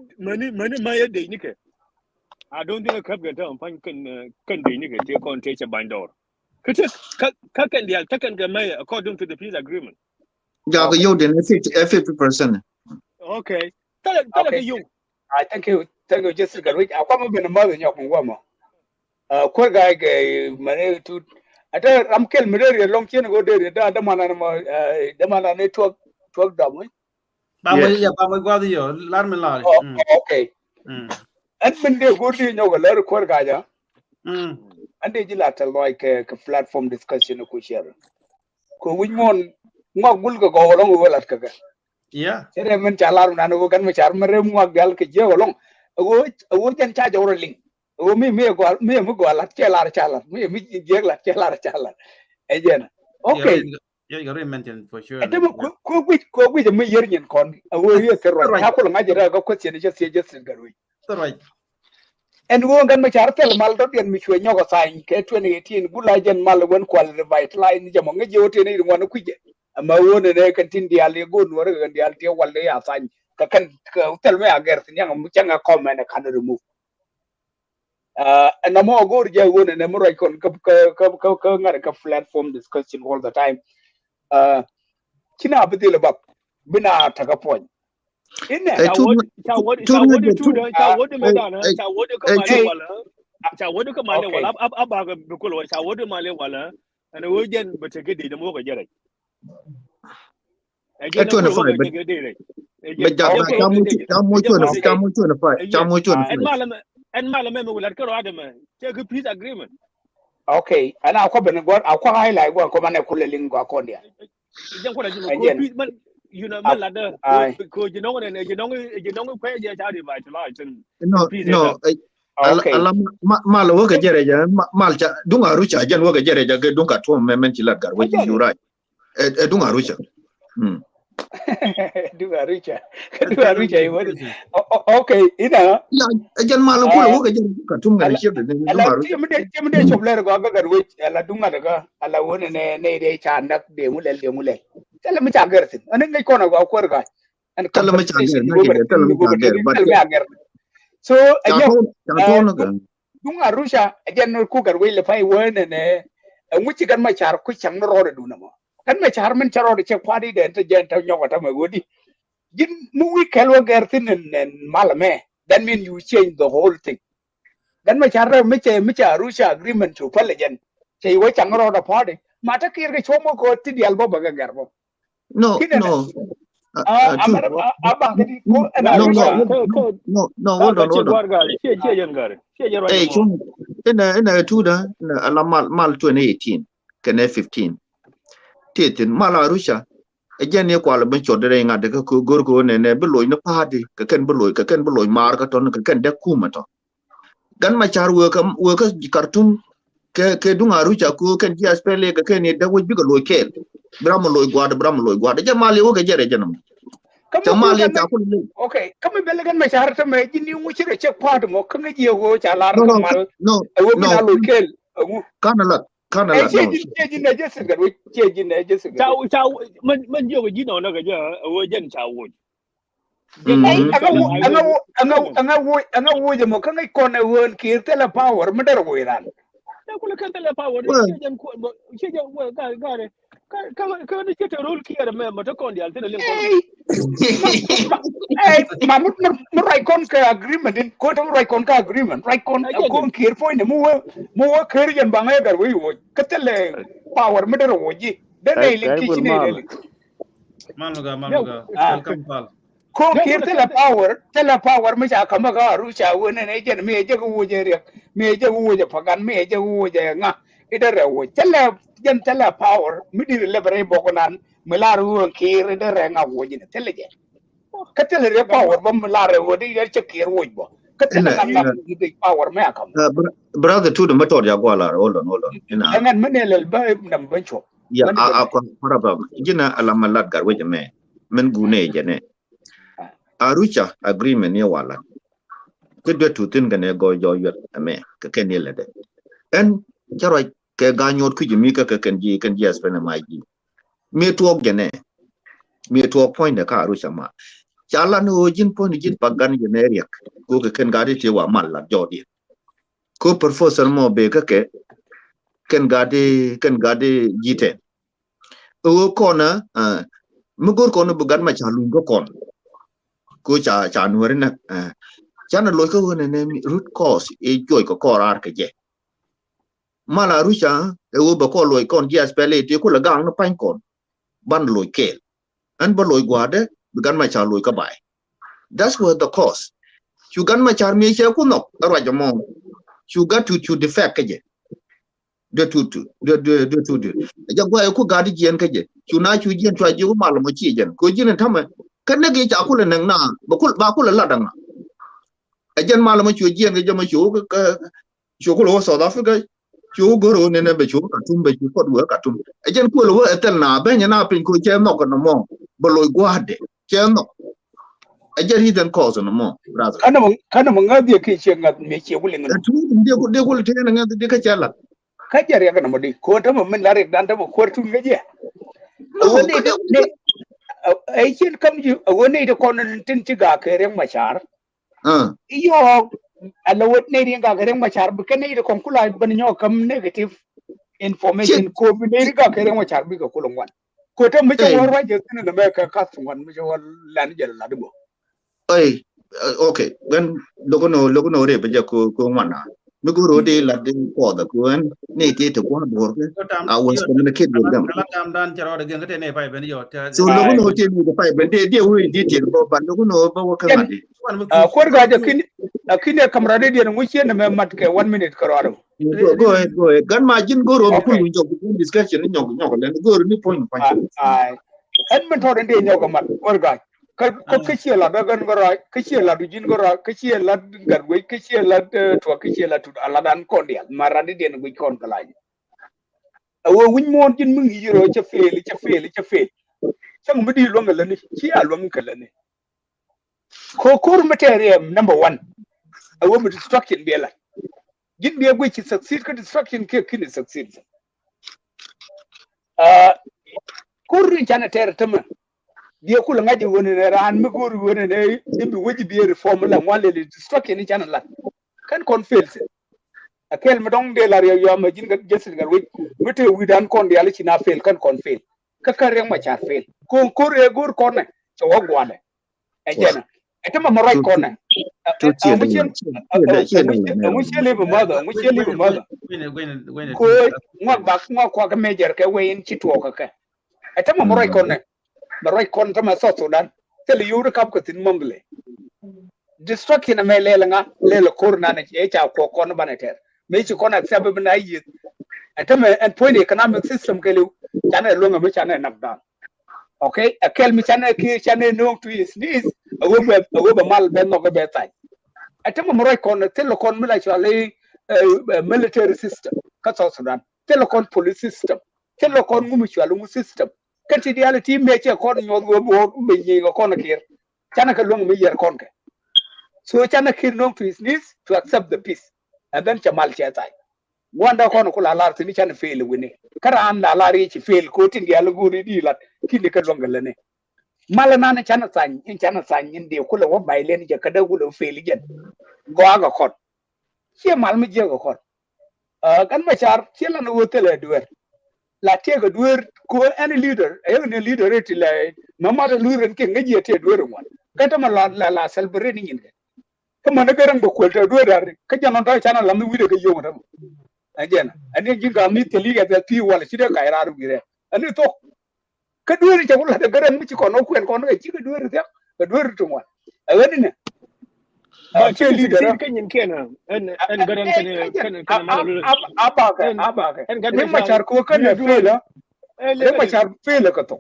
Speaker 8: my day nike I don't think a cup get on pan kan de nike te kon te cha bandor kete ka kan dia ta kan ga mai according to the peace agreement
Speaker 3: ja ga yo den 50%.
Speaker 8: Okay tala ga yo
Speaker 4: I thank you just ga week akwa mo ben mo nyo ko mo ko ga mane tu ata ramkel mere long chen go de da mana ne tok da mo
Speaker 2: ba mo gwa yo lar me lar
Speaker 4: okay an ben de go de nyo ga lar ko ga ja ande ji la ta like ka platform discussion ko share ko win mon ngol go long wala ka ga
Speaker 2: yeah
Speaker 4: sere men chalar na no kan me char mere mo gal ke je long wo jan cha jawro ling wo mi go la chelar chalar mi je la chelar ejen okay
Speaker 2: you got to mention for sure
Speaker 4: ate ko wi me yer nyen kon wo ye ke ro ha ko ngaje ra ko se just garwi
Speaker 2: right
Speaker 4: and wo gan me char tel mal do den mi chwe nyogo sai ke 2018 gula jen mal won kwal revitalize jamo ngaje wote ne ngwan ku je amma wona ne kan tin dial ye gon wor gan dial te walle ya san ka kan tel me ager tin yang mu changa comment kan remove and mo gor je wona ne mo ray kon ka ngar ka platform discussion all the time kina bidile bab bina taka point inne
Speaker 8: cha wodi medana cha wodi ko male wala cha wodi ko male wala abaga bikolo cha wodi male wala ana wojen batege de mo ko jere
Speaker 3: But
Speaker 8: and malame mo lat ko adama take a peace agreement
Speaker 4: okay ana ko ben gor akwa highlight go ko mane kulelin go ko ndia
Speaker 8: jan ko da ko peace man malada ko jinongo ne jinongo ko je ta revitalize
Speaker 3: no ala mal wo ga jere ja mal cha dunga rucha jan wo ga jere ja ga dunga to men ci lat gar wo you right dunga rucha
Speaker 4: dunga rucha okay ina
Speaker 3: jan mal ko wo ga jere ka tum ga shi da dunga rucha
Speaker 4: timde chobler go ga gar wo ala dunga daga ala wona ne de cha nak de mulel tala mi cha gar tin anen ngai kono go ko ga an
Speaker 3: tala mi cha gar
Speaker 4: so dunga rusha ajen ku gar wele fai wona ne nguci kan ma char ku chang ro du na mo kan ma char men charo de che party de ente jen ta nyoga ta ma godi jin mu wi kelwa gertin en malame that mean you change the whole thing gan ma char me che Arusha agreement to palajan che wo chang ro da party mata kir ke chomo ko ti dial bo baga garbo
Speaker 3: No,
Speaker 4: kinene
Speaker 3: no.
Speaker 4: amara abang di ko ana
Speaker 3: No,
Speaker 4: Arusha
Speaker 3: hold on, hold on.
Speaker 8: che yen gar che yen
Speaker 3: Hey,
Speaker 8: right mo
Speaker 3: chum, in a two da, ala mal 2018, can 15. Titin, mala Russia. Again, you call a bunch of the ring at the Gurgo and a below in the party, can below market on the can de kumato. Gan my char workers, cartoon, Kedunga Rucha, who can just spell like a can that would be a local. Bramaloy guard, Jamali Oga Jerejanum. Jamali,
Speaker 4: okay come bele gan ma char ta me jin yu chi che part mo kan ji go cha lar
Speaker 3: no,
Speaker 4: ka mal
Speaker 3: no,
Speaker 4: wo
Speaker 3: no,
Speaker 4: bina lo kel
Speaker 3: Kanalat,
Speaker 4: che
Speaker 3: no.
Speaker 4: jin na je se gar che jin na je se gar
Speaker 8: chao men yo ji no na ga ja wo jen chao wo
Speaker 4: ai
Speaker 8: jen
Speaker 4: anga wo je mo kan ko na won ki te la power me der wo iran
Speaker 8: ta kula kan tele power
Speaker 3: Well,
Speaker 8: che jen ko che jen wo ga ka ni che te role kier me mo to kon dial tele len ko
Speaker 4: ei ma right kon ka agreement in ko to right kon ka agreement right kon kon kir point mo kir jen banga gar wo ka te le power me der wo ji de ne lin ki ne le
Speaker 2: Malmuga, welcome, Paul.
Speaker 4: ko kir te la power me ja kama ga Arusha wo ne jen me je wo je re me je wo je pagan me je wo je nga ida re wo te la power mi di le bare bo nan me la ru kir de re nga wo je te le je ka te le power ba me la re wo de ya che kir wo bo ka te la nga di power me akam
Speaker 3: brother to the motor Jaguar, hold on.
Speaker 4: ngan me ne le ba nam ban cho
Speaker 3: Yeah, I problem. Jina alamalat gar with me. Men gune jene. Arucha agreement ye wala. Kedwe tutin gane go jo yot ame ke kenye lede. En charo ke ganyot ku jimi ka kan ji spend my ji. Me to gene. Me to point the car Arucha ma. Chala no jin point jin pagan jene riak. Go ke ken gadi te wa mal la jodi. Ko professor mo be ke ken gadi jite. O kona mugor kono bugan ma chalun go kon ko cha Nuer na chana lo ko ne root cause e joy ko korar ke je mala Rusha e wo ba ko lo kon ji spele ti ko la gang na pan kon ban lo ke an ba lo gwade bugan ma cha lo ka bai that's what the cause you gan ma char mi che ku no ra jamo you got to defect ke je de ja gwa ko gadi gen ke je na chu gen twa ji ko mal mo chi gen ko jin tama kan ne ge cha ku le nang na ba ku la dang ajen mal mo chu gen ge jama chu ko lo South Africa chu go ro ne be chu ka tum be chu ko du ka tum ajen ku lo etel na be na pin ko che no ko no mo bo lo gwade che no ajen hidden cause no mo brother
Speaker 4: kana mo ngadi ke che ngat me che wule ngano
Speaker 3: tu de ko te na ngadi de ka chala
Speaker 4: ka jar ya kana mo di ko ta mo men la rek dan ta mo ko tu ngeje woni de ne ai chen kam ju woni de kon tin ti ga ke reng machar yo ala wot ne ri ga reng machar bu ke ne de kon kula ban nyo kam negative information ko bi ne ri ga ke reng machar bi ga kulon wan ko ta mu che war wa je tin da me ka ka sun wan mu che war la ni je la de bo
Speaker 3: ai okay when logono re be ko wana mi go ro de la de ko da ko an ne te to ko bor I was communicate with them so logono te ni de pai ben de we detail bo ba logono ba wo kan ade
Speaker 4: ko ga da kin kamrade de mu che na me mat ke 1 minute ka ro
Speaker 3: go ahead gan ma jin go ro ko lu jo discussion ni nyoko len go ro ni point
Speaker 4: ai en men to de nyoko mat ko ga ko kichi la da gan gora kichi la du jin gora kichi la gar we kichi la to kichi la tu ala dan ko dia maradi den gu kon kala awo win mon jin mun yiro cha feli sang mu di lo ngala ni chi a lo ngala ni ko kur material number 1 awo mu destruction be la jin be gu chi succeed ka destruction ke kin succeed kurri chana ter tama dia kula ngadi woni ne ran mi gori woni ne imbi woji bi reform la wale le destruction ni chana la kan kon fails a kel madong de la yo ma jin ga jesil ga wi mete wi dan kon de ala china fail kan kon fail ka ka reng ma char fail ko re gur kon ne to wa gwane e jena eta ma right kon ne nguchen live mother ko ngwa kwa ka major ka we in chitwo ka eta ma right kon ne ma right kon ta ma so sudan tele yuru kap ko tin mamble destruction me lela nga lela korna ne e cha ko kon baneter me chi kon accept be na yi atame and point economic system ke lu chana longa me chana nakdan okay akel mi chana ki chana no to is this awo mal ben no be tai atame mo kon tele kon mi la chale military system ka so sudan tele kon police system tele kon ngum chale mu system kanti reality me che kon nyod go be yi go kon kir chana ka longa me yer kon ke so chana kir no to is this to accept the peace and then chamal chetai wanda kono kula lar tini chan fail wini kara an la lari chi fail ko tin ya luguri di lat kini ka longal ne mala nana chan san inde kula wa bailen je kada kula fail gen go aga kon che mal mi je go kon kan ma char che la no tele duer la te ga duer ko any leader any leader it la mama da luren ke ngaje te duer mon kata ma la celebrate ni nge kama na garan go ko te duer dar ka janon ta chan la mi wide ga yo ngam ajena ani jinga mi teliga da ti wala chide ka ira ru gire ani to ka dueri ta wala da garan mi ko no kwen ko no ji ka dueri ta ka dueri to mo awani ne
Speaker 8: ba ce leader kan yin kenan an garan kan malalu
Speaker 4: aba ka ne ma char ko kan ne fela ne ma char fela ka to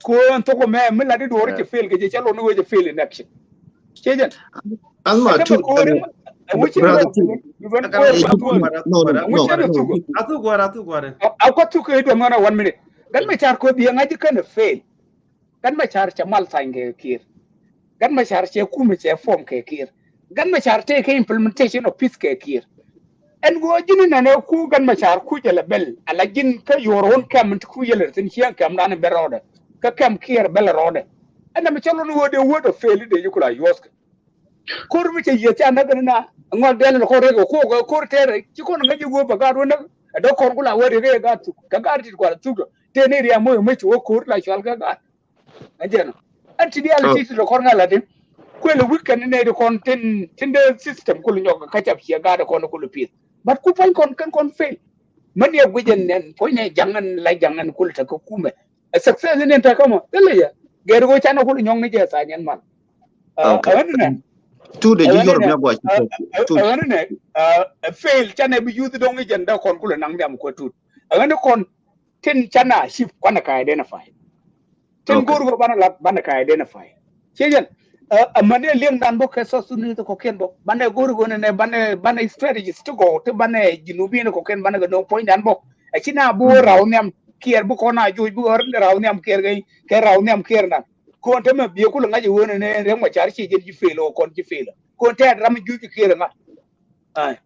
Speaker 4: ko an to ko me mi la di do ke fel ke je chalo no je fel in action chejen
Speaker 3: alma tu
Speaker 4: Aku tu ke itu mana 1 minute. Kan macam ko dia ngaji kan fail. Kan macam camal saing ke kir. Kan macam ku macam form ke kir. Kan macam ke implementation of peace ke kir. En go jini na ne ku kan macam ku jela bel. Ala jin ka yoron kam ku jela tin siang kam na berode. Ka kam kir bel rode. Ana macam no de word of fail de yukula yosk. Kur mi ce yete anaga na ngol del ko rego ko ko tere ci ko ngaji go baga do na do ko kula wori re ga tu ka ga ti ko tu te ne ria mo ci wo ko la ci alga ga ajena anti di ala ti to ko ngala din ko le weekend ne de kon tin de system ko nyoko ka cap ci ga da ko no ko lu pis bat ku pan kon kan kon fail man ya gujen nen ko ne jangan kul ta ko kume success ne ta kamo dele ya gero go chana ko nyong ne je sa nyen man
Speaker 3: tu de ji yor mi agwa
Speaker 4: tu ne fail chana bi youth dong jenda kon kula nang jam ko tut awani kon tin chana ship kwana ka identify tin guru bana ka identify chejen amane leng dan bo ke so sunu to ko ken bo bana guru go ne bana strategies to go to bana jinubi ne ko ken bana go point dan bo achina bo raw nyam kier bu ko na ju bu or raw nyam kier gai ke raw nyam kier na ko te me bi ko ngaji wona ne re ma char chi ji felo kon ji felo ko te ram ju ji kier nga ai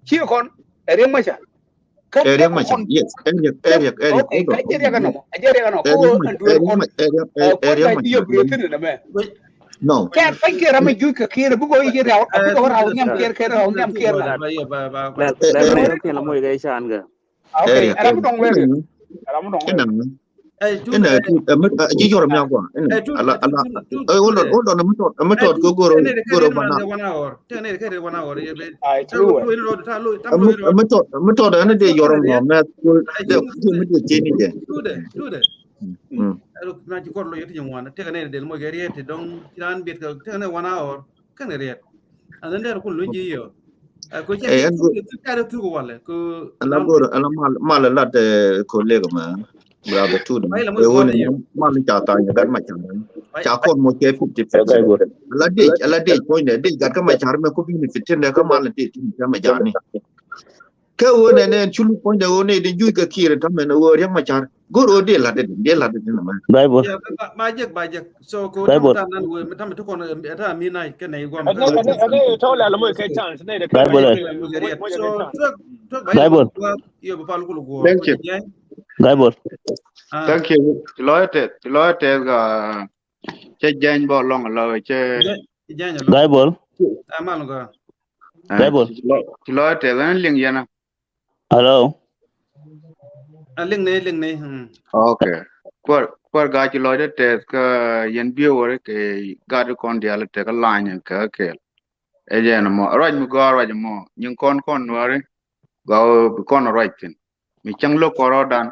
Speaker 4: chi kon re ma char
Speaker 3: area ma char yes area
Speaker 4: ko area ma char no kan fakir ram ju ka kier bu go ji raw nyam kier ke raw nyam kier na
Speaker 9: la moy gay chan ga
Speaker 4: okay ram dong we ram dong we
Speaker 3: ina ji yor mi agwa ala hold on amatot go goro bana
Speaker 2: tene ke 1 hour
Speaker 4: ai true
Speaker 3: amatot ana de yor mo na ko de mi de jeni de
Speaker 2: tude na ji korlo yeti jangwana te ne del mo gari te dong tiran bit ka te ne 1 hour kan riet anan der ko lunji yo ko je ka tu ko wala ko
Speaker 3: ala goro ala mal la de collega ma brother tu de mal cha ta ya gar ma cha ko mo ke 50 ala de point de gar ka ma char me ko bi ni fitin de ka mal de tin ma jani ke wona ne chulu point de wona de ju ka kire ta me no wo ya ma char goro de la de ma
Speaker 9: bible
Speaker 2: ba je so ko ta nan wo ta me to ko ta mi na ke ne go ma
Speaker 8: ane to la mo ke chance ne de
Speaker 9: bible
Speaker 2: yo ba lu go
Speaker 9: bible
Speaker 10: thank you loyte ga che jen bo long lo che
Speaker 9: bible
Speaker 2: amal go
Speaker 9: Bible.
Speaker 10: Ci lo te dan ling yana.
Speaker 9: Hello.
Speaker 2: Ling ne.
Speaker 10: Okay. Kwar ga ci lo te ka yen bi wore ke ga de kon dia le te ka line ka ke. E je na mo raj mu go raj mo nyin kon wore go kon raj tin. Mi chang lo koro dan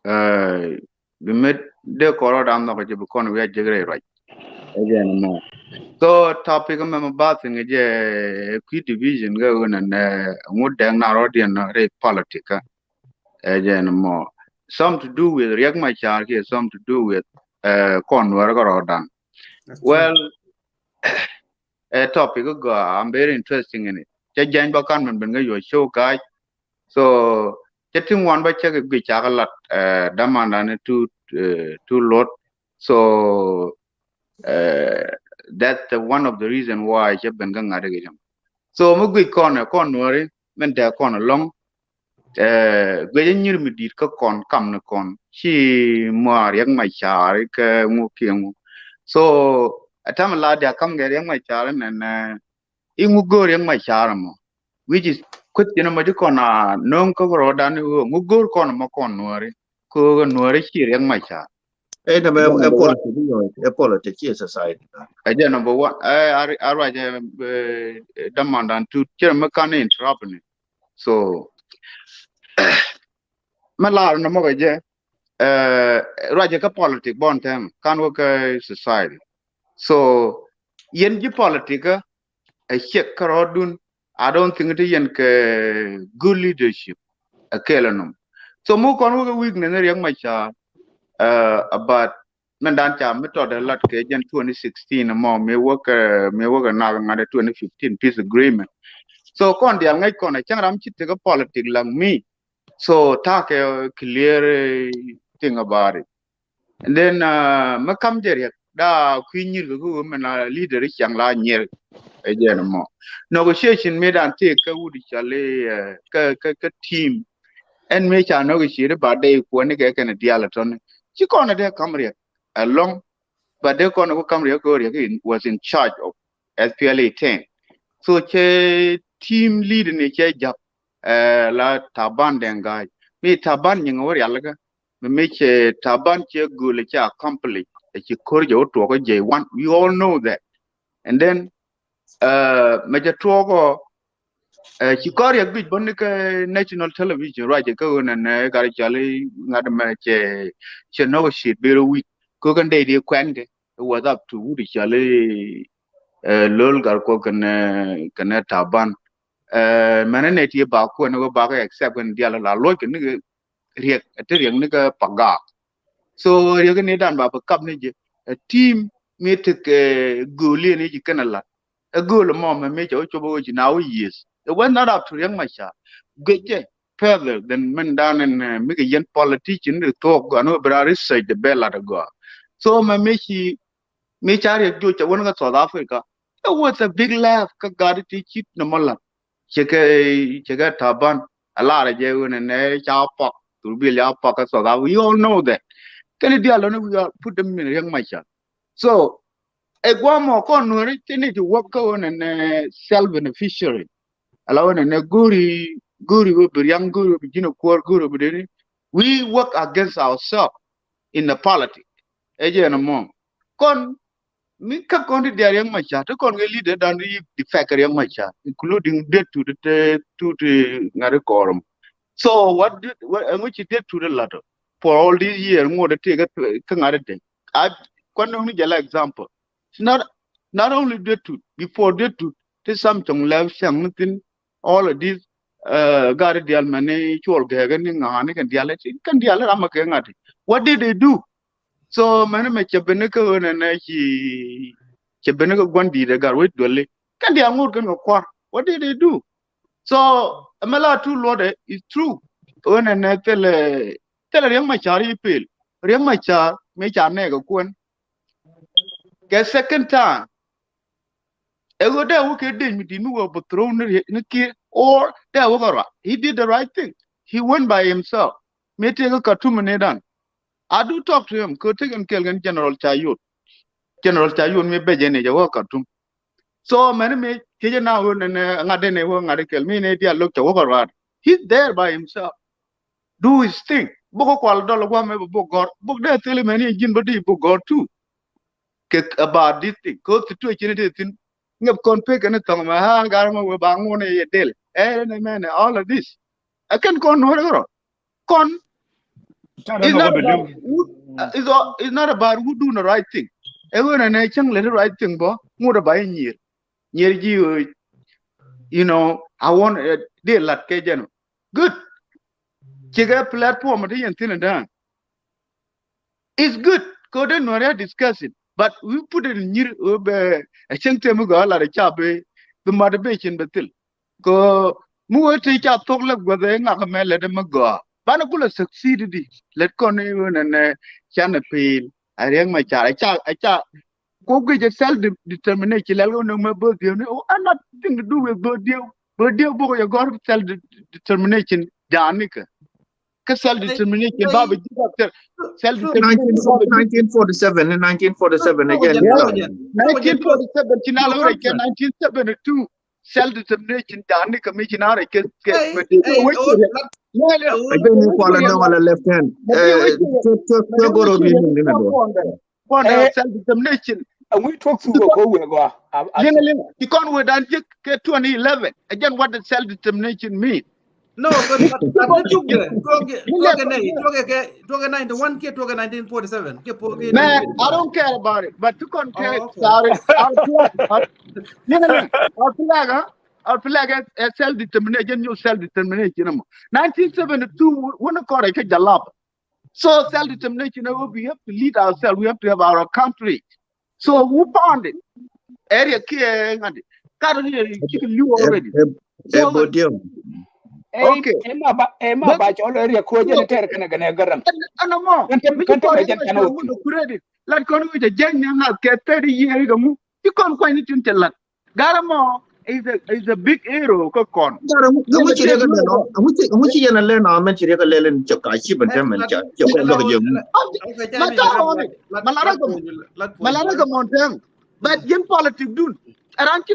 Speaker 10: bi met de koro dan no ko je kon we jegre raj. E je na mo. So topic ma ba thing je qui division ga wona ne ngud dang na rodian re politica again more some to do with react my charge here some to do with conwar go rodan. Well, a topic go I'm very interesting in it. Ja jan ba kan man ben ga yo show guy. So getting one by check gi chagalat damanda ne to lot. So that's one of the reason why je ben ga ngade gi. So mo gui kon wari men da kon long gwe nyir mi dit ka kam na kon chi mar yang mai char ka mu piang. So atam la dia kam ga yang mai char na ingu gor yang mai char mo which is kut tina ma di kona non ko ro dan ngu gor kon mo kon wari ko nuare chi yang mai char.
Speaker 3: na me
Speaker 10: Again,
Speaker 3: e
Speaker 10: number one.
Speaker 3: politics society.
Speaker 10: Again, number one. I write demand and to chair mechanic interrupt me. So malar no mo je raja ka politic bon tem kan wo ka society. So yen ji politic a check karodun I don't think it yen ka good leadership a kelanum. So mo kon wo weakness ne yang macha about mandan cha method a lot ke jen 2016 mo me work na ngade 2015 peace agreement. So kon dia ngai kon a changram chitte ka politic like me. So talk a clear thing about it. And then makam jeri da kwinyi go mena leader yang la nyer again mo. Negotiation made and take ka wudi chale ka team and me cha negotiate ba day ko ne ka kana dialaton. Chi kona de kamria along but they kona ko kamria ko was in charge of SPLA 10. So che team lead ni che jap la taban dengai mi taban nying wor yalga me che taban che gule che accomplish che korjo to ko je one we all know that. And then me che to ko chi kor ya bit bon ka national television right ko na ne gar chali ngad me che no shit bero week ko kan de kwende was up to wudi chali lol gar ko kan taban manane ti ba ko no ba ka accept kan dia la lo ke ni riek te riek ni ka paga. So riek ni dan ba kap ni je team me te ke goli ni ji kana la a gol mo me cho bo ji now yes it was not up to riek ma cha geje further than men down and me ke yen politician to talk go no bra research the bella to go. So me chari jo cha won ga South Africa it was a big laugh ka gar ti chit no mala cheke taban ala je wona ne cha pak to be ya pak so that we all know that can dia lo we put them in yang macha. So e gwa mo kon no ri tini to work on and self beneficiary ala wona ne guri we yang guri we jino kwor guri we we work against ourselves in the politics e je na mo kon mi ka kon di yang macha to kon ge leader dan di fakir yang macha including debt to the ngare korum. So what which did to the latter for all these years more the take ka ngare de I kon only jala example it's not only debt to before debt to some chong lev sang nothing all of these gare dial mane chol ga ni ngane kan dial am ka ngati what did they do? So mane me chebene ko na chebene ko gwandi de gar wit dolle kan dia ngur kan ko what did they do? So amala tu lode is true when na tele yang ma chari pel yang ma char me char ne ko kun ke second time e go da wo ke de mi dinu wo botro ne ki or da wo gara he did the right thing he went by himself me te ko katumane dan I do talk to him ko te kan kel gan General Chayut me beje ne jawa katum So many me kije na won and ngade ne wo ngade kel me ne dia look to work. He's there by himself. Do his thing. Boko kwal dol wa me bo god. Book there tell many jin body bo god too. About this thing. Go to thing. Ngap kon pe kan tong ma ha gar ma we bangun e del. Man, all of this. I can con no con. It's not about who, it's not about who do the right thing. Everyone and chang let the right thing, bo. More about near you. You know, I want a deal like Kajan. Good. Chiga platform and thin and down. It's good. Go then we're discussing. But we put it in near a chunk temuga like a chabe, the motivation batil. Go more take out talk like whether a man let them go. Banakula succeeded. Let con even and chana pale. I rang my child. I go get self determination. I don't know my birthday. I'm nothing to do with birthday. Birthday boy, you got self determination. Janika. Self determination. Baba, self determination.
Speaker 3: 1947 and 1947 again.
Speaker 10: 1947. 1972. Self determination. Janika. Missionary.
Speaker 3: Left hand.
Speaker 10: Self-determination.
Speaker 4: And we talk to go.
Speaker 10: You can't wait until 2011. Again, what does self-determination mean?
Speaker 2: No, but you get 1947.
Speaker 10: Man, I don't care about it. But you can't care. Sorry. I'll flag a self-determination, new self-determination. 1972, when I call it a jalap. So self-determination, we have to lead ourselves. We have to have our country. So who found it? Area care and you already. Okay.
Speaker 4: Emma by all area coordinator can again.
Speaker 10: No more. Like con with a genuine 30 years ago. You can't find it in Telan. Garamo is a big hero. Con. Malaraga Montang. But young politics do. Around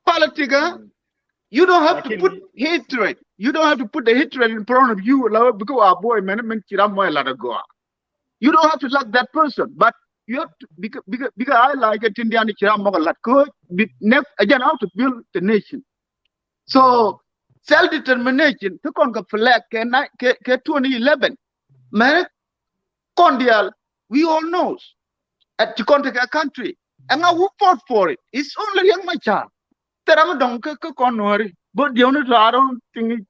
Speaker 10: Politica, you don't have to put hatred. You don't have to put the hatred in front of you because our boy management you don't have to like that person, but you have to because I like it in the again how to build the nation. So self-determination took on the flag 2011. Man, Condial, we all know at the contact a country. And now who fought for it? It's only young my child. There are donkey conwari, but the only I don't think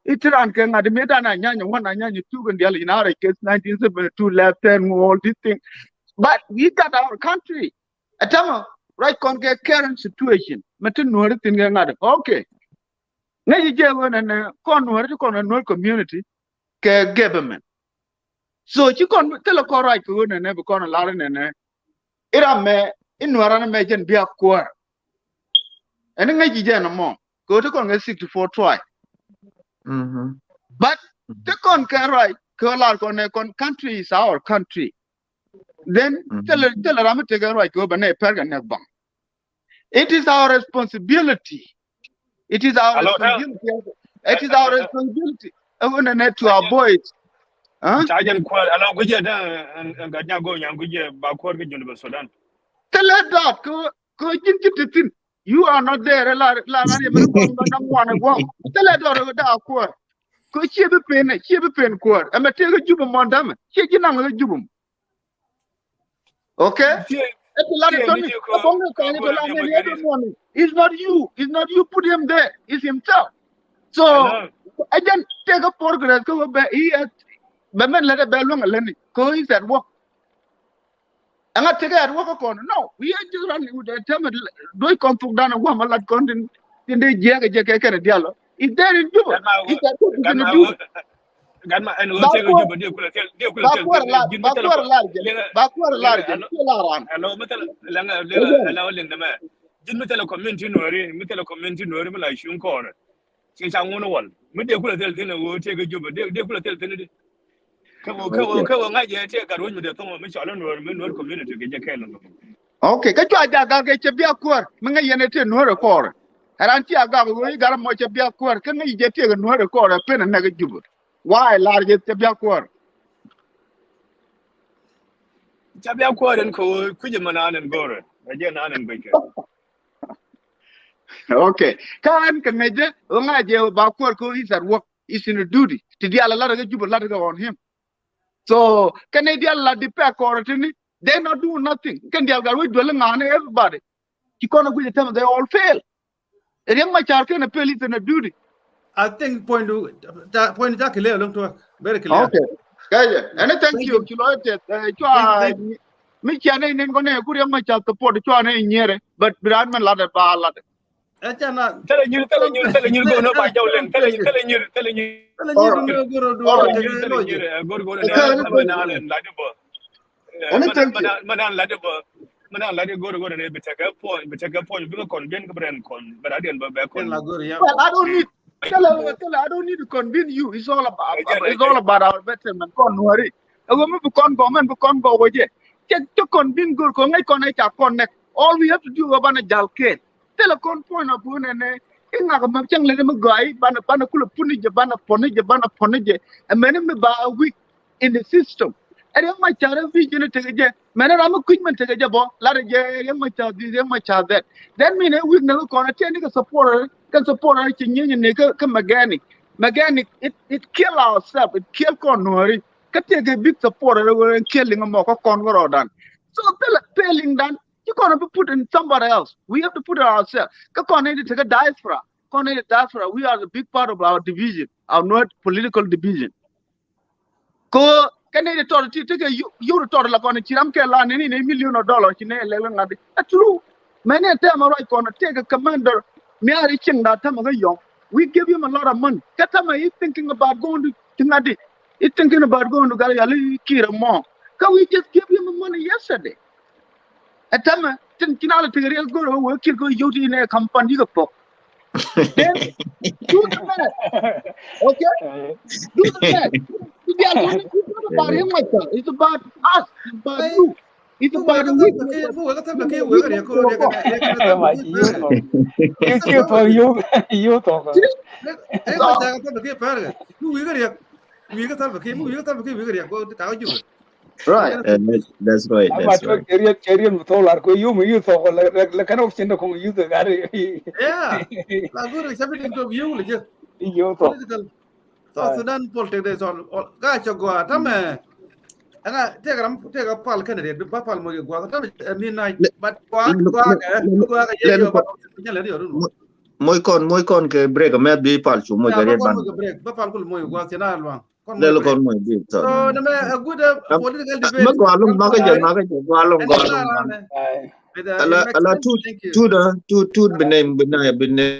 Speaker 10: it's around can I made an anya one anya two and the in our case 1972 left and all these things. But we got our country. At time right con get current situation. Matin no thing another. Okay. Now you get one and conwari community government. So you can tell a correct good and never con a lot and it may in Warana Majan be a core. And then I get a mom. Go to Congress 64 try. But the con can right, country is our country. Then tell her I'm take a right go banana pergan. It is our responsibility. It is our responsibility. It is our responsibility. I want to net to our boys.
Speaker 8: Sergeant Qual, allow Guja and Gadago and Guja backward University Sudan.
Speaker 10: Tell her that go you are not there. Tell her that go she be pen quar. I'm a tell a jubum mondam. She can a jubum. Okay? It's not you. It's not you put him there. It's himself. So I can take a progress. Go back. He has Bemen let a bell long a learning. Go is at work. And I take it at work on. No, we are just running with the term. Do I come down a woman like content in the Jack and Diallo? Is there in Juba? Is that what you're going to do?
Speaker 8: Community Nuer, like Shun Corner. Since I want to one, but they could tell dinner will take a job, they could tell dinner. ka nga je te ka ruju de to me chola Nuer community ke je kelo
Speaker 10: okay ka chwa ga ke che bia kwar menga yene te Nuer ko ran ti aga go gar mo che bia kwar ka ngi je te Nuer ko pe na ga jubu why large te bia kwar
Speaker 8: cha bia kwar en ko kuje mananen gore je nanen beke
Speaker 10: okay kan ka meje nga je ba kwar ko is at work is in a duty ti dia la ga jubu la ga on him so Canadian la di pe ko tini they not do nothing can dia ga we do la ngane everybody ki kono guje tam they all fail Yang macam kena police in a duty.
Speaker 2: I think point that clear long to very clear.
Speaker 10: Okay. Kaya. And thank you. Chua mi kiana inen kone kuri yang macam support chua na inyere but brand man lada ba lada.
Speaker 2: Achana.
Speaker 8: Tele nyur go no ba jawlen tele nyur go lada bo. Manan lada bo. Mana ladi go ne bitaka point bi kon ben brand kon but I didn't be kon
Speaker 10: well I don't need I don't need to convince you it's all about our betterment kon worry ago me kon go men kon go woje to convince go ko ngai kon ai ta connect all we have to do about a jalke telecom point of view ne inga ga ma chang le me gai bana kula puni je bana poni je and many me ba weak in the system and yang macam vision tegeje mana ramu kuitman tegeje bo lare je yang macam that that mean we no kon attend ka support ci ñi ne ka mechanic it kill ourselves it kill kon nori ka take a big support and killing mo ko kon go dan so failing dan you gonna be put in somebody else we have to put it ourselves ka kon ne take a diaspora we are the big part of our division our not political division ko Canada authority take you to la kon chiram ke la ni $1 million ci ne le ngadi true many time right kon take a commander me ari ching da tam ga yo we give him a lot of money that time he thinking about going to ngadi he thinking about going to gali kira mo can we just give him money yesterday at time tin kinala tigreal go we kir go yoti ne company go po then do the math okay do the math it's not about him like that it's about us it's about you it's about we
Speaker 3: right that's right
Speaker 4: Cherian mutolar ko you to la kana option ko you to gari
Speaker 2: yeah la guru sabit ko view le je
Speaker 4: you to
Speaker 2: so Sudan politics is all ga chagwa tame ana tega pal Canada du pal mo gwa tame ni na but gwa ye yo
Speaker 3: moy kon ke break me bi pal chu mo gare ban
Speaker 2: break ba pal ko mo gwa sina lwa
Speaker 3: le lo kon mo bi
Speaker 2: so na me a good political debate
Speaker 3: ma gwa lum ma ga gwa lum ala tu bene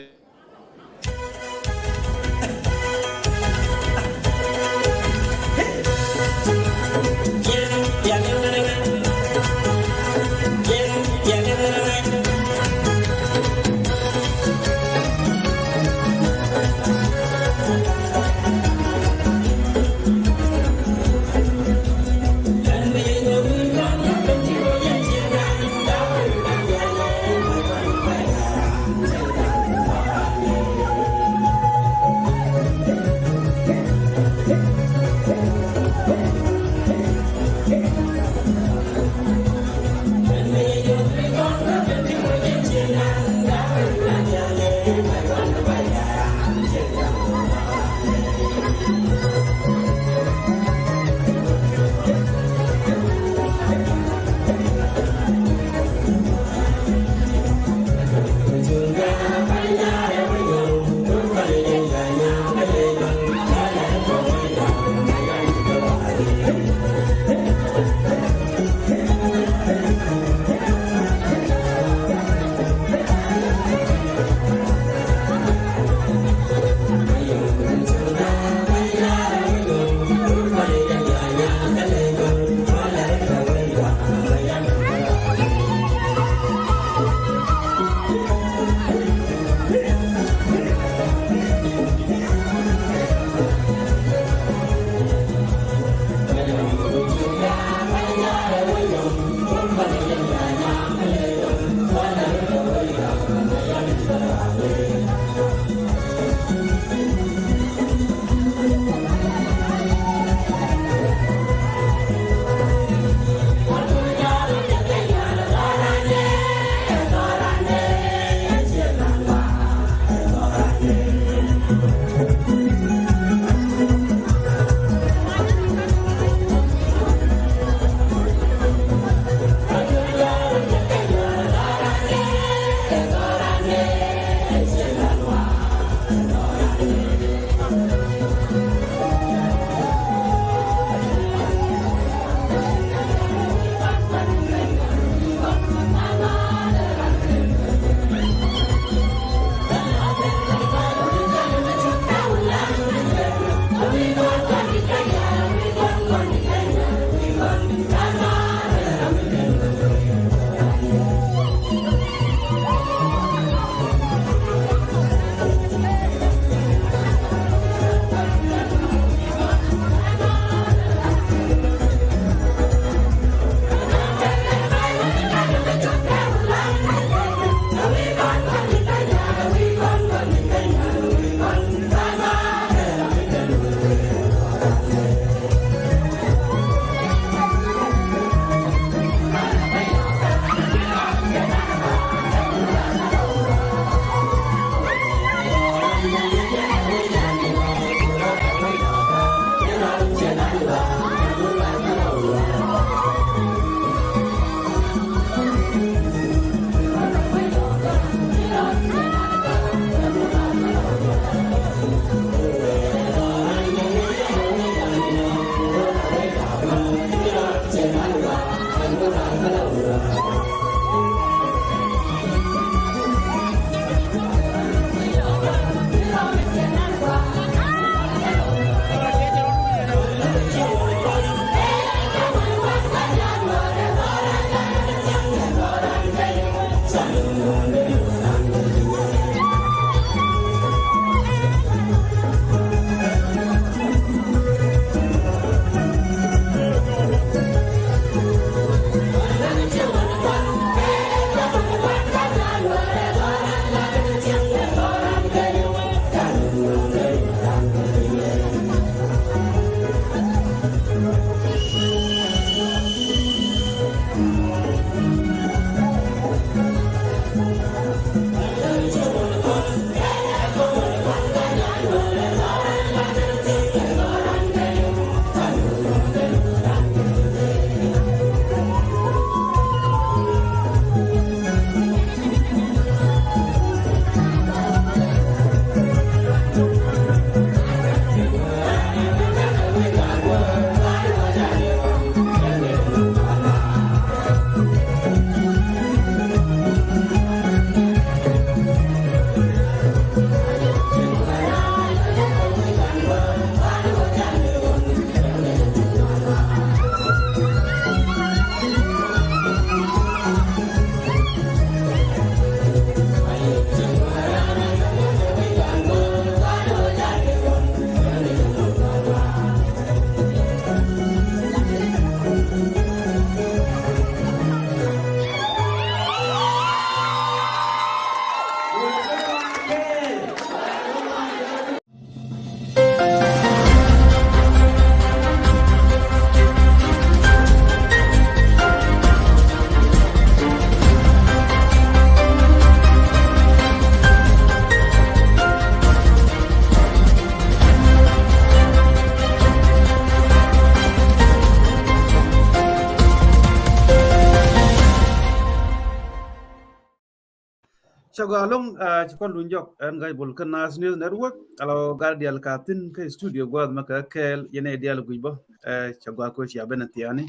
Speaker 2: Chagalong, Chikon Lunjok, and Guy Vulcanas News Network, allow Guardial Katin, studio Guad Makakel, Yene Dialaguibo, Chagako Chiabenatiani.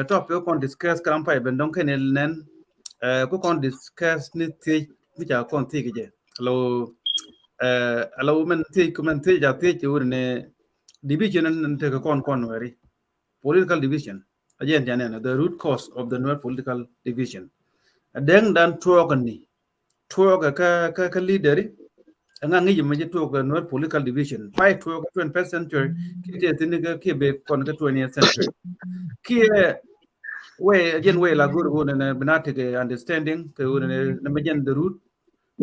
Speaker 2: Top you can discuss Krampa, Bendonken Nen, go on discuss Niti, which I can't take it. Allow women take commentage, I take you in a division and take a convery. Political division. Again, the root cause of the Nuer political division. Then done talk a leader, and I need to talk a Nuer political division. Fight to 21st century, Quebec, 20th century. Key way again, way la good one and benatic understanding, the root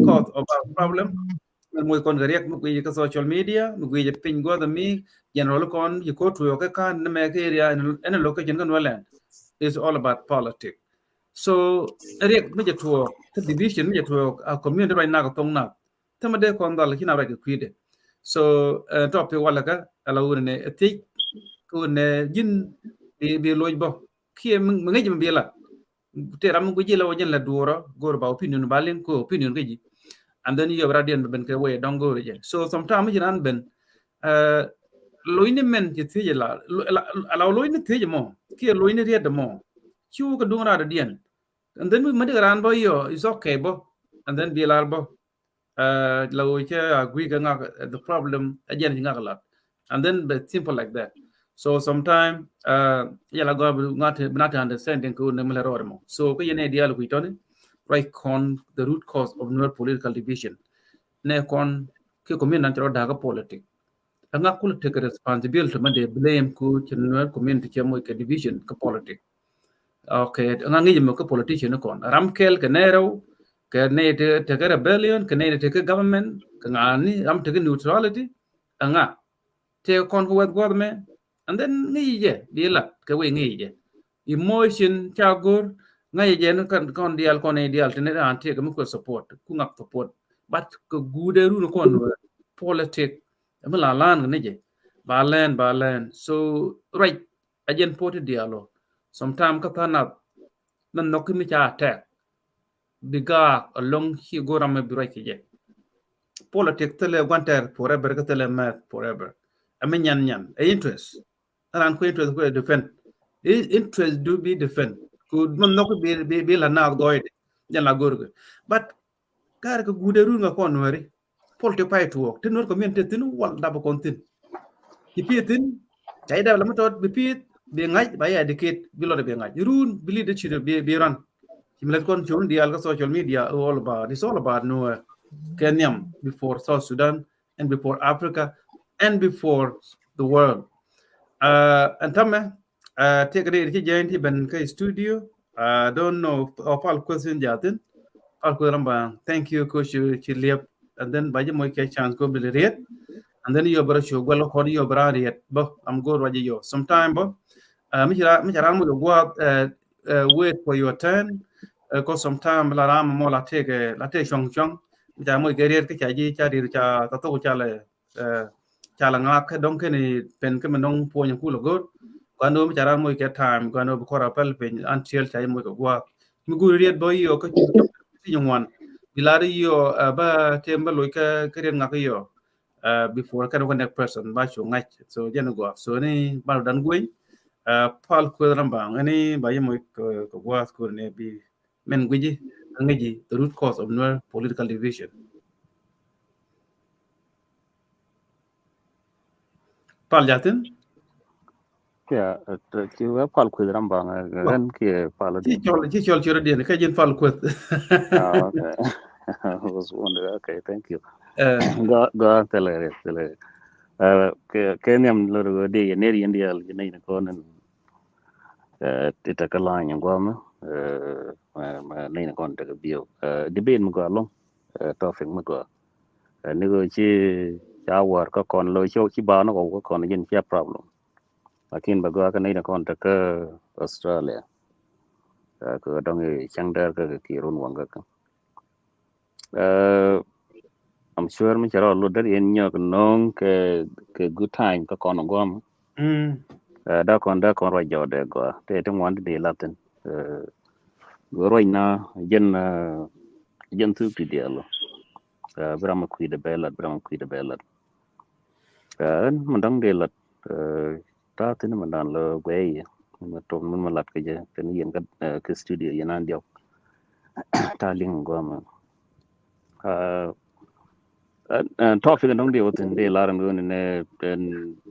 Speaker 2: cause of our problem. And we can react with social media, we ping go the me, general con, you go to your can make area and a location land. It's all about politics. So, react major to division, major to our community right now, Tong now. Tamade Kondal, he never quit. So, top your wallaka, allow a take to gin be loibo. Kia Mangajim Bela. Teram Gujila Wajan La Dura, go about opinion, Balin, co opinion, and then you have radiant ben way don't go again. So sometimes you run ben loine men you tell allow loine tell more kia loine read the more you can do another dien and then we made around by you is okay bo and then be larbo low agree the problem again a lot and then but simple like that. So sometimes yala go not understanding ko nemla rormo so ko yene dialogue with right on the root cause of Nuer political division. Ne kon ke community ro daga politics. Anga kul take responsibility man de blame ku Nuer community ke mo ke division ke politics. Okay, anga ngi mo ke politician kon. Ramkel ke nero ke ne te rebellion ke ne te government ke ngani am te neutrality anga te kon ko wet government and then ngi je dila ke we ngi je emotion chagor ngai je kan dial kon dial tene anti ke ko support ku ngak support but ko gude ru kon politic amala lan ne je balen so right ajen poti dialo sometime ka tanat nan nok mi cha attack biga along hi goram me break je politic tele wanter forever ka tele math forever amen yan interest aran ko interest ko defend interest do be defend could not be la na goid jan la gorgo but kar ko gude ru nga kon wari polte pay to work tenor ko men tetinu wal daba kontin ki pitin tay da la metot be pit be ngaj ba ya dikit bilo de be ngaj run bili de chide be ran himlet kon chun dial ka social media all about it's all about no Kenya before South Sudan and before Africa and before the world. And Tama, take a day to Ben studio. I don't know of all questions, Jatin. Thank you, Coach Chiliap. And then by the more chance go be read. And then you brush your well, how do you brand it? But I'm good, Raja. Yo. Sometime, but Michael wait for your turn. Cause sometime la ram mo la take chong chong. Micha mo get it, cha tato cha la ngak dong ke ni pen ke manong po yang kulo god. Kano micha mo get time, kano bukora pel pen until cha mo ko gwa. Mi gu riet boy yo ka chum yung one. Bilari yo ba temba lo ka keren ngak yo. Before kind of connect person ba chu ngach so jeno go so ni ba dan gwin pal ko rambang ani ba yemo ko was ko ne bi men gwiji ngaji the root cause of Nuer political division pal jatin
Speaker 9: ya ki wa pal ku rambang gan ki pal
Speaker 2: chi chol chiro den ka jen pal ko
Speaker 9: okay I was wondering. Okay, thank you. Go tele kenyam loro de neri india ne ko nen tita kala nyangwama ma ne kon ta bio debate mo go long topic mo go ni go chi chawar ko kon lo show chi ba no ko kon yin chia problem lakin ba go ka ne kon ta ka Australia ko dong changdar ka ki ron wanga ka I'm sure mi charo lo dar yen nyok nong ke good time ka kon gom da kon ra jode go te te mon de latin go roi na jen jen tu ti dialo brama kui de belat kan mandang de lat ta tin mandan lo gwe ma to mun malat ke je ten yen ka studio yanan dio ta ling go ma topic dong dio tin de laram go ne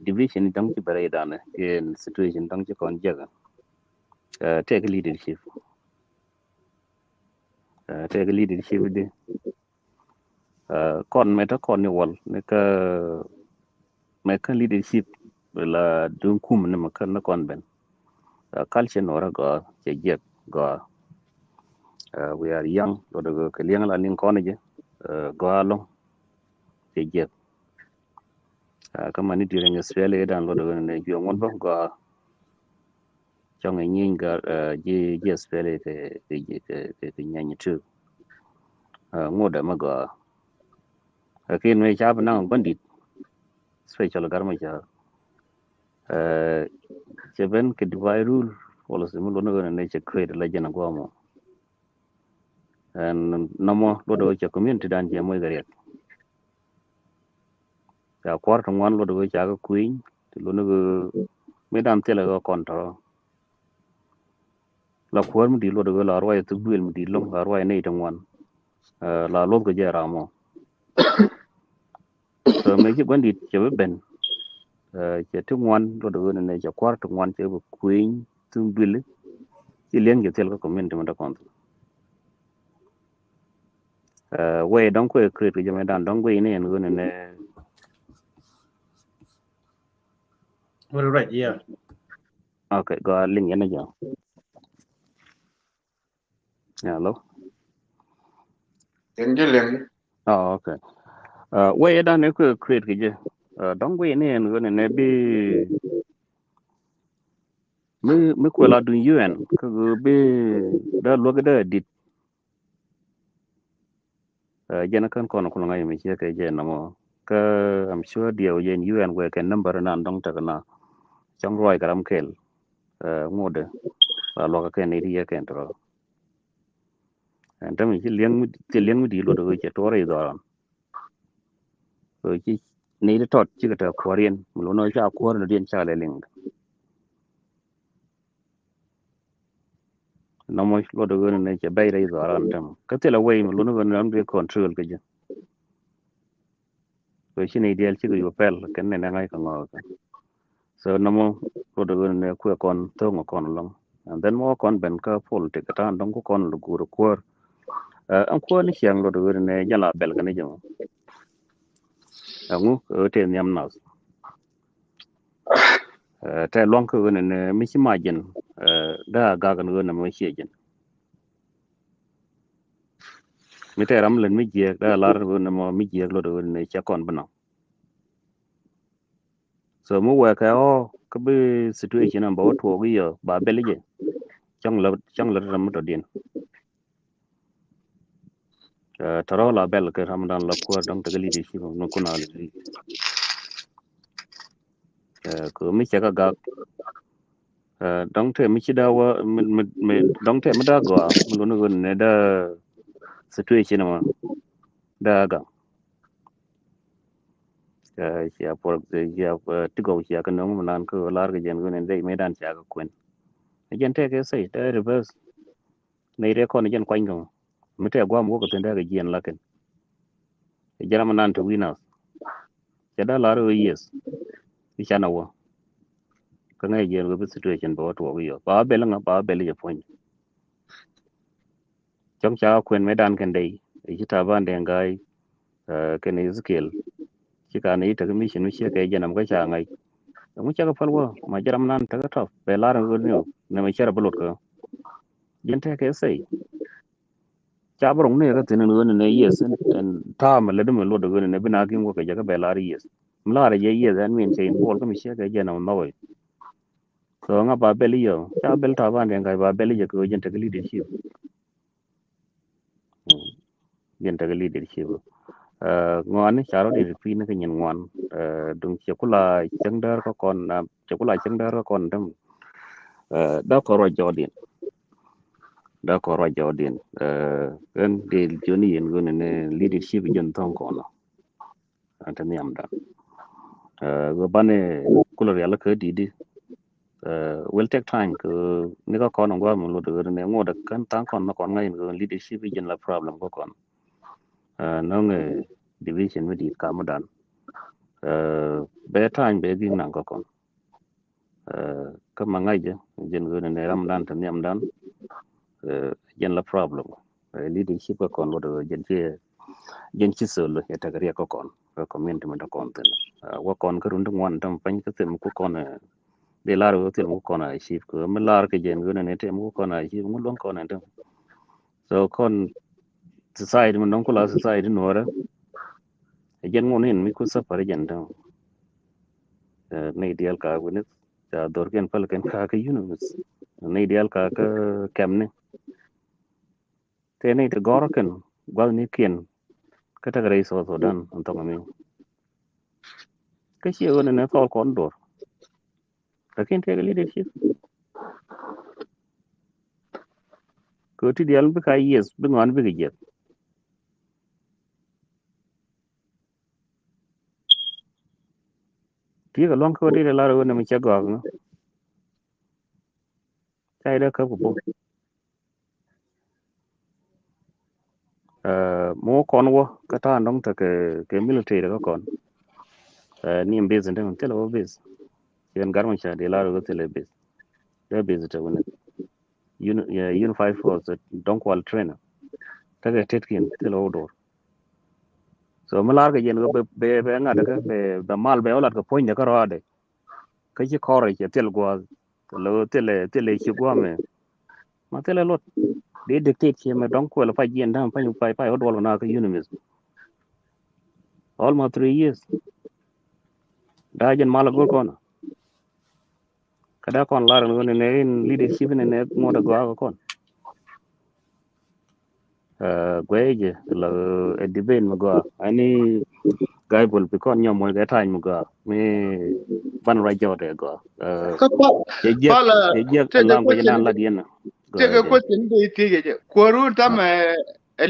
Speaker 9: division dong ti bare dane in situation dong ti kon jaga take leadership de kon meta kon ni wal ne ka leadership la dun kum ne ma kan na kon ben culture nora go che jet go we are young lo de ke liang la ning kon je go along che jet ka mani dire nge Australia dan lo de ne jo ngon ba go chong ngi ga je Australia ke nyanya tu ngoda ma go kin me cha na bandit special garma cha Seven ke divide rule wala simu lo no ne che create la jena gomo and namo lo do che community dan je moy gariet ya kwarto ngwan lo do cha ga queen lo no me dan tele go konto la kwar mu di lo do la roi tu buel mu di lo la roi ne to ngwan la lo go je ramo so me ji gondi che ben che tu ngwan lo do ne che kwarto ngwan che bu queen tu buel ci len ge tel ko community mo da konto we don't ko create ke me dan don't we ne en go ne
Speaker 2: Well, right, yeah.
Speaker 9: okay go link yana ja hello
Speaker 10: Engiling.
Speaker 9: oh okay we dan ne ko create ke je don't we ne en go ne bi me ko la dun UN ko be da lo ga da dit jena kan kono ko ngai me che ke je na mo ka I'm sure dia o jen UN we ken number na dong ta na chong roi karam kel ngode la lo ka ken ri ken tro en tam ji liang di lo do che to re do so ji ne de tot ji ta korean lo no cha ko no dien cha le ling no mo lo do ne che bai re do ran tam ka te la we lo no no be control ke je so shi ne ideal chi go pel ken ne ngai ka ngo so namo lo do ne ku kon to ngo kon long and then mo kon ben ka pol te ka tan dong ko kon lu gur ko an ko ni siang lo do ne jala bel ka ne jamo angu te nyam nas te long ko ne mi si majin da ga ga no na mo shi jin mi te ram len mi je da lar ne mo mi je lo do ne cha kon bana so mo wa ka o ka bi situation am ba to gi yo ba bel je chang la ram to din taro la bel ke ramadan la ko dong te li di shi no ko na li ko mi cha ga dong te mi chi da wa me dong te mi da go mo lo no ne da situation ma da ga ya por ya ti go ya ka no man ko lar ga jen ne dei me dan cha ga kwen jen te ke sai da reverse nei re ko ne jen kwan go mi te gwa mo ko te da ga jen la ken jara man to winners ya da lar yes ti cha na wo ka ngai jen go situation ba to go yo ba bel nga ba bel je pon chong cha kwen me dan ken dei ji ta ban de ngai ken Ezekiel ci ka ne ta mi shinu shi ka je nam ga cha ngai mu cha ga falwa ma jaram nan ta ga to be la ran go ne ma chara bulot ko jen ta ke sai cha brong ne ga tin ne yes en ta ma le dum lo do ne bina kin go ka ja ga be la ri yes mla ra je yes an min chein bol ka mi shi ka je nam no we so nga ba be li yo cha bel ta ban de ngai ba be li je ko jen ta ga leadership jen ta ga leadership ngon charo di pi na nyen ngon dung chekula chengdar ko kon chekula chengdar ko kon dam da ko ro jodin da ko ra jodin en de joni en gon ne leadership jon ton ko no antani am da go bane kulor yalla ka didi will take time ko ni ko kono go mo lo de ne ngoda kan tan kon no kon ngai go leadership jon la problem ko kon no nge division with it kamadan be time be gi nan ko kon ka mangai je jen go ne ramdan tan yam dan jen la problem leadership ko kon lo de jen ci solo ya tagari ko kon ko community mo kon tan wa kon ko rundu ngwan tam pan ko tem ko kon de lar ko tem ko kon ay shif ko me lar ke jen go ne tem ko kon ay shif mo lon kon tan so kon society mo non ko la society no ra jen mo nen mi ko safari jen tan ne ideal ka ko ne ta dor ken pal ken ka ka yunus ne ideal ka ka kemne te ne te gor ken gwal ni ken ka tagari so dan on to mi ka shi go ne sol kon dor lakin te leadership ko ti dial bi ka yes bi ngon bi ge ti ga lon ko ti la ro ne mi che go no sai da ka bu mo kon wo ka ta ndong ta ke military ga kon ni mbez ndem tele wo bez yen garman sha de la ro tele bez da bez ta wona unified force donc wal trainer ta ga tetkin tele wo do so malar ga yen go be nga daga be da mal be wala ga point da karo ade ka ji kore ke tel go lo tele ki go me ma tele lot de dictate ke me donc wala fa yen da fa fa od wala na ka unimis almost 3 years da jen mala go kono kada kon lar no ne leadership ne mo da go kon gweje la debate mo go ani guy bol bi kon nyom mo ga tan mo go me ban ra jode go je
Speaker 10: pala
Speaker 9: lang ko nan la dien
Speaker 10: take a question de take je koru tam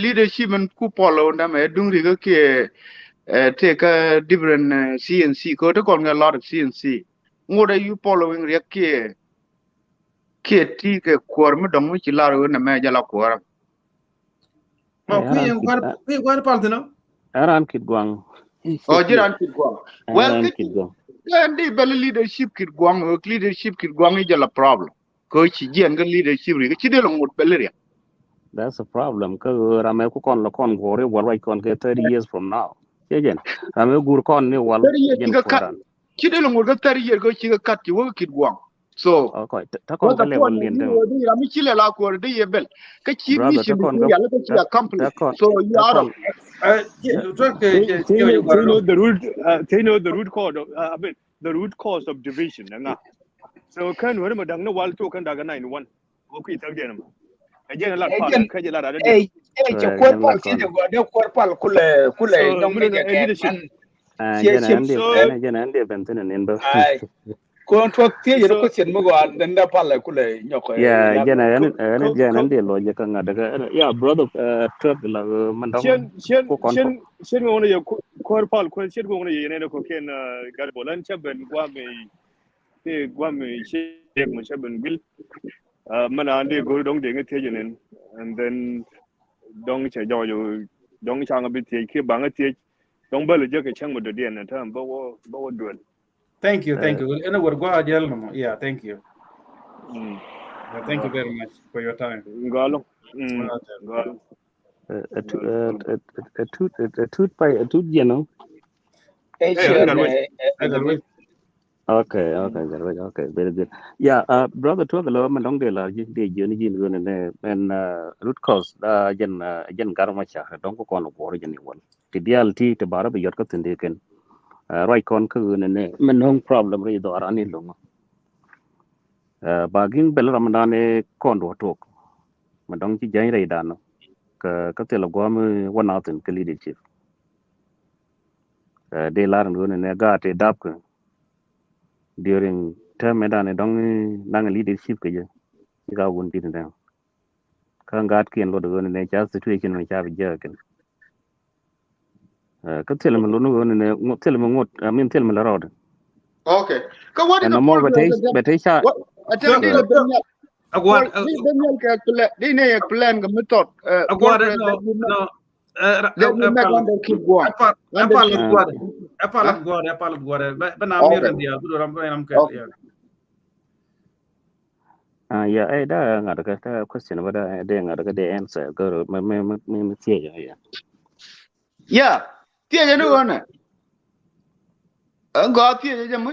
Speaker 10: leadership and ku polo ndam dungri ga ke take a different CNC ko to kon a lot of CNC ngoda you following re ke ti ke kor mu dong ci laro na me jala kor
Speaker 2: ku war paltino
Speaker 9: aran kit gwang
Speaker 10: o jiran ti go well
Speaker 9: aran
Speaker 10: ke
Speaker 9: kit gwang
Speaker 10: ndi bel leadership kit gwang leadership kit gwang jala problem ko ci jeng leadership ri ci de lo ngot bel
Speaker 9: that's a problem ka rame ku kon la kon gore war right kon ke 30 years from now jejen rame gur kon ni wal jen koran
Speaker 10: kide lo ngorga tari yer go chiga kat ki wo kid gwang so
Speaker 9: okay ta kon ka level lien den
Speaker 10: di rami chile la ko de yebel ka chi mi shi bi ya la ka chi accomplish so you out of
Speaker 8: they know the root cause of I mean the root cause of division nga so kan wani madang na wal to kan daga 91 ko ku ita gena again a lot part ka je la da
Speaker 4: che korpal che go de korpal kule dong ne ke
Speaker 9: jena ande benten nen ba
Speaker 4: ko to tie yero ko sen mo go danda pala kule nyoko
Speaker 9: ya jena ande lo je kan daga ya brother truck la man da
Speaker 8: ko kon shen ngone ye korpal ko shen ngone ye ne ko ken gar bolan chaben gwa me she mo chaben bil mana ande go dong de ngate jenen and then dong che jo dong chang a bit ke bang a tie dong bal je ke chang mo de den ta bo duan
Speaker 2: thank you ena war go ajel no yeah thank you thank you very much for your time
Speaker 8: ngalo
Speaker 9: a tut jeno okay very good yeah brother talk a lot man dong de la de jeni jin gone ne and root cause jen garma cha dong ko kon ko jen ni won ti dial ti te bara be yot ka tinde ken right kon ko ne men non problem ri do arani lungo bagin bel ramadan e kon do tok man dong ci jay ray dan ka te lo gom wona ten ke leadership de laran gone ne ga te dap ko during term medan dong nang leadership ke je ga won tin den ka ngat kien lo do ne cha situation ne cha bi ja ken ka tel mo lo no ne tel mo ngot min tel mo la rod
Speaker 10: Okay. Ka what is
Speaker 9: and
Speaker 10: the
Speaker 9: no more
Speaker 10: point?
Speaker 9: sha
Speaker 10: What atang di le benyal. Paul di benyal ka plan di ne plan ga method
Speaker 2: Agora
Speaker 10: progress that
Speaker 2: no
Speaker 10: that you make on the keep going. And the keep
Speaker 2: apal guare bana mir dia dulu ram ram ke ya
Speaker 9: yeah da ngada ka ta question ba da ngada ka de answer go me tie ya
Speaker 10: yeah tie je no na go tie je jamu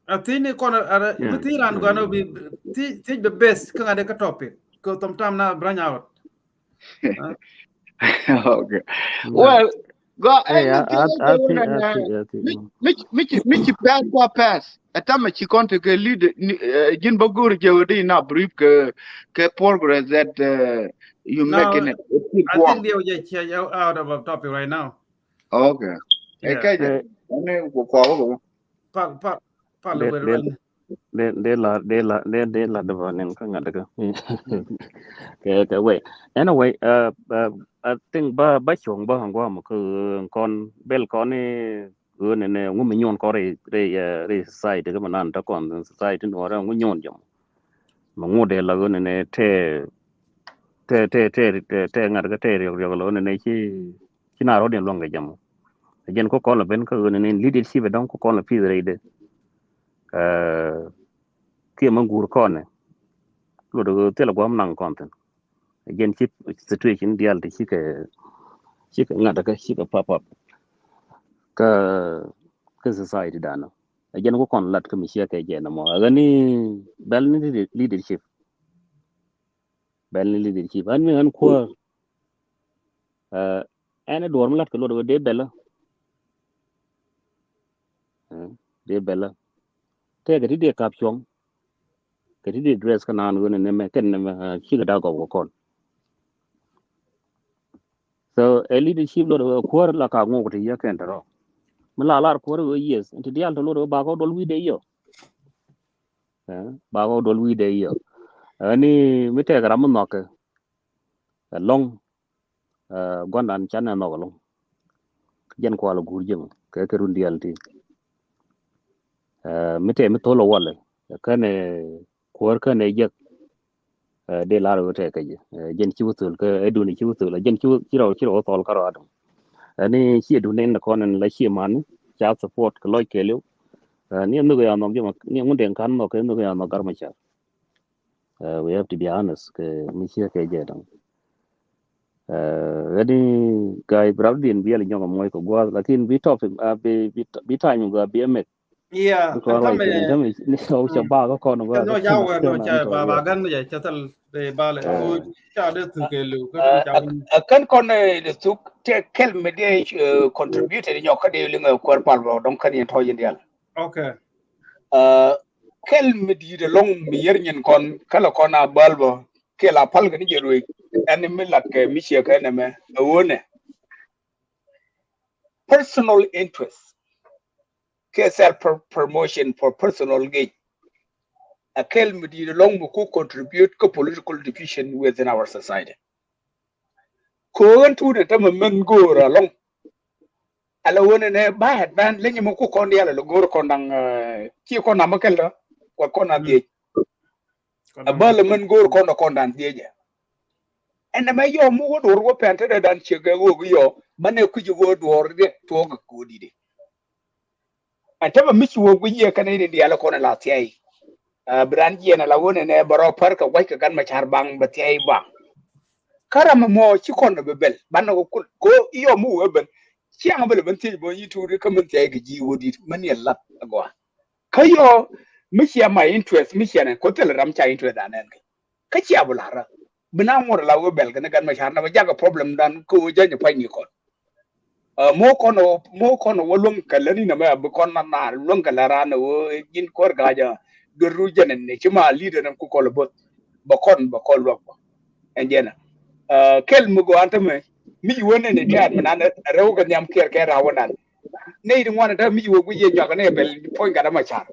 Speaker 2: atini kono ara bitiran gano bi ti the best ka ngade ka topic ko tom tam na branya out
Speaker 10: okay well go mi pass atama ci konte ke lead jin bagur jewdi na brief ke progress that you making it
Speaker 2: I think they will just out of a topic right now.
Speaker 10: Okay.
Speaker 2: Yeah.
Speaker 9: De la de nen ka ngada ka ke wait anyway I think ba chong ba hangwa mo ko kon bel kon ni ne ngu mi nyon ko re society ka manan ta kon society no ra ngu nyon jom mo ngu de la ne te ngada ka te yo lo ne chi na ro den lo nga jam jen ko ko la ben ko ne leadership don ko ko la fi re de kia mangur kone lo do tela gwam nang konten again chip situation dial de chike ngata ka chike pop up ka society dana again ko kon lat ka mi shia ka je na mo agani bel ni leadership an mi an ko ana dorm lat ka lo do de bela te ga de kapchong ka di dress ka nan wona ne me ken ne chi ga da go kon so a leadership lo ko la ka ngo ko ya ken ro mala lar ko ro yes nti dial to lo ba ko dol wi de yo ba ko dol wi de yo ani mi te gram no ka long gondan chan no long jen ko la gur jëm ka ke run dial ti mi te mi to lo wala ka ne ko ka ne je de la ro te ka je jen ci wutul ka edu ni ci wutul jen ci ro tol ka ro adam ani ci edu ne ko nan la ci man cha support ko loy ke lu ni no ga no jëm ni ngun den kan no ke no ga no gar ma cha we have to be honest ke mi ci ke je dan ani guy bravdin bi ala nyonga moy ko gwa lakin bi topic bi time go bi emet
Speaker 2: yeah
Speaker 9: ko like ni so cha ba ko no ga
Speaker 2: no ya wa no cha ba gan ya cha tal de ba le ko cha de tu ke lu ko cha
Speaker 4: kan kon de su te kel me de contributed nyo ka de linga ko pal ro don kan yen to yen dial
Speaker 2: okay
Speaker 4: kel me di de long mi yer nyen kon kala kona balbo kela pal ga ni je ruik en mi lat ke mi che ka ne me wone personal interest ke self promotion for personal gain a kel me di de long mu ko contribute ko political division within our society ko an tu de tam men go ra long ala wone ne ba het ban le nyi mu ko kon dia la go ko ndang ki ko na ma kel da ko na tie a bal men go ko na kon dan tie je en ma yo mu go do go pente de dan che ga go yo mane ku ji go do de to ga ko di de an ta ba mi ci wo go ye kan ne dia la ko na la tie brand ye na la wone ne baro par ka wai ka gan ma char bang ba tie bang karama mo ci kon be bel ban ko yo mu weben ci ang bel ban tie bo yi tu ka mun tie ga ji wodi man yalla go kayo mi ci ma interest mi ci ne ko tel ram cha interest da nen ka ci abulara bina ngor la wo bel gan ma char na ba jaga problem dan ko je ni pa ni ko mo kono wo lum kalani na ma bu kon na lum kalara na wo jin kor ga ja do ru jenen ne ci ma leader nam ko ko lo bot ba kon lo enjena kel mu go antame mi wone ne tiat manana rew ga nyam ker rawonan ne di ngwana da mi wo guje nyaga ne bel point ga da machar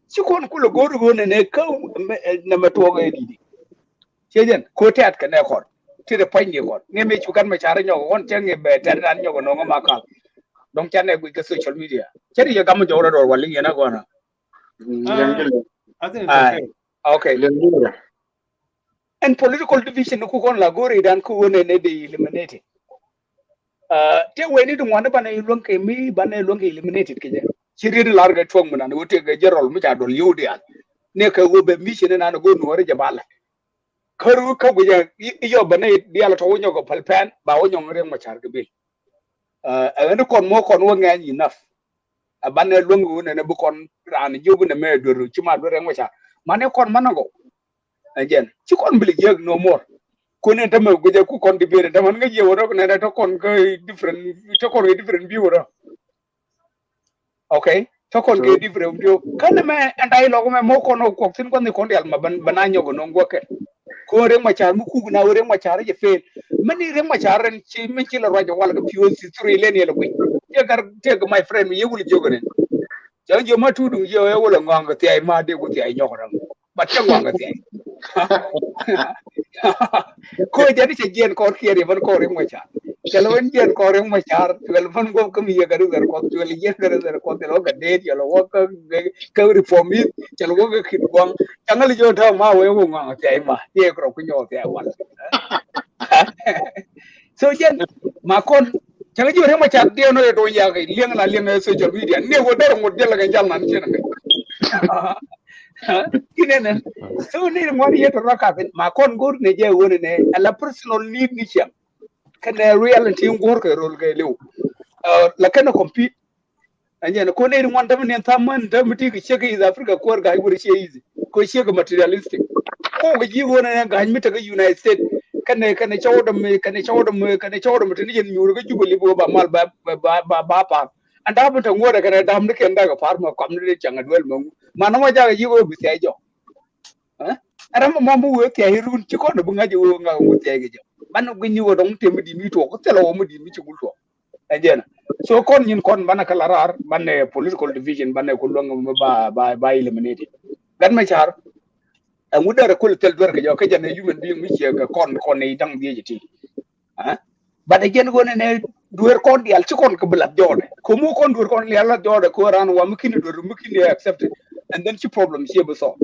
Speaker 4: ci kon ku lo goru go ne ka na ma to ga di ci den ko tiat ka ne ko to the point you got ne me chukan ma chara nyo won chen nge be tan ran nyo no ma ka dong chan ne ku social media cheri ya gam jo ro wali yana go na
Speaker 2: I think it's okay.
Speaker 4: Okay. And political division ku kon la gore dan ku wone ne de eliminated. Te we ni dum wana bana ilon ke mi bana ilon ke eliminated ke je. Chiri de larga twong mana no te ga jerol mu ta dol yudi al. Ne ka wo be mi shine na no go no wore jabala. Karu ka gu ya yo bana di ala to wonyo go palpan ba wonyo ngre ma char ke bil. Ene kon mo kon wo nga enough. Abana lungu ne bu kon ran jobu ne me doru chuma do reng ma char. Mane kon manago. Again, ci kon bili jeg no more. Kone tama guje ku kon di bere taman nga je woro ne to kon ka different view woro. Okay? To kon ke different view. Kana me andai logo me mo kono ko tin kon ni kon dial ma bananyo go no ngoke. Ko re ma char mu ku na re ma char je fel. Mani re ma char ren ci min ci la rajo wala ko piwo si turi len yelo gui. Ye gar take my friend mi yegul jogone. Jang jo ma tudu je e wala nganga ti ay ma de ko ti ay nyokran. Ba ta nganga ti ay. Ko jadi sejian kor kiri ban kor yang macam kalau sejian kor yang macam kalau ban gom kami ya garu garu kor kalau sejian garu kor kalau gede kalau wak ke reformit kalau wak ke kidwang jangan lihat dah mah we ngang tiai mah dia kerap punya tiai wan so jen makon jangan juga yang macam dia no itu ya ke liang social media ni wo dar ngut dia lagi jalan ni kinene so ni ngwani yeto rakaben ma kon gur ne je woni ne ala personal need ni cham kana reality ngur ke rol ke lew la kana compete anya ko ne ngwan tam ne tamman da muti ke cheke is africa ko ga guri che easy ko cheke materialistic ko ga ji woni ne ga mi ta ga united states kana chawdam tani yen nyuru ga jubali bo ba mal ba pa anda bu ta ngora kana dam ne ken daga farma kam ne changa duel mo mana ma jaga ji go bi sai jo ara ma mu we ke hirun ci ko do bunga ji wo nga mu te ge man gu ni wo dong te mi di mi to ko telo wo mu di mi ci gul to ajena so kon nyin kon bana kala rar banne political division banne ko long ba eliminated gan ma char mu dara ko tel dor ke jo ke jane human being mi ci ga kon ne dang bi ji ti ba de gen go ne duer kon dial ci kon ko bla jode ko mu kon duer kon yalla jode ko ran wa mu kini do mu kini accepted and then ci problem ci be so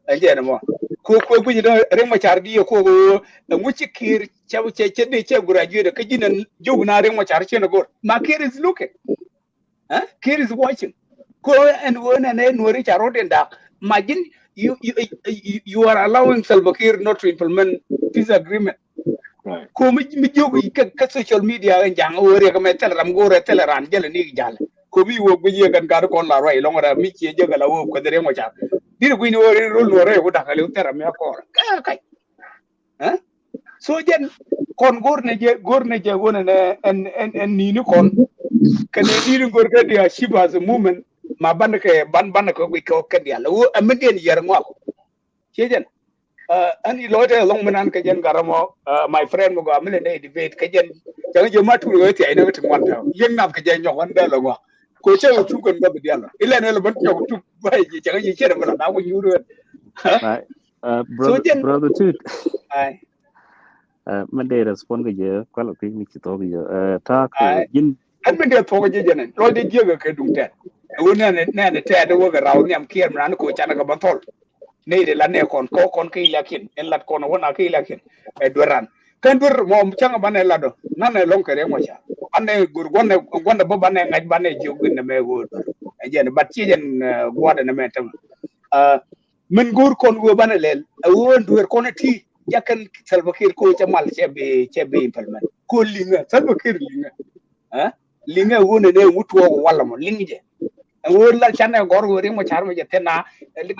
Speaker 4: ajena mo ko bu ni reng ma char di ko mu ci kir ce de ce graduate ka jinan jogu na reng ma char ce na go ma kir is looking kir is watching ko and when ne nori charo den da imagine you are allowing Salva Kiir not to implement peace agreement ko mi jogu ka social media en jang wore ka me telegram gore telegram jele ni jale ko bi wo bu ye kan gar kon la rai long ra mi ci jega la wo ko de reng ma char dir ko ni wori rol no re ko dakale utera me ko kai so jen kon gorne je wona ne en ni kon kane ni gor ka dia shiba as a movement ma ban ko ko ka dia lo ameden yer ngwa jen ani lote long manan ka jen garamo my friend mo go amle ne debate ka jen jang je matu yo ti ay na tin wanta yen nam ka jen nyon da lo ngwa ko che o tu kon ba dia lo ile ne lo ban to tu ba ji jang ji che da na ko yuru
Speaker 9: brother too
Speaker 4: ai
Speaker 9: man de respond ga je kwalo ki mi ci to ga ta ko jin
Speaker 4: an min de to ga je jenen lo de je ga ke dum te wona ne te da wo ga raw nyam kier man ko chana ga batol ne de la ne kon ki lakin en lat kon wona ki lakin e doran kan dur mo changa bane lado nan ne lon kere mo cha ane gur gonda bo bane ngaj bane je gunne me go e jen bat ci jen goda ne me tam min gur kon go bane lel won dur kon ti yakan Salva Kiir ko ca mal cebe implement ko linga Salva Kiir linga wona ne mutuo wala mo lingje wor la chane gor wori mo char mo jetena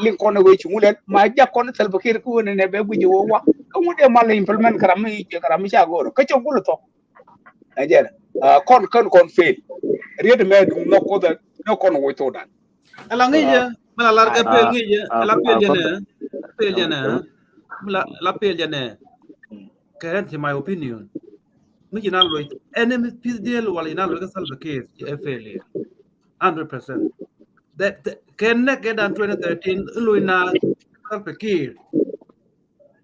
Speaker 4: ling kono we chumulen ma jakon Salva Kiir ko wona ne be buji wo wa ko mo de mal implement karami cha goro ka cho gulo to ajera kon fail ried me dum no ko da no kon wo to dan
Speaker 2: ala ngije mala lar ka pel ngije ala pel jene la pel jene kaya in my opinion mi jina lo enemy peace deal wala ina lo ka Salva Kiir e failure 100% that can ne get on 2013 lo ina Salva Kiir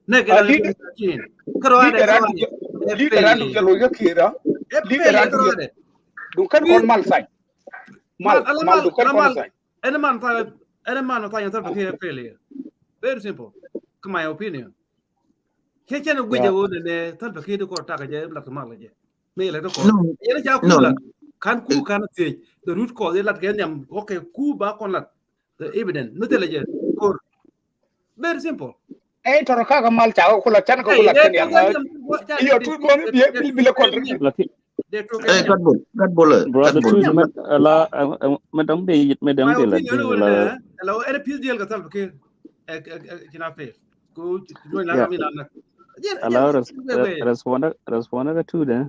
Speaker 2: ne get on 2013
Speaker 4: lideran du jalo ga kira lideran du du kan kon mal sai mal du kan kon sai
Speaker 2: Any man trying to talk failure. Very simple. To my opinion. Kitchen of Guja would and Talpa to court Taka like a malaje. Me like a court. Can't cook, cannot say the root cause they let them okay, cool back on that. The evidence, not legend. Very simple.
Speaker 4: To ka mal cha ko la chan ko la kan ya yo tu mo bi le kon
Speaker 3: kat bol
Speaker 9: brother tu la madam be madam be la
Speaker 2: hello any piece deal ka tal ke kina fe ko lo la mi na
Speaker 9: ala respond ga tu de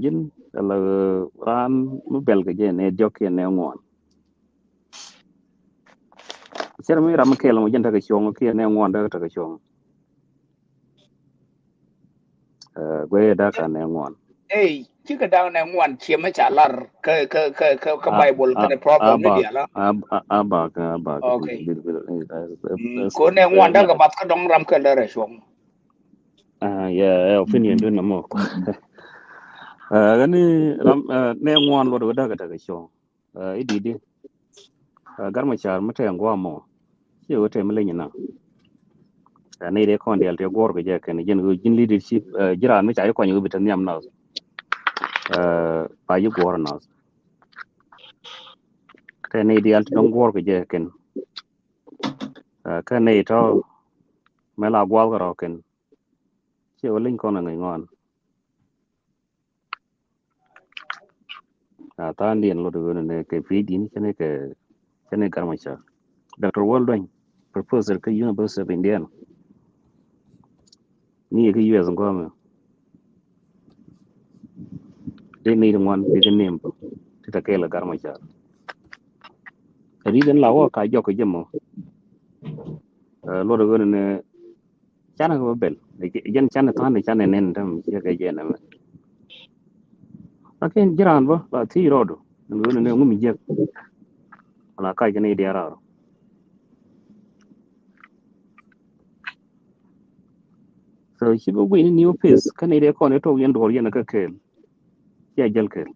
Speaker 9: jin ala ran mu bel ga je ne jok ne ngon ser mi ram ke la mo jenta ga chong ke ne ngon da ta ga chong gwe da ka ne ngon
Speaker 4: chi ka da ne ngon chi ma cha lar ka bible ka ne problem ne dia la
Speaker 9: aba
Speaker 4: okay ko ne ngon da ga bat ka dong ram ka la re chong
Speaker 9: opinion do na mo gani ram ne ngon lo da ga ta ga chong ididi gar ma char ma te ngwa mo chi o te mele nyina ne de kon del te gor ga je ken jin leadership jiran mi cha ko nyu bitan yam na pa yu gor na te ne de alt dong gor ga je ken ka ne to me la gwal ga ken chi o lin kon ngai ngon ta ndien lo do ne ke fi din ne ke gar ma cha Dr. Walding, professor at University of Indiana. Ni ke US ngoma. They need one big name to take la garma cha. Reason la wa ka jo ko jemo. Lo do ne chana ko bel. Jen chana tan ne chana nen tam ya ke jena. Akin jiran ba la ti rodo. Lo ne ngumi je. Ala ka jene diara. So she go win new piece. Can I reckon it over and or yen a kill? Yeah, jelker.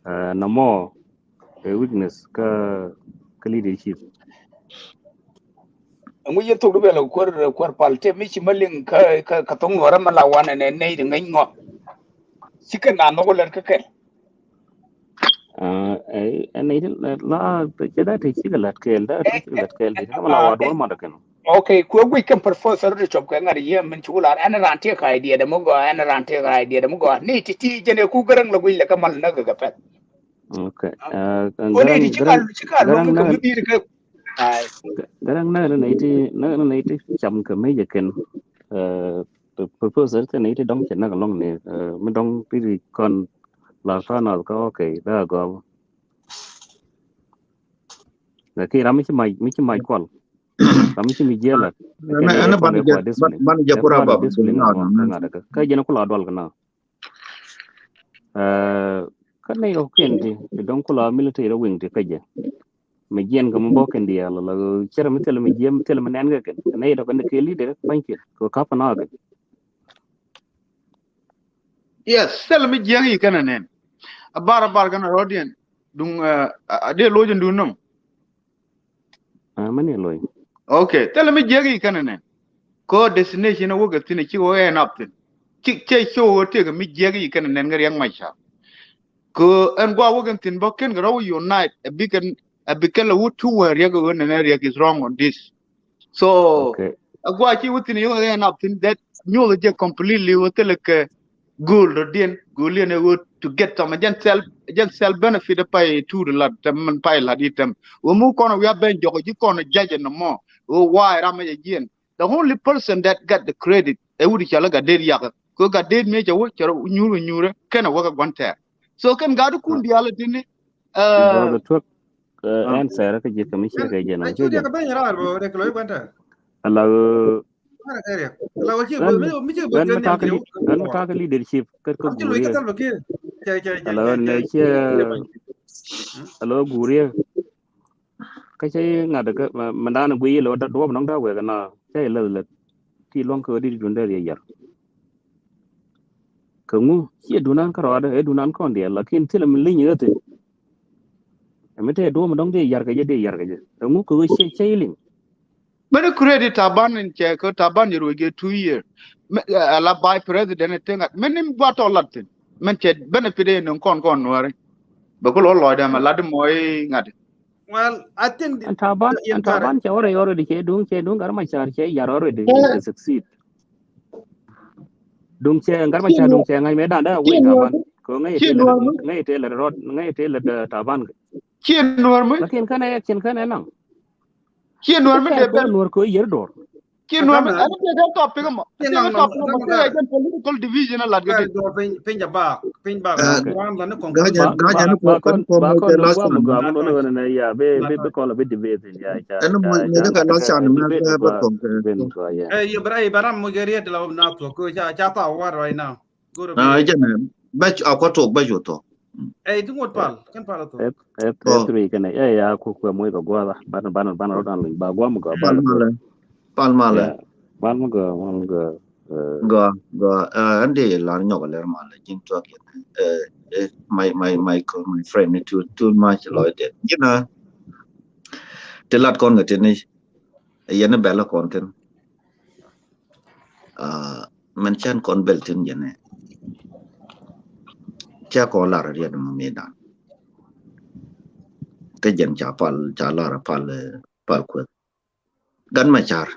Speaker 9: No more a weakness ka leadership.
Speaker 4: ngu ye to be la kwar palte mi chi malin ka tong wara mala wana ne nei de ngai ngo sika na no ler ka ke
Speaker 9: And it la da te chi lat kel da lat kel de mala wa do ma da ken.
Speaker 4: Okay, ko we kan professor de chop ka ngari ye min chula an ran te ka idea de mo go an ran te ka idea de mo go ni ti jene ku garang la gwi la ka mal na ga pet.
Speaker 9: Okay.
Speaker 4: Ko ni ti ka lo ka mi dir ka
Speaker 9: garang na na ti cham ka me je ken professor te ti dong chen na long ne mi dong ti kon la fa na ka okay da go la ki ram mi chi mai kwal ram chi mi je la
Speaker 3: ana ban ja pura ba
Speaker 9: ka je na kula dol kana ka nei ro ken ti dong kula military ro wing ti ka je me jen ko mo ken dia la chera mi tel mi jem tel mi nan ga ken nei ro kan ke leader panki ko ka pa na ga
Speaker 10: yes sel mi jengi kana nen abara bar kana rodien dung ade lojin dunum
Speaker 9: mani loy
Speaker 10: okay tel mi jengi kana nen ko destination wo ga tine ki wo en aptin ki ke show te ga mi jengi kana nen ngar yang maisha ko en gwa wo ga tin ba ken ga raw unite a bikel wo two were ya ga wona ne is wrong on this so agwa ki wutin yo en aptin that new je completely wo tel ke goal rodien goal ne wo to get some self benefit pay to the lot man pay la ditem wo mu kono we ben jogo ji kono jaje no mo wo why rama yen the only person that got the credit e wudi chala ga der yaga ko ga der me jawo charo nyure kana waga gwanta so kan ga du kun diala dini
Speaker 9: brother truck answer ka je commission ka je na
Speaker 2: je ka ben ra bro de ko gwanta
Speaker 9: ala
Speaker 2: kan
Speaker 9: ta ka leadership ka guriya ala ne che ala guriya cái chế ngà được mà đa nó quý lo đó đó nó đâu về cái nào chế là thì long cơ đi chuẩn đề giờ kamu chỉ dunan cái đó đấy dunan con đi là khi thì mình linh nhớ thì mình thấy đồ mà đóng đi giờ cái kamu cứ chế linh
Speaker 10: Many credit Taban in check, Taban you will get 2 years. La by president thing at many what all Latin. Mentioned benefit in con worry. Because all Lloyd am a lad moy ngad.
Speaker 2: Well, I think
Speaker 9: and taban che already che dung gar ma char che yar already to succeed dung che gar ma char dung che ngai me dan da we taban ko ngai te le taban
Speaker 10: Chien normal.
Speaker 9: lakin kana chen kana nang
Speaker 10: Chien normal de
Speaker 9: ko nur ko yer dor
Speaker 10: Chien normal. I don't topic political division a lot.
Speaker 2: Pinja bak wan la no
Speaker 9: conclusion ba kon no gwa mo gwa mo no na ya be ko la be debate ya cha
Speaker 2: Ibrahim mo geriet la na to ko cha ta war right now go
Speaker 3: jana batch akwato bajoto
Speaker 2: tu ngot pal kan pal to
Speaker 9: tri kan ya ku mo ko gwa ban ro dan ba gwa mo gwa
Speaker 3: palmale
Speaker 9: go
Speaker 3: ande la nyok le male jin to my friend too much loyalty te lat kon ngate ni yene bela konten man chan kon beltin yene cha ko la riya de medan ke jen cha la pal ko gan ma char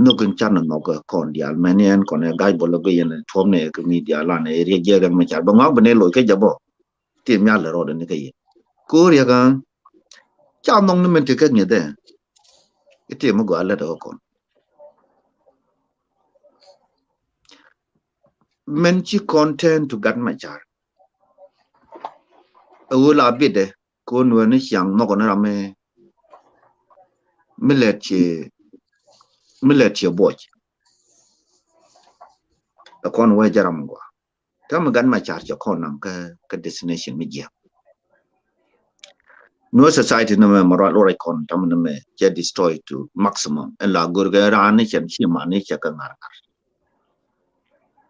Speaker 3: no kun chan no ko kon dial menen kon e gai bolo go yene thomne ke media la ne ri je gan ma char ba ngak bene lo ke jabo ti nya le ro de ne ke ye ko ri ga cha nong ne men te ke ne de ite mo go ala do kon men chi content to gan ma char la bide ko no ne xiang no ko na me millet che boy kon wa jaram go tam gan ma char cho kon nam ka destination mi je no society no me moral or kon tam no me je destroy to maximum en la gur ga ran ni chen chi ma ni che ka ngar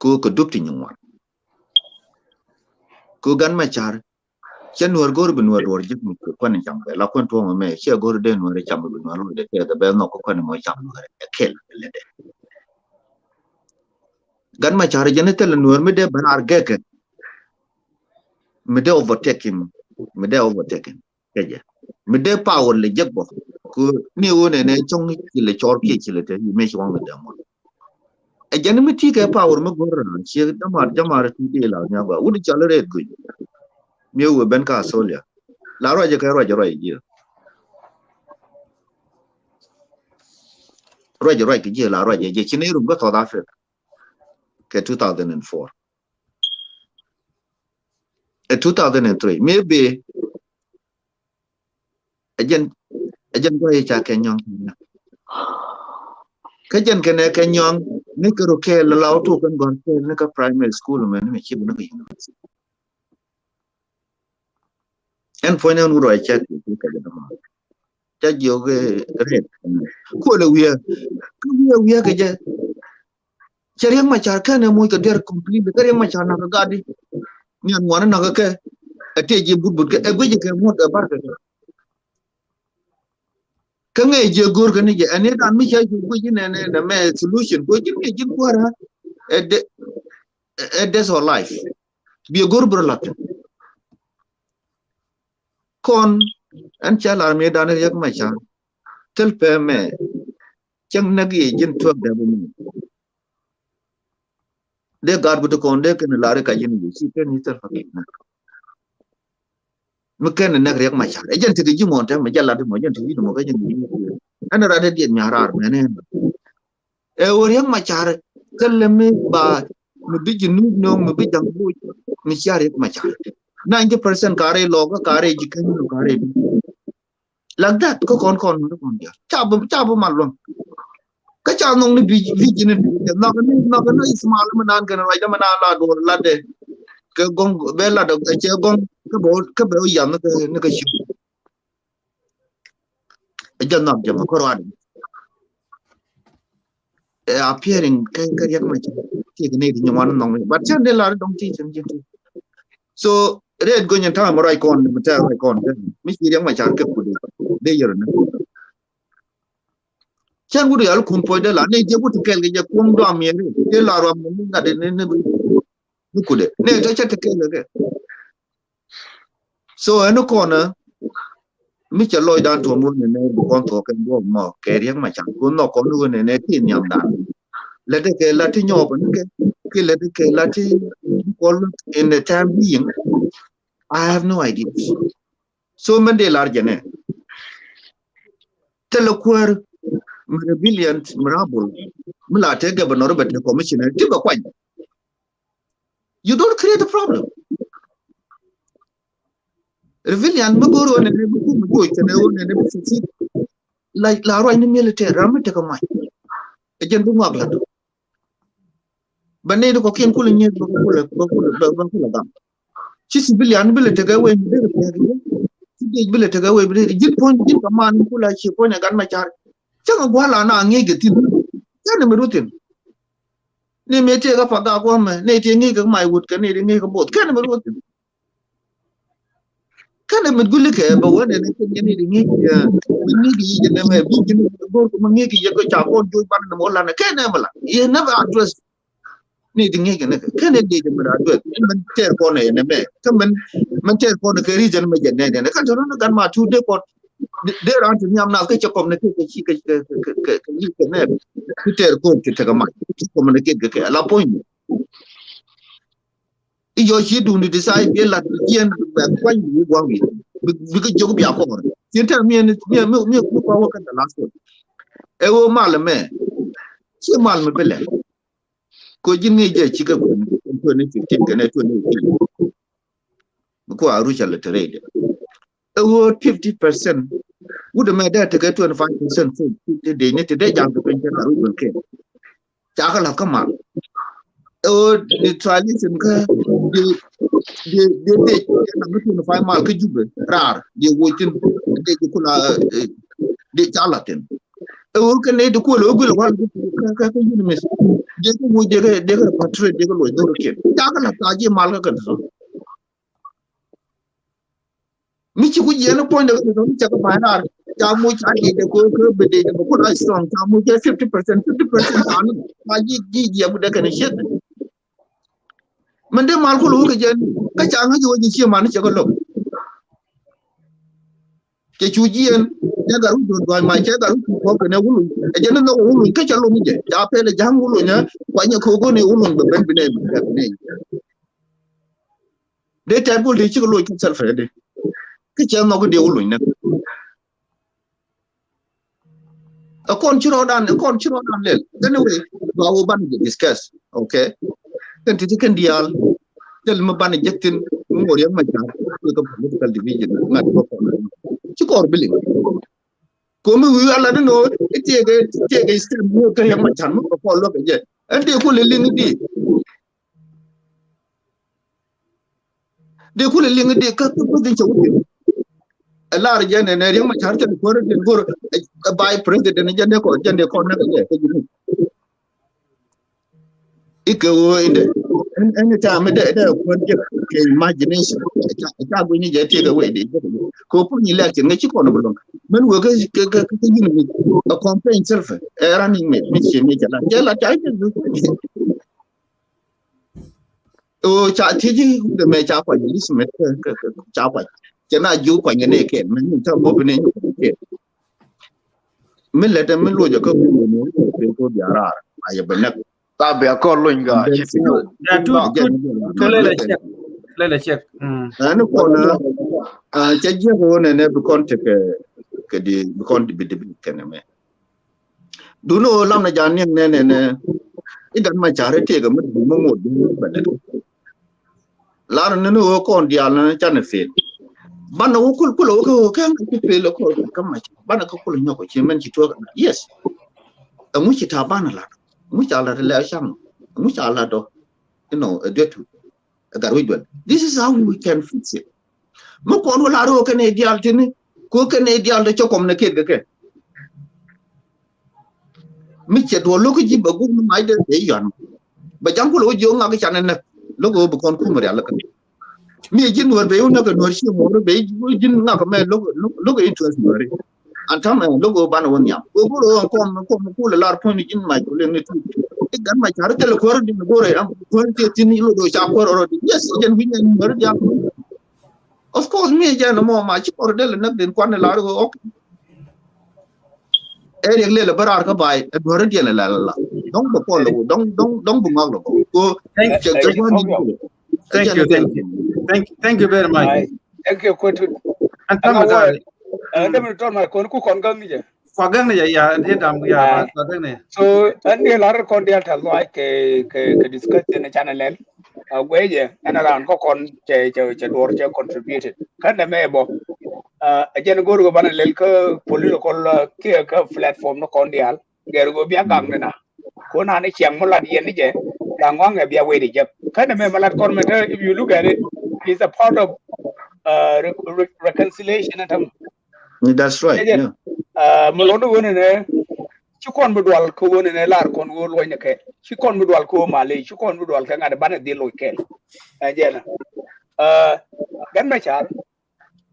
Speaker 3: ko dup ti nywan ko gan ma char chen wor gor bin wor jip mi ko ni cham la kon to me che gor de no re cham bin wor de te da be no ko ni mo cham no re kel le de gan ma char jene tel no me de ban argeke me de overtaking keje me de power le jebbo ko ni wone ne chong ki le chor ki le te me shi won de mo e jene me ti ke power me gor ran che jamar ti de la nya ba wudi chale re ku me wo ben ka solia la ro je ka ro ji ki ji la ro je chini rum ko South Africa ke 2004 2003 maybe ajen ko cha kenyong ka jen kene kenyong ni ko ke la law to kan gon ke ne ka primary school me ne chi bu ne en fo ne ru ro cha ki ka de ma cha jo ke red ko le wiya ke je chereng ma char ka ne mo ka der complete ka ma char na ka gadi ni an wana na ka ke ate je but ke e gwe ke mo da bar ka nge je gor ka ni je ane dan mi cha ju gwe ne me solution ko ji ne jin ko ra that's our life bi gor bro lat kon an cha la me dan yak ma cha tel pe me chang na gi jin tuak da bu de gar bu to kon de ken la re ka jin ji si ken ni tel fa na me ken na yak ma cha e jen ti ji mon ta me ja la de mo jen ti mo ka jin ni ana ra de dien nya rar me ne e wor yak ma cha tel me ba me bi jinu no me bi jang bu mi cha yak ma cha 90% kare loga kare jikan no kare like that ko kon dia chabu malon ka cha nong ni vijine na ka ismal manan kan ra da mana la do la de ke gong be la do che gong ka bo yam na ka shi janna jama korwad appearing kariyak ma ti ne di nyamon no but chan de la dong ti chen chen so red go nyan ta mo rai kon mata rai kon mi ti yang ma chan ke ku de yer na chan gudu yal kum po de la ne je butu kel ge kum do am yere de la ro mo nga de ne ku de ne ta cha te kel ge so eno kona mi cha loy dan to mo ne bu kon to ken do mo ke riang ma chan ku no ko lu ne ti nyam dan le de ke la ti nyo ko ke le de ke la ti ko in the time being I have no idea so man de lar jene telequer brilliant mirable mila te governor but the commissioner ti ba kwany you don't create a problem Revillian Magoro and the like Lara in the military, Ramataka Mike. A gentle moblet. But Nado came pulling it, she's billion ability to go away. She ability to go away, but it did point in a man who like she point a gun my child. Changawala now negative. Tell him a routine. They may take up a dog woman, native my wood, Canadian make a boat. Can routine. Kana medgulike ba wona ne ke ni ni ni di ne me bi ni go ko ngi ki ko cha ko jo ban mo la ne kana mala ye never address ni di ngi ne kana di de mara address man ter ko ne ne me kan man ter ko ne ke region me je ne ne kan no gan ma tu de ko de ran ti nyam na ke cha ko ne ke chi ke ni ke ne ku ter ko ke ta ma ko ne ke la point yo shi du ni decide be la yen ba kwa ni wa wi bi ko jogo bi akor yen ter mi ko wa kan last one e wo mal me ci mal me bele ko jinni je ci ga ko ni ci ke ne to ni ko aru chala trade e wo 50% would me da ta ga 25% so de ne te de jang ko pen ta aru ke ta ka la ka mal the tradition ka de na mutu fa mal ka jube rar de wotin de kula de chalaten o ka ne de ko lo gol wal ka yuni mes de ko mo de ka patre de ko lo do ke ta ka la ta je mal ka so mi ci ku je na point de ko ta ka ba na ta mo cha de ko be de ko la strong ta mo 50% ta ni ma ji bu de ka ne shet Mende mal ko lu ke jen ka cha nga jo ji chi man che ko lo ke chu ji en ya ga ru do ma che ga ru ko ke ne wulu e jen no wulu ke cha lo mi je ya pe le jang wulu nya kwa nya ko go ne wulu be ben bine ne de ta bul de chi ko lo ki sel fe de ke cha no ko de wulu ne a kon chi ro dan le anyway ba wo ban discuss okay kan ti kan dial del ma ban jektin mo riam ma jar ko political division ngat ko ci kor biling ko mi wi ala no tege stem mo to yam ma chan mo ko lo be je ande ko le ling di de ko le ling di ka ko din ci wuti ala ra jene ne riam ma char te ko re gor by president jende ko na je ko ji iko inde anytime da ko ke imagination ta go ni je te ga we de ko pu ni la ne ci ko no bulon men wo ga ni a campaign self running me mi ci mi la ta o cha ti ji de me cha kwa ni sme cha kwa che na ju kwa ne ke men ta mo ne ke men le da men lo jo ko ni ko biara ay benak
Speaker 10: ta be ko lunga
Speaker 2: ya tu ko le check
Speaker 3: ano ko na che je ko ne bu kon te ke di bu kon di bi ke ne me du no lam na jan ne idan ma chare te ga mu mo du ba ne la no ko ndi ala na chan fe ban no ko ko kan ti pe lo ko kan ma ban ko ko nyoko chi men chi to yes amu chi ta ban la mu cha la le sham mu cha la do do this is how we can fix it mo ko no la ro ke ne dial tini ko ke ne dial de chokom ne ke mi che do lo ko ji ba gu mai de yon ba jang ko lo jo nga ga chan na lo go bu kon ku ma yalla ka mi jin wor be una ka nor shi mo be jin nga ka me lo go interest nori antam lo go ban won yam go ro ko la lar pon jin mai ko le ne tu e gan ma char tel ko di go re am ko te tin lo do cha ko ro di yes jen wi ne nor ja of course mi je no mo ma chi ko de le nak den kwan la go ok e re le barar ka bai e do re di la la dong ba ko lo dong bu ngak lo ko
Speaker 2: Thank
Speaker 3: che ga ni
Speaker 2: thank you very much.
Speaker 4: Thank you ko tu.
Speaker 2: And tam ga
Speaker 4: Anda men ton ma kon ku kon gang ni je.
Speaker 2: kwa gang ne ya de dam ya ba kwa gang ne.
Speaker 4: So ande lar kon dia ta lo ke discuss ne channel el. Gweje ana ran ko kon che dor che contributed. Kan da me bo. Ajen gor go bana lel ka political ke ka platform no kon dial. Ger go bia gang na. Ko na ne chiang mo la yen ni je. Langwang e bia we di je. Kan da me malat kon me if you look at it, it's a part of reconciliation at
Speaker 3: that's right yeah
Speaker 4: malondo woni ne ci kon bu dwal ko woni ne lar kon wo loy ne ke ci kon bu dwal ko male ci kon bu dwal ka ngade bana de loy kel jena gan ma char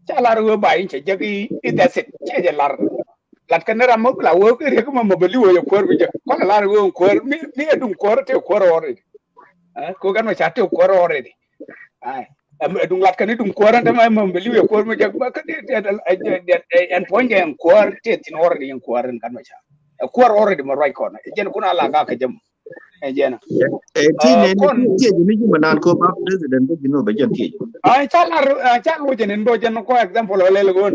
Speaker 4: cha lar wo bayin ce jagi ida set ce je lar lat kan ram mo la wo ke ko mo beli wo ko bi je ko lar wo ko mi edum ko te ko ore ko gan ma cha te ko ore di ai dung lat kan dung ko ran ma mo beli wo ko mi je ba ka en point en ko te tin ore di en ko ran kan ma cha ko ore di mo right corner jen kuna la ga ka jam jena
Speaker 3: ti ne ti ni ji manan ko ba president ji no ba jan ti
Speaker 4: ai cha lu jen ndo jen ko example le le go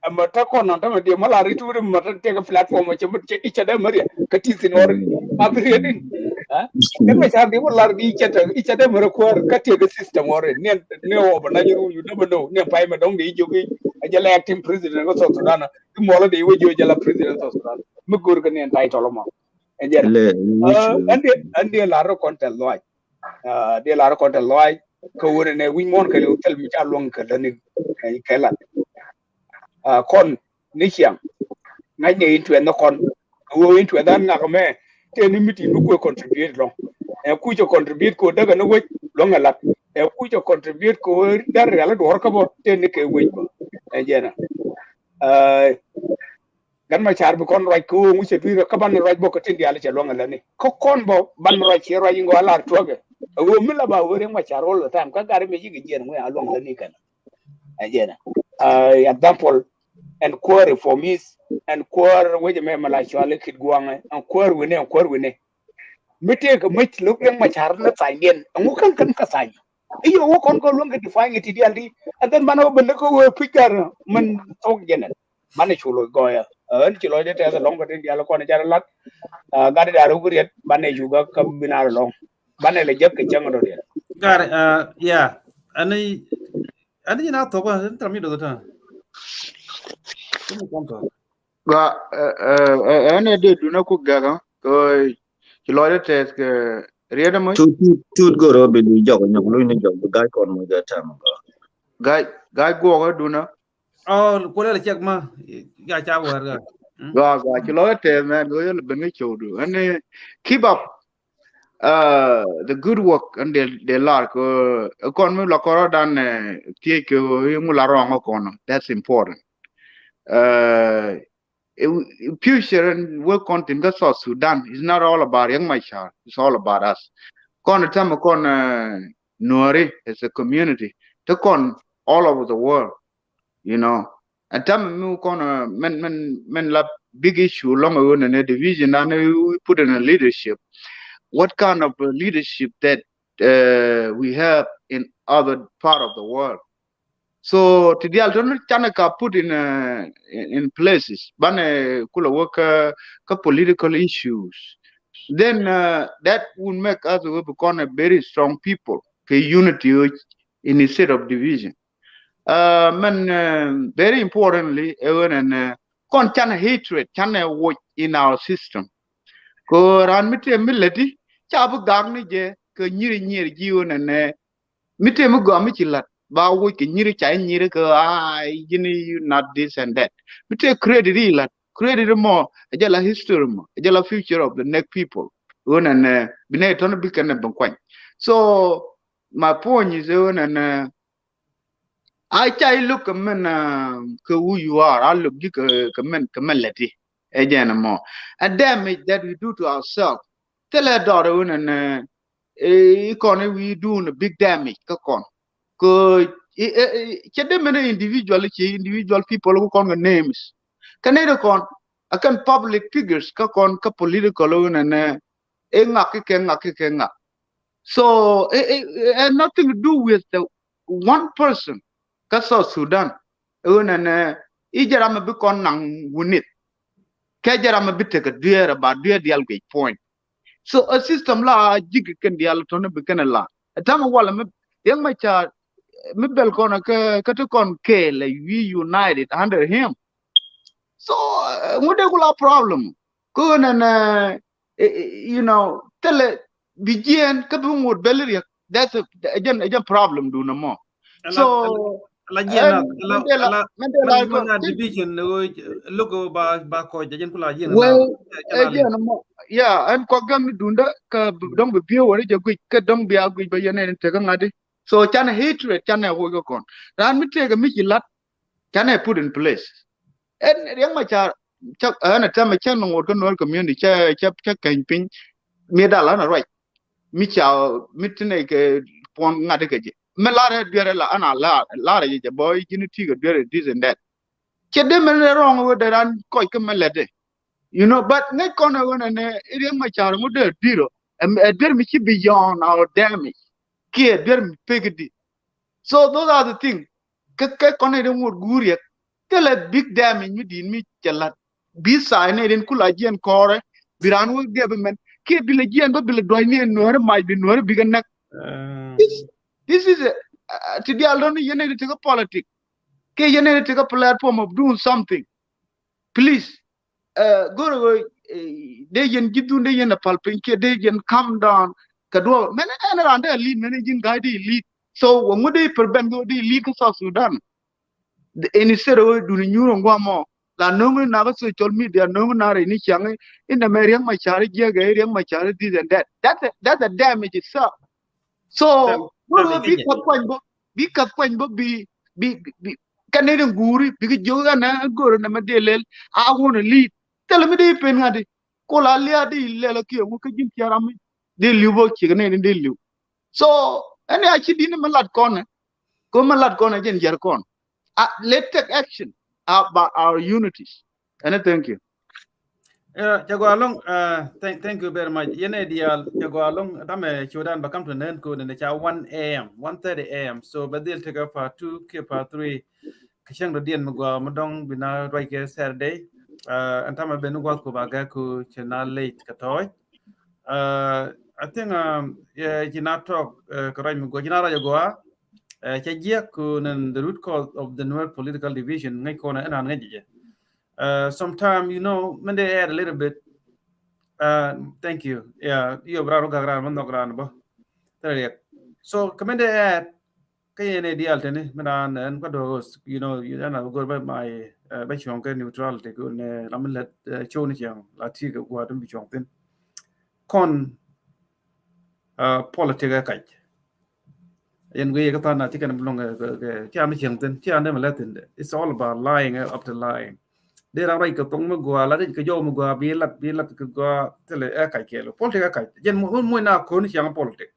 Speaker 4: am ta ko non ta de mala ritu ma ta te platform che but che icha da mari ka ti sin or ma bi din ha ne ma sa bi wala bi icha da mari ko ka te the system or ne o ba na jiru you never know ne pai ma dong bi jogi ajala acting president ko so sudan mo la de wo jo jala president so sudan mu gur ka ne tai tolo mo ande la ro kontel loy de la ro kontel loy ko woni ne wi mon ka le tel mi ta long ka dani ai kala kon ni chiang ngai ne into no kon wo into dan na ko me te ni miti bu ko contribute long e ku jo contribute ko daga no wo long ala e ku jo contribute ko dar ala do ko bo te ni ke wo ko e jena gan ma char bu kon right ko mu se tu ka ban right bo ko tin dia le che long ala ni ko kon bo ban right che right ngo ala toge wo mi la ba wo re ma char all the time ka gar me ji ge jen mo along la ni kan e jena example and core reformist and core we me mala chwale kid guange and core wine mite ko mit look yang machar na sayen ngu kan ka say iyo wo kon ko longa define it ideally and then mano ben ko we picker man tok jenen man chulo goya en chulo de te longa tin dialo ko na jar lat gade da ru guriet bane juga ka binar long bane le jek ke chango de
Speaker 2: gar yeah ani na to ba tra mi do ta
Speaker 10: ga ene de duna ku gaga ko ci loye te ke rieda mo
Speaker 3: tu go ro be du jogo nyok lu ni jogo ga kon mo ga tam
Speaker 10: ga go ga duna
Speaker 2: ko le chek ma ga cha war
Speaker 10: ga ci loye te man go yel ben ci du ene keep up the good work and they lark kon mi la ko dan tie ke mu la rongo kono that's important future and work content that's South Sudan is not all about young Machar, it's all about us. Kon time kon Nuer as a community to con all over the world, you know. And time mu kon men la big issue long ago in a division and we put in a leadership. What kind of leadership that we have in other part of the world? So today alternate chanaka put in places bane kula work political issues. Then that would make us become a very strong people, for unity instead of division. Very importantly, and chana hatred chana work in our system. Ko ran mite miladi chabu gagni je ke nyiri jiwon and mite mu go michilat ba wo ke nyiri chai nyiri ko you not this and that we take credit lat created more ajala history mo ajala future of the next people one and bine ton bi kan ban kwan so my point is one and I chai look men who you are I look you men leti again more and damage that we do to ourselves tell our daughter one and we do a big damage kakon ko chede many individual people who con names kaneda kon akan public figures kakon ka political one and ngak so it had nothing to do with the one person ka South Sudan one and ijarama bi kon nang wunit ka jarama bi te ka duer ba duer dial ge point so a system la jig ken dial to ne bi ken la tama wala me yang ma cha me bel kon ka to kon ke le we united under him so ngode kula problem ko na you know tele bijen ka bi ngod belir that's a problem do no more so
Speaker 2: la jena
Speaker 10: Mandela ko
Speaker 2: man division logo ba ko jajen kula jena na
Speaker 10: well again yeah and ko gam dunda ka dong be bio wori je ka dong bia gui ba yene te ka ngadi so chan hatred chan ho go kon ran mi te ga mi lat chan put in place and yang ma cha chắc ana ta ma chan ngor ko no community cha kan pin mi da la na right mi cha mi tne ke pon ngade ke je me la re dire la ana la re je boy jini ti ga dire this and that che de men wrong wo de ran ko ke me le de you know but ne kono wona ne yang ma cha mo de diro e der mi ci beyond our damage ke der mi pegdi so those are the things ke kono de mo guri ke le big damage mi din mi chalat bi sa ne den kula jien kore biran wo de men ke bi le jien ba bi le doy ne no mai bi no bi ga nak this is a to the alone yene to take politics ke yene to take a platform of doing something please go de yen gidu de yen palpin ke de yen calm down kadwo men en rande lead men jin guide lead so wo de per ben go de lead ka Sudan eni sero du ni nyuro ngwamo la nongo na ba social media nongo na re ni chang in the meriang ma chari je ga riang ma chari this and that that's a damage itself so go bi ka kwan bo bi kanere nguri bi joga na goro na madelel I want to lead tell me de pen ngadi ko la lia di le la ki mo ka jin tiarami de liwo ki ne de liw so ene a ci dina malat kon ko malat kon jen jar kon let's take action about our unities and thank you
Speaker 2: Jago along thank you very much yene dial jago along dame chodan ba kam to nen ko ne cha 1 am 1:30 am so badil take up for 2 ke for 3 kishang do dien mgo modong bina right ke Saturday antama benu gwa ko baga ko chena late katoy I think jina talk korai mgo jina ra jago cha jia ko nan the root cause of the Nuer political division ngai ko na ena ngai sometimes you know when they add a little bit thank you yeah you braro gagra man nogran bo so come they add kay ne dial tane manan en ko do you know you know go by my by chong ke neutrality go ne lam let show ni chang la ti go wa dum bi chong tin kon politica kai en go ye ka tan na ti kan blong ke ti am chang tin ti an ma latin it's all about lying up to lying de ra rai ka tong ma gwa la de ka yo ma gwa bi lat ka gwa tele e kai ke lo politica kai jen mo na ko ni chang politic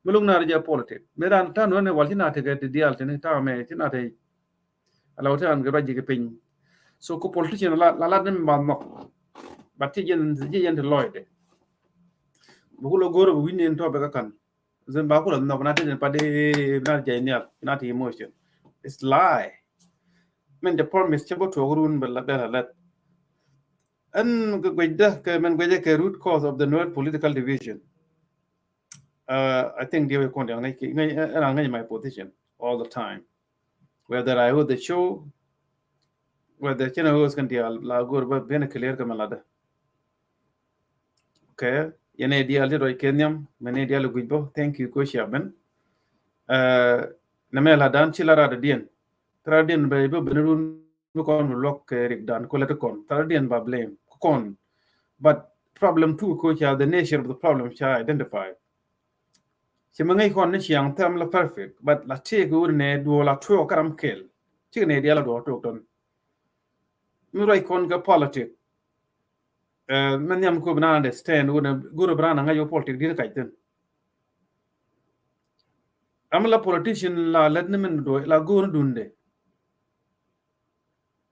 Speaker 2: mulung na ja politic medan tan ne wal tina te ke dial te ta me tina te ala tan ga baji ke pin so ko politician la ne ma no batti jen de loide bu lo goro bu winen to be ka kan zen ba ko no na te pa de na ja ne na te emotion it's lie men the promise chebo to run be la la and gweda ke men gweda ke root cause of the Nuer political division I think they were condemning my position all the time whether I would the show whether china was can deal la gur ba ben clear kamalada okay yene deal ro kenyam mene deal gujbo thank you ko shaben namela dan chilara da dien tradin be be benun mu kon lock rik dan ko la kon tar dien ba blame kon but problem two ko cha the nature of the problem cha identify ci ma ngay kon ne chiang tam la perfect but la te go ne do la to karam kel ci ne dia la do to ton mu ray kon ga politic man yam ko bana understand una guru brana nga yo politic dir kay ten am la politician la ladne men do la go dunde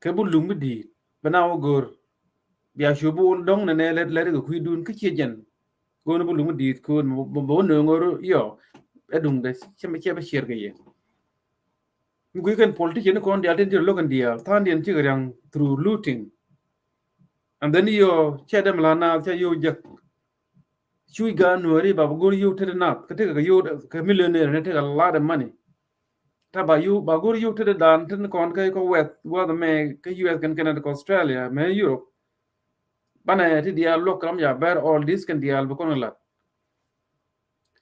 Speaker 2: ke bu lumbi di bana wo gor biya shubu dong ne let go kuidun ke che jen go no bu lumbi di ko bo no ngoro yo edung de cheme chebe shir ge ye ngui kan politician ko ndi alten lo kan dia tan dien chi yang through looting and then yo chedem la na cha yo jak chui ga Nuer ba gor yo tere na ka te ga yo ka millionaire ne te a lot of money ta ba yo ba gor yo tere dan ten kon ka ko wet wa the me ka US kan Canada ko Australia me Europe bana ti dia lo kam ya ber all this kan dia al kon la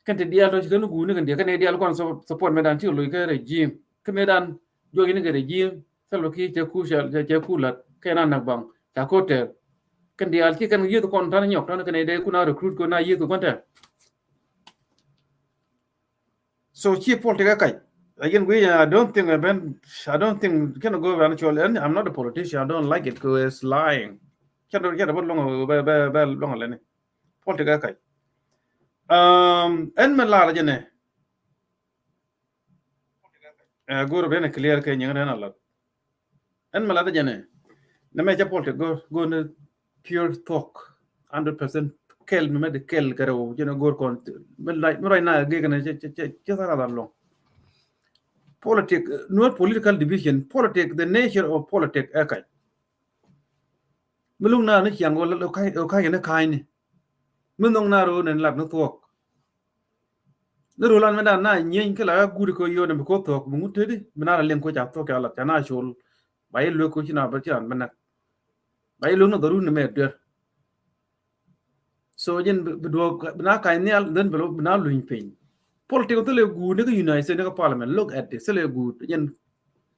Speaker 2: kan te dia to kan gu ne kan dia kan dia kon support me dan ti lo ka regime ka me dan jo ni ga regime sa lo ki te ku sha te ku la ka na nak bang ta ko te kan dia ki kan yi to kon tan nyok tan kan de ku na recruit ko na yi to kon te so cheap political kai again we I don't think can go around and I'm not a politician I don't like it because it's lying can about long long lene political kai en man la jene go ro ben clear kai nyanga na la en man la jene na me ja political go no pure talk 100% kel me de kel garo jene go kon men like right now ge kana che sara da long politics, not political division, politics, the nature of politics, okay. Mulung na ni chiang go okay na kai ni. Munong na ro nen lat no tok. Ro lan na na nyen ke la gu ko yo ne ko tok mu te di. Mana len ko ja tok ya la kana shol. Bai lu ko china ba chan mana. Bai lu no daru ne me der. So jen do na kai ni al den belo na lu pin. Politics to le gu ne ko united ne ko parliament look at this le gu jen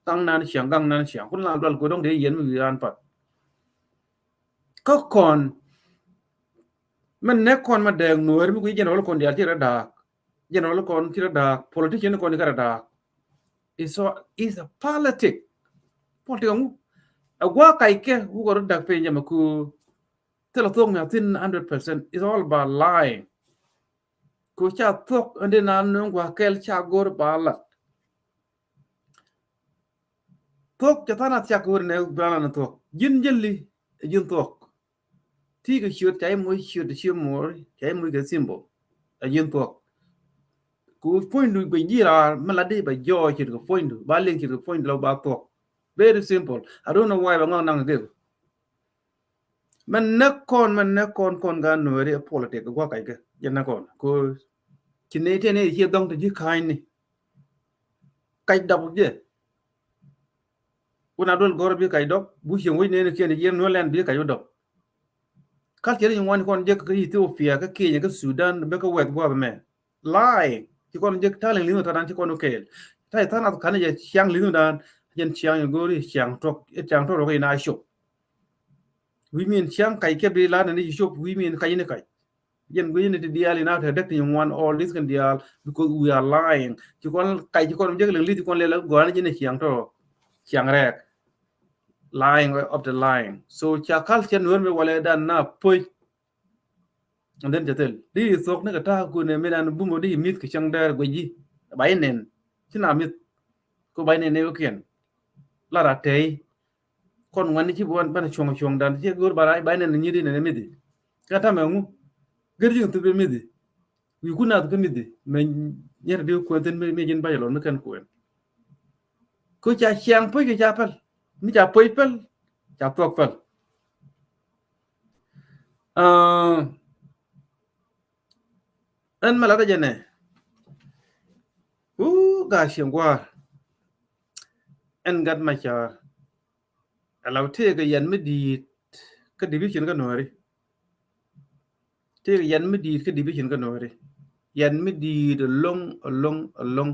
Speaker 2: tang nan chiang gang nan chiang kun la dal ko dong de yen mu yan pat. Ko kon man ne kon ma de Nuer mi ku general kon dia tira da general kon tira da politician kon tira da is a politic ngu agwa kai ke hu go da pe nyama ku tela tong na tin 100% is all about lying ku cha tok ande na no gwa kel cha gor bala tok cha tana cha gor ne bala na tok jin jelli jin tok ti ga shoot chai mo shoot chi mo chai mo ga symbol a jin tok ku point du be jira malade ba jo chi ko point ba len chi ko point lo ba tok very simple I don't know why ba ngong nang de man ne kon ga no re politics gwa kai ga yen na kon ko chi ne te ne chi dong te ji kai ni kai dab je una dol gor bi kai dok bu chi wo ne ne ke ne yen no len bi kai dok ka ke ni wan kon je ka Ethiopia ka Kenya ka Sudan be ka wet gwa me lie ti kon je talen linu ta dan ti kon okay tai ta na kan je chiang linu dan yen chiang go ri chiang tok ro na shop we mean chiang kai ke bi la ni shop we mean kai ne kai yen go yen ti dial na ta dak ni wan all this can dial because we are lying ti kon kai ti kon je li ti kon le la go na je ne chiang rek lying of the lying so cha kal chen wer me wala dan na poi and then jatel di sok ne ta ku ne me dan bu mo di mit ke chang dar go ji bai nen china mit ko bai nen ne o kien la ra tei kon ngani chi bon ban chong dan che gor barai bai nen ni di ne mi di ka ta me ngu ger ji tu be mi di wi ku na tu mi di me yer di ko ten me jin bai lo me kan ko cha chiang poi ke cha pal mi cha poi pal cha tok pal en mala da jene ga shingwa en gad ma cha alaw te ga yan mi di ka division ga nori te ga yan mi di ka division ga nori yan mi di de long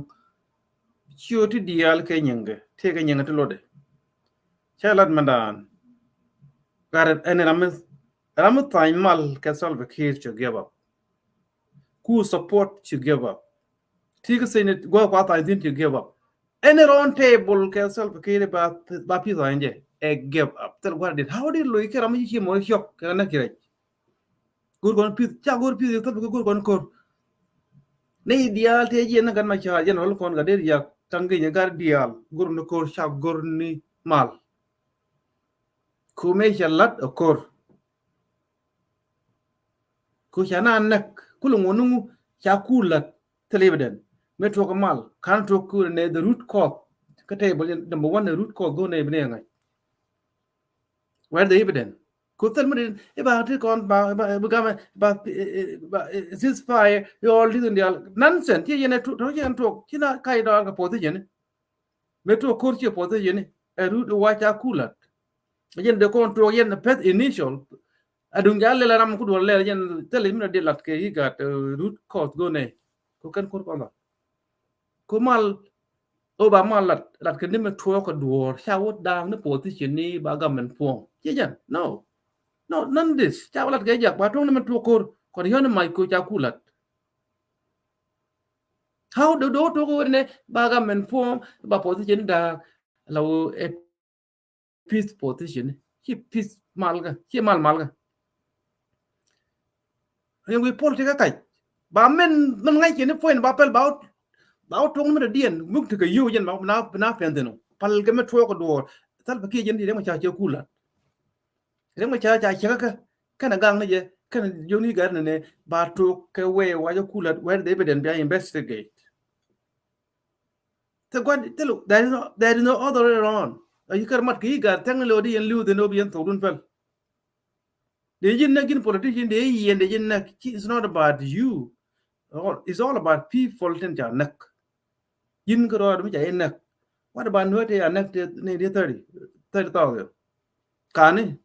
Speaker 2: chioti dial ke nyenge te ga nyenge to lode Chalat mandan. Got it. And I'm a time mal can solve a case to give up. Who support to give up. Tika saying it go what I think to give up. Any round table can solve a case about Pisa and a give up. Tell what did. How did Loika Ramiki more shock? Can I get good one piece? Good piece. Good one core. Nay dial te yen gan ma cha yen hol kon ga der ya tangi ya gar dial gur no kor sha gur ni mal ku me shalat o kor ku shana nak kulu ngonu cha kulat telebeden me to ko mal kan to ku ne the root cause ka table number 1 the root cause go ne bne ngai where the evidence ku tel me about it kon ba ga ba this fire you all didn't dial nonsense ye ne to yen to kina kai da ga position me to kor che position a root wa cha kulat yen de kon to yen pet initial adung jalle la ram ku do le yen tele mi de lat ke got root cause go ne ko kan ko ko ko mal o ba mal lat ke ni me to ko do sha wo dang ne position ni ba ga men pon ye yen no none this cha lat ke jak ba to ne me to ko yon mai ko cha kulat how do to ko ne ba ga men pon ba position da law a peace position ki peace mal ga ki mal ga yang we politika kai ba men man ngai ke ne point ba pel ba tong me dien muk te yu yen ba na pen de no pal ke me to ko do tal ba ke yen di ma cha che kula de ma cha ka kana gang ne je kana joni gar ne ba to ke we wa jo kula where the evidence be investigate te gwan te lu there is no other way around you kar mat ki gar tang lo di yen lu de no bi yen to dun fel de yin na gin politician de yen de yin na it's not about you. It's all about people ten cha nak yin ko ro mi cha nak what about no te nak te ne de 30,000 kani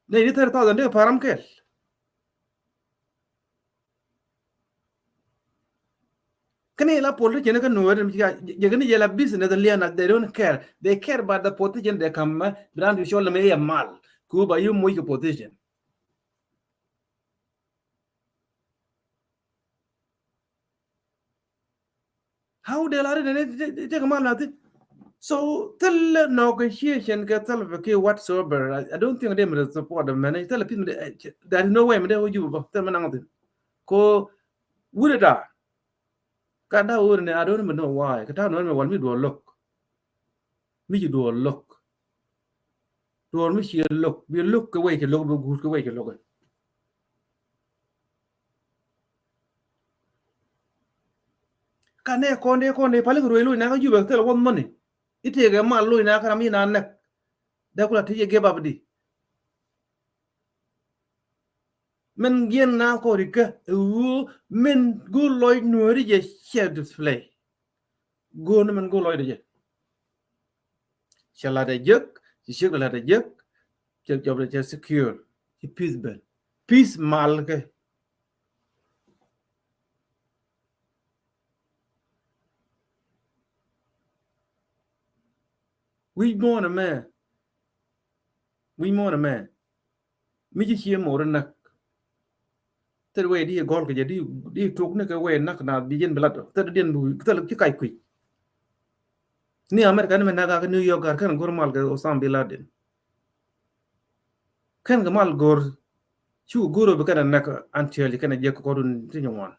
Speaker 2: ne de 30,000 de param ke kani la politician ka no mi cha je gani je la business de liana they don't care they care about the politician they come brand you show them a mal ku ba you mo ko politician how they are ne te mal na so tell negotiation can tell okay whatsoever. I don't think they will support them. Man, tell people there is no way. Man, they you tell me nothing. Ko would it da? Kada would I don't even know why. Kada no one me do a look. Me you do a look. Do me she look. We look away. Can look good away. Can look. Kane konde pale ko roilu na ka juba tell one money. Ite ga mal lo na ka mi na nak. Da kula tije ge babdi. Men gen na ko rika men go loy nuori je share display go na men go loy de shala de jek ci shek la de jek ci job de secure ci peace ben peace mal ke we mo na man mi ci mo nak ter we di gol ke di tok ne ke we nak na bi jen blat ter den bu ter ci kay kuy ni america ne na ga new york gar kan gor mal ke osam bi laden kan ga mal gor chu goro be kana nak antel kana je ko dun ti nyon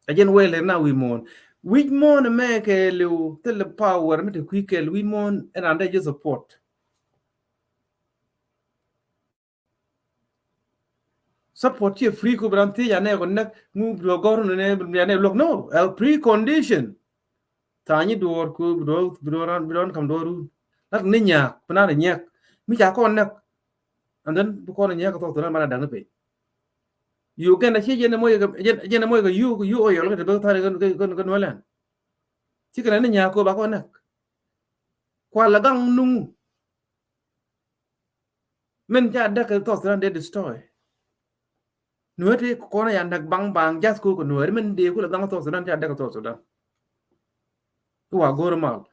Speaker 2: ajen wele na we mon which mon me ke lu tel power me te quick we mon and under just support you free ko branti ya ne ko nak mu do gor ne ya ne look no a precondition tani door ko bro kam doru nak ne nya pana ne nya mi ja ko nak and then bu ko ne nya ko to na mana dang pe you can achieve je ne mo ga you o yo ke be ta ko wala ci kana ne nya ko ba ko nak kwa la gang nung men ja da ka to ran de destroy nuer te ko na yan dak bang jas ko nuer men de ko la gang to ran ja da ka to sudan wa gor mal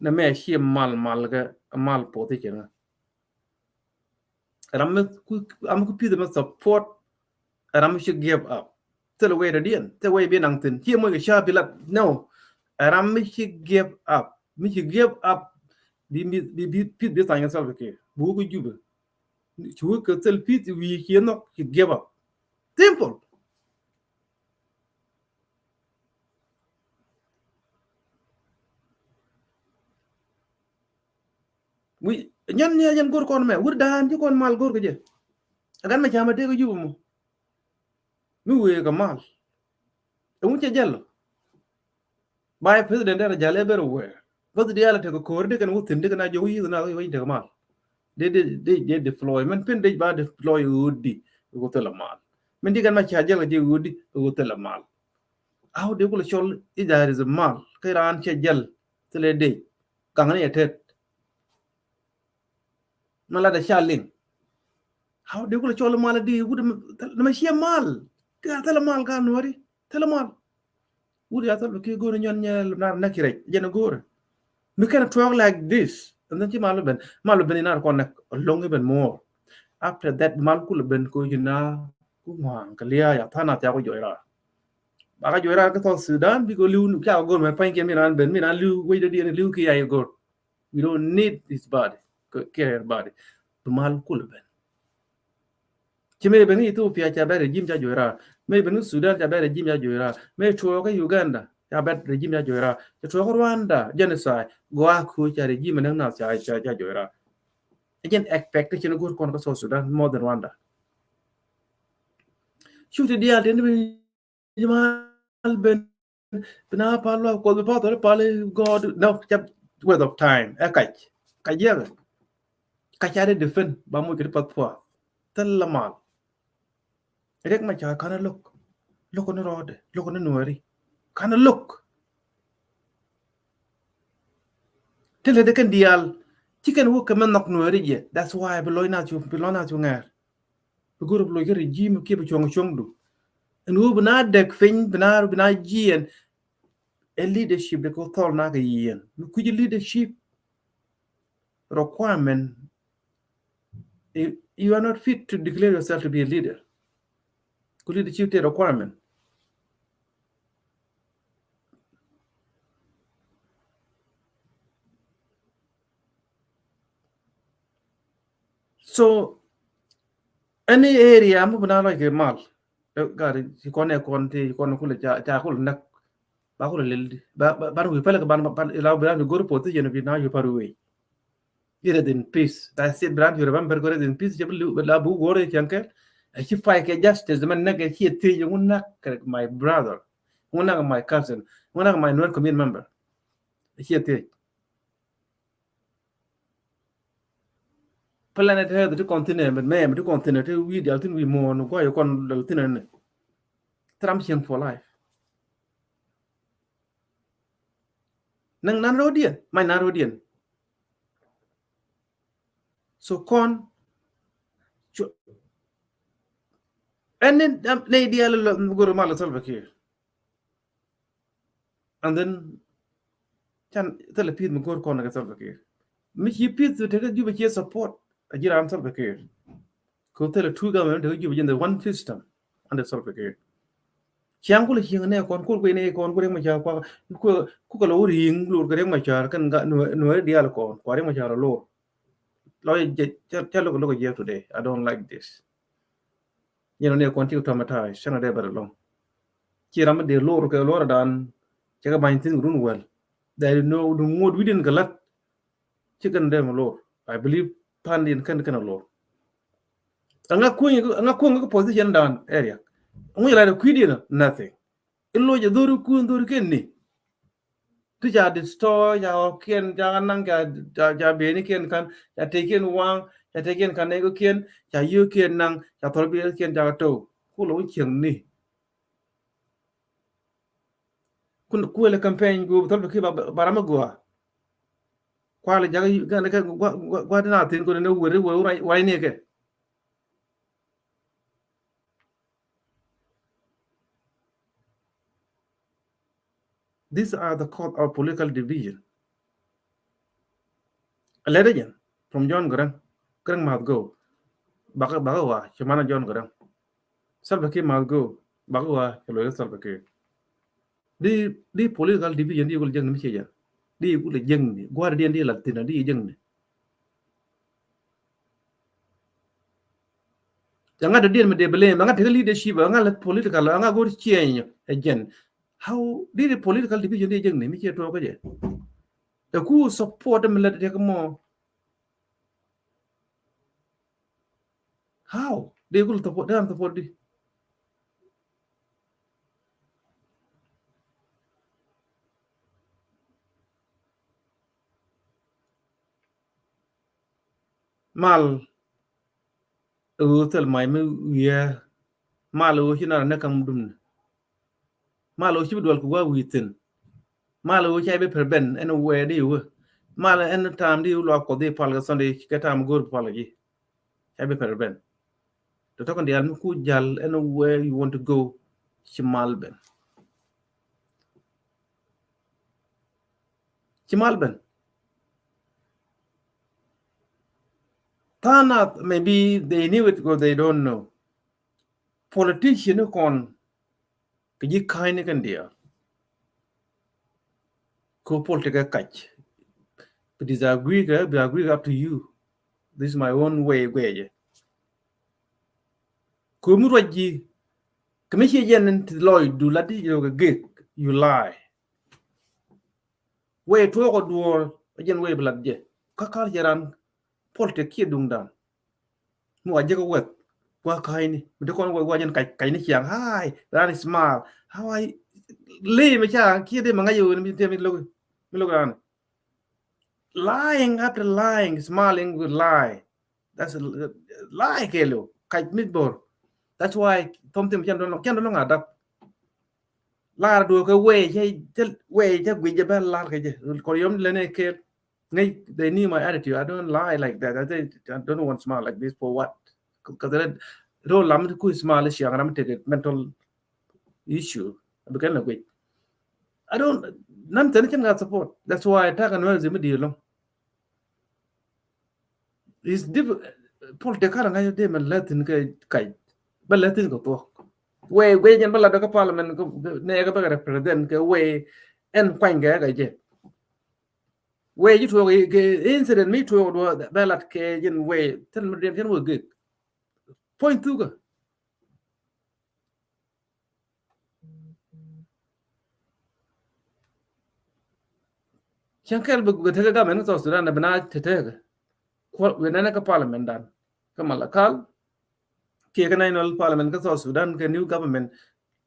Speaker 2: na me shi mal ga mal poti kena am ku pide ma support ram should give up tell way the dien tell way be nang tin here mo ga sha bilat no ram should give up me should give up bi pit bi tang self ke bu ko juba chu ko tell pit we cannot give up simple we nyan gor kon me wur dan ji kon mal gor ko je agan ma chama de ko juba mo mi we ga mal mu che jallo by president era jale ber we god de ala te ko kor de kan wutin de kana jo yi na we de mal de deployment pen de ba deploy udi ko tela mal men di kan ma cha jalo je udi ko tela mal aw de ko chol idar is mal kairan che jal tele de kangane etet mala da shalin how de ko chol mal di wud na ma shi mal ka tela mal ka nori tela mal wud ya tele ke go nyon nyel na kire jena gore we can talk like this and then malu ben ina ko nak long even more after that mal kul ben ko jina ku ngwan kalia ya thana ta ko joira ba joira ka to Sudan bi ko liu ka go me pan ke miran liu we de liu ki ay go we don't need this body care body to mal kul ben chime ben Ethiopia cha bare jim cha joira me ben Sudan cha bare jim cha joira me chuo ka Uganda cha bare regime cha joira cha chuo Rwanda genocide go aku cha regime nang na cha joira again expectation go kon ka South Sudan more than Rwanda shoot the deal den jamal ben bina palo ko be pato pale god no chap with of time e ka je ka cha de defen ba mo ke pat po tella mal rek ma cha kana look on road look on nueri kana look tele de kan dial chicken wo kaman nok nueri je that's why beloy na chu ngar be group lo ke regime ke be chong du and who bina dek fin bina jien a leadership de ko tol na ga yen ku leadership requirement you are not fit to declare yourself to be a leader ku leadership the requirement so any area mo bina like a mal gar ko ne kon te kon ku le ta ku nak ba ku le ba ru pele ban la ba go report je no bi na you paru we ire din peace that's it brand you remember gore din peace je la bu gore chanke he fight ke justice man na ke he te you nak my brother one of my cousin one of my Nuer community member he te planet Earth to continent but me to continent we deal tin we more no ko yo kon dal tin ne tramsian for life nang nan rodien my nan rodien so kon and then ne dia lo goro mal salva ke and then chan telepid mo gor kon ga salva ke mi chi pit to take you be support ajira am salva ke ko tele two government to you in the one system under salva ke chiang ko le chiang ne kon ko ne kon ko ma cha ko ko lo ring lo ga ma cha kan ga no dia lo kon ko ma cha lo lo lo je today I don't like this ne kon ti traumatized sana de bar long ci ram de lo ko lo dan ci ga ban tin run well there is no the mod within galat ci kan dem lo I believe pandin kan lo anga ko position down area ngi la de kwidi na nothing illo je doru ku doru ken ni tu ja de store ja ken ja nang ja be ni ken kan ja teken wang ja teken kan ne ko ken ja yu ken nang ja tor bi ken ja to ku lo chen ni kun ku le campaign go tor bi barama go kwa le ja ga ne ka gwa na tin ko ne wo wai ne ke these are the cause of political division a letter from John Grang must go. Bagawa, Shamana John Grang. Salva Kiir must go. Bagawa, Hello Salva Kiir. The political division, you will young Michigan. The young Guardian de Latina, the young. Anga the deal with the blame, anga the leadership, anga political, anga go change again. How did the political division the young Michigan talk again? The who support them let take more. How? They will support them support the mal tell my yeah malo hina na kam dum malo shi dol ko wa witin malo chai be perben en we di wo malo en tam di lo ko di pal ga sonde ka tam gor pal gi chai be perben to to kan dial ku jal en where you want to go chimal ben Tana maybe they knew it or they don't know politician kon ki kind kan dia ko politika catch but disagree up to you. This is my own way where ko mu roji kamishi yen Lloyd do lati yo get you lie way to ko duol jen way blad je kakal jaran politik ki dung dan mu waje ko wet wa kai ni de kon wa jen kai ni chiang hai ran smile how I le me cha ki de manga yo mi te mi lo ran lying after lying smiling with lie that's a lie kelo kai midbor. That's why something can don't ada la do ka way ja gwi ja ba la ka je ko yom le ne ke they knew my attitude. I don't lie like that. I don't want to smile like this for what? Because I don't lam to smile is young and I'm taking mental issue. I became like wait. I don't none can got support. That's why I talk and well the long. It's difficult. Political and I dem and Latin kai. But Latin go to way jan bala ka parliament ko ne ka ba represent ke way en kwanga ga je way you to incident me to do ballot ke jen way tell me den wo good point to go chankel bu te ga men so sudan na bana te ko we na ka parliament dan kamala kal ke ga national parliament ka so sudan ke new government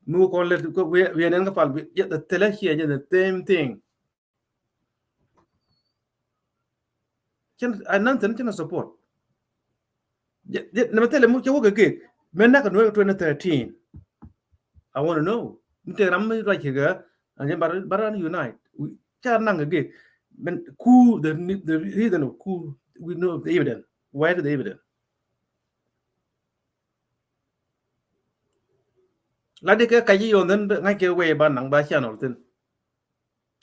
Speaker 2: mu ko let ko we na ka parliament the tele here the same thing I nonsense can support. Let me tell you, what okay. Men na 2013. I want to know. Mte ram right here, and then Baran unite. We can nang again. Men coup the reason of coup. We know the evidence. Where is the evidence? Like the kaji on then like away banang ba channel then.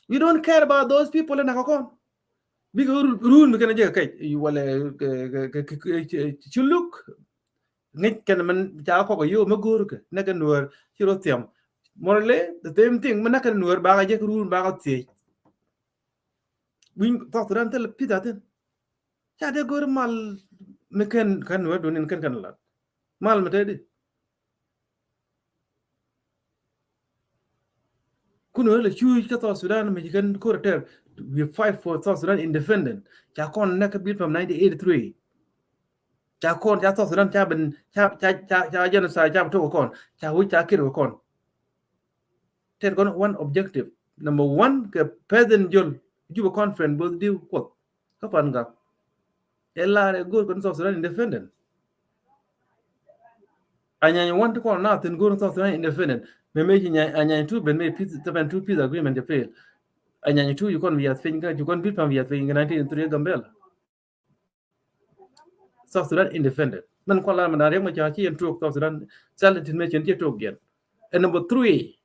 Speaker 2: We don't care about those people in Akon. Because rule me can you will look. Nit kan man ja ko yo magur ke na kan Nuer chiro tiam morle the same thing man kan Nuer ba ga je run ba ga ti win to ran tel pidaten ja de gor mal me kan Nuer donin kan la mal mate di kuno le chu ka to Sudan me kan ko ter we fight for South Sudan independent ja kon na ka built from 1983 cha kon cha to Sudan cha ben cha genocide cha to kon cha wi cha kiro kon ten gon one objective number 1 ke president jol juba conference both deal ko kapan ga ella re go kon South Sudan independent anya you want to call nothing go South Sudan independent me anya tu ben me peace two peace agreement fail anya tu you kon we are saying you kon build from we are saying 1903 gambel South Sudan independent man ko la man re ma cha chi en tu South Sudan sal tin me chen ti to gen and number 3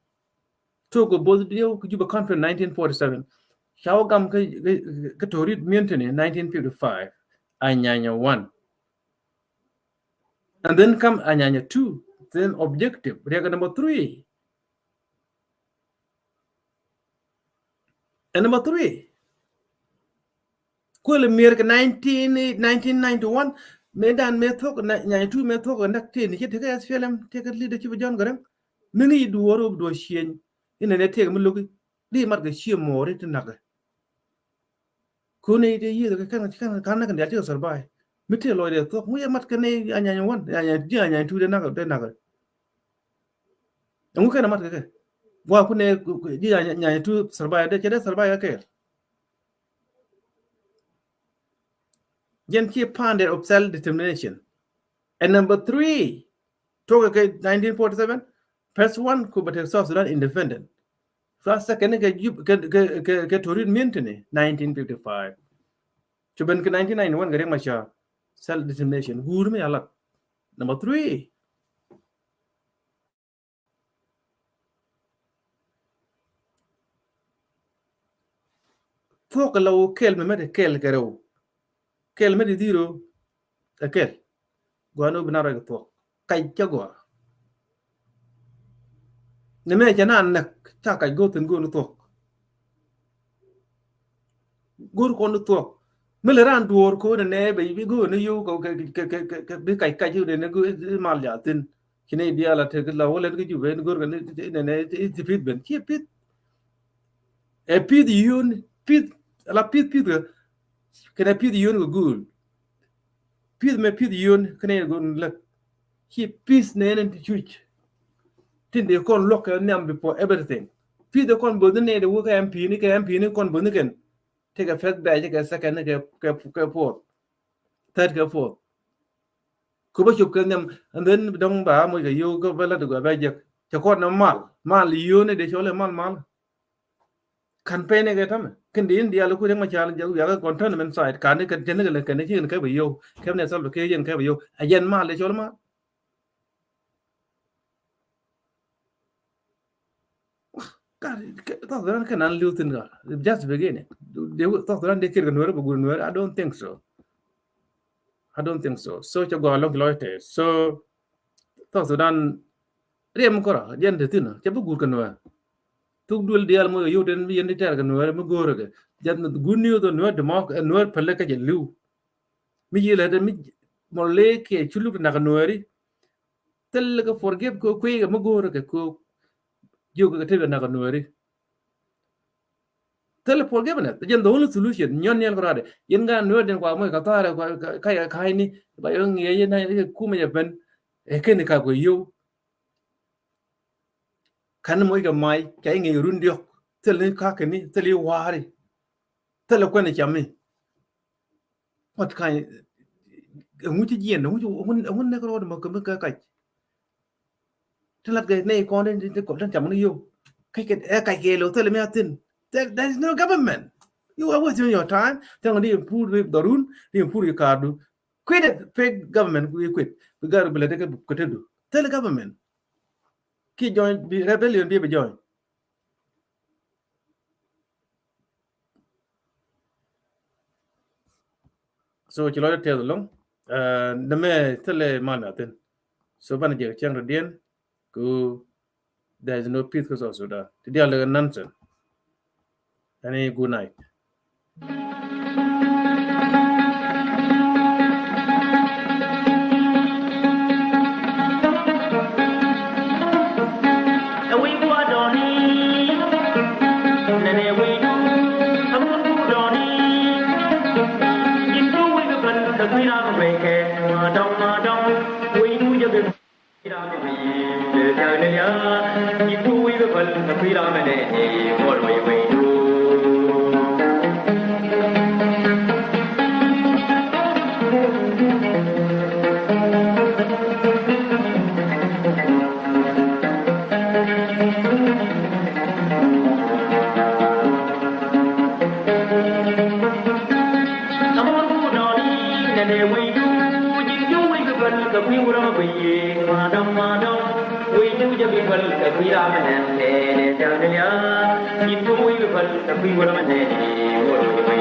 Speaker 2: Togo both deal Juba conference 1947 Shao gam ke torit mientene 1955 Anyanya 1, and then come Anyanya 2, then objective Rega number 3. And number 3, Kuala Mirka 1991, Medan Methok 92 Methok and that tin, he take a film, take a leadership of John Graham. Many do war of do shin in a take a look. They mark the sheer more it naga. Kune the year the can get survive. Metal lawyer thought, we are Matkane Anya 1, Anya 2 the naga. And we can mark. Wa kune Anya 2 survive, they survive a Yen keep pounded of self-determination. And number 3, talk again 1947, first one could South Sudan independent. First second get to read Mintony, 1955. To Ben 1991 getting my self-determination. Good me a lot. Number 3. Talk a low kill me met a kill garo. Kill me the zero a kill. Guano Benara talk. Kai Jagua. The Mejanan Chaka go to go to talk. Good on the talk. Milleran duor ko ne be go ne you go be kai you ne go malya tin kine dia la te la wala go ju ben go ne it pit ben ki pit e pit yun pit la pit kene pit yun go gul pit me pit yun kene go la ki pis ne ne chuch tin de kon lock nyam before everything pit de kon bo ne de wo ka MP ni kon bo ne ken take a first batch take a second ke fourth third ke fourth kuba chụp cái nhầm and then đông bà mới cái yêu có phải là được gọi giờ cho con nó mal yêu này để cho lên mal campaign này cái thằng cái đi India lúc đó mà chả giờ giờ còn thân mình sai cái này cái chân cái này chứ cái bị yêu cái này sao được cái dân cái bị yêu dân mal để cho nó mal cái tao nói cái nan lưu tin rồi just beginning tao nói để cái người nó người I don't think so. I don't think so. So cho go along loite. So South Sudan rem ko ra yen de tin che bu gur kan wa. Tu dul dial mo yo den yen de ter kan wa mo gor ga. Jat no good news do no demok no pelle ka je lu. Mi yele de mi mo le ke chulu na kan wari. Tel ka forgive ko ko ga mo gor ga ko yo ga te na kan wari. Tel forgiveness yen the only solution nyon yen ko ra de. Yen ga no den kwa mo ka ta ra kai ni ba yo ngi yen na ku me ben e ken ka go yo kan mo ga mai kai ngi rundio tel ni ka ken ni tel wari tel ko ne chami what kind ngu ti yen ngu ne ko ro mo ko ka tel ga ne ko ne ko tan cham ni yo kai ke lo tel me atin there is no government. You are wasting your time. Tell me improve the rule, improve your card. Quit it, fake government, we quit. We got to be like a do. Tell the government. Keep join, be rebellion, be join. So, you know, tell along. The me tell a man nothing. So, when you change the deal, go, there is no peace because of that. The deal is nonsense. And good night.
Speaker 1: We je bi bal ka bi ra ma ne ne ja ne ya ni tu wi bal ka bi wa ma ne wo bi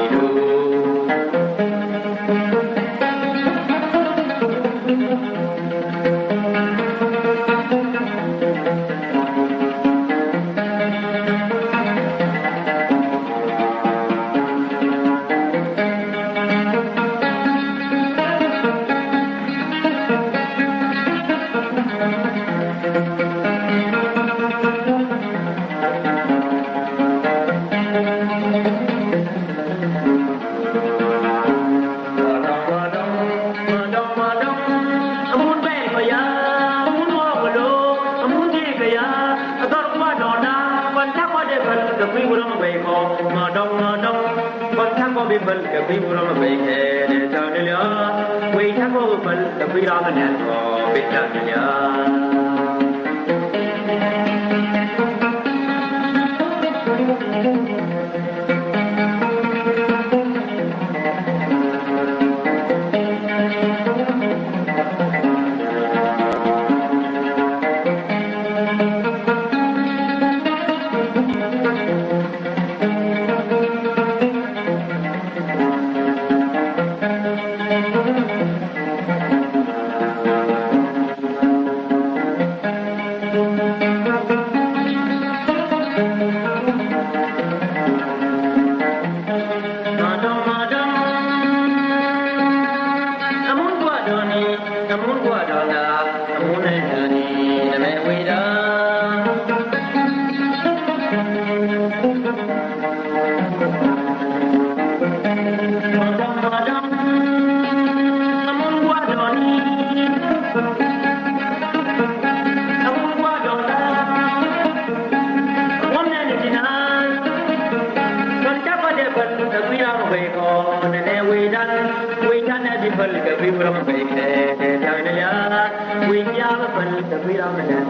Speaker 1: do we